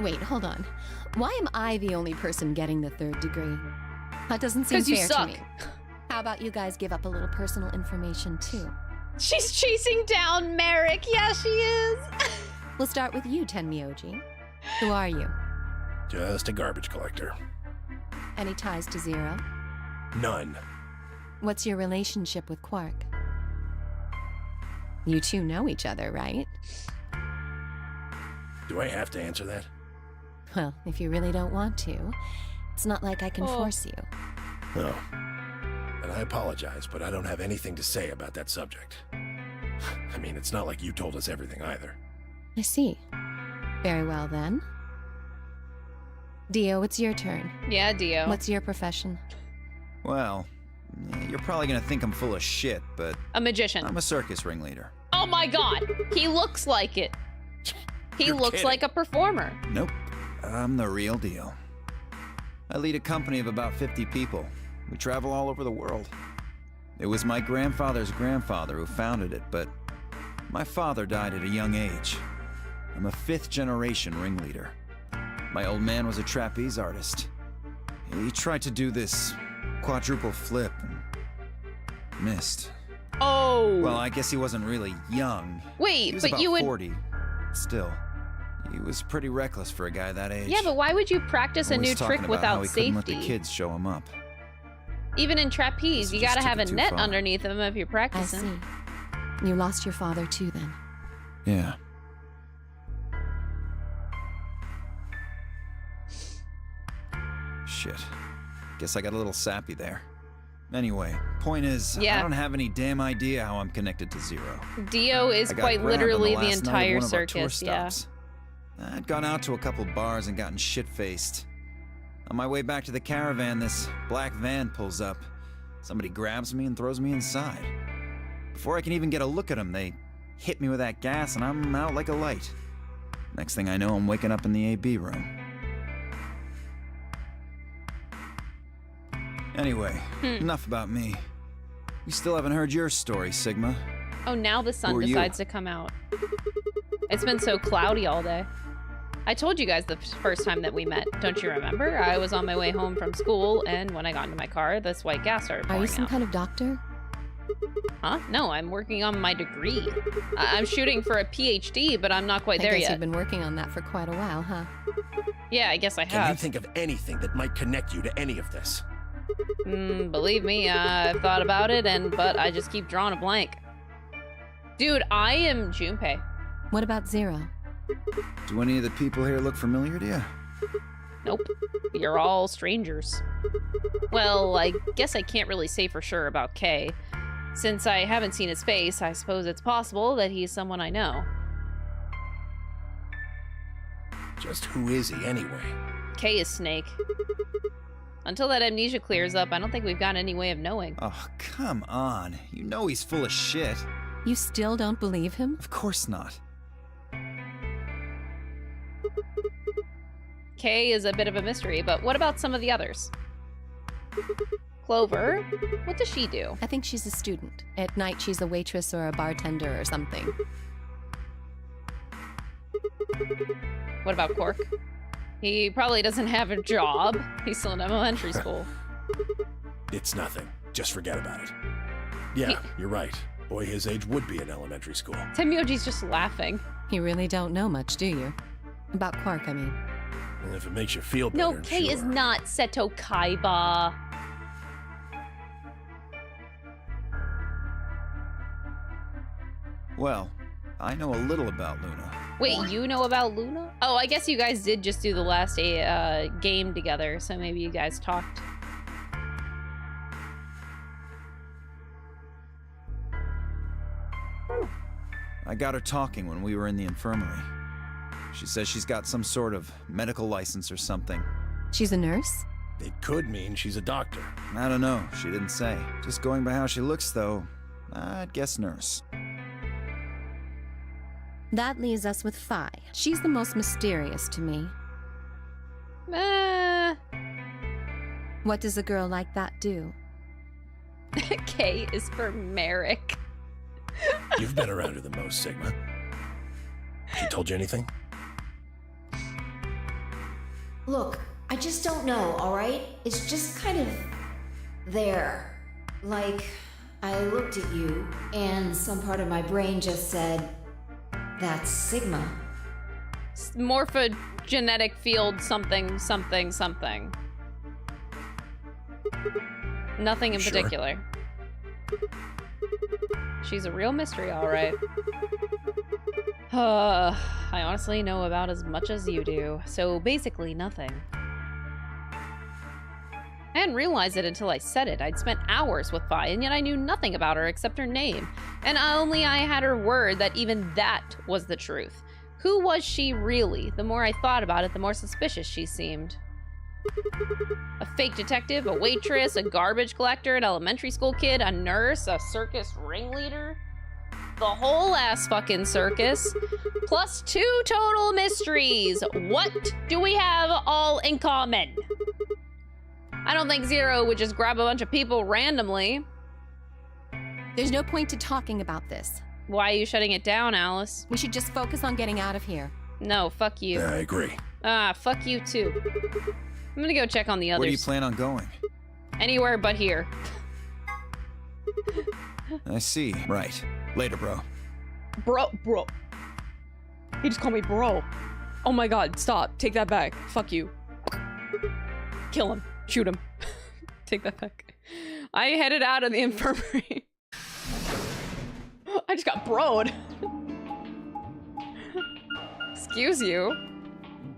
Wait, hold on. Why am I the only person getting the 3rd degree? That doesn't seem 'Cause you fair suck. to me. How about you guys give up a little personal information too? She's chasing down Merrick. Yeah, she is. We'll start with you, Tenmyoji. Who are you? Just a garbage collector. Any ties to Zero? None. What's your relationship with Quark? You two know each other, right? Do I have to answer that? Well, if you really don't want to, it's not like I can force you. No. And I apologize, but I don't have anything to say about that subject. I mean, it's not like you told us everything either. I see. Very well then. Dio, it's your turn. Yeah, Dio. What's your profession? Well, you're probably gonna think I'm full of shit, but A magician. I'm a circus ringleader. Oh my god. He looks like it. He You're looks kidding. like a performer. Nope, I'm the real deal. I lead a company of about 50 people. We travel all over the world. It was my grandfather's grandfather who founded it, but my father died at a young age. I'm a 5th-generation ringleader. My old man was a trapeze artist. He tried to do this quadruple flip and missed. Oh. Well, I guess he wasn't really young. Wait, he was but about you would 40. Still, he was pretty reckless for a guy that age. Yeah, but why would you practice a Always new talking trick about how without he couldn't let safety? the kids show him up. Even in trapeze, you just gotta took have it a too net far. underneath them if you're I practicing. see. You lost your father too then. Yeah. Shit. Guess I got a little sappy there. Anyway, point is, Yeah. I don't have any damn idea how I'm connected to Zero. Dio is I got quite grabbed on literally the last night of entire one of our tour circus, yeah. stops. I'd gone out to a couple bars and gotten shit-faced. On my way back to the caravan, this black van pulls up. Somebody grabs me and throws me inside. Before I can even get a look at them, they hit me with that gas and I'm out like a light. Next thing I know, I'm waking up in the AB room. Anyway, enough about me. We still haven't heard your story, Sigma. Oh, now the sun Who are you? decides to come out. It's been so cloudy all day. I told you guys the first time that we met. Don't you remember? I was on my way home from school, and when I got into my car, this white gas started Are pouring you some out. kind of doctor? Huh? No, I'm working on my degree. I'm shooting for a PhD, but I'm not quite there I guess yet. you've been working on that for quite a while, huh? Yeah, I guess I Can you have. think of anything that might connect you to any of this? Believe me, I've thought about it, but I just keep drawing a blank. Dude, I am Junpei. What about Zero? Do any of the people here look familiar to you? Nope. You're all strangers. Well, I guess I can't really say for sure about Kay. Since I haven't seen his face, I suppose it's possible that he's someone I know. Just who is he anyway? Kay is Snake. Until that amnesia clears up, I don't think we've got any way of knowing. Oh, come on. You know he's full of shit. You still don't believe him? Of course not. Kay is a bit of a mystery, but what about some of the others? Clover? What does she do? I think she's a student. At night, she's a waitress or a bartender or something. What about Quark? He probably doesn't have a job. He's still in elementary school. It's nothing. Just forget about it. Yeah, you're right. Boy his age would be in elementary school. Tenmyoji's just laughing. You really don't know much, do you? About Quark, I mean. And if it makes you feel better, No, Kay is not Seto Kaiba. Well, I know a little about Luna. Wait, you know about Luna? Oh, I guess you guys did just do the last game together, so maybe you guys talked. I got her talking when we were in the infirmary. She says she's got some sort of medical license or something. She's a nurse? It could mean she's a doctor. I don't know. She didn't say. Just going by how she looks, though, I'd guess nurse. That leaves us with Phi. She's the most mysterious to me. What does a girl like that do? K is for Merrick. You've been around her the most, Sigma. She told you anything? Look, I just don't know, alright? It's just kind of there. Like, I looked at you, and some part of my brain just said, that's Sigma. Morphogenetic field something, something, something. Nothing in particular. She's a real mystery, all right. I honestly know about as much as you do, so basically nothing. I hadn't realized it until I said it. I'd spent hours with Phi, and yet I knew nothing about her except her name. And only I had her word that even that was the truth. Who was she really? The more I thought about it, the more suspicious she seemed. A fake detective, a waitress, a garbage collector, an elementary school kid, a nurse, a circus ringleader. The whole ass fucking circus. Plus 2 total mysteries. What do we have all in common? I don't think Zero would just grab a bunch of people randomly. There's no point to talking about this. Why are you shutting it down, Alice? We should just focus on getting out of here. No, fuck you. I agree. Fuck you too. I'm gonna go check on the others. Where do you plan on going? Anywhere but here. I see. Right. Later, bro. Bro. He just called me bro. Oh my god, stop. Take that back. Fuck you. Kill him. Shoot him. Take that back. I headed out of the infirmary. I just got broed. Excuse you.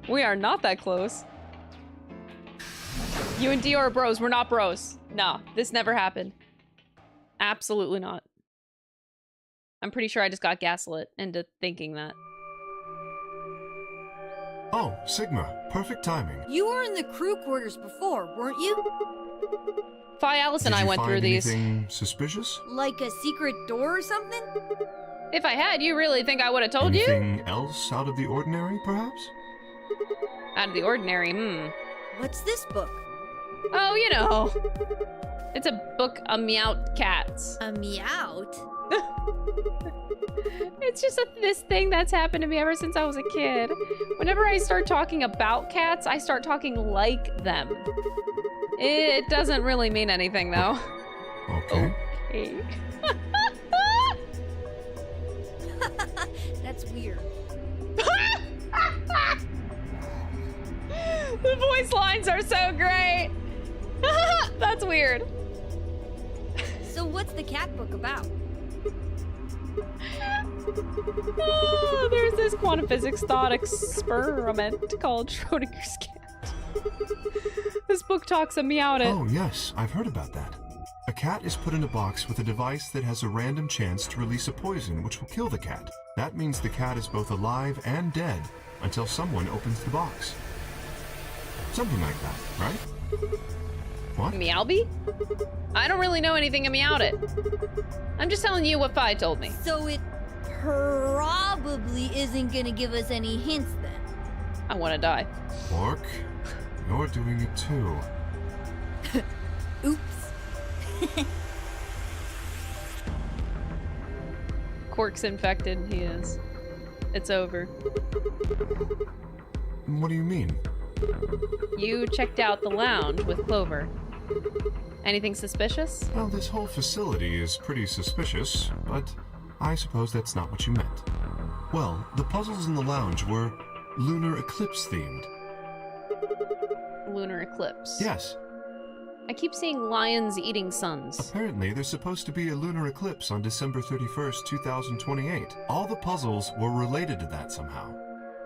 We are not that close. You and Dio are bros. We're not bros. No, this never happened. Absolutely not. I'm pretty sure I just got gaslit into thinking that. Oh, Sigma. Perfect timing. You were in the crew quarters before, weren't you? Phi, Alice, and I went through these. Anything suspicious? Like a secret door or something? If I had, you really think I would have told you? Anything else out of the ordinary, perhaps? Out of the ordinary, What's this book? Oh, you know. It's a book of meowed cats. A meowed? It's just this thing that's happened to me ever since I was a kid. Whenever I start talking about cats, I start talking like them. It doesn't really mean anything, though. Okay. That's weird. The voice lines are so great. That's weird. So what's the cat book about? Oh, there's this quantum physics thought experiment called Schrodinger's cat. This book talks of Meowed It. Oh, yes, I've heard about that. A cat is put in a box with a device that has a random chance to release a poison which will kill the cat. That means the cat is both alive and dead until someone opens the box. Something like that, right? What? Meowby? I don't really know anything of Meowed It. I'm just telling you what Fi told me. So it probably isn't gonna give us any hints then. I want to die. Quark, you're doing it too. Oops. Quark's infected, he is. It's over. What do you mean? You checked out the lounge with Clover. Anything suspicious? Well, this whole facility is pretty suspicious, but I suppose that's not what you meant. Well, the puzzles in the lounge were lunar eclipse themed. Lunar eclipse. Yes. I keep seeing lions eating suns. Apparently, there's supposed to be a lunar eclipse on December 31st, 2028. All the puzzles were related to that somehow.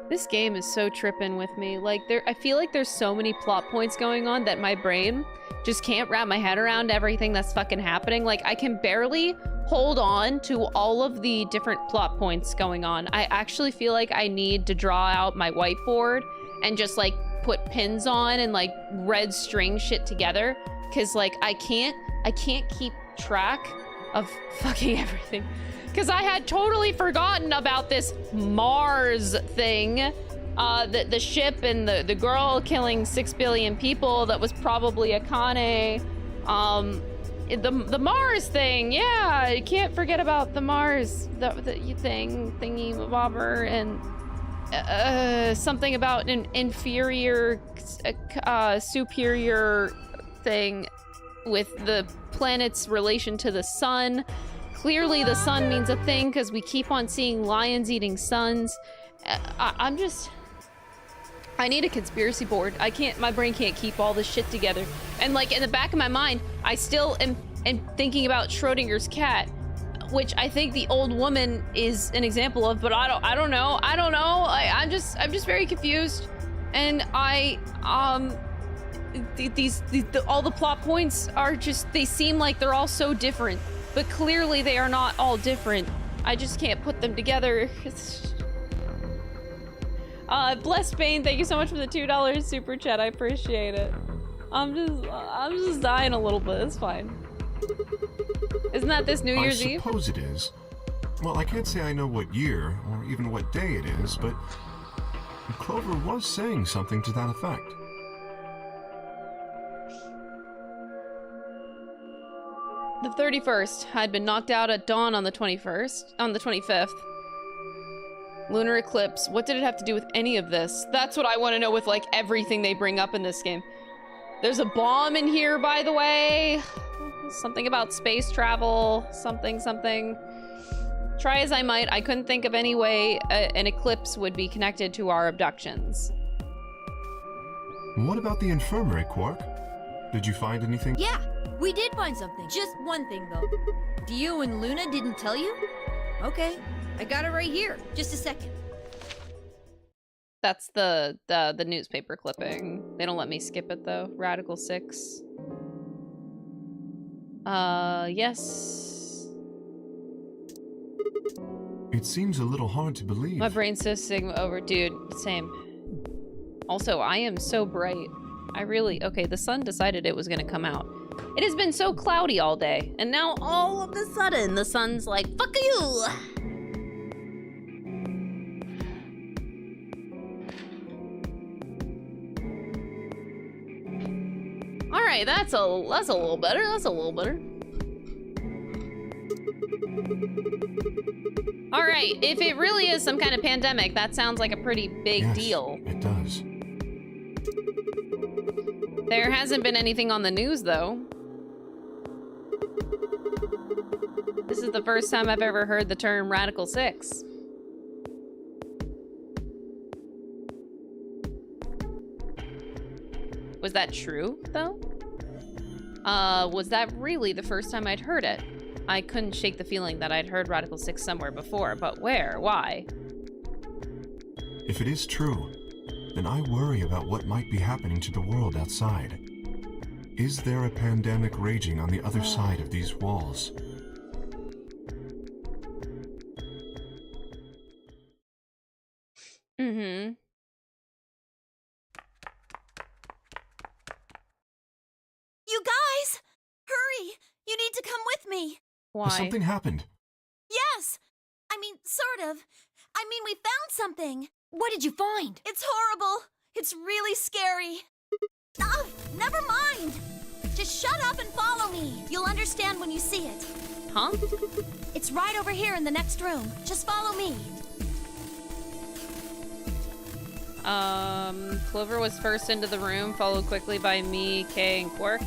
This game is so tripping with me. Like, I feel like there's so many plot points going on that my brain just can't wrap my head around everything that's fucking happening. Like, I can barely hold on to all of the different plot points going on. I actually feel like I need to draw out my whiteboard and just, like, put pins on and, like, red string shit together. Because, like, I can't keep track of fucking everything. Because I had totally forgotten about this Mars thing. The ship and the girl killing 6 billion people that was probably Akane. The Mars thing, yeah, you can't forget about the Mars thingy bobber, and something about an inferior superior thing with the planet's relation to the sun. Clearly the sun means a thing because we keep on seeing lions eating suns. I need a conspiracy board. My brain can't keep all this shit together. And like in the back of my mind, I still am thinking about Schrodinger's cat, which I think the old woman is an example of, but I don't know. I'm just very confused. And all the plot points are just, they seem like they're all so different, but clearly they are not all different. I just can't put them together. Blessed Bane, thank you so much for the $2 super chat. I appreciate it. I'm just dying a little bit. It's fine. Isn't that this New Year's Eve? I suppose it is. Well, I can't say I know what year or even what day it is, but Clover was saying something to that effect. The 31st. I'd been knocked out at dawn on the 25th. Lunar eclipse. What did it have to do with any of this? That's what I want to know with, like, everything they bring up in this game. There's a bomb in here, by the way. Something about space travel. Something. Try as I might, I couldn't think of any way an eclipse would be connected to our abductions. What about the infirmary, Quark? Did you find anything? Yeah, we did find something. Just one thing, though. Dio and Luna didn't tell you? Okay, I got it right here. Just a second. That's the newspaper clipping. They don't let me skip it, though. Radical 6. Yes. It seems a little hard to believe. My brain's so sigma over. Dude, same. Also, I am so bright. Okay, the sun decided it was gonna come out. It has been so cloudy all day, and now all of a sudden the sun's like, fuck you! Alright, that's a little better. Alright, if it really is some kind of pandemic, that sounds like a pretty big deal. It does. There hasn't been anything on the news, though. This is the first time I've ever heard the term Radical 6. Was that true, though? Was that really the first time I'd heard it? I couldn't shake the feeling that I'd heard Radical 6 somewhere before, but where? Why? If it is true, then I worry about what might be happening to the world outside. Is there a pandemic raging on the other side of these walls? Mm-hmm. You guys! Hurry! You need to come with me! Why? Has something happened? Yes! I mean, sort of. I mean, we found something! What did you find? It's horrible! It's really scary! Oh, never mind! Just shut up and follow me! You'll understand when you see it. Huh? It's right over here in the next room. Just follow me. Clover was first into the room, followed quickly by me, Kay, and Quark.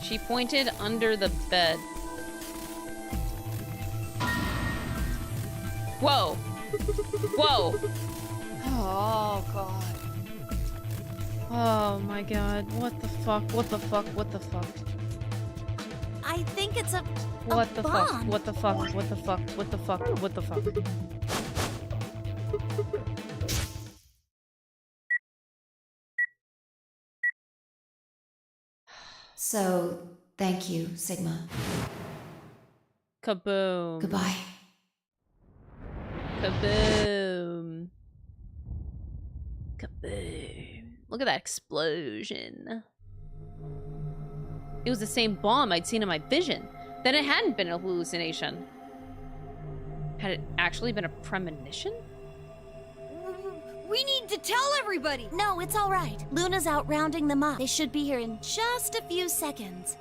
She pointed under the bed. Whoa! Whoa! Oh, God. Oh, my God. What the fuck? What the fuck? What the fuck? I think it's a What the fuck? bomb. What the fuck? What the fuck? What the fuck? What the fuck? So, thank you, Sigma. Kaboom. Goodbye. Kaboom. Kaboom. Look at that explosion. It was the same bomb I'd seen in my vision. Then it hadn't been a hallucination. Had it actually been a premonition? We need to tell everybody! No, it's all right. Luna's out rounding them up. They should be here in just a few seconds.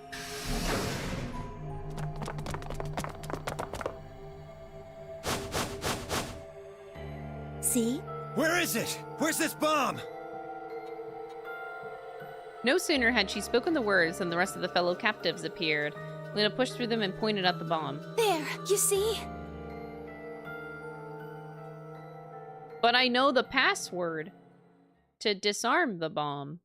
See? Where is it? Where's this bomb? No sooner had she spoken the words than the rest of the fellow captives appeared. Luna pushed through them and pointed at the bomb. There, you see? But I know the password to disarm the bomb.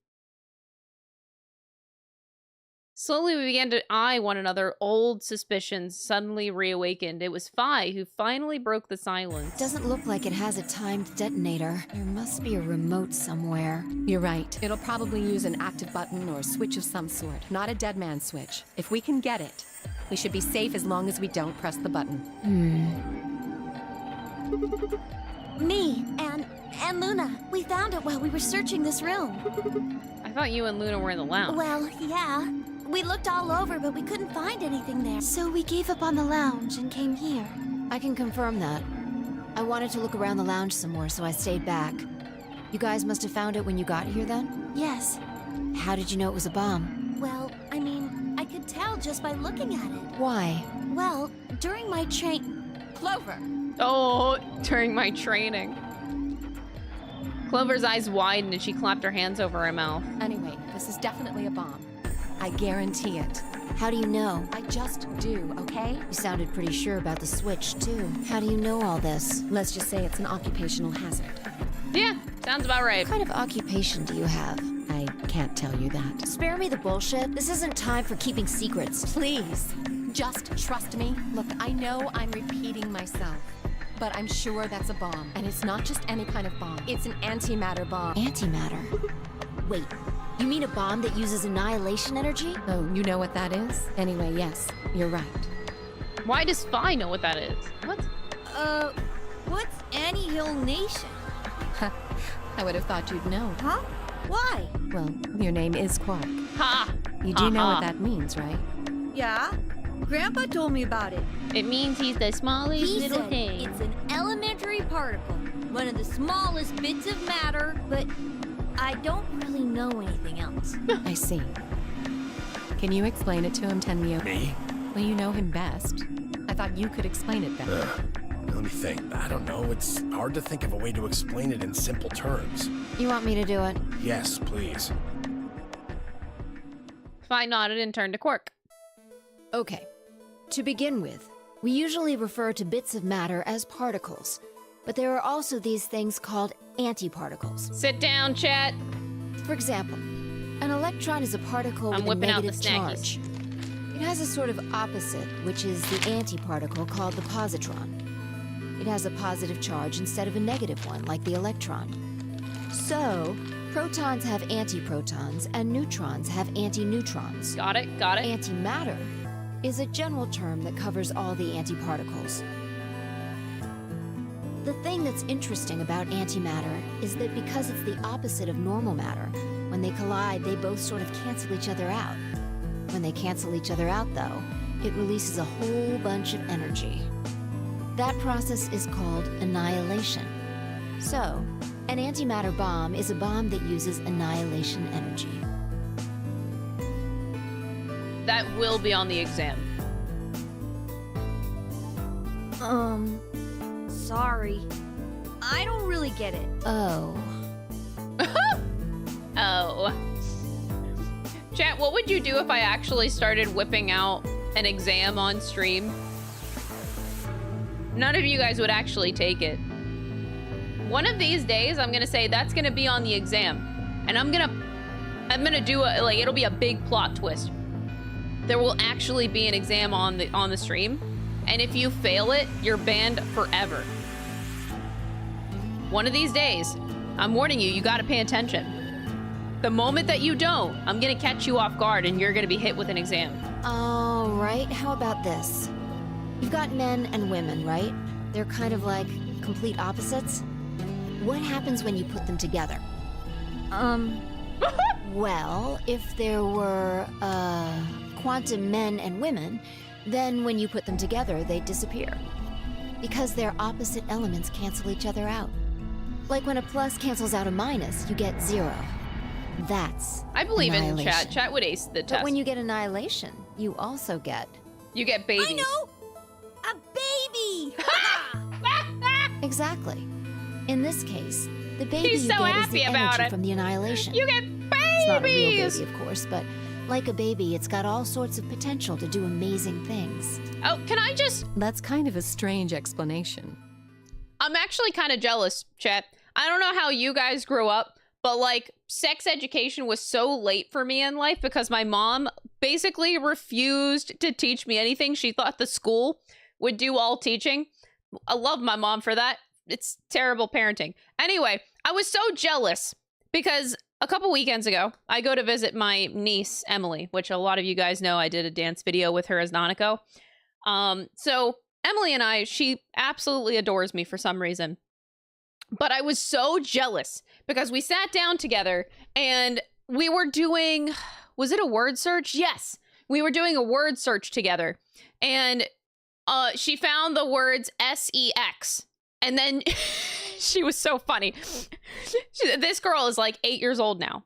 Slowly we began to eye one another. Old suspicions suddenly reawakened. It was Phi who finally broke the silence. Doesn't look like it has a timed detonator. There must be a remote somewhere. You're right. It'll probably use an active button or a switch of some sort, not a dead man switch. If we can get it, we should be safe as long as we don't press the button. Me and Luna. We found it while we were searching this room. I thought you and Luna were in the lounge. Well, yeah. We looked all over, but we couldn't find anything there. So we gave up on the lounge and came here. I can confirm that. I wanted to look around the lounge some more, so I stayed back. You guys must have found it when you got here then? Yes. How did you know it was a bomb? Well, I mean, I could tell just by looking at it. Why? Well, during my Clover! Oh, during my training. Clover's eyes widened and she clapped her hands over her mouth. Anyway, this is definitely a bomb. I guarantee it. How do you know? I just do, okay? You sounded pretty sure about the switch, too. How do you know all this? Let's just say it's an occupational hazard. Yeah, sounds about right. What kind of occupation do you have? I can't tell you that. Spare me the bullshit. This isn't time for keeping secrets. Please, just trust me. Look, I know I'm repeating myself, but I'm sure that's a bomb. And it's not just any kind of bomb. It's an antimatter bomb. Antimatter? Wait, you mean a bomb that uses annihilation energy? Oh, you know what that is? Anyway, yes, you're right. Why does Phi know what that is? What? What's Annihilation? I would have thought you'd know. Huh? Why? Well, your name is Quark. Ha! You do know what that means, right? Yeah? Grandpa told me about it. It means he's the smallest He little said thing. it's an elementary particle, one of the smallest bits of matter, but I don't really know anything else. I see. Can you explain it to him, Tenmyo? Me? Well, you know him best. I thought you could explain it better. Let me think. I don't know. It's hard to think of a way to explain it in simple terms. You want me to do it? Yes, please. Phi nodded and turned to Quark. Okay. To begin with, we usually refer to bits of matter as particles, but there are also these things called antiparticles. Sit down, chat. For example, an electron is a particle with a whipping out the negative snackies. charge. It has a sort of opposite, which is the antiparticle called the positron. It has a positive charge instead of a negative one, like the electron. So, protons have antiprotons, and neutrons have antineutrons. Got it, got it. Antimatter is a general term that covers all the antiparticles. The thing that's interesting about antimatter is that because it's the opposite of normal matter, when they collide, they both sort of cancel each other out. When they cancel each other out, though, it releases a whole bunch of energy. That process is called annihilation. So, an antimatter bomb is a bomb that uses annihilation energy. That will be on the exam. Sorry. I don't really get it. Oh. Oh. Chat, what would you do if I actually started whipping out an exam on stream? None of you guys would actually take it. One of these days, I'm gonna say that's gonna be on the exam. And I'm gonna do a, like, it'll be a big plot twist. There will actually be an exam on the stream. And if you fail it, you're banned forever. One of these days, I'm warning you, you gotta pay attention. The moment that you don't, I'm gonna catch you off guard and you're gonna be hit with an exam. All right, how about this? You've got men and women, right? They're kind of like complete opposites. What happens when you put them together? Well, if there were, quantum men and women, then when you put them together, they'd disappear. Because their opposite elements cancel each other out. Like when a plus cancels out a minus, you get 0. That's I believe in annihilation. chat. Chat would ace the test. But when you get annihilation, you also get... You get babies. I know! A baby! Exactly. In this case, the baby He's you so get is happy the about energy it. from the annihilation. You get babies! It's not a real baby, of course, but like a baby, it's got all sorts of potential to do amazing things. Oh, can I just... That's kind of a strange explanation. I'm actually kind of jealous, chat. I don't know how you guys grew up, but like sex education was so late for me in life because my mom basically refused to teach me anything. She thought the school would do all teaching. I love my mom for that. It's terrible parenting. Anyway, I was so jealous because a couple weekends ago, I go to visit my niece, Emily, which a lot of you guys know I did a dance video with her as Nanako. So Emily and I, she absolutely adores me for some reason. But I was so jealous because we sat down together and we were doing, was it a word search? Yes, we were doing a word search together. And she found the words SEX. And then she was so funny. This girl is like 8 years old now.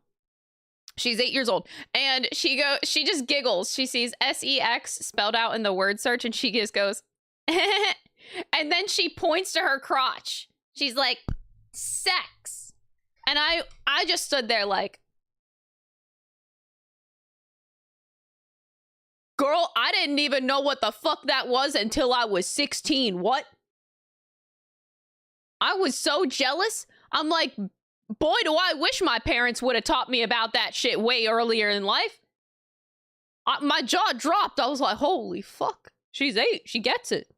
She's 8 years old. And she just giggles. She sees SEX spelled out in the word search and she just goes, and then she points to her crotch. She's like, sex. And I just stood there like, girl, I didn't even know what the fuck that was until I was 16. What? I was so jealous. I'm like, boy, do I wish my parents would have taught me about that shit way earlier in life. My jaw dropped. I was like, holy fuck. She's 8. She gets it.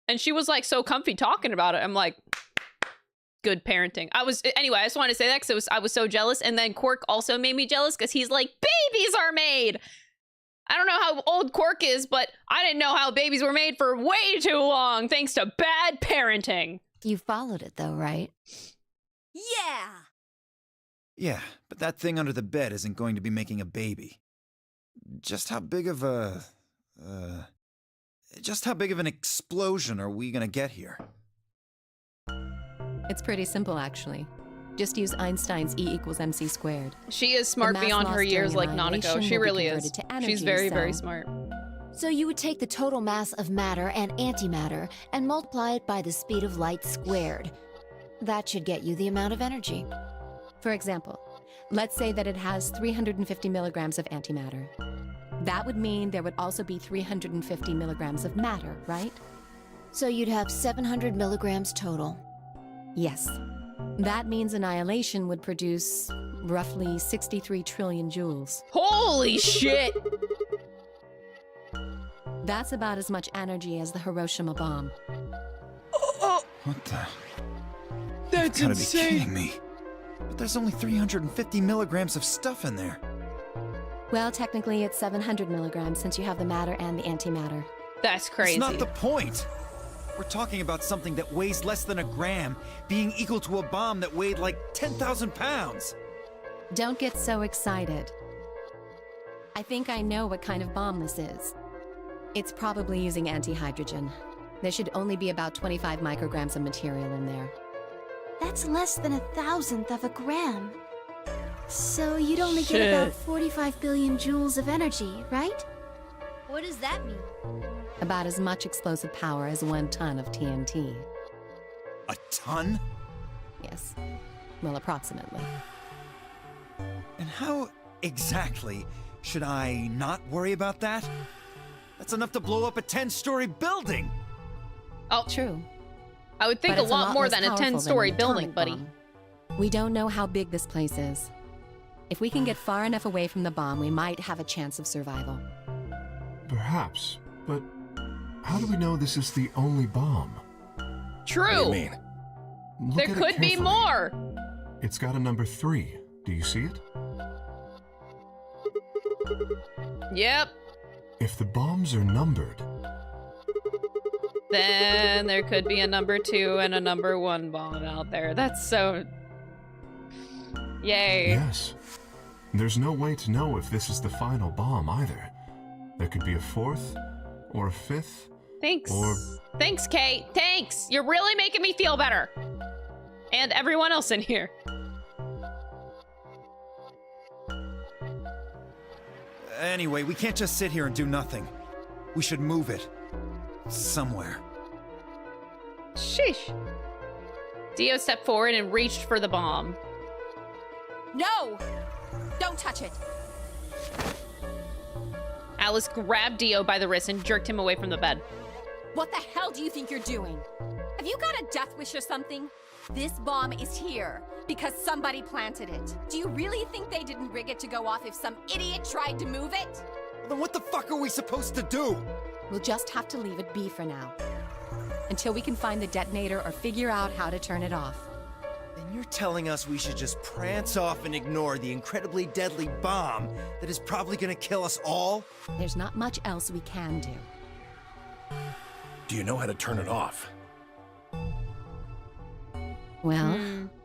And she was like so comfy talking about it. I'm like, good parenting. Anyway, I just wanted to say that because I was so jealous. And then Quirk also made me jealous because he's like, babies are made. I don't know how old Quirk is, but I didn't know how babies were made for way too long thanks to bad parenting. You followed it though, right? Yeah! Yeah, but that thing under the bed isn't going to be making a baby. Just how big of an explosion are we gonna get here? It's pretty simple, actually. Just use Einstein's E = mc squared. She is smart beyond her years like Nanako. She really is. She's very, very smart. So you would take the total mass of matter and antimatter and multiply it by the speed of light squared. That should get you the amount of energy. For example, let's say that it has 350 milligrams of antimatter. That would mean there would also be 350 milligrams of matter, right? So you'd have 700 milligrams total. Yes. That means annihilation would produce roughly 63 trillion joules. Holy shit! That's about as much energy as the Hiroshima bomb. What the? That's You gotta insane. be kidding me. But there's only 350 milligrams of stuff in there. Well, technically it's 700 milligrams since you have the matter and the antimatter. That's crazy. That's not the point. We're talking about something that weighs less than a gram being equal to a bomb that weighed like 10,000 pounds. Don't get so excited. I think I know what kind of bomb this is. It's probably using antihydrogen. There should only be about 25 micrograms of material in there. That's less than 1,000th of a gram. So you'd only Shit. get about 45 billion joules of energy, right? What does that mean? About as much explosive power as 1 ton of TNT. A ton? Yes. Well, approximately. And how exactly should I not worry about that? That's enough to blow up a 10-story building! Oh, true. I would think But a it's lot more less than a powerful 10-story an building, atomic buddy. bomb. We don't know how big this place is. If we can get far enough away from the bomb, we might have a chance of survival. Perhaps, but how do we know this is the only bomb? True. What do you mean? Look There at it could be carefully. more. It's got a number 3. Do you see it? Yep. If the bombs are numbered, Then there could be a number 2 and a number 1 bomb out there. That's so... Yay. yes. There's no way to know if this is the final bomb either. There could be a 4th, or a 5th, Thanks. or... Thanks, Kate. Thanks. You're really making me feel better. And everyone else in here. Anyway, we can't just sit here and do nothing. We should move it. Somewhere. Sheesh. Dio stepped forward and reached for the bomb. No! Don't touch it! Alice grabbed Dio by the wrist and jerked him away from the bed. What the hell do you think you're doing? Have you got a death wish or something? This bomb is here because somebody planted it. Do you really think they didn't rig it to go off if some idiot tried to move it? Then what the fuck are we supposed to do? We'll just have to leave it be for now. Until we can find the detonator or figure out how to turn it off. Then you're telling us we should just prance off and ignore the incredibly deadly bomb that is probably gonna kill us all? There's not much else we can do. Do you know how to turn it off? Well,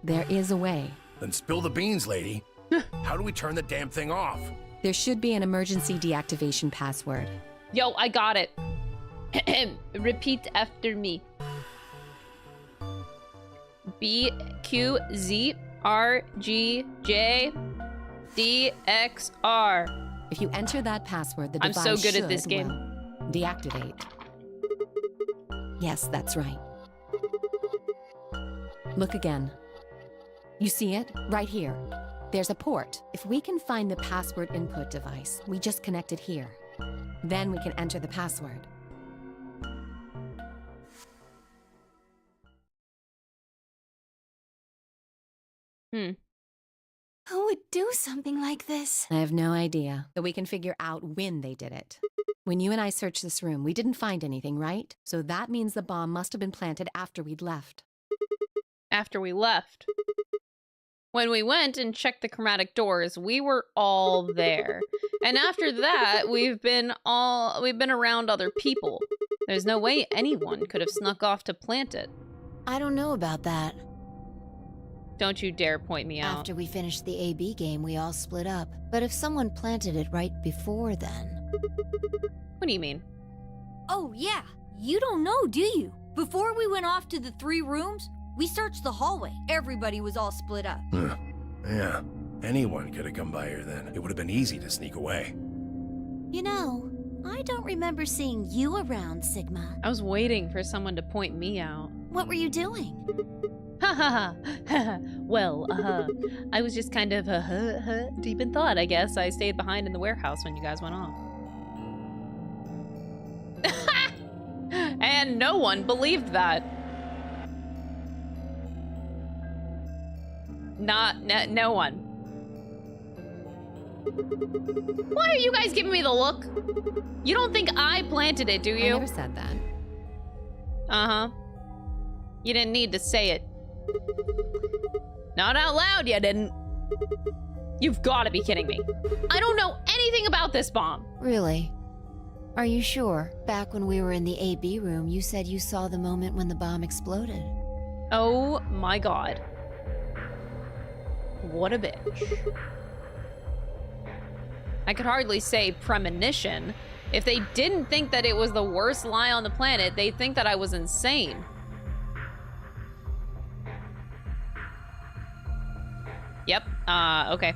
there is a way. Then spill the beans, lady. How do we turn the damn thing off? There should be an emergency deactivation password. Yo, I got it. Repeat after me. B Q Z R G J D X R. If you enter that password, the I'm device so good at should, this game. well, deactivate. Yes, that's right. Look again. You see it? Right here. There's a port. If we can find the password input device, we just connect it here. Then we can enter the password. Who would do something like this? I have no idea, but we can figure out when they did it. When you and I searched this room, we didn't find anything, right? So that means the bomb must have been planted after we'd left. After we left. When we went and checked the chromatic doors, we were all there. And after that, we've been around other people. There's no way anyone could have snuck off to plant it. I don't know about that. Don't you dare point me out. After we finished the AB game, we all split up. But if someone planted it right before then... What do you mean? Oh, yeah. You don't know, do you? Before we went off to the 3 rooms, we searched the hallway. Everybody was all split up. Yeah. Anyone could have come by here then. It would have been easy to sneak away. You know, I don't remember seeing you around, Sigma. I was waiting for someone to point me out. What were you doing? Ha ha ha. Well, I was just kind of deep in thought, I guess. I stayed behind in the warehouse when you guys went off. And no one believed that. No one. Why are you guys giving me the look? You don't think I planted it, do you? I never said that. Uh-huh. You didn't need to say it. Not out loud, you didn't. You've got to be kidding me. I don't know anything about this bomb. Really? Are you sure? Back when we were in the AB room, you said you saw the moment when the bomb exploded. Oh my god. What a bitch. I could hardly say premonition. If they didn't think that it was the worst lie on the planet, they'd think that I was insane. Yep, okay.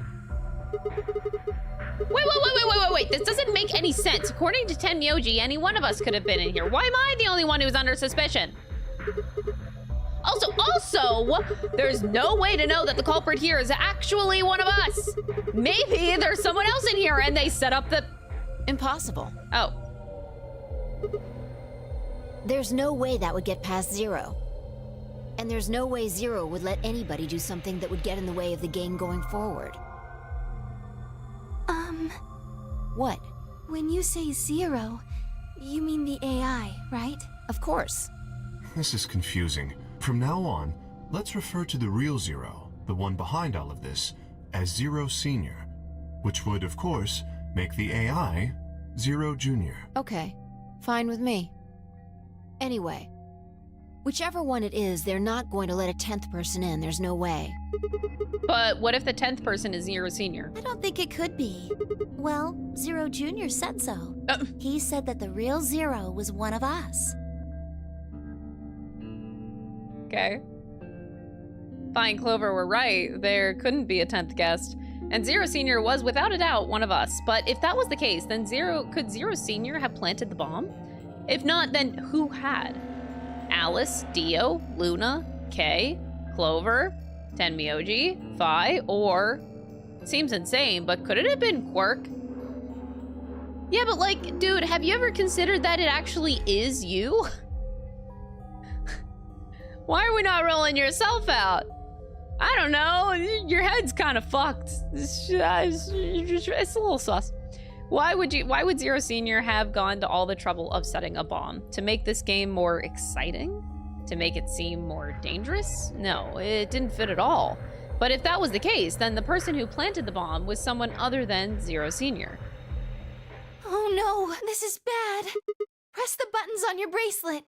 Wait. This doesn't make any sense. According to Tenmyoji, any one of us could have been in here. Why am I the only one who's under suspicion? Also, there's no way to know that the culprit here is actually one of us. Maybe there's someone else in here and they set up the... Impossible. Oh. There's no way that would get past Zero. And there's no way Zero would let anybody do something that would get in the way of the game going forward. What? When you say Zero, you mean the AI, right? Of course. This is confusing. From now on, let's refer to the real Zero, the one behind all of this, as Zero Senior, which would, of course, make the AI Zero Junior. Okay, fine with me. Anyway, whichever one it is, they're not going to let a 10th person in. There's no way. But what if the 10th person is Zero Senior? I don't think it could be. Well, Zero Junior said so. He said that the real Zero was one of us. Okay. Fine, Clover were right. There couldn't be a 10th guest. And Zero Senior was without a doubt one of us. But if that was the case, then could Zero Senior have planted the bomb? If not, then who had? Alice, Dio, Luna, Kay, Clover, Tenmyoji, Phi, or... Seems insane, but could it have been Quirk? Yeah, but like, dude, have you ever considered that it actually is you? Why are we not rolling yourself out? I don't know, your head's kind of fucked. It's a little sus. Why would Zero Senior have gone to all the trouble of setting a bomb? To make this game more exciting? To make it seem more dangerous? No, it didn't fit at all. But if that was the case, then the person who planted the bomb was someone other than Zero Senior. Oh no, this is bad. Press the buttons on your bracelet.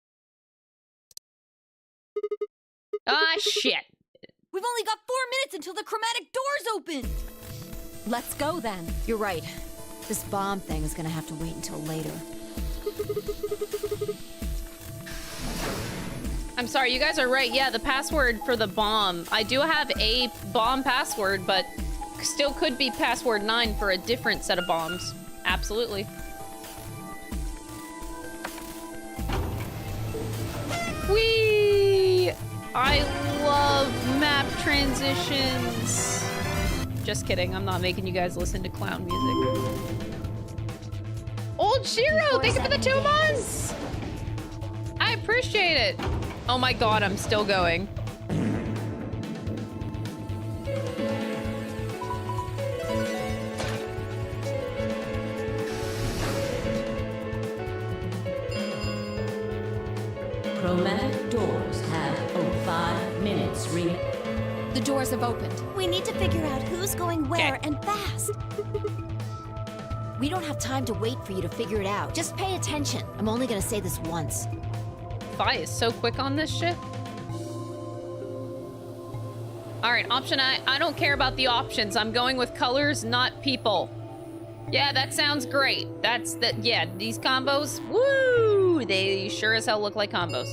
Ah, shit. We've only got 4 minutes until the chromatic doors open. Let's go then. You're right. This bomb thing is gonna have to wait until later. I'm sorry, you guys are right. Yeah, the password for the bomb. I do have a bomb password, but still could be password 9 for a different set of bombs. Absolutely. Whee! I love map transitions. Just kidding, I'm not making you guys listen to clown music. Old Shiro, thank you for the 2 months! I appreciate it. Oh my god, I'm still going. Chromatic doors have 5 minutes remaining. The doors have opened. We need to figure out who's going where and fast. We don't have time to wait for you to figure it out. Just pay attention. I'm only gonna say this once. Phi is so quick on this shit. Alright, option I don't care about the options. I'm going with colors, not people. Yeah, that sounds great. Yeah, these combos, woo! They sure as hell look like combos.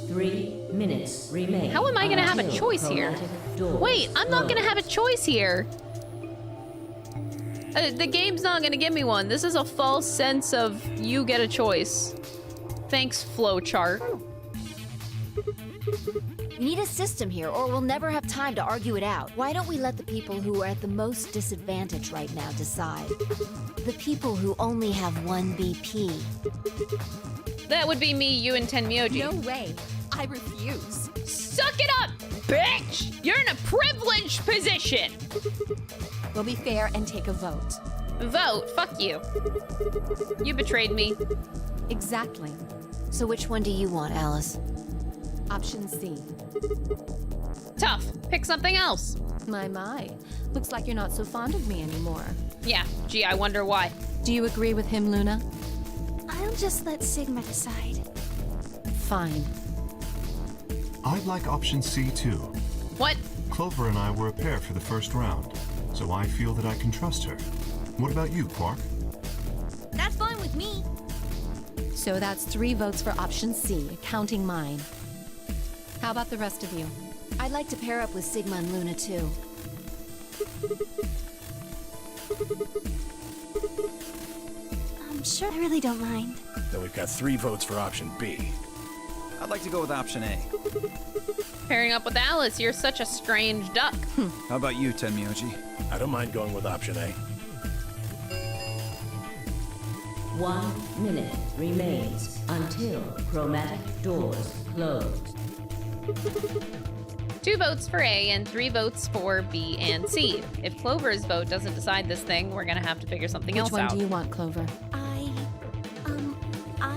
3 minutes remain. How am I gonna have a choice here? Wait, I'm not gonna have a choice here. The game's not gonna give me one. This is a false sense of you get a choice. Thanks, flowchart. We need a system here, or we'll never have time to argue it out. Why don't we let the people who are at the most disadvantage right now decide? The people who only have 1 BP. That would be me, you, and Tenmyoji. No way. I refuse. Suck it up, bitch! You're in a privileged position! We'll be fair and take a vote. Vote? Fuck you. You betrayed me. Exactly. So which one do you want, Alice? Option C. Tough. Pick something else. My. Looks like you're not so fond of me anymore. Yeah, gee, I wonder why. Do you agree with him, Luna? I'll just let Sigma decide. Fine. I'd like option C too. What? Clover and I were a pair for the first round, so I feel that I can trust her. What about you, Quark? That's fine with me. So that's 3 votes for option C, counting mine. How about the rest of you? I'd like to pair up with Sigma and Luna too. Sure, I really don't mind. Then we've got 3 votes for option B. I'd like to go with option A. Pairing up with Alice, you're such a strange duck. How about you, Tenmyoji? I don't mind going with option A. 1 minute remains until chromatic doors close. 2 votes for A and 3 votes for B and C. If Clover's vote doesn't decide this thing, we're gonna have to figure something else Which one out. do you want, Clover?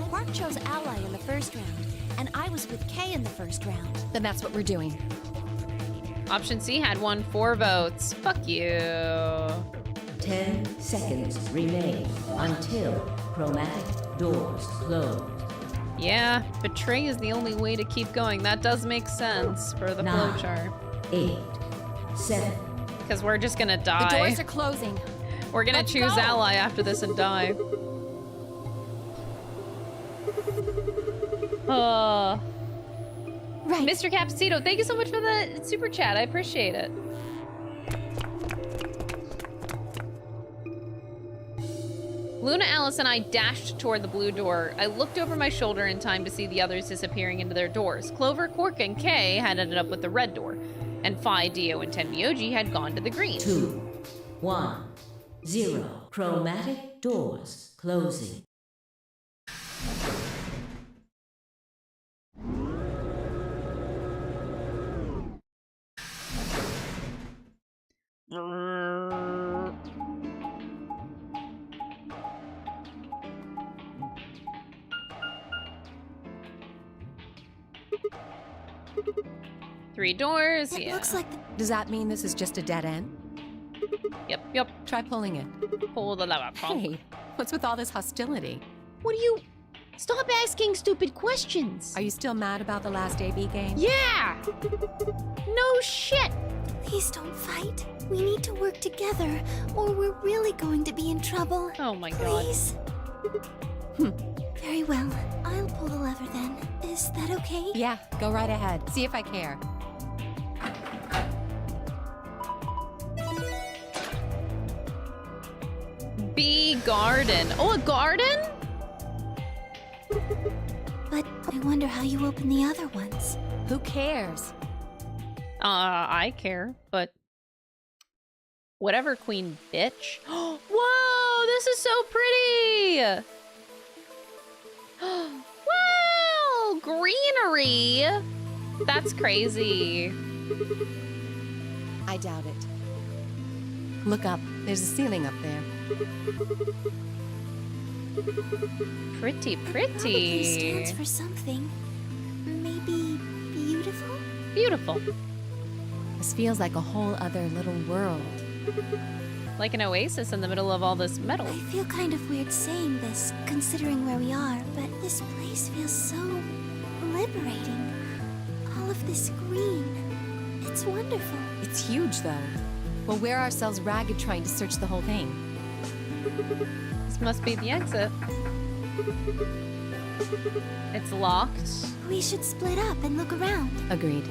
Quark chose Ally in the first round, and I was with Kay in the first round. Then that's what we're doing. Option C had 4 votes. Fuck you. 10 seconds remain until chromatic doors close. Yeah, betray is the only way to keep going. That does make sense for the 9, flowchart. 8, 7. Because we're just gonna die. The doors are closing. We're gonna choose Ally after this and die. Right. Mr. Cappuccino, thank you so much for the super chat. I appreciate it. Luna, Alice, and I dashed toward the blue door. I looked over my shoulder in time to see the others disappearing into their doors. Clover, Quark, and Kay had ended up with the red door, and Phi, Dio, and Tenmyoji had gone to the green. 2, 1, 0. Chromatic doors closing. Three doors, It yeah. looks like Does that mean this is just a dead end? Yep. Try pulling it. Pull the lever. Hey, what's with all this hostility? What do you... Stop asking stupid questions. Are you still mad about the last AB game? Yeah! No shit! Please don't fight. We need to work together, or we're really going to be in trouble. Oh my god. Please? Very well. I'll pull the lever then. Is that okay? Yeah, go right ahead. See if I care. Bee garden. Oh, a garden? But I wonder how you open the other ones. Who cares? I care, but... Whatever, queen bitch. Whoa, this is so pretty! Wow, greenery! That's crazy. I doubt it. Look up. There's a ceiling up there. Pretty, Probably stands for something. Maybe beautiful? Beautiful. This feels like a whole other little world. Like an oasis in the middle of all this metal. I feel kind of weird saying this, considering where we are, but this place feels so liberating. All of this green. It's wonderful. It's huge, though. We'll wear ourselves ragged trying to search the whole thing. This must be the exit. It's locked. We should split up and look around. Agreed.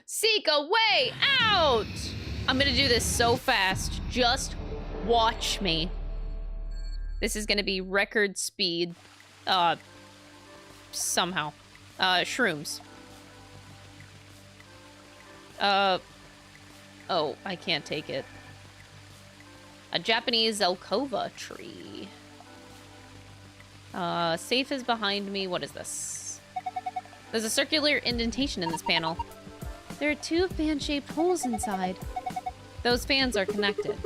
Seek a way out! I'm gonna do this so fast. Just watch me. This is gonna be record speed. Somehow. Shrooms. Oh, I can't take it. A Japanese Zelkova tree. Safe is behind me. What is this? There's a circular indentation in this panel. There are 2 fan-shaped holes inside. Those fans are connected.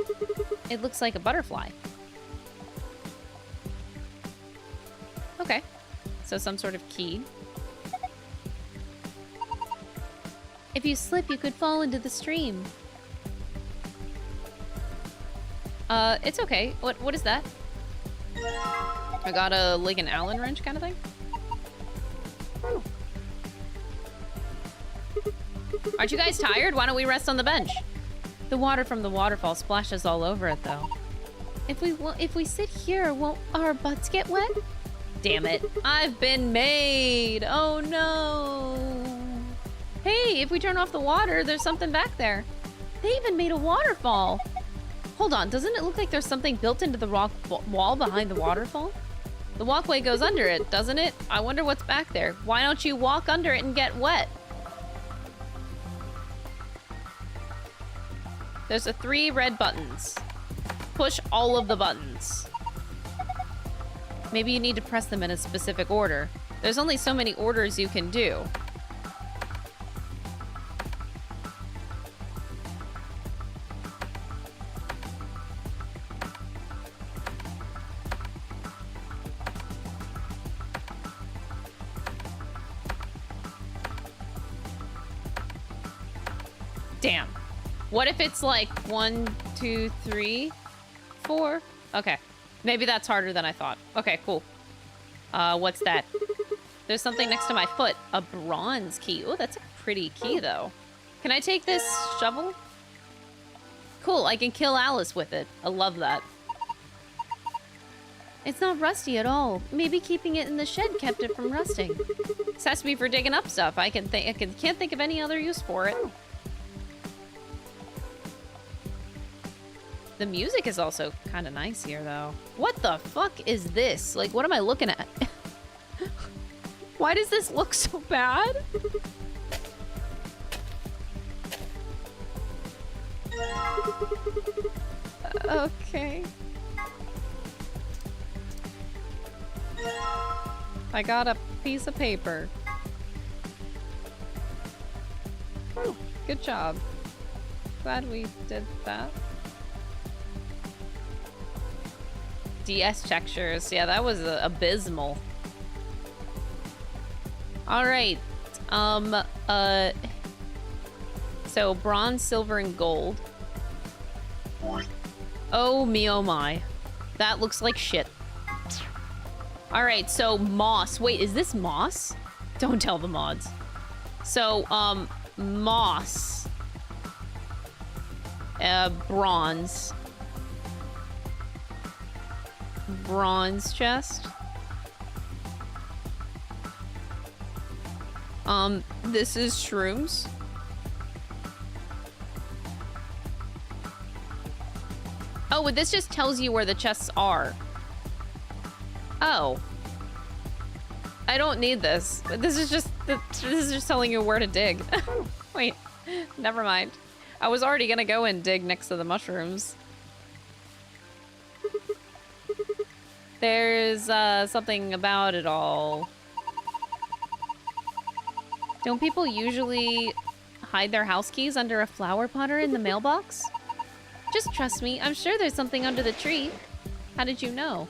It looks like a butterfly. Okay. So some sort of key. If you slip, you could fall into the stream. It's okay. What is that? I got a, like, an Allen wrench kind of thing? Aren't you guys tired? Why don't we rest on the bench? The water from the waterfall splashes all over it, though. If we sit here, won't our butts get wet? Damn it. I've been made. Oh, no. Hey, if we turn off the water, there's something back there. They even made a waterfall. Hold on, doesn't it look like there's something built into the rock wall behind the waterfall? The walkway goes under it, doesn't it? I wonder what's back there. Why don't you walk under it and get wet? There's 3 red buttons. Push all of the buttons. Maybe you need to press them in a specific order. There's only so many orders you can do. Damn. What if it's like 1, 2, 3, 4? Okay. Maybe that's harder than I thought. Okay, cool. What's that? There's something next to my foot. A bronze key. Oh, that's a pretty key, though. Can I take this shovel? Cool, I can kill Alice with it. I love that. It's not rusty at all. Maybe keeping it in the shed kept it from rusting. This has to be for digging up stuff. I can't think of any other use for it. The music is also kind of nice here, though. What the fuck is this? Like, what am I looking at? Why does this look so bad? Okay. I got a piece of paper. Oh, good job. Glad we did that. DS textures. Yeah, that was abysmal. All right. So bronze, silver, and gold. Oh me, oh my. That looks like shit. All right, so moss. Wait, is this moss? Don't tell the mods. So, moss. Bronze. Bronze chest. This is shrooms. Oh, but this just tells you where the chests are. Oh. I don't need this. This is just telling you where to dig. Wait, never mind. I was already gonna go and dig next to the mushrooms. There's something about it all. Don't people usually hide their house keys under a flower pot or in the mailbox? Just trust me, I'm sure there's something under the tree. How did you know?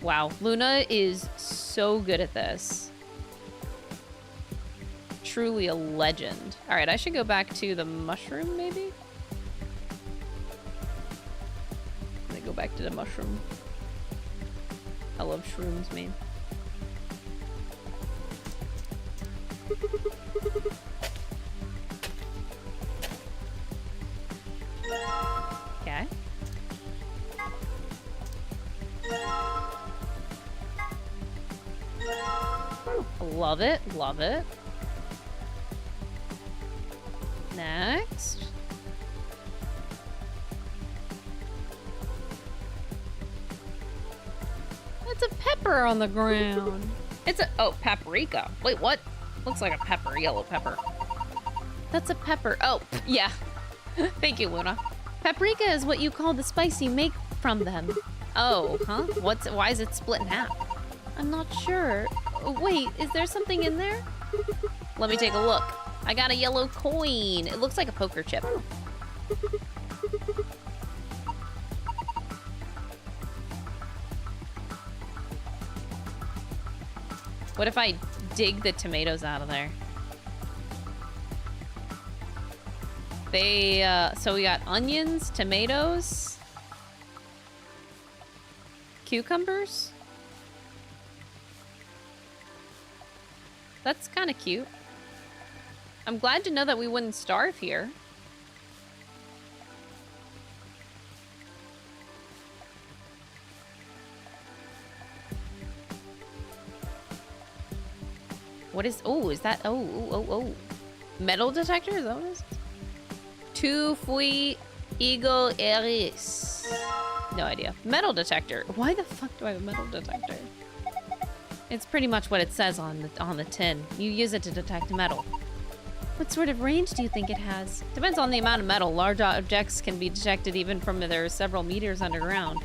Wow, Luna is so good at this. Truly a legend. All right, I should go back to the mushroom, maybe? Let me go back to the mushroom. I love shrooms, man. Okay. Love it, love it. Next. It's a pepper on the ground. It's a, oh, paprika. Wait, what? Looks like a pepper, yellow pepper. That's a pepper. Oh, yeah. Thank you, Luna. Paprika is what you call the spice you make from them. Oh, huh? Why is it split in half? I'm not sure. Wait, is there something in there? Let me take a look. I got a yellow coin. It looks like a poker chip. What if I dig the tomatoes out of there? So we got onions, tomatoes, cucumbers. That's kind of cute. I'm glad to know that we wouldn't starve here. What is, oh, is that, oh. Metal detector, is that what it is? Tu fui eagle eris. No idea. Metal detector. Why the fuck do I have a metal detector? It's pretty much what it says on the tin. You use it to detect metal. What sort of range do you think it has? Depends on the amount of metal. Large objects can be detected even from there several meters underground.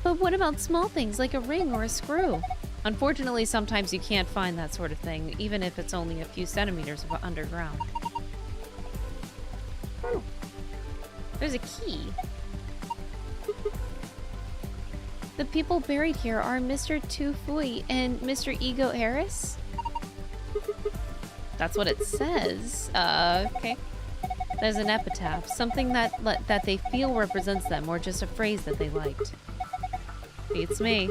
But what about small things like a ring or a screw? Unfortunately, sometimes you can't find that sort of thing, even if it's only a few centimeters underground. Oh. There's a key. The people buried here are Mr. Tufui and Mr. Ego Eris? That's what it says. Okay. There's an epitaph, something that they feel represents them, or just a phrase that they liked. Beats me.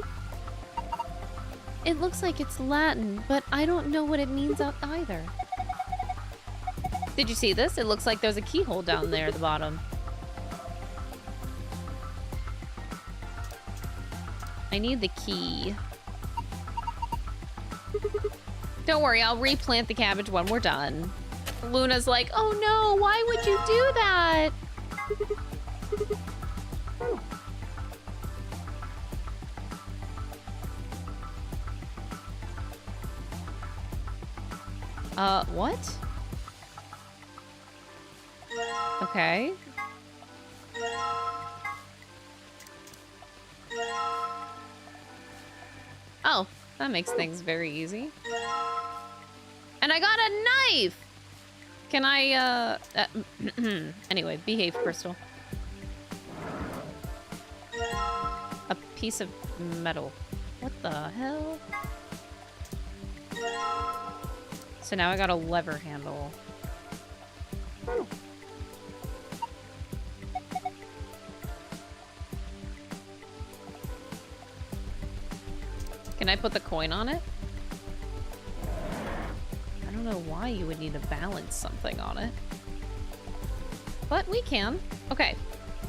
It looks like it's Latin, but I don't know what it means either. Did you see this? It looks like there's a keyhole down there at the bottom. I need the key. Don't worry, I'll replant the cabbage when we're done. Luna's like, oh no, why would you do that? What? Okay. Oh, that makes things very easy. And I got a knife! Can I, anyway, behave, Crystal. A piece of metal. What the hell? So now I got a lever handle. Can I put the coin on it? I don't know why you would need to balance something on it. But we can. Okay.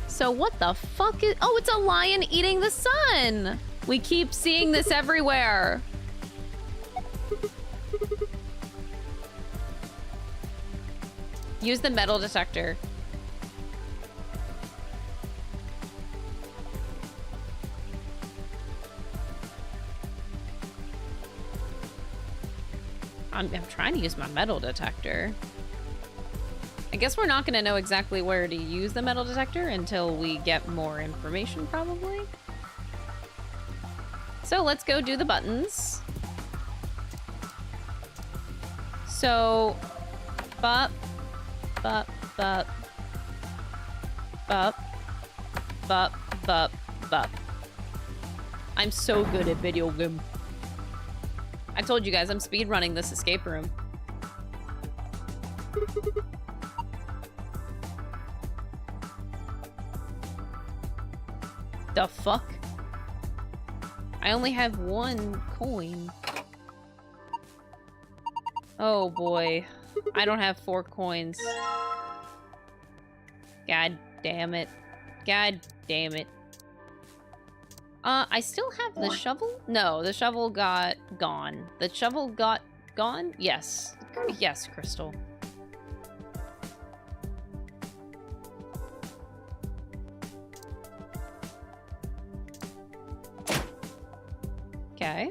So what the fuck is... Oh, it's a lion eating the sun! We keep seeing this everywhere. Use the metal detector. I'm trying to use my metal detector. I guess we're not going to know exactly where to use the metal detector until we get more information, probably. So let's go do the buttons. So, bop, bop, bop, bop, bop, bop, bop. I'm so good at video game. I told you guys I'm speedrunning this escape room. The fuck? I only have one coin. Oh boy. I don't have 4 coins. God damn it. God damn it. I still have the shovel? No, the shovel got gone. The shovel got gone? Yes. Yes, Crystal. Okay.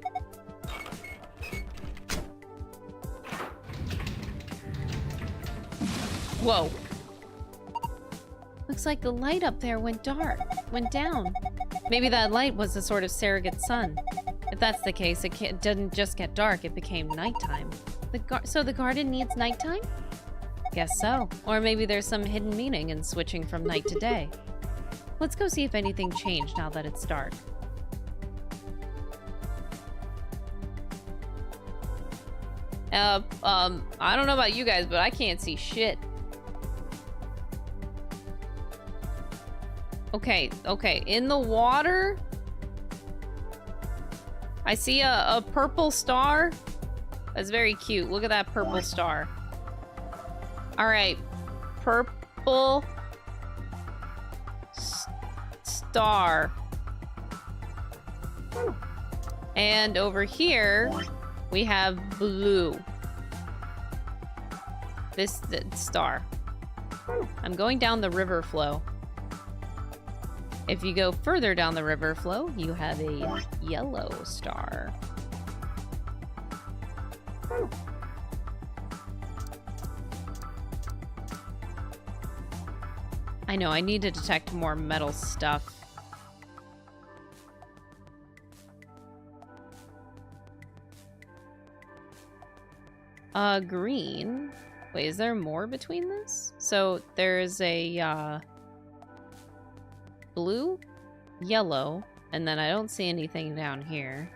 Whoa. Looks like the light up there went down. Maybe that light was a sort of surrogate sun. If that's the case, it didn't just get dark, it became nighttime. So the garden needs nighttime? Guess so. Or maybe there's some hidden meaning in switching from night to day. Let's go see if anything changed now that it's dark. I don't know about you guys, but I can't see shit. Okay, in the water, I see a purple star. That's very cute. Look at that purple star. All right, purple star. And over here, we have blue. This star. I'm going down the river flow. If you go further down the river flow, you have a yellow star. I know, I need to detect more metal stuff. Green. Wait, is there more between this? So there's a, blue, yellow, and then I don't see anything down here.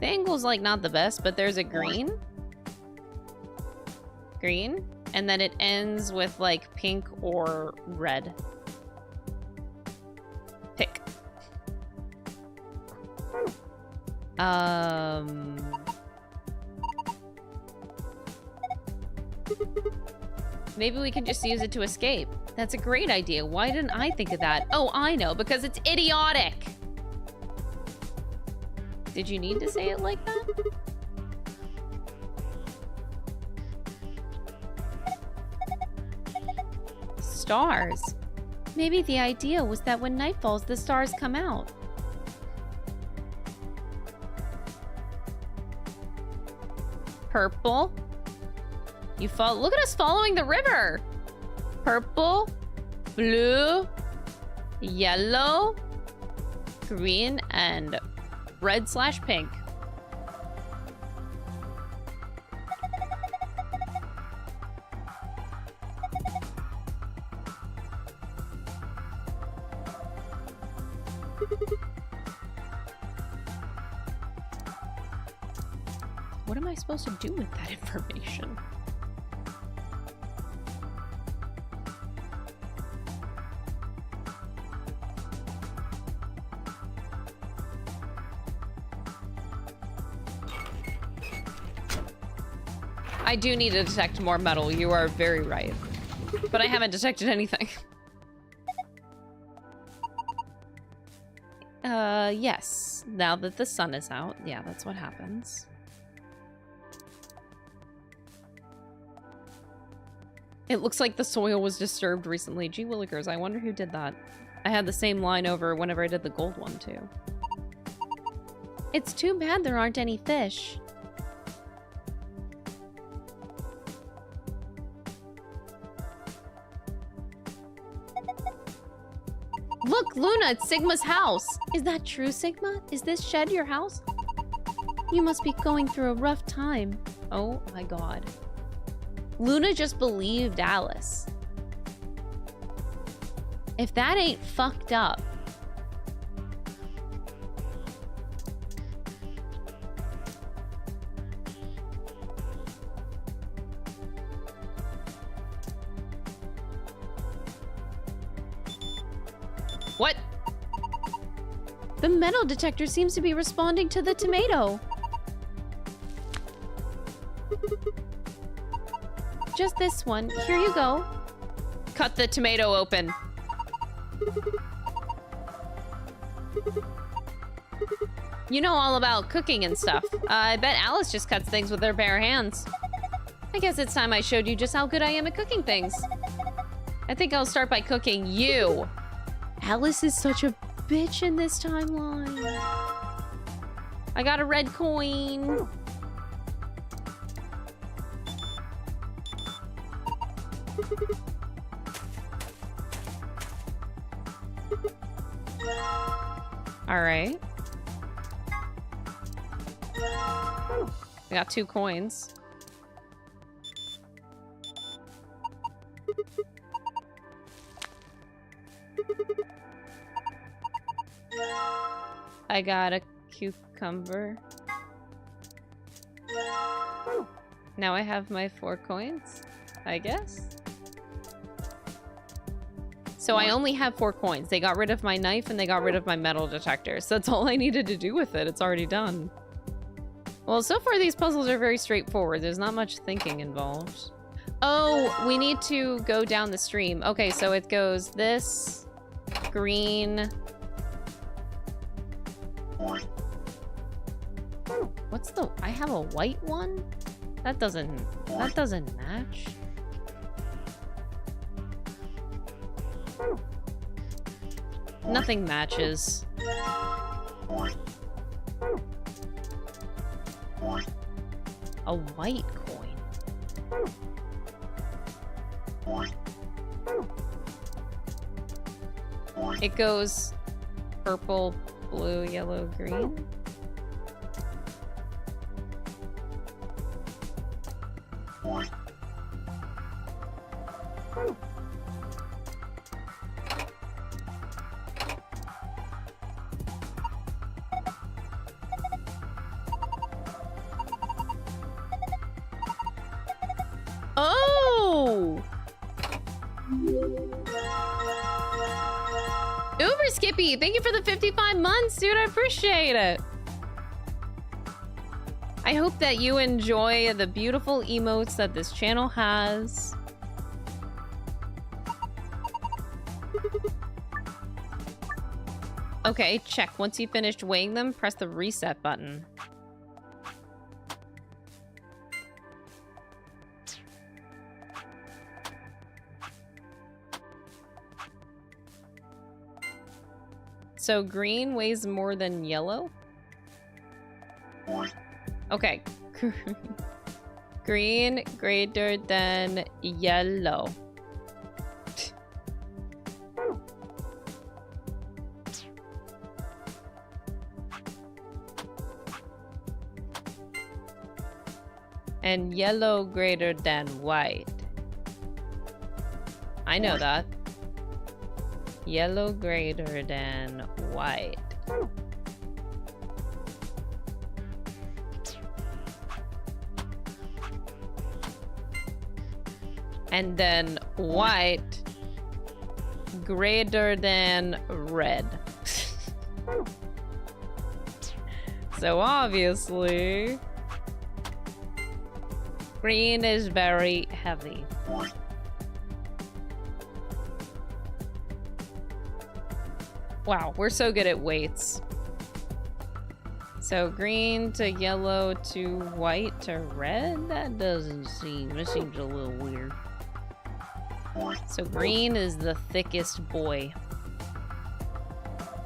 The angle's like not the best, but there's a green. Green. And then it ends with like pink or red. Pick. Maybe we can just use it to escape. That's a great idea. Why didn't I think of that? Oh, I know, because it's idiotic. Did you need to say it like that? Stars. Maybe the idea was that when night falls, the stars come out. Purple. You follow. Look at us following the river. Purple, blue, yellow, green, and red/pink. What am I supposed to do with that information? I do need to detect more metal. You are very right. But I haven't detected anything. Yes. Now that the sun is out. Yeah, that's what happens. It looks like the soil was disturbed recently. Gee willikers, I wonder who did that. I had the same line over whenever I did the gold one, too. It's too bad there aren't any fish. Look, Luna, it's Sigma's house. Is that true, Sigma? Is this shed your house? You must be going through a rough time. Oh my god. Luna just believed Alice. If that ain't fucked up. What? The metal detector seems to be responding to the tomato. Just this one. Here you go. Cut the tomato open. You know all about cooking and stuff. I bet Alice just cuts things with her bare hands. I guess it's time I showed you just how good I am at cooking things. I think I'll start by cooking you. Alice is such a bitch in this timeline. I got a red coin. Alright. I got 2 coins. I got a cucumber. Now I have my 4 coins, I guess. So I only have 4 coins. They got rid of my knife and they got rid of my metal detector. So that's all I needed to do with it. It's already done. Well, so far these puzzles are very straightforward. There's not much thinking involved. Oh, we need to go down the stream. Okay, so it goes this, green. What's the... I have a white one? That doesn't match. Nothing matches. A white coin. It goes purple, blue, yellow, green. Oh! Uber Skippy, thank you for the 55 months, dude. I appreciate it. I hope that you enjoy the beautiful emotes that this channel has. Okay, check. Once you finished weighing them, press the reset button. So green weighs more than yellow? Okay. Green greater than yellow. And yellow greater than white. I know that. Yellow greater than white. And then white greater than red. So obviously, green is very heavy. Wow, we're so good at weights. So green to yellow to white to red? That doesn't seem, it seems a little weird. So green is the thickest boy.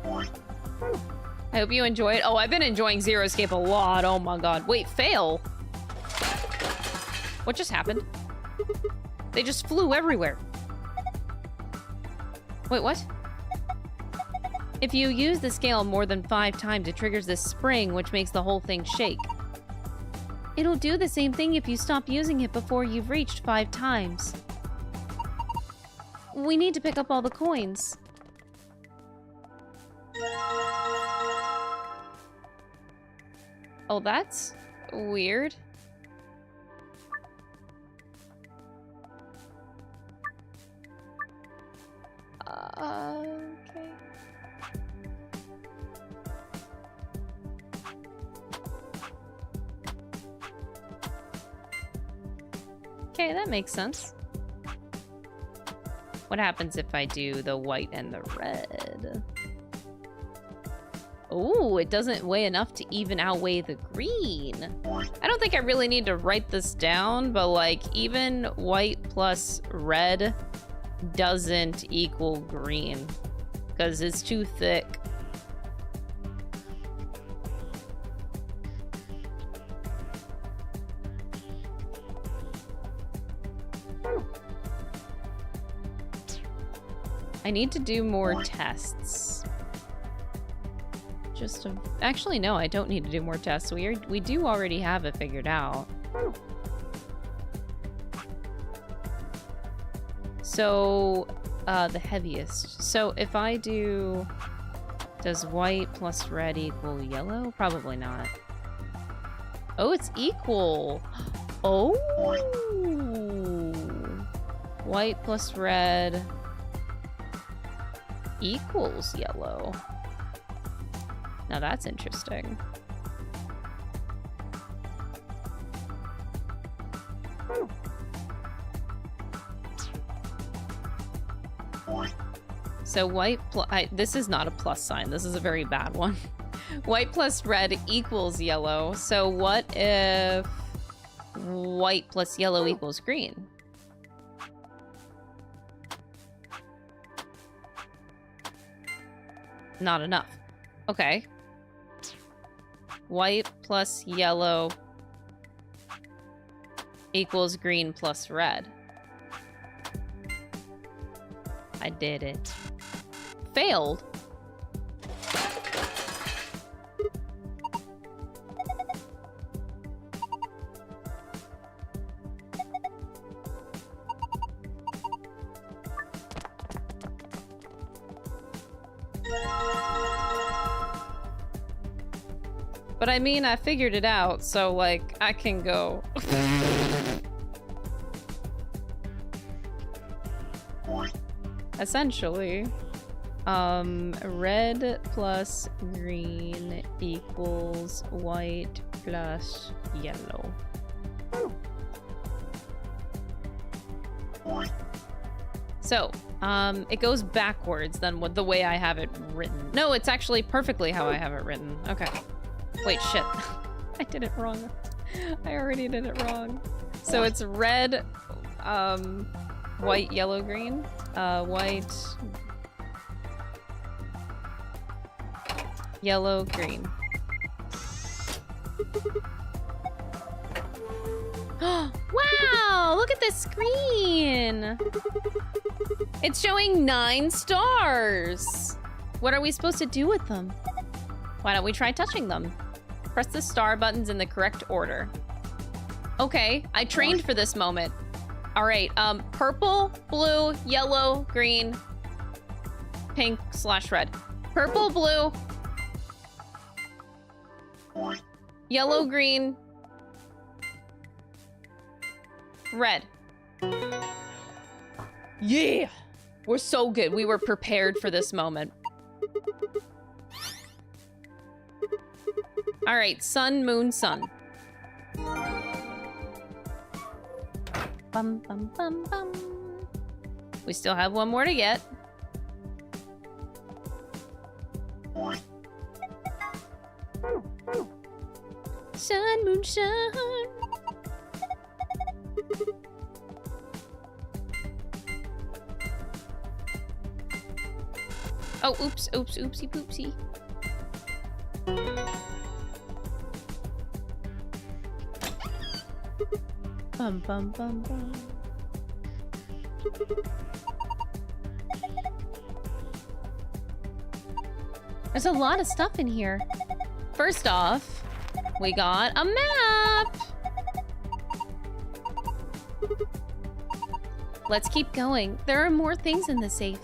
I hope you enjoy it. Oh, I've been enjoying Zero Escape a lot. Oh my god. Wait, fail? What just happened? They just flew everywhere. Wait, what? If you use the scale more than 5 times, it triggers this spring, which makes the whole thing shake. It'll do the same thing if you stop using it before you've reached 5 times. We need to pick up all the coins. Oh, that's weird. Okay. Okay, that makes sense. What happens if I do the white and the red? Oh, it doesn't weigh enough to even outweigh the green. I don't think I really need to write this down, but like even white plus red doesn't equal green because it's too thick. I need to do more tests. just a... Actually, no, I don't need to do more tests. We do already have it figured out. So, the heaviest. So, if I do... Does white plus red equal yellow? Probably not. Oh, it's equal. Oh! White plus red equals yellow. Now that's interesting. So white this is not a plus sign. This is a very bad one. White plus red equals yellow. So what if white plus yellow equals green? Not enough. Okay. White plus yellow equals green plus red. I did it. Failed. But I mean, I figured it out, so like, I can go. Essentially, red plus green equals white plus yellow. So, it goes backwards than the way I have it written. No, it's actually perfectly how I have it written. Okay. Wait, shit. I did it wrong. I already did it wrong. So it's red, white, yellow, green. White, yellow, green. Wow! Look at this screen! It's showing 9 stars! What are we supposed to do with them? Why don't we try touching them? Press the star buttons in the correct order. Okay, I trained for this moment. All right, purple, blue, yellow, green, pink / red. Purple, blue, yellow, green, red. Yeah, we're so good. We were prepared for this moment. All right, sun, moon, sun. Bum, bum, bum, bum. We still have one more to get. Sun, moon, sun. Oh, oops, oops, oopsie, poopsie. Bum, bum, bum, bum. There's a lot of stuff in here. First off, we got a map. Let's keep going. There are more things in the safe.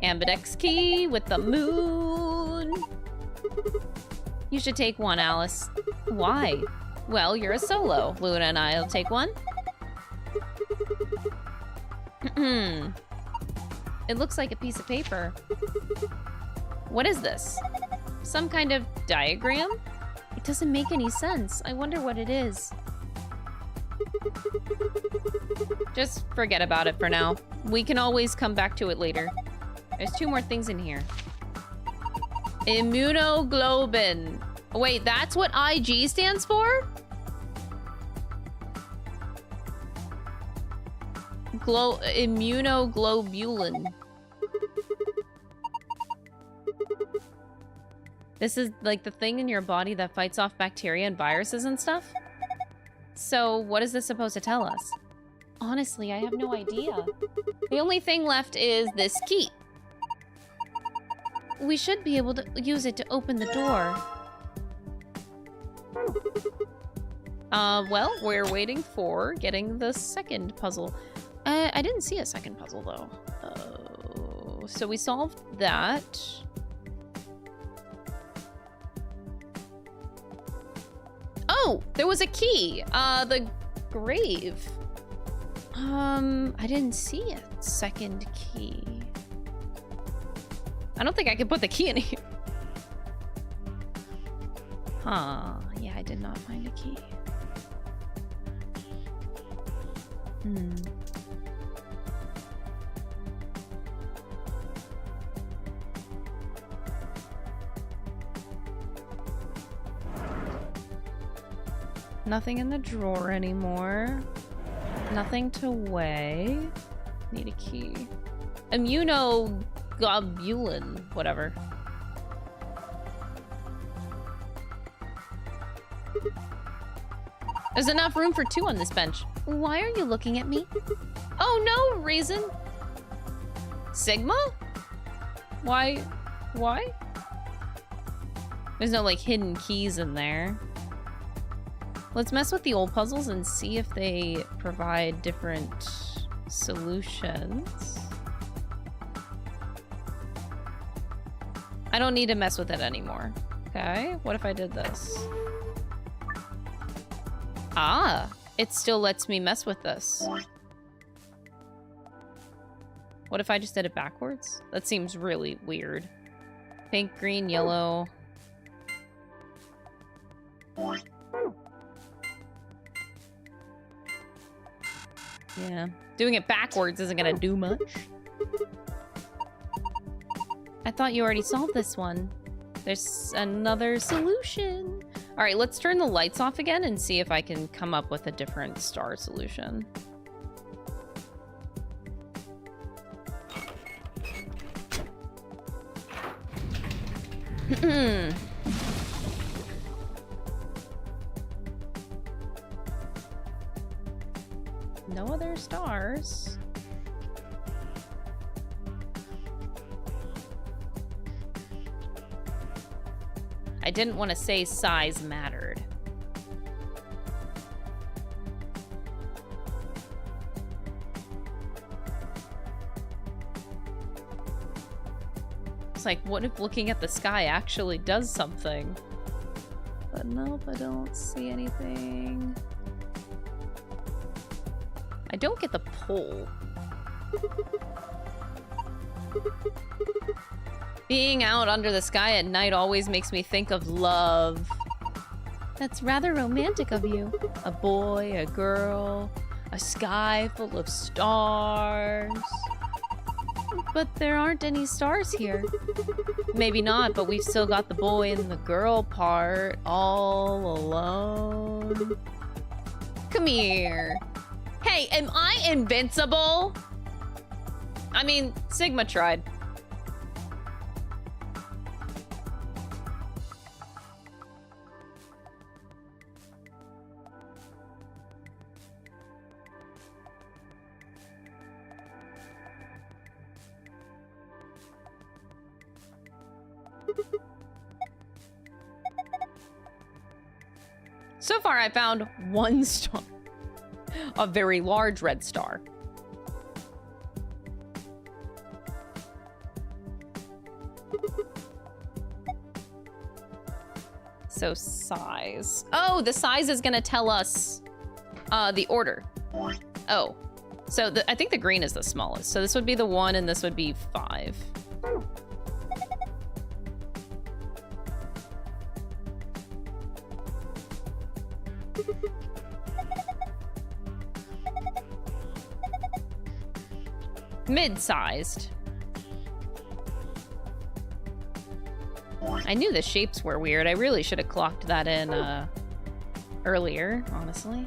Ambidex key with the moon. You should take one, Alice. Why? Well, you're a solo. Luna and I'll take one. It looks like a piece of paper. What is this? Some kind of diagram? It doesn't make any sense. I wonder what it is. Just forget about it for now. We can always come back to it later. There's 2 more things in here. Immunoglobin. Wait, that's what IG stands for? Immunoglobulin. This is like the thing in your body that fights off bacteria and viruses and stuff? So what is this supposed to tell us? Honestly, I have no idea. The only thing left is this key. we should be able to use it to open the door. Well, we're waiting for getting the second puzzle. I didn't see a second puzzle, though. So we solved that. Oh, there was a key. The grave. I didn't see a second key. I don't think I can put the key in here. Huh. Yeah, I did not find a key. Nothing in the drawer anymore. Nothing to weigh. Need a key. Immunoglobulin, whatever. There's enough room for 2 on this bench. Why are you looking at me? Oh, no reason. Sigma? Why? There's no, like, hidden keys in there. Let's mess with the old puzzles and see if they provide different solutions. I don't need to mess with it anymore. Okay, what if I did this? Ah, it still lets me mess with this. What if I just did it backwards? That seems really weird. Pink, green, yellow. Yeah, doing it backwards isn't gonna do much. I thought you already solved this one. There's another solution. All right, let's turn the lights off again and see if I can come up with a different star solution. No other stars. I didn't want to say size mattered. It's like, what if looking at the sky actually does something? But nope, I don't see anything. I don't get the pull. Being out under the sky at night always makes me think of love. That's rather romantic of you. A boy, a girl, a sky full of stars. But there aren't any stars here. Maybe not, but we've still got the boy and the girl part all alone. Come here. Hey, am I invincible? I mean, Sigma tried. So far, I found 1 star. A very large red star. So size. Oh, the size is gonna tell us the order. Oh, so I think the green is the smallest. So this would be the 1 and this would be 5. Mid-sized. I knew the shapes were weird. I really should have clocked that in earlier, honestly.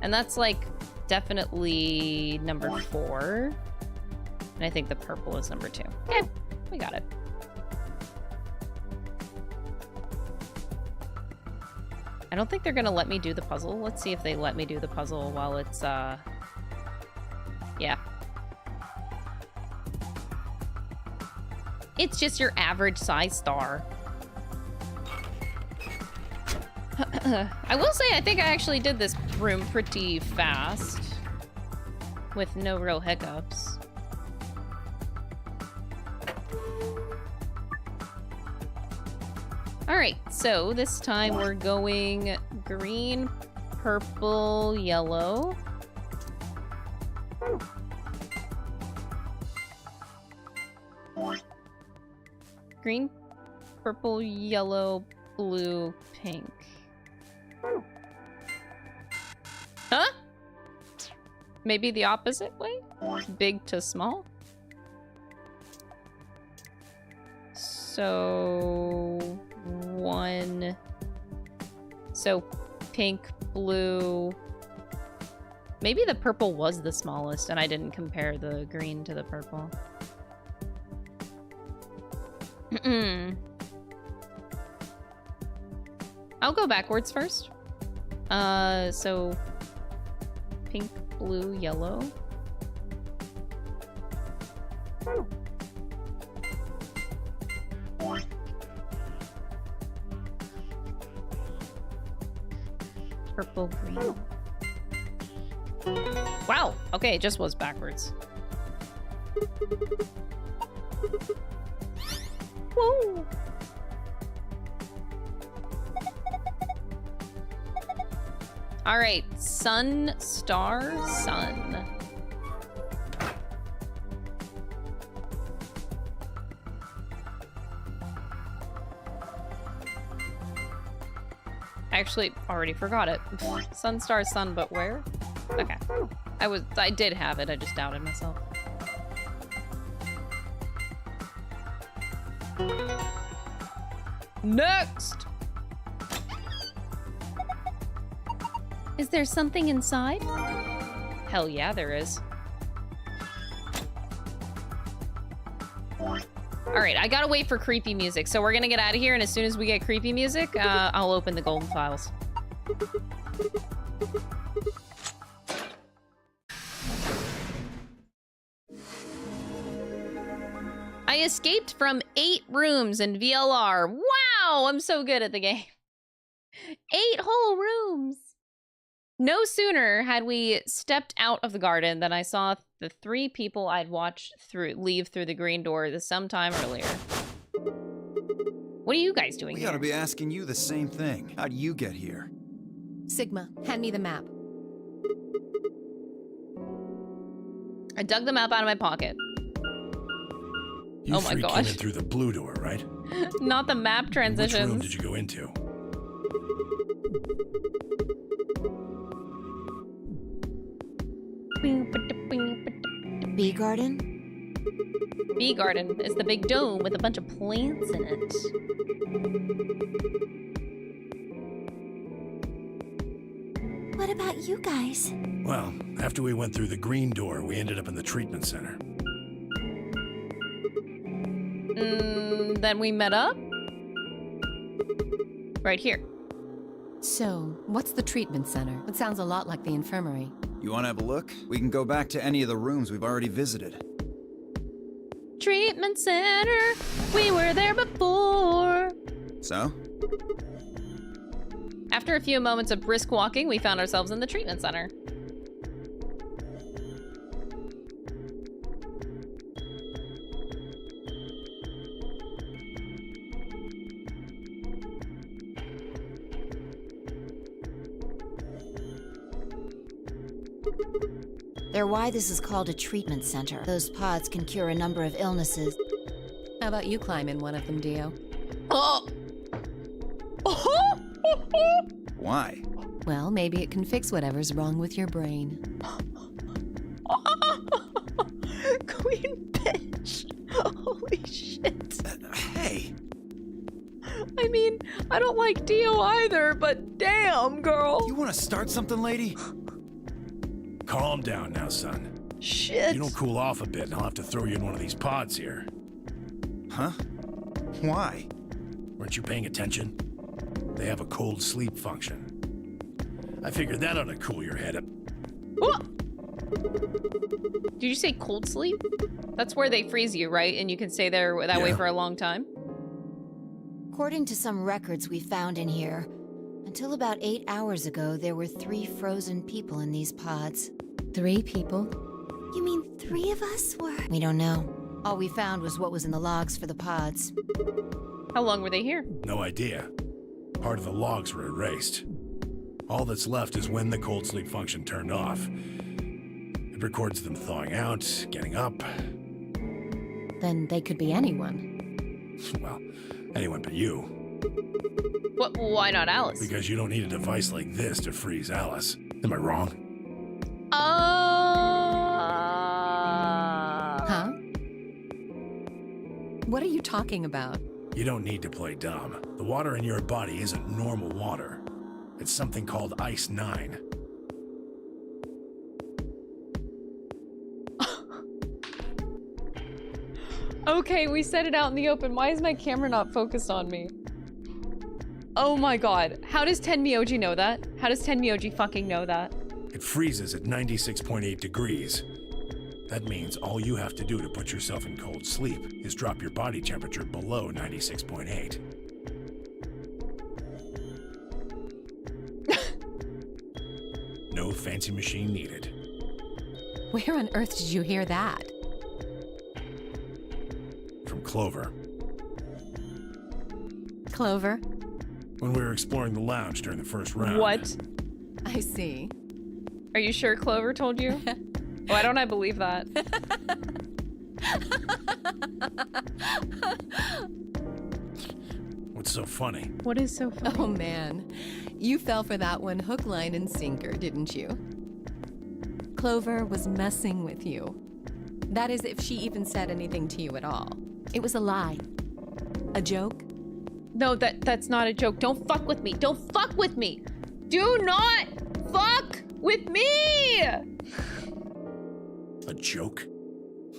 And that's like definitely number 4. And I think the purple is number 2. Okay, we got it. I don't think they're gonna let me do the puzzle. Let's see if they let me do the puzzle while it's yeah. It's just your average size star. I will say, I think I actually did this room pretty fast with no real hiccups. All right, so this time we're going green, purple, yellow. Green, purple, yellow, blue, pink. Huh? Maybe the opposite way? Big to small? So... one... So, pink, blue... Maybe the purple was the smallest and I didn't compare the green to the purple. I'll go backwards first. So pink, blue, yellow. Purple, green. Wow, okay, it just was backwards. Whoa! All right, sun, star, sun. I actually already forgot it. Sun, star, sun, but where? Okay. I did have it, I just doubted myself. Next! Is there something inside? Hell yeah, there is. Alright, I gotta wait for creepy music, so we're gonna get out of here, and as soon as we get creepy music, I'll open the golden files. I escaped from 8 rooms in VLR. Wow, I'm so good at the game. 8 whole rooms. No sooner had we stepped out of the garden than I saw the 3 people I'd watched leave through the green door sometime earlier. What are you guys doing here? We ought to be asking you the same thing. How'd you get here? Sigma, hand me the map. I dug the map out of my pocket. You oh my three gosh. came in through the blue door, right? Not the map transitions. Which room did you go into? Bee garden? Bee garden is the big dome with a bunch of plants in it. What about you guys? Well, after we went through the green door, we ended up in the treatment center. Then we met up? Right here. So, what's the treatment center? It sounds a lot like the infirmary. You want to have a look? We can go back to any of the rooms we've already visited. Treatment center. We were there before. So? After a few moments of brisk walking, we found ourselves in the treatment center. They're why this is called a treatment center. Those pods can cure a number of illnesses. How about you climb in one of them, Dio? Oh! Why? Well, maybe it can fix whatever's wrong with your brain. Queen bitch. Holy shit. Hey! I mean, I don't like Dio either, but damn, girl. You want to start something, lady? Calm down now, son. Shit. You don't cool off a bit, and I'll have to throw you in one of these pods here. Huh? Why? Weren't you paying attention? They have a cold sleep function. I figured that ought to cool your head up. Did you say cold sleep? That's where they freeze you, right? And you can stay there that way for a long time? According to some records we found in here, until about 8 hours ago, there were 3 frozen people in these pods. 3 people? You mean 3 of us were? We don't know. All we found was what was in the logs for the pods. How long were they here? No idea. Part of the logs were erased. All that's left is when the cold sleep function turned off. It records them thawing out, getting up. Then they could be anyone. Well, anyone but you. What? Why not Alice? Because you don't need a device like this to freeze Alice. Am I wrong? Huh? What are you talking about? You don't need to play dumb. The water in your body isn't normal water. It's something called Ice 9. Okay, we said it out in the open. Why is my camera not focused on me? Oh my god. How does Tenmyoji know that? How does Tenmyoji fucking know that? It freezes at 96.8 degrees. That means all you have to do to put yourself in cold sleep is drop your body temperature below 96.8. No fancy machine needed. Where on earth did you hear that? From Clover. Clover? When we were exploring the lounge during the first round. What? I see. Are you sure Clover told you? Why don't I believe that? What's so funny? What is so funny? Oh man, you fell for that one hook, line, and sinker, didn't you? Clover was messing with you. That is, if she even said anything to you at all. It was a lie. A joke? No, that's not a joke. Don't fuck with me. Don't fuck with me. Do not fuck with me! A joke?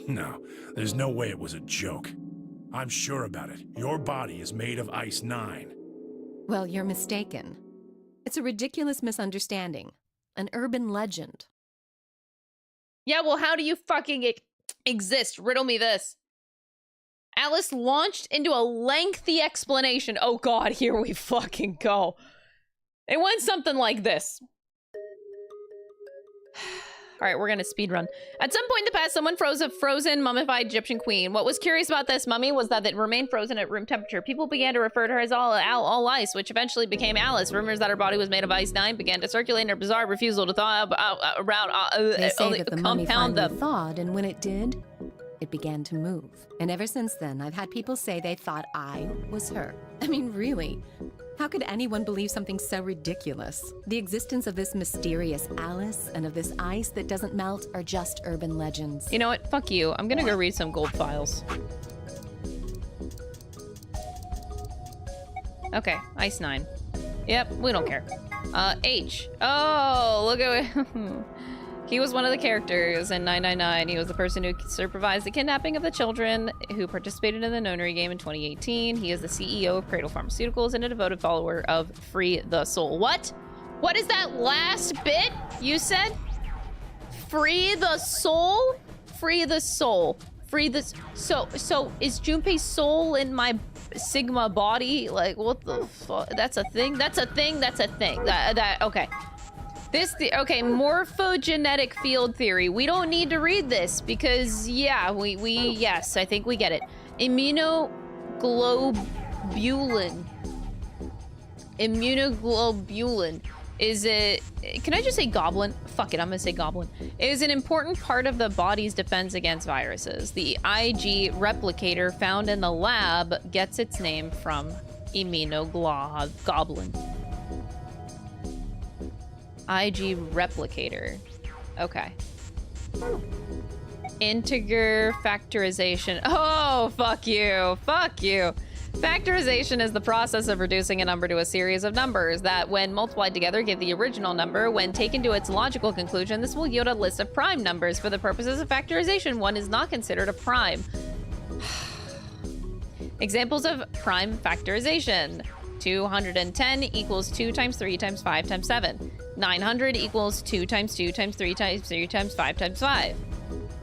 No, there's no way it was a joke. I'm sure about it. Your body is made of Ice 9. Well, you're mistaken. It's a ridiculous misunderstanding. An urban legend. Yeah, well, how do you fucking exist? Riddle me this. Alice launched into a lengthy explanation. Oh god, here we fucking go. It went something like this. Alright, we're gonna speedrun. At some point in the past, someone froze a frozen, mummified Egyptian queen. What was curious about this mummy was that it remained frozen at room temperature. People began to refer to her as all ice, which eventually became Alice. Rumors that her body was made of Ice 9 began to circulate in her bizarre refusal to thaw around They say that the mummy compound finally them. thawed, and when it did, it began to move. And ever since then, I've had people say they thought I was her. I mean, really? How could anyone believe something so ridiculous? The existence of this mysterious Alice and of this ice that doesn't melt are just urban legends. You know what? Fuck you. I'm gonna go read some gold files. Okay, Ice 9. Yep, we don't care. H. Oh, look at it. He was one of the characters in 999. He was the person who supervised the kidnapping of the children who participated in the nonary game in 2018. He is the CEO of Cradle Pharmaceuticals and a devoted follower of Free the Soul. What? What is that last bit you said? Free the soul? Free the soul. Free the... So is Junpei's soul in my Sigma body? Like, what the fuck? That's a thing? That's a thing? That's a thing. Okay. Okay, morphogenetic field theory. We don't need to read this because, yeah, yes, I think we get it. Immunoglobulin. Immunoglobulin is it... Can I just say goblin? Fuck it, I'm gonna say goblin. It is an important part of the body's defense against viruses. The IG replicator found in the lab gets its name from immunoglobulin. IG replicator. Okay. Integer factorization. Oh, fuck you. Fuck you. Factorization is the process of reducing a number to a series of numbers that, when multiplied together, give the original number. When taken to its logical conclusion, this will yield a list of prime numbers. For the purposes of factorization, one is not considered a prime. Examples of prime factorization. 210 equals 2 times 3 times 5 times 7. 900 equals 2 times 2 times 3 times 3 times 5 times 5.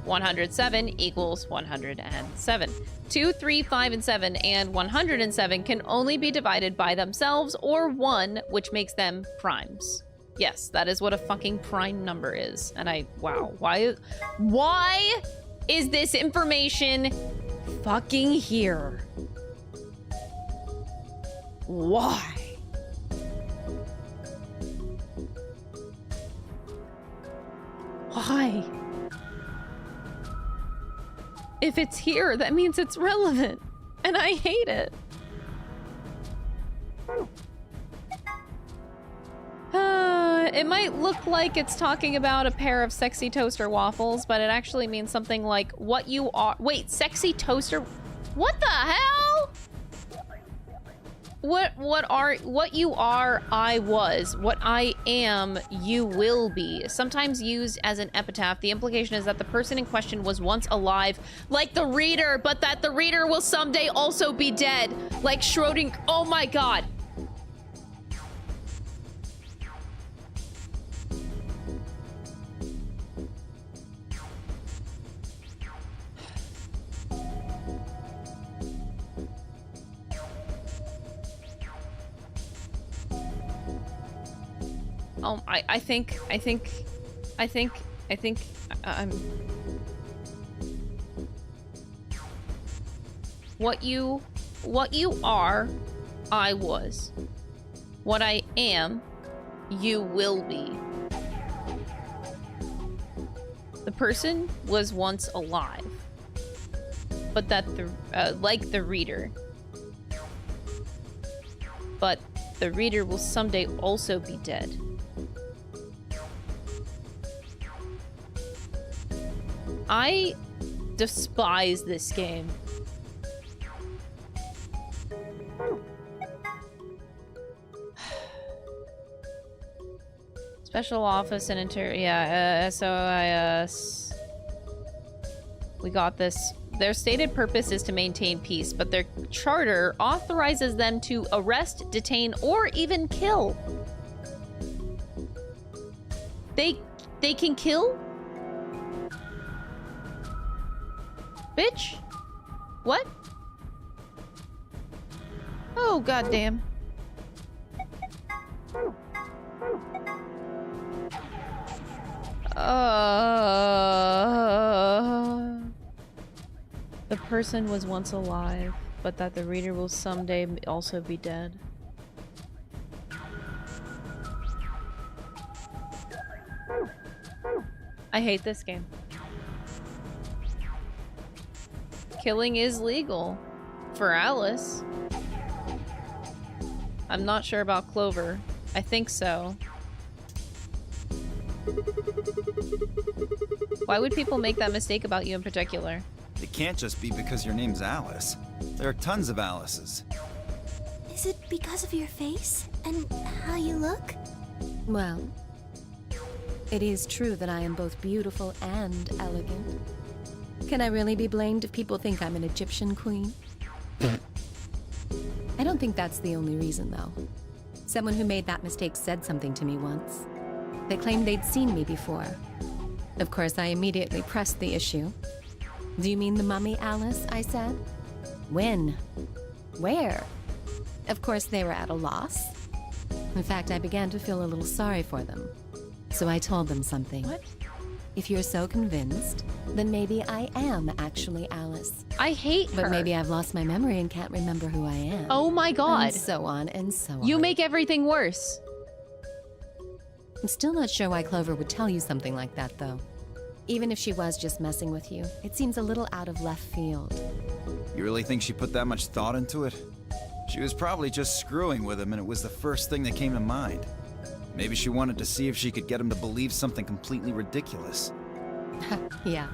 107 equals 107. 2, 3, 5, and 7 and 107 can only be divided by themselves or 1, which makes them primes. Yes, that is what a fucking prime number is. And wow, why is this information fucking here? Why? Why? If it's here, that means it's relevant. And I hate it. It might look like it's talking about a pair of sexy toaster waffles, but it actually means something like what you are. Wait, sexy toaster? What the hell? What you are, I was. What I am, you will be. Sometimes used as an epitaph, the implication is that the person in question was once alive, like the reader, but that the reader will someday also be dead. Like Schrödinger. Oh my god. I think what you are, I was. What I am, you will be. The person was once alive, but that like the reader. But the reader will someday also be dead. I despise this game. Special office and SOIS. We got this. Their stated purpose is to maintain peace, but their charter authorizes them to arrest, detain, or even kill. They can kill? Bitch? What? Oh, goddamn. The person was once alive, but that the reader will someday also be dead. I hate this game. Killing is legal. For Alice. I'm not sure about Clover. I think so. Why would people make that mistake about you in particular? It can't just be because your name's Alice. There are tons of Alices. Is it because of your face and how you look? Well, it is true that I am both beautiful and elegant. Can I really be blamed if people think I'm an Egyptian queen? I don't think that's the only reason, though. Someone who made that mistake said something to me once. They claimed they'd seen me before. Of course, I immediately pressed the issue. Do you mean the mummy, Alice? I said. When? Where? Of course, they were at a loss. In fact, I began to feel a little sorry for them. So I told them something. What? If you're so convinced, then maybe I am actually Alice. I hate her. But maybe I've lost my memory and can't remember who I am. Oh my god. And so on and so on. You make everything worse. I'm still not sure why Clover would tell you something like that, though. Even if she was just messing with you, it seems a little out of left field. You really think she put that much thought into it? She was probably just screwing with him and it was the first thing that came to mind. Maybe she wanted to see if she could get him to believe something completely ridiculous. Yeah.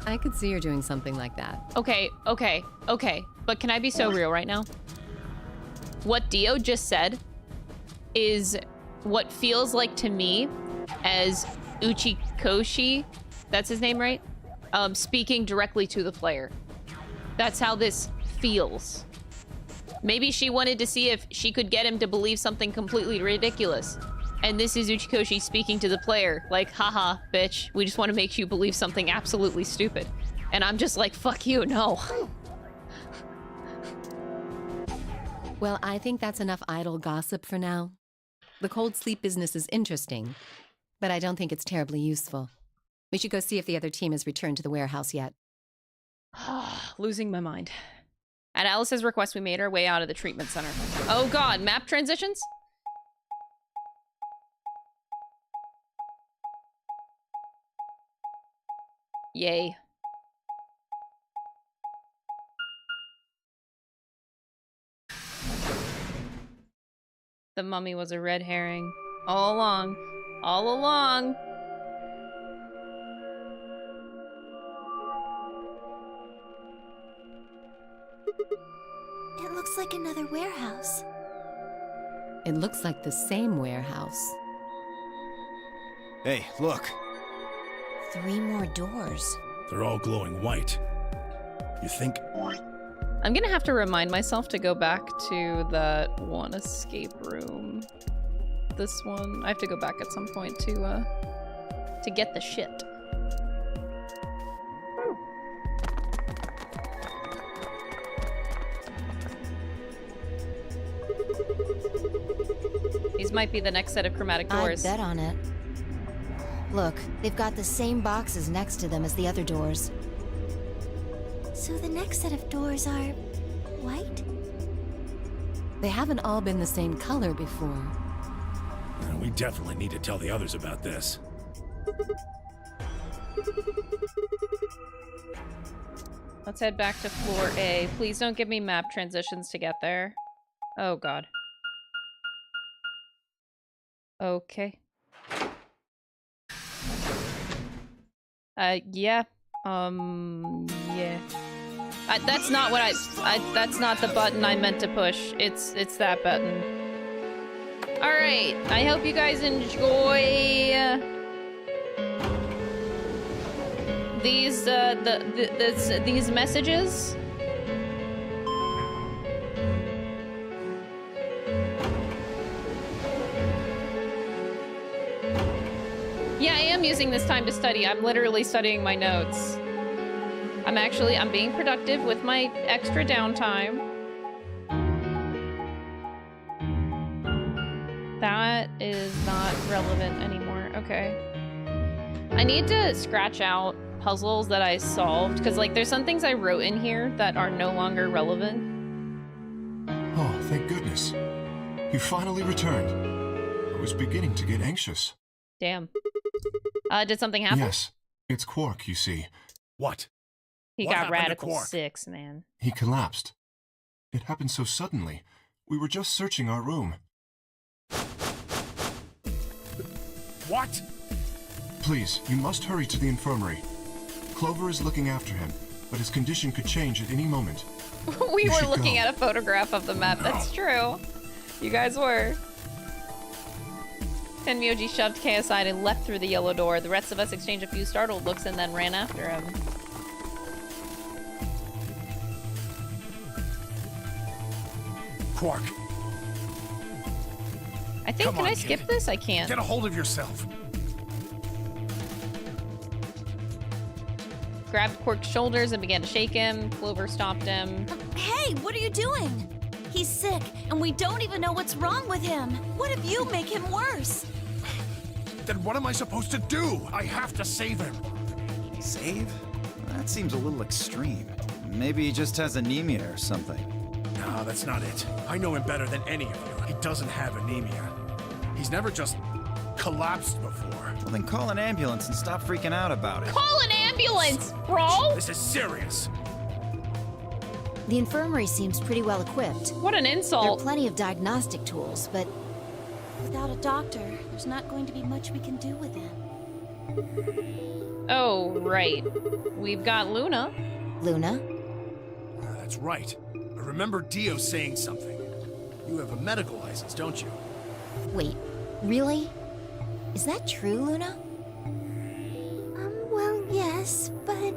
I could see her doing something like that. Okay. But can I be so real right now? What Dio just said is what feels like to me as Uchikoshi, that's his name, right? Speaking directly to the player. That's how this feels. Maybe she wanted to see if she could get him to believe something completely ridiculous. And this is Uchikoshi speaking to the player, like, haha, bitch, we just want to make you believe something absolutely stupid. And I'm just like, fuck you, no. Well, I think that's enough idle gossip for now. The cold sleep business is interesting, but I don't think it's terribly useful. We should go see if the other team has returned to the warehouse yet. Losing my mind. At Alice's request, we made our way out of the treatment center. Oh god, map transitions? Yay. The mummy was a red herring. All along. All along. It looks like another warehouse. It looks like the same warehouse. Hey, look. 3 more doors. They're all glowing white. You think? I'm gonna have to remind myself to go back to that one escape room. This one. I have to go back at some point to get the shit. These might be the next set of chromatic doors. I'd bet on it. Look, they've got the same boxes next to them as the other doors. So the next set of doors are white? They haven't all been the same color before. We definitely need to tell the others about this. Let's head back to floor A. Please don't give me map transitions to get there. Oh god. Okay. Yeah. Yeah. That's not what that's not the button I meant to push. It's that button. Alright, I hope you guys enjoy these these messages. Yeah, I am using this time to study. I'm literally studying my notes. I'm being productive with my extra downtime. That is not relevant anymore. Okay. I need to scratch out puzzles that I solved, because like there's some things I wrote in here that are no longer relevant. Oh, thank goodness. You finally returned. I was beginning to get anxious. Damn. Did something happen? Yes. It's Quark, you see. What? He What got happened to radical Quark? 6, man. He collapsed. It happened so suddenly. We were just searching our room. What? Please, you must hurry to the infirmary. Clover is looking after him, but his condition could change at any moment. We You were should looking go. at a photograph of the map. That's true. You guys were. Tenmyoji shoved Kei aside and leapt through the yellow door. The rest of us exchanged a few startled looks and then ran after him. Quark. I think, Come can on, I skip kid. this? I can't. Get a hold of yourself. Grabbed Quark's shoulders and began to shake him. Clover stopped him. Hey, what are you doing? He's sick, and we don't even know what's wrong with him. What if you make him worse? Then what am I supposed to do? I have to save him. Save? That seems a little extreme. Maybe he just has anemia or something. No, that's not it. I know him better than any of you. He doesn't have anemia. He's never just collapsed before. Well, then call an ambulance and stop freaking out about it. Call an ambulance, bro! This is serious. The infirmary seems pretty well equipped. What an insult. There are plenty of diagnostic tools, but Without a doctor, there's not going to be much we can do with him. Oh, right. We've got Luna. Luna? That's right. I remember Dio saying something. You have a medical license, don't you? Wait, really? Is that true, Luna? Well, yes, but...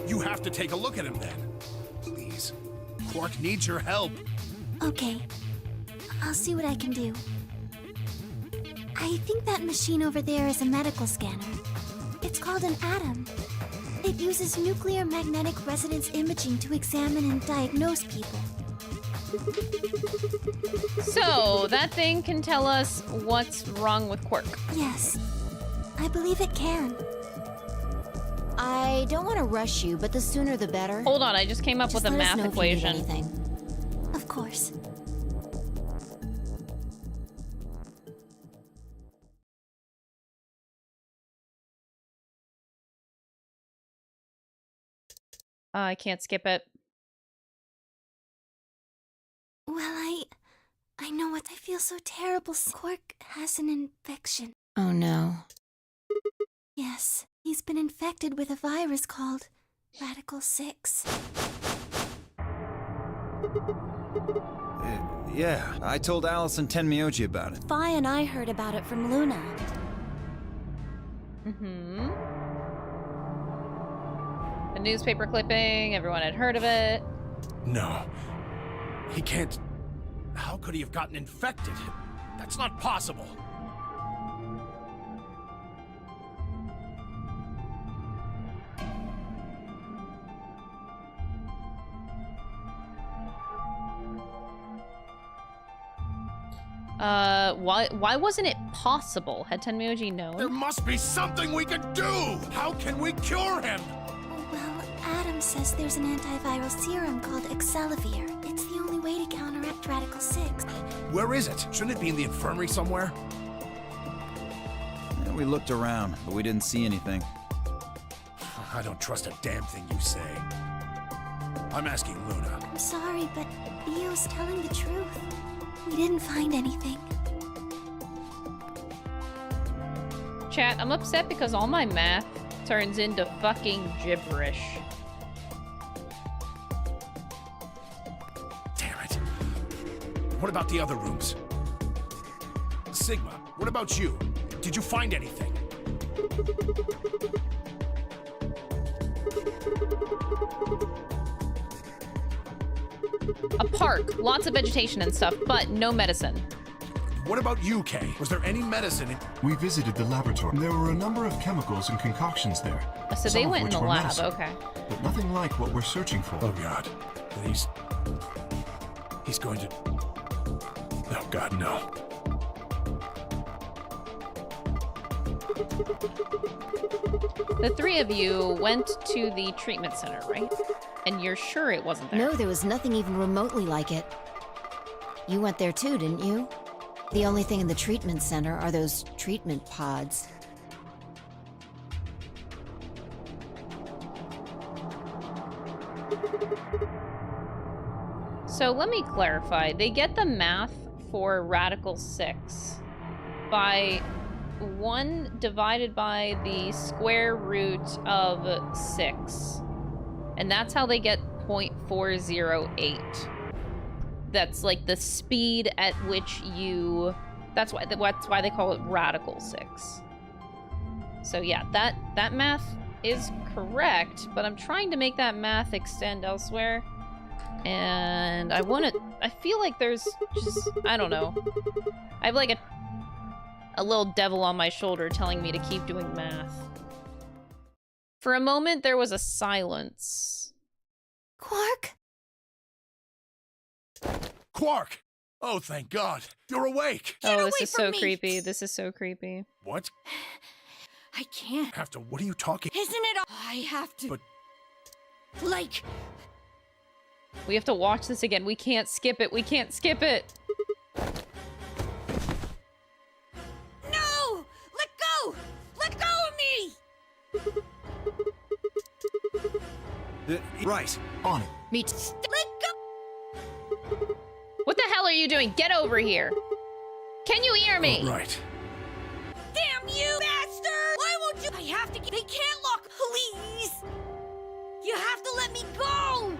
You have to take a look at him then. Please. Quark needs your help. Okay. I'll see what I can do. I think that machine over there is a medical scanner. It's called an atom. It uses nuclear magnetic resonance imaging to examine and diagnose people. So, that thing can tell us what's wrong with Quark. Yes, I believe it can. I don't want to rush you, but the sooner the better. Hold on, I just came up with a let us math know if you need equation. anything. Of course. I can't skip it. Well, I know what I feel so terrible. Quark has an infection. Oh no. Yes, he's been infected with a virus called Radical 6. Yeah, I told Alice and Tenmyoji about it. Phi and I heard about it from Luna. Mm-hmm. A newspaper clipping, everyone had heard of it. No. He can't... How could he have gotten infected? That's not possible. Why wasn't it possible? Had Tenmyoji known? There must be something we can do! How can we cure him? Well, Adam says there's an antiviral serum called Excelivir. It's the only way to counteract Radical 6. Where is it? Shouldn't it be in the infirmary somewhere? Yeah, we looked around, but we didn't see anything. I don't trust a damn thing you say. I'm asking Luna. I'm sorry, but Theo's telling the truth. We didn't find anything. Chat, I'm upset because all my math turns into fucking gibberish. Damn it. What about the other rooms? Sigma, what about you? Did you find anything? A park, lots of vegetation and stuff, but no medicine. What about you, Kay? Was there any medicine in... We visited the laboratory. There were a number of chemicals and concoctions there. So some they of went in which the were lab, medicine, okay. But nothing like what we're searching for. Oh, God. He's going to... Oh, God, no. The three of you went to the treatment center, right? And you're sure it wasn't there? No, there was nothing even remotely like it. You went there too, didn't you? The only thing in the treatment center are those treatment pods. So let me clarify. They get the math for Radical 6 by 1 divided by the square root of 6. And that's how they get 0.408. That's like the speed at which you... That's why they call it Radical 6. So yeah, that math is correct, but I'm trying to make that math extend elsewhere. And I feel like there's just, I don't know. I have like a little devil on my shoulder telling me to keep doing math. For a moment, there was a silence. Quark? Quark! Oh, thank God. You're awake. Oh, this is so creepy. This is so creepy. What? I can't. Have to... What are you talking... Isn't it? I have to. But... Like... We have to watch this again. We can't skip it. We can't skip it. No! Let go! Let go of me! Right. On it. Me Let go! What the hell are you doing? Get over here. Can you hear me? Oh, right. Damn you, bastard! Why won't you? I have to get... They can't lock... Please! You have to let me go!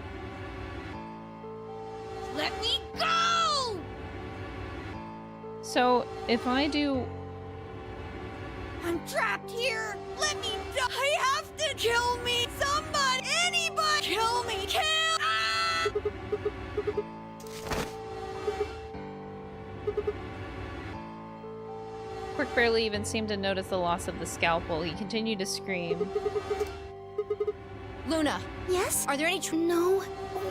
Let me go! So, if I do... I'm trapped here! Let me die! I have to kill me! Somebody! Anybody! Kill me! Kill! Ah! Quick barely even seemed to notice the loss of the scalpel. He continued to scream. Luna! Yes? Are there any No.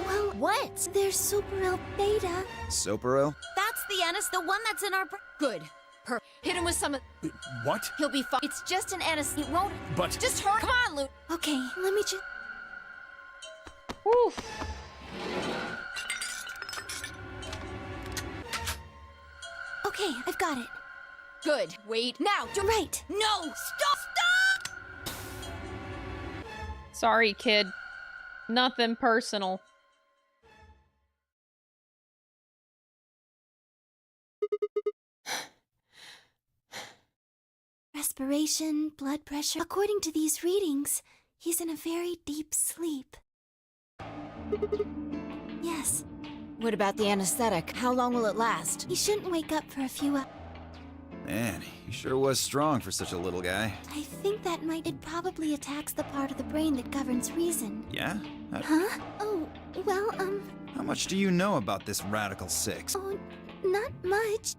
Well, What? there's Superil Beta. Soperil? That's the Anis, the one that's in our Good. Hit him with some What? He'll be fine. It's just an Anis. It won't. But... Just hurry. Come on, Luna. Okay, let me just... Woof. Okay, I've got it. Good. Wait. Now. Right. No! Stop! Sorry, kid. Nothing personal. Respiration, blood pressure. According to these readings, he's in a very deep sleep. Yes. What about the anesthetic? How long will it last? He shouldn't wake up for a few hours. Man, he sure was strong for such a little guy. I think that it probably attacks the part of the brain that governs reason. Yeah? Huh? Oh, well, How much do you know about this Radical Six? Oh, not much.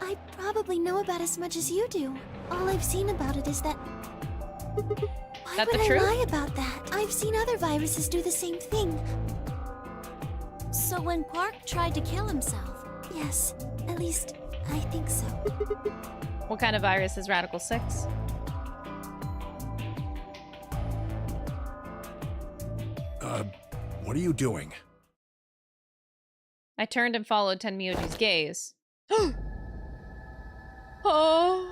I probably know about as much as you do. All I've seen about it is that... Why That would the I truth? lie about that? I've seen other viruses do the same thing. So when Quark tried to kill himself... Yes, at least I think so. What kind of virus is Radical 6? What are you doing? I turned and followed Tenmyoji's gaze. Oh.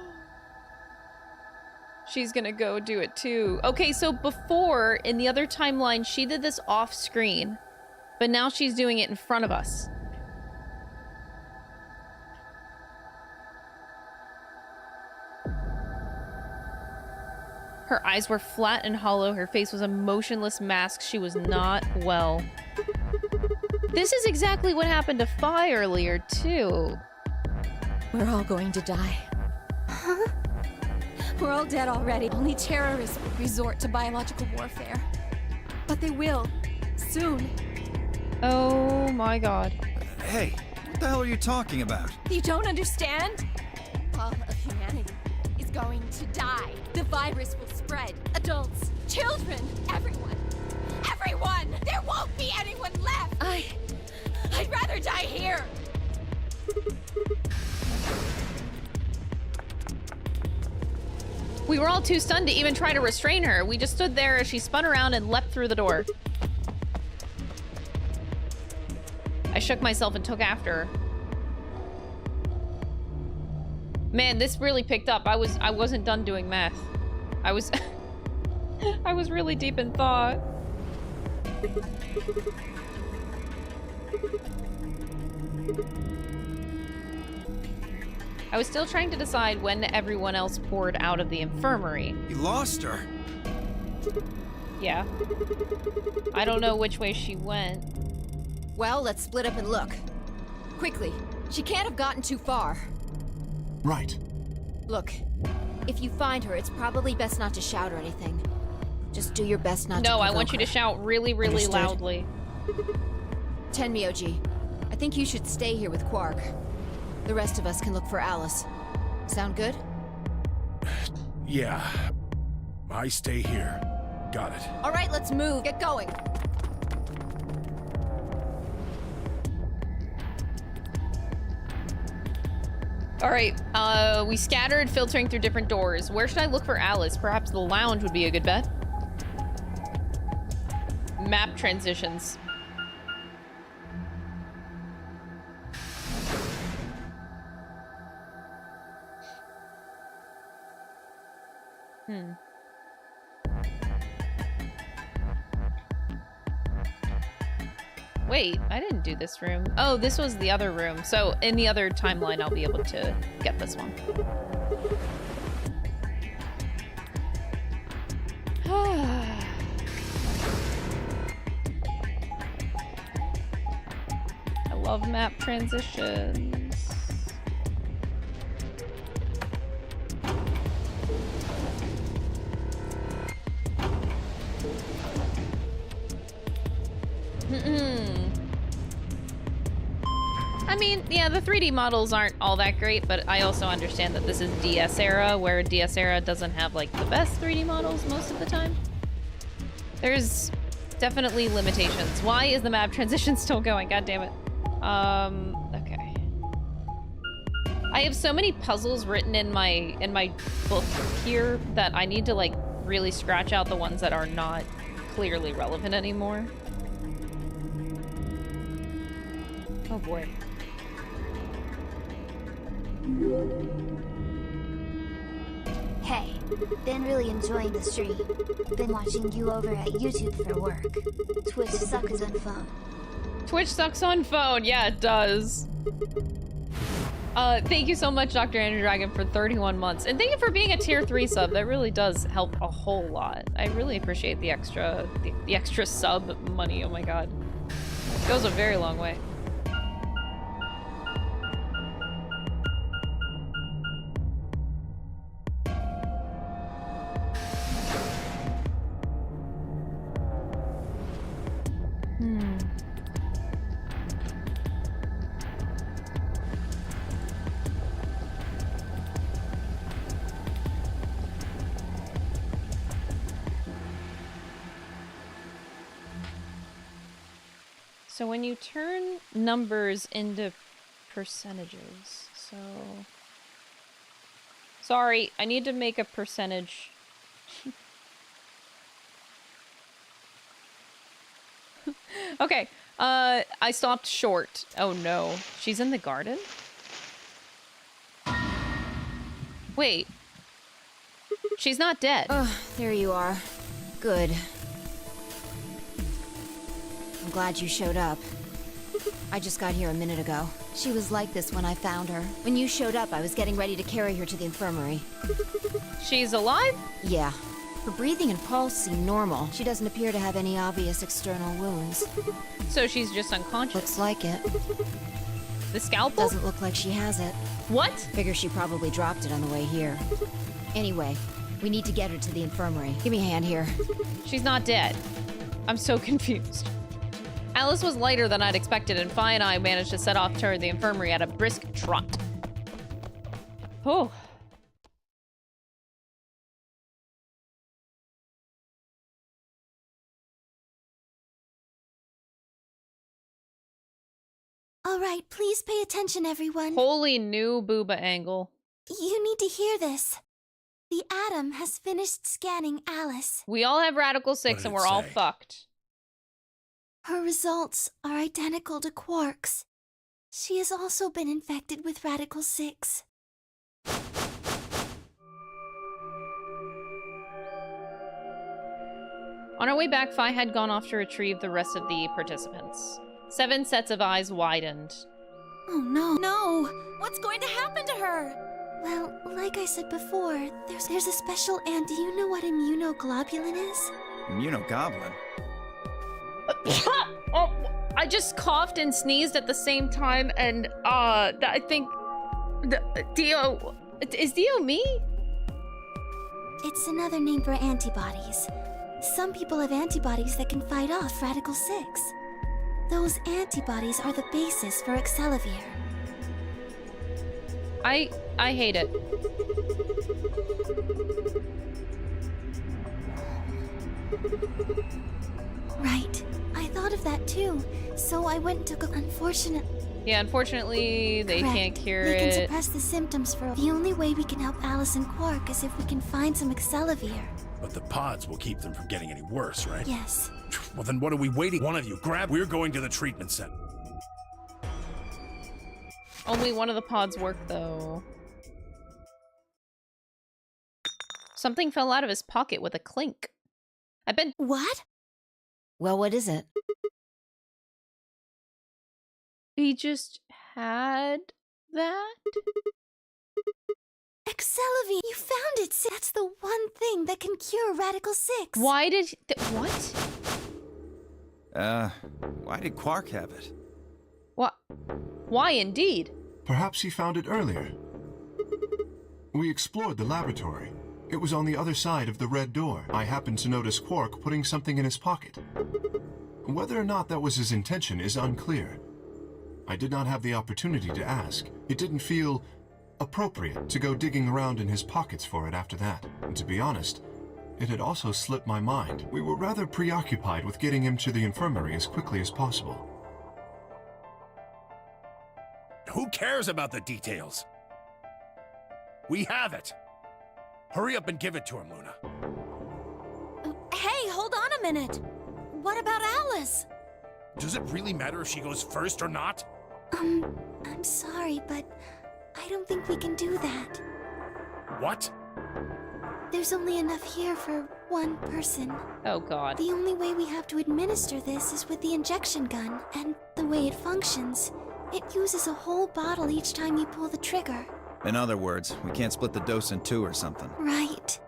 She's gonna go do it too. Okay, so before, in the other timeline, she did this off screen, but now she's doing it in front of us. Her eyes were flat and hollow. Her face was a motionless mask. She was not well. This is exactly what happened to Phi earlier, too. We're all going to die. Huh? We're all dead already. Only terrorists would resort to biological warfare. But they will. Soon. Oh my god. Hey, what the hell are you talking about? You don't understand? All of humanity is going to die. The virus will spread. Adults, children, everyone. Everyone! There won't be anyone left! I'd rather die here! We were all too stunned to even try to restrain her. We just stood there as she spun around and leapt through the door. I shook myself and took after her. Man, this really picked up. I wasn't done doing math. I was I was really deep in thought. I was still trying to decide when everyone else poured out of the infirmary. You lost her. Yeah. I don't know which way she went. Well, let's split up and look. Quickly. She can't have gotten too far. Right. Look, if you find her, it's probably best not to shout or anything. Just do your best not to No, I provoke want you to her. shout really, really Understood. loudly. Tenmyoji, I think you should stay here with Quark. The rest of us can look for Alice. Sound good? Yeah. I stay here. Got it. All right, let's move. Get going. All right, we scattered, filtering through different doors. Where should I look for Alice? Perhaps the lounge would be a good bet. Map transitions. Wait, I didn't do this room. Oh, this was the other room. So in the other timeline, I'll be able to get this one. I love map transitions. I mean, yeah, the 3D models aren't all that great, but I also understand that this is DS era, where DS era doesn't have, like, the best 3D models most of the time. There's definitely limitations. Why is the map transition still going? God damn it. Okay. I have so many puzzles written in my book here that I need to, like, really scratch out the ones that are not clearly relevant anymore. Oh boy. Hey, been really enjoying the stream. Been watching you over at YouTube for work. Twitch sucks on phone. Twitch sucks on phone. Yeah, it does. Thank you so much, Dr. Andrew Dragon, for 31 months. And thank you for being a tier 3 sub. That really does help a whole lot. I really appreciate the extra sub money. Oh my god. It goes a very long way. So when you turn numbers into percentages, so... Sorry, I need to make a percentage. Okay, I stopped short. Oh no, she's in the garden? Wait. She's not dead. Oh, there you are. Good. I'm glad you showed up. I just got here a minute ago. She was like this when I found her. When you showed up, I was getting ready to carry her to the infirmary. She's alive? Yeah. Her breathing and pulse seem normal. She doesn't appear to have any obvious external wounds. So she's just unconscious? Looks like it. The scalpel? Doesn't look like she has it. What? Figure she probably dropped it on the way here. Anyway, we need to get her to the infirmary. Give me a hand here. She's not dead. I'm so confused. Alice was lighter than I'd expected, and Fi and I managed to set off toward the infirmary at a brisk trot. Oh. All right, please pay attention, everyone. Holy new booba angle. You need to hear this. The Atom has finished scanning Alice. We all have Radical 6 and we're all fucked. Her results are identical to Quark's. She has also been infected with Radical 6. On our way back, Fi had gone off to retrieve the rest of the participants. 7 sets of eyes widened. Oh no. No! What's going to happen to her? Well, like I said before, there's a special and do you know what immunoglobulin is? Immunogoblin? Oh, I just coughed and sneezed at the same time, and I think Dio, is Dio me? It's another name for antibodies. Some people have antibodies that can fight off Radical 6. Those antibodies are the basis for Excelivir. I hate it. Right. I thought of that too. So I went and took a... Unfortunate... Yeah, unfortunately, they Correct. can't cure We can it. suppress the symptoms for... The only way we can help Alice and Quark is if we can find some Excelivir. But the pods will keep them from getting any worse, right? Yes. Well, then what are we waiting? One of you, grab. We're going to the treatment center. Only one of the pods worked, though. Something fell out of his pocket with a clink. I bet... What? Well, what is it? He just had that? Excelivir! You found it! That's the one thing that can cure Radical 6. Why did he... What? Why did Quark have it? What? Why indeed? Perhaps he found it earlier. We explored the laboratory. It was on the other side of the red door. I happened to notice Quark putting something in his pocket. Whether or not that was his intention is unclear. I did not have the opportunity to ask. It didn't feel appropriate to go digging around in his pockets for it after that. And to be honest, it had also slipped my mind. We were rather preoccupied with getting him to the infirmary as quickly as possible. Who cares about the details? We have it. Hurry up and give it to him, Luna. Hey, hold on a minute. What about Alice? Does it really matter if she goes first or not? I'm sorry, but I don't think we can do that. What? There's only enough here for one person. Oh god. The only way we have to administer this is with the injection gun, and the way it functions, it uses a whole bottle each time you pull the trigger. In other words, we can't split the dose in two or something. Right.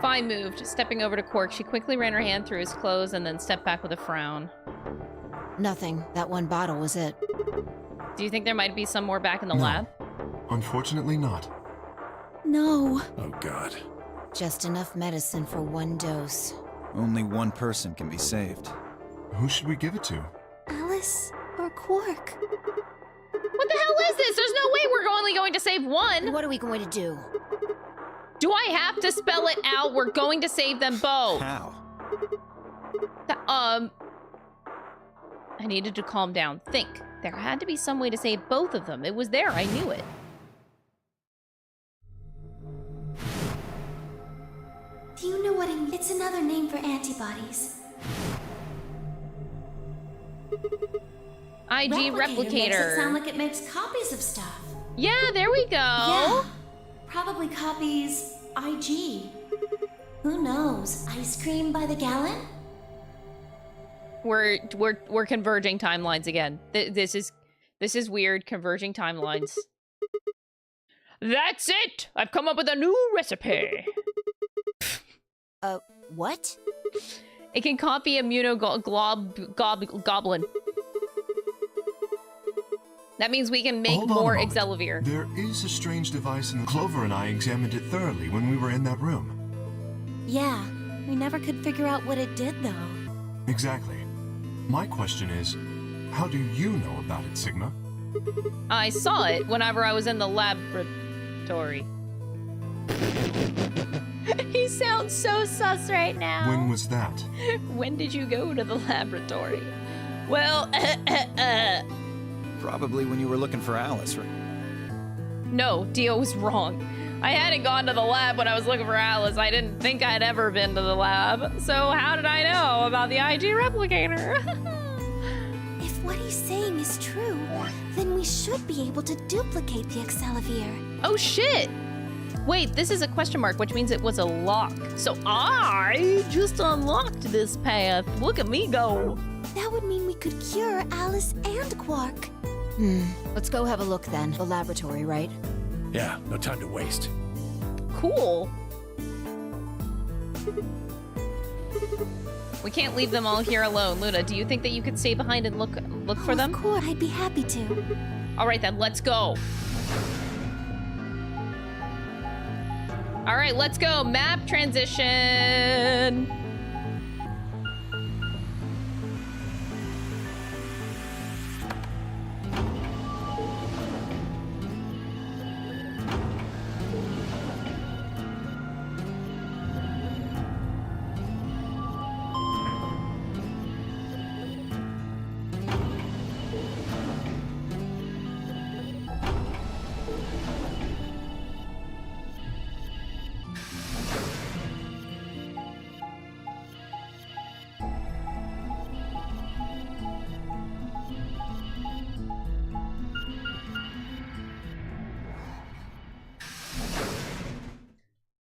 Fine moved. Stepping over to Quark, she quickly ran her hand through his clothes and then stepped back with a frown. Nothing. That one bottle was it. Do you think there might be some more back in the lab? Unfortunately not. No. Oh god. Just enough medicine for one dose. Only one person can be saved. Who should we give it to? Alice or Quark? What the hell is this? There's no way we're only going to save one. What are we going to do? Do I have to spell it out? We're going to save them both. How? I needed to calm down. Think. There had to be some way to save both of them. It was there. I knew it. Do you know what it means? It's another name for antibodies. IG replicator. Makes it sound like it makes copies of stuff. Yeah, there we go. Yeah. Probably copies IG. Who knows? Ice cream by the gallon? We're converging timelines again. This is weird, converging timelines. That's it! I've come up with a new recipe. What? It can copy immunoglobulin. That means we can make more Excelivir. There is a strange device, and Clover and I examined it thoroughly when we were in that room. Yeah, we never could figure out what it did, though. Exactly. My question is, how do you know about it, Sigma? I saw it whenever I was in the laboratory. He sounds so sus right now. When was that? When did you go to the laboratory? Well, Probably when you were looking for Alice, right? No, Dio was wrong. I hadn't gone to the lab when I was looking for Alice. I didn't think I'd ever been to the lab. So how did I know about the IG replicator? If what he's saying is true, then we should be able to duplicate the Excelivir. Oh shit! Wait, this is a question mark, which means it was a lock. So I just unlocked this path. Look at me go. That would mean we could cure Alice and Quark. Let's go have a look then. The laboratory, right? Yeah, no time to waste. Cool. We can't leave them all here alone. Luna, do you think that you could stay behind and look for them? Of course, I'd be happy to. All right then, let's go. All right, let's go. Map transition.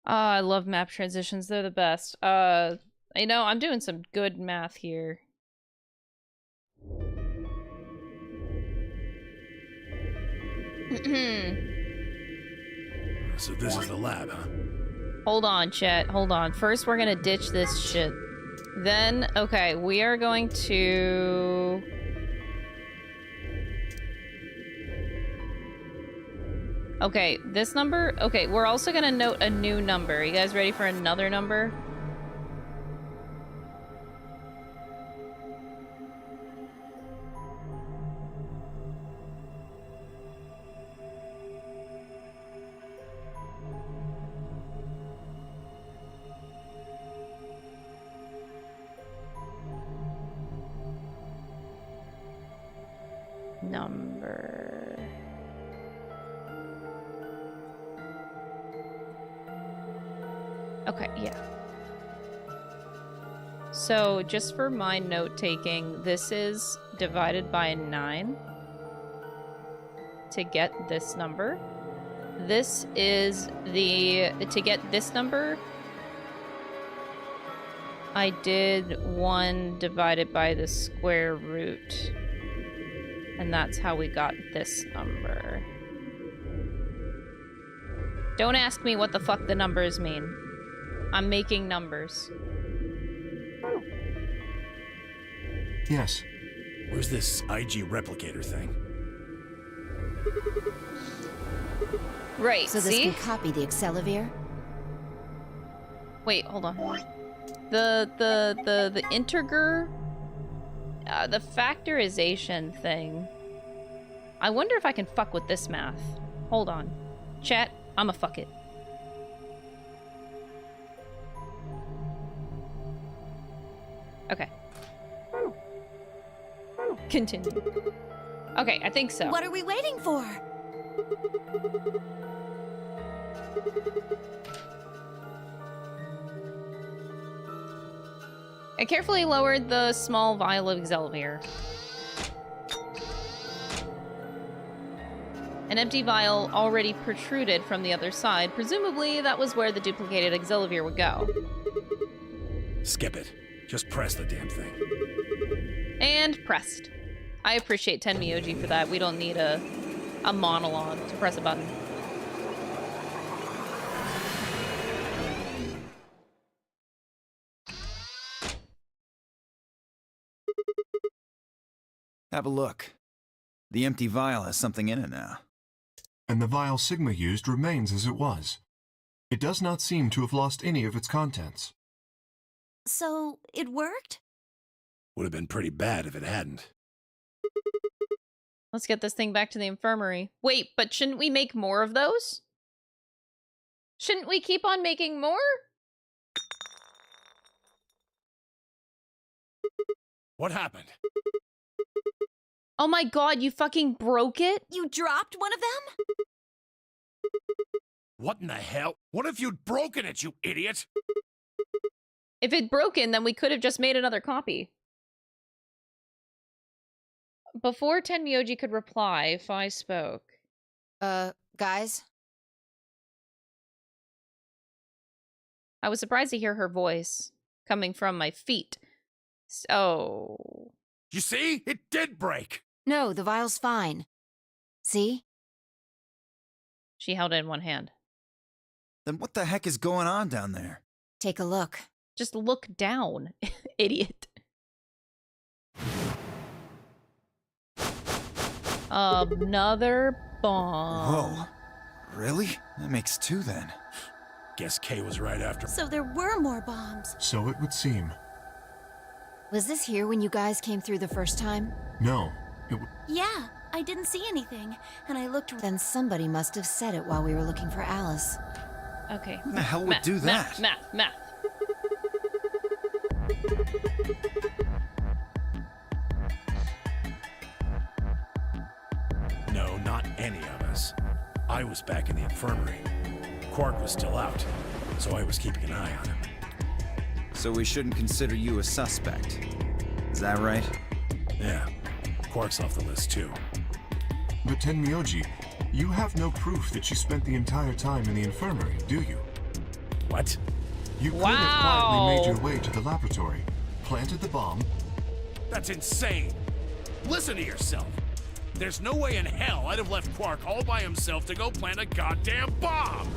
I love map transitions. They're the best. You know, I'm doing some good math here. So this is the lab, huh? Hold on, chat. Hold on. First, we're gonna ditch this shit. Then, okay, we are going to... Okay, this number? Okay, we're also gonna note a new number. You guys ready for another number? number. Okay, yeah. So, just for my note-taking, this is divided by 9 to get this number. This is to get this number, I did 1 divided by the square root. And that's how we got this number. Don't ask me what the fuck the numbers mean. I'm making numbers. Yes. Where's this IG replicator thing? Right, So this see? can copy the Accelavir? Wait, hold on. The integer, the factorization thing. I wonder if I can fuck with this math. Hold on. Chat, I'ma fuck it. Okay. Continue. Okay, I think so. What are we waiting for? I carefully lowered the small vial of Exelvir. An empty vial already protruded from the other side. Presumably, that was where the duplicated Exelvir would go. Skip it. Just press the damn thing. And pressed. I appreciate Tenmyoji for that. We don't need a monologue to press a button. Have a look. The empty vial has something in it now. And the vial Sigma used remains as it was. It does not seem to have lost any of its contents. So, it worked? Would have been pretty bad if it hadn't. Let's get this thing back to the infirmary. Wait, but shouldn't we make more of those? Shouldn't we keep on making more? What happened? Oh my god, you fucking broke it? You dropped one of them? What in the hell? What if you'd broken it, you idiot? If it'd broken, then we could have just made another copy. Before Tenmyoji could reply, Phi spoke. Guys? I was surprised to hear her voice coming from my feet. So... You see? It did break! No, the vial's fine. See? She held it in one hand. Then what the heck is going on down there? Take a look. Just look down, idiot. Another bomb. Whoa. Really? That makes 2 then. Guess Kay was right after. So there were more bombs. So it would seem. Was this here when you guys came through the first time? No. Yeah, I didn't see anything, and I looked... Then somebody must have said it while we were looking for Alice. Okay. Who the hell would do that? Math. No, not any of us. I was back in the infirmary. Quark was still out, so I was keeping an eye on him. So we shouldn't consider you a suspect. Is that right? Yeah. Quark's off the list, too. But Tenmyoji, you have no proof that you spent the entire time in the infirmary, do you? What? You could have quietly made your way to the laboratory, planted the bomb. That's insane! Listen to yourself! There's no way in hell I'd have left Quark all by himself to go plant a goddamn bomb!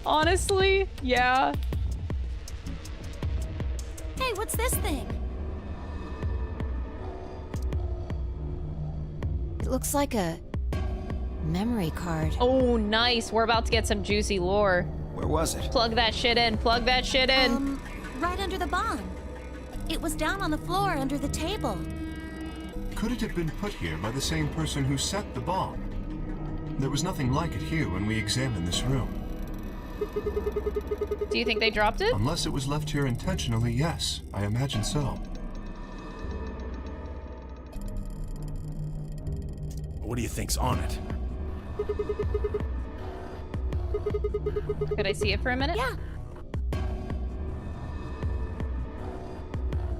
Honestly, yeah. Hey, what's this thing? It looks like a memory card. Oh, nice. We're about to get some juicy lore. Where was it? Plug that shit in. Plug that shit in. Right under the bomb. It was down on the floor under the table. Could it have been put here by the same person who set the bomb? There was nothing like it here when we examined this room. Do you think they dropped it? Unless it was left here intentionally, yes. I imagine so. What do you think's on it? Could I see it for a minute? Yeah.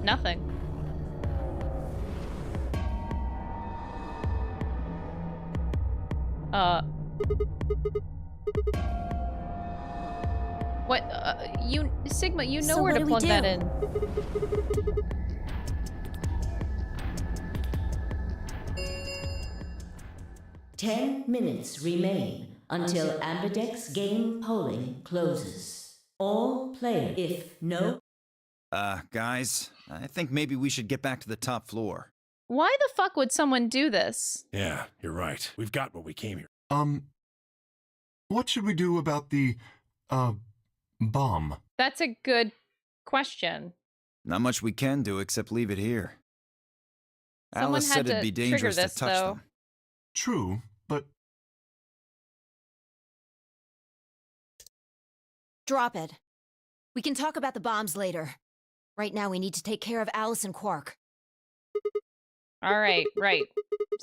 Nothing. What? You, Sigma, you know So where what to do we plug that do? in. 10 minutes remain until Ambidex game polling closes. All players, if no... Guys, I think maybe we should get back to the top floor. Why the fuck would someone do this? Yeah, you're right. We've got what we came here. What should we do about the, bomb? That's a good question. Not much we can do except leave it here. Someone Alice had said to it'd be trigger dangerous this, to touch though. them. True, but... Drop it. We can talk about the bombs later. Right now, we need to take care of Alice and Quark. All right, right.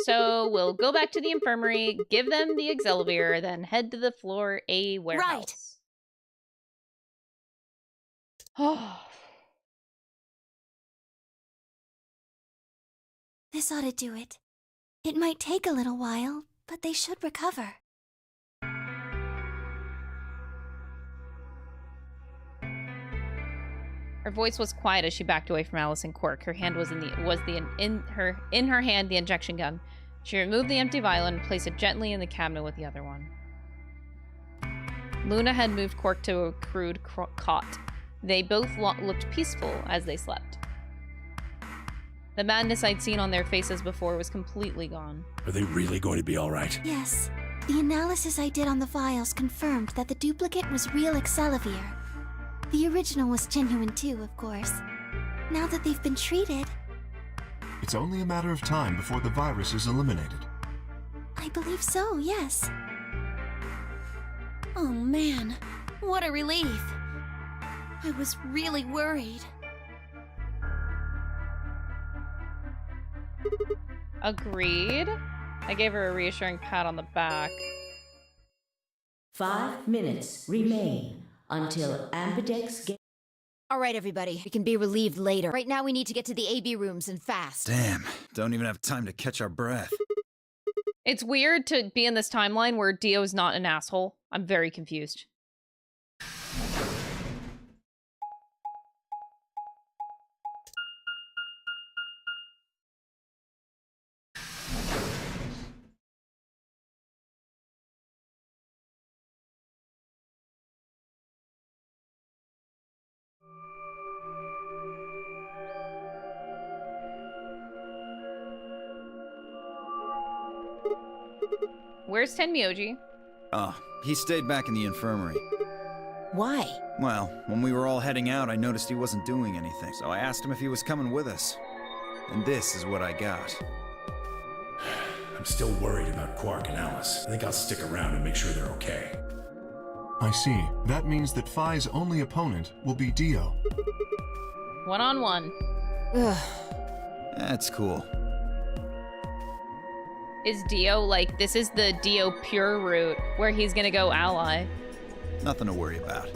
So we'll go back to the infirmary, give them the Excelvier, then head to the floor A warehouse. Oh. This ought to do it. It might take a little while, but they should recover. Her voice was quiet as she backed away from Alice and Quark. Her hand was in her hand the injection gun. She removed the empty vial and placed it gently in the cabinet with the other one. Luna had moved Quark to a crude cot. They both looked peaceful as they slept. The madness I'd seen on their faces before was completely gone. Are they really going to be all right? Yes. The analysis I did on the vials confirmed that the duplicate was real Excelvier. The original was genuine too, of course. Now that they've been treated... It's only a matter of time before the virus is eliminated. I believe so, yes. Oh man, what a relief. I was really worried. Agreed. I gave her a reassuring pat on the back. 5 minutes remain until Ambidex game... All right, everybody. We can be relieved later. Right now, we need to get to the AB rooms and fast. Damn, don't even have time to catch our breath. It's weird to be in this timeline where Dio's not an asshole. I'm very confused. Where's Tenmyoji? Oh, he stayed back in the infirmary. Why? Well, when we were all heading out, I noticed he wasn't doing anything, so I asked him if he was coming with us. And this is what I got. I'm still worried about Quark and Alice. I think I'll stick around and make sure they're okay. I see. That means that Phi's only opponent will be Dio. 1-on-1. Ugh. That's cool. Is Dio, like, this is the Dio pure route where he's gonna go ally. Nothing to worry about.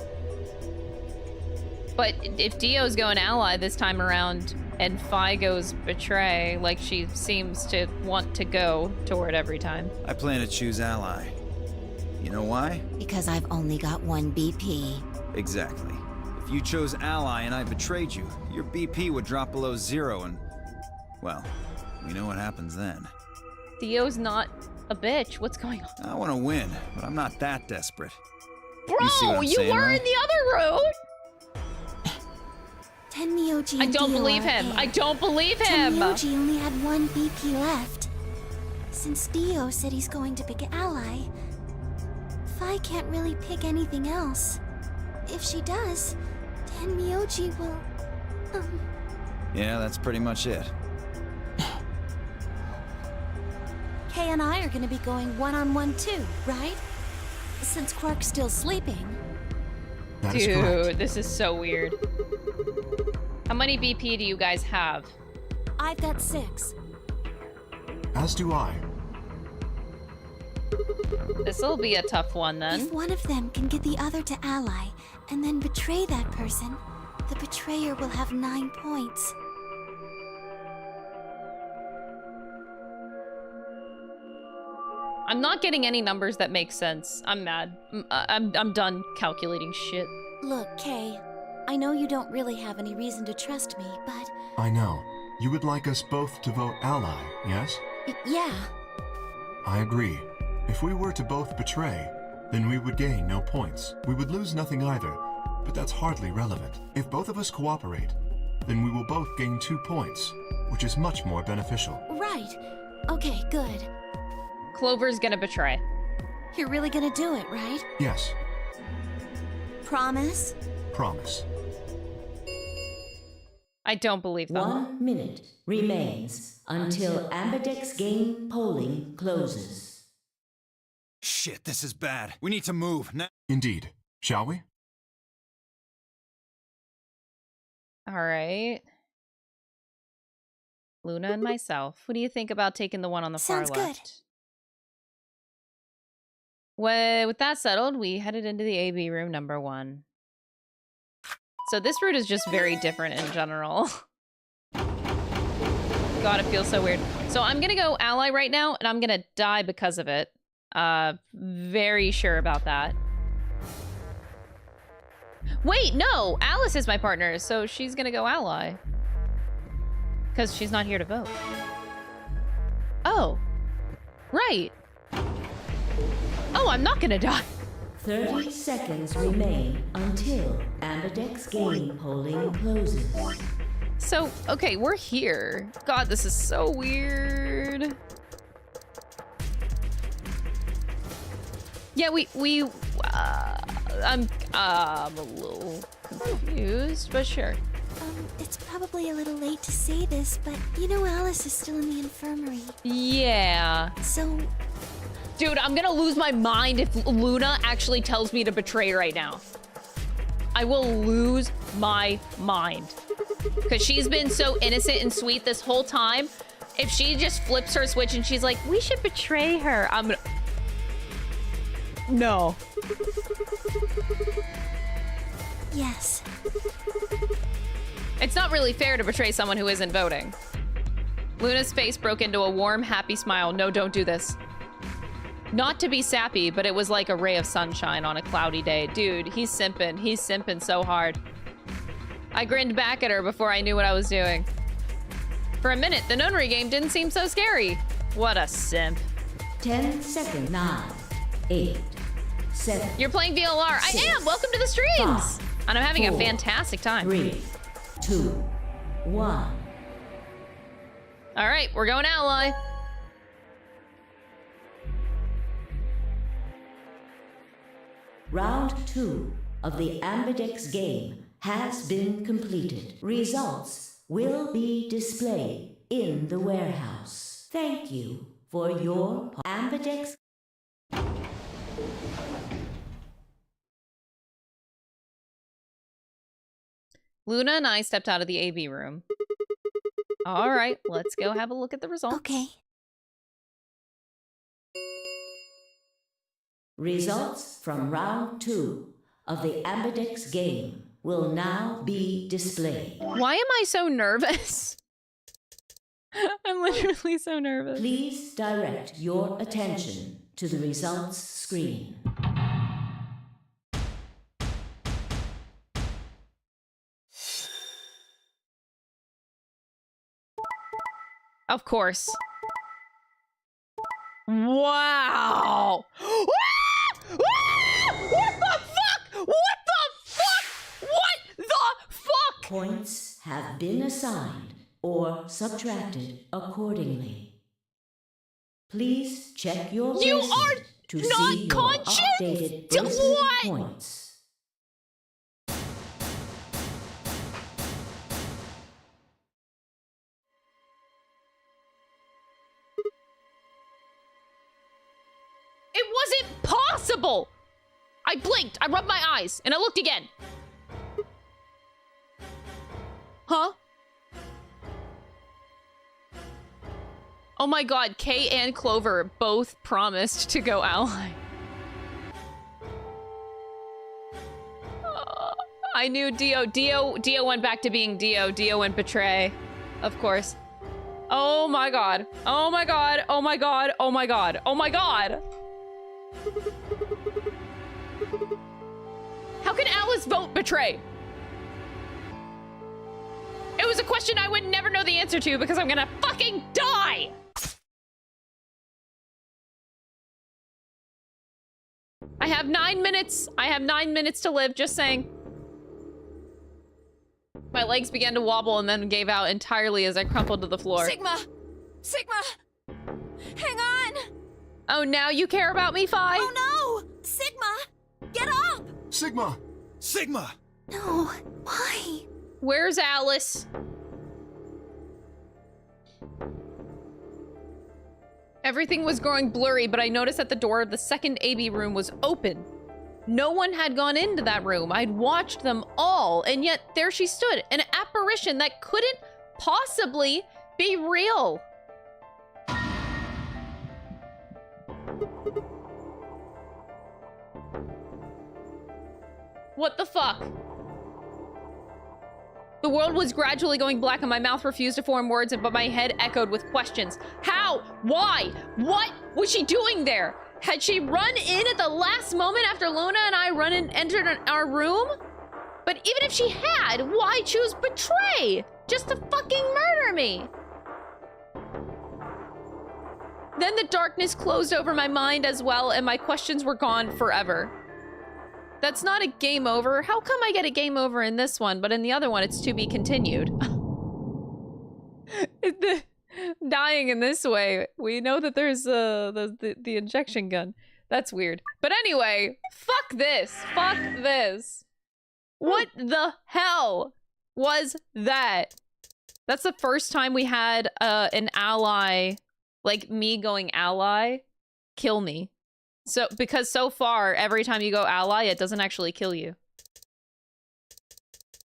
But if Dio's going ally this time around and Phi goes betray, like she seems to want to go toward every time. I plan to choose ally. You know why? Because I've only got one BP. Exactly. If you chose ally and I betrayed you, your BP would drop below 0 and... well, we know what happens then. Dio's not a bitch. What's going on? I want to win, but I'm not that desperate. Bro, you you were in the other route! Tenmyoji I and don't Dio believe are him. paired. I don't believe him. Tenmyoji only had one BP left. Since Dio said he's going to pick an ally, Phi can't really pick anything else. If she does, Tenmyoji will... Yeah, that's pretty much it. Kay and I are gonna be going 1-on-1 too, right? Since Quark's still sleeping. That is Dude, correct. this is so weird. How many BP do you guys have? I've got 6. As do I. This'll be a tough one then. If one of them can get the other to ally and then betray that person, the betrayer will have 9 points. I'm not getting any numbers that make sense. I'm mad. I'm done calculating shit. Look, Kay, I know you don't really have any reason to trust me, but... I know. You would like us both to vote ally, yes? Yeah. I agree. If we were to both betray, then we would gain no points. We would lose nothing either, but that's hardly relevant. If both of us cooperate, then we will both gain 2 points, which is much more beneficial. Right. Okay, good. Clover's gonna betray. You're really gonna do it, right? Yes. Promise? Promise. I don't believe them. 1 minute remains until Ambidex game polling closes. Shit, this is bad. We need to move now. Indeed. Shall we? All right. Luna and myself. What do you think about taking the one on the Sounds far left? good. Well, with that settled, we headed into the AB room number 1. So this route is just very different in general. God, it feels so weird. So I'm gonna go ally right now, and I'm gonna die because of it. Very sure about that. Wait, no! Alice is my partner, so she's gonna go ally. Because she's not here to vote. Oh. Right. Oh, I'm not gonna die. 30 seconds remain until Ambidex game polling closes. So, okay, we're here. God, this is so weird. Yeah, I'm a little confused, but sure. It's probably a little late to say this, but you know Alice is still in the infirmary. Yeah. So... Dude, I'm gonna lose my mind if Luna actually tells me to betray right now. I will lose my mind. Because she's been so innocent and sweet this whole time. If she just flips her switch and she's like, we should betray her, I'm gonna... No. Yes. It's not really fair to betray someone who isn't voting. Luna's face broke into a warm, happy smile. No, don't do this. Not to be sappy, but it was like a ray of sunshine on a cloudy day. Dude, he's simping. He's simping so hard. I grinned back at her before I knew what I was doing. For a minute, the nunnery game didn't seem so scary. What a simp. 10 seconds. 9, 8, 7. You're playing VLR. 6, I am. Welcome to the streams. 5, and I'm having 4, a fantastic time. 3, 2, 1. All right, we're going ally. Round 2 of the Ambidex game has been completed. Results will be displayed in the warehouse. Thank you for your Ambidex. Luna and I stepped out of the AV room. All right, let's go have a look at the results. Okay. Results from round 2 of the Ambidex game will now be displayed. Why am I so nervous? I'm literally so nervous. Please direct your attention to the results screen. Of course. Wow! What the fuck? What the fuck? What the fuck? Points have been assigned or subtracted accordingly. Please check your bracelet to see your updated bracelet points. It wasn't possible! I blinked, I rubbed my eyes, and I looked again. Huh? Oh my god, Kay and Clover both promised to go ally. I knew Dio went back to being Dio. Dio went betray, of course. Oh my god. Oh my god. Oh my god. Oh my god. Oh my god. How can Alice vote betray? It was a question I would never know the answer to because I'm gonna fucking die! I have 9 minutes. I have 9 minutes to live, just saying. My legs began to wobble and then gave out entirely as I crumpled to the floor. Sigma! Sigma! Hang on! Oh, now you care about me, Phi? Oh no! Sigma! Get up! Sigma! Sigma! No, why? Where's Alice? Everything was growing blurry, but I noticed that the door of the second AB room was open. No one had gone into that room. I'd watched them all, and yet there she stood, an apparition that couldn't possibly be real. What the fuck? The world was gradually going black and my mouth refused to form words, but my head echoed with questions. How? Why? What was she doing there? Had she run in at the last moment after Luna and I entered our room? But even if she had, why choose betray? Just to fucking murder me. Then the darkness closed over my mind as well, and my questions were gone forever. That's not a game over. How come I get a game over in this one, but in the other one it's to be continued? Dying in this way, we know that there's the injection gun. That's weird. But anyway, fuck this. Fuck this. What the hell was that? That's the first time we had an ally, like me going ally, kill me. So, because so far, every time you go ally, it doesn't actually kill you.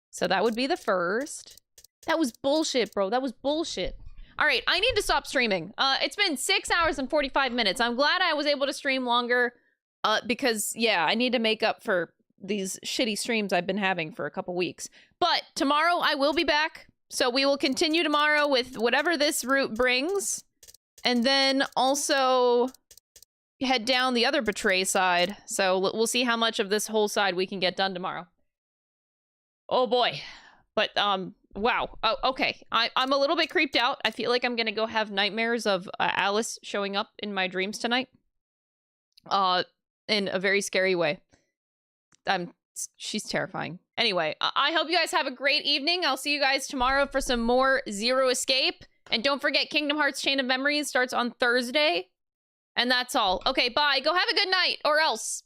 So that would be the first. That was bullshit, bro. That was bullshit. All right, I need to stop streaming. It's been 6 hours and 45 minutes. I'm glad I was able to stream longer because, yeah, I need to make up for these shitty streams I've been having for a couple weeks. But tomorrow I will be back. So we will continue tomorrow with whatever this route brings. And then also head down the other betray side. So we'll see how much of this whole side we can get done tomorrow. Oh boy. But, wow. Oh, okay. I'm a little bit creeped out. I feel like I'm gonna go have nightmares of Alice showing up in my dreams tonight. In a very scary way. She's terrifying. Anyway, I hope you guys have a great evening. I'll see you guys tomorrow for some more Zero Escape. And don't forget, Kingdom Hearts Chain of Memories starts on Thursday. And that's all. Okay, bye. Go have a good night, or else.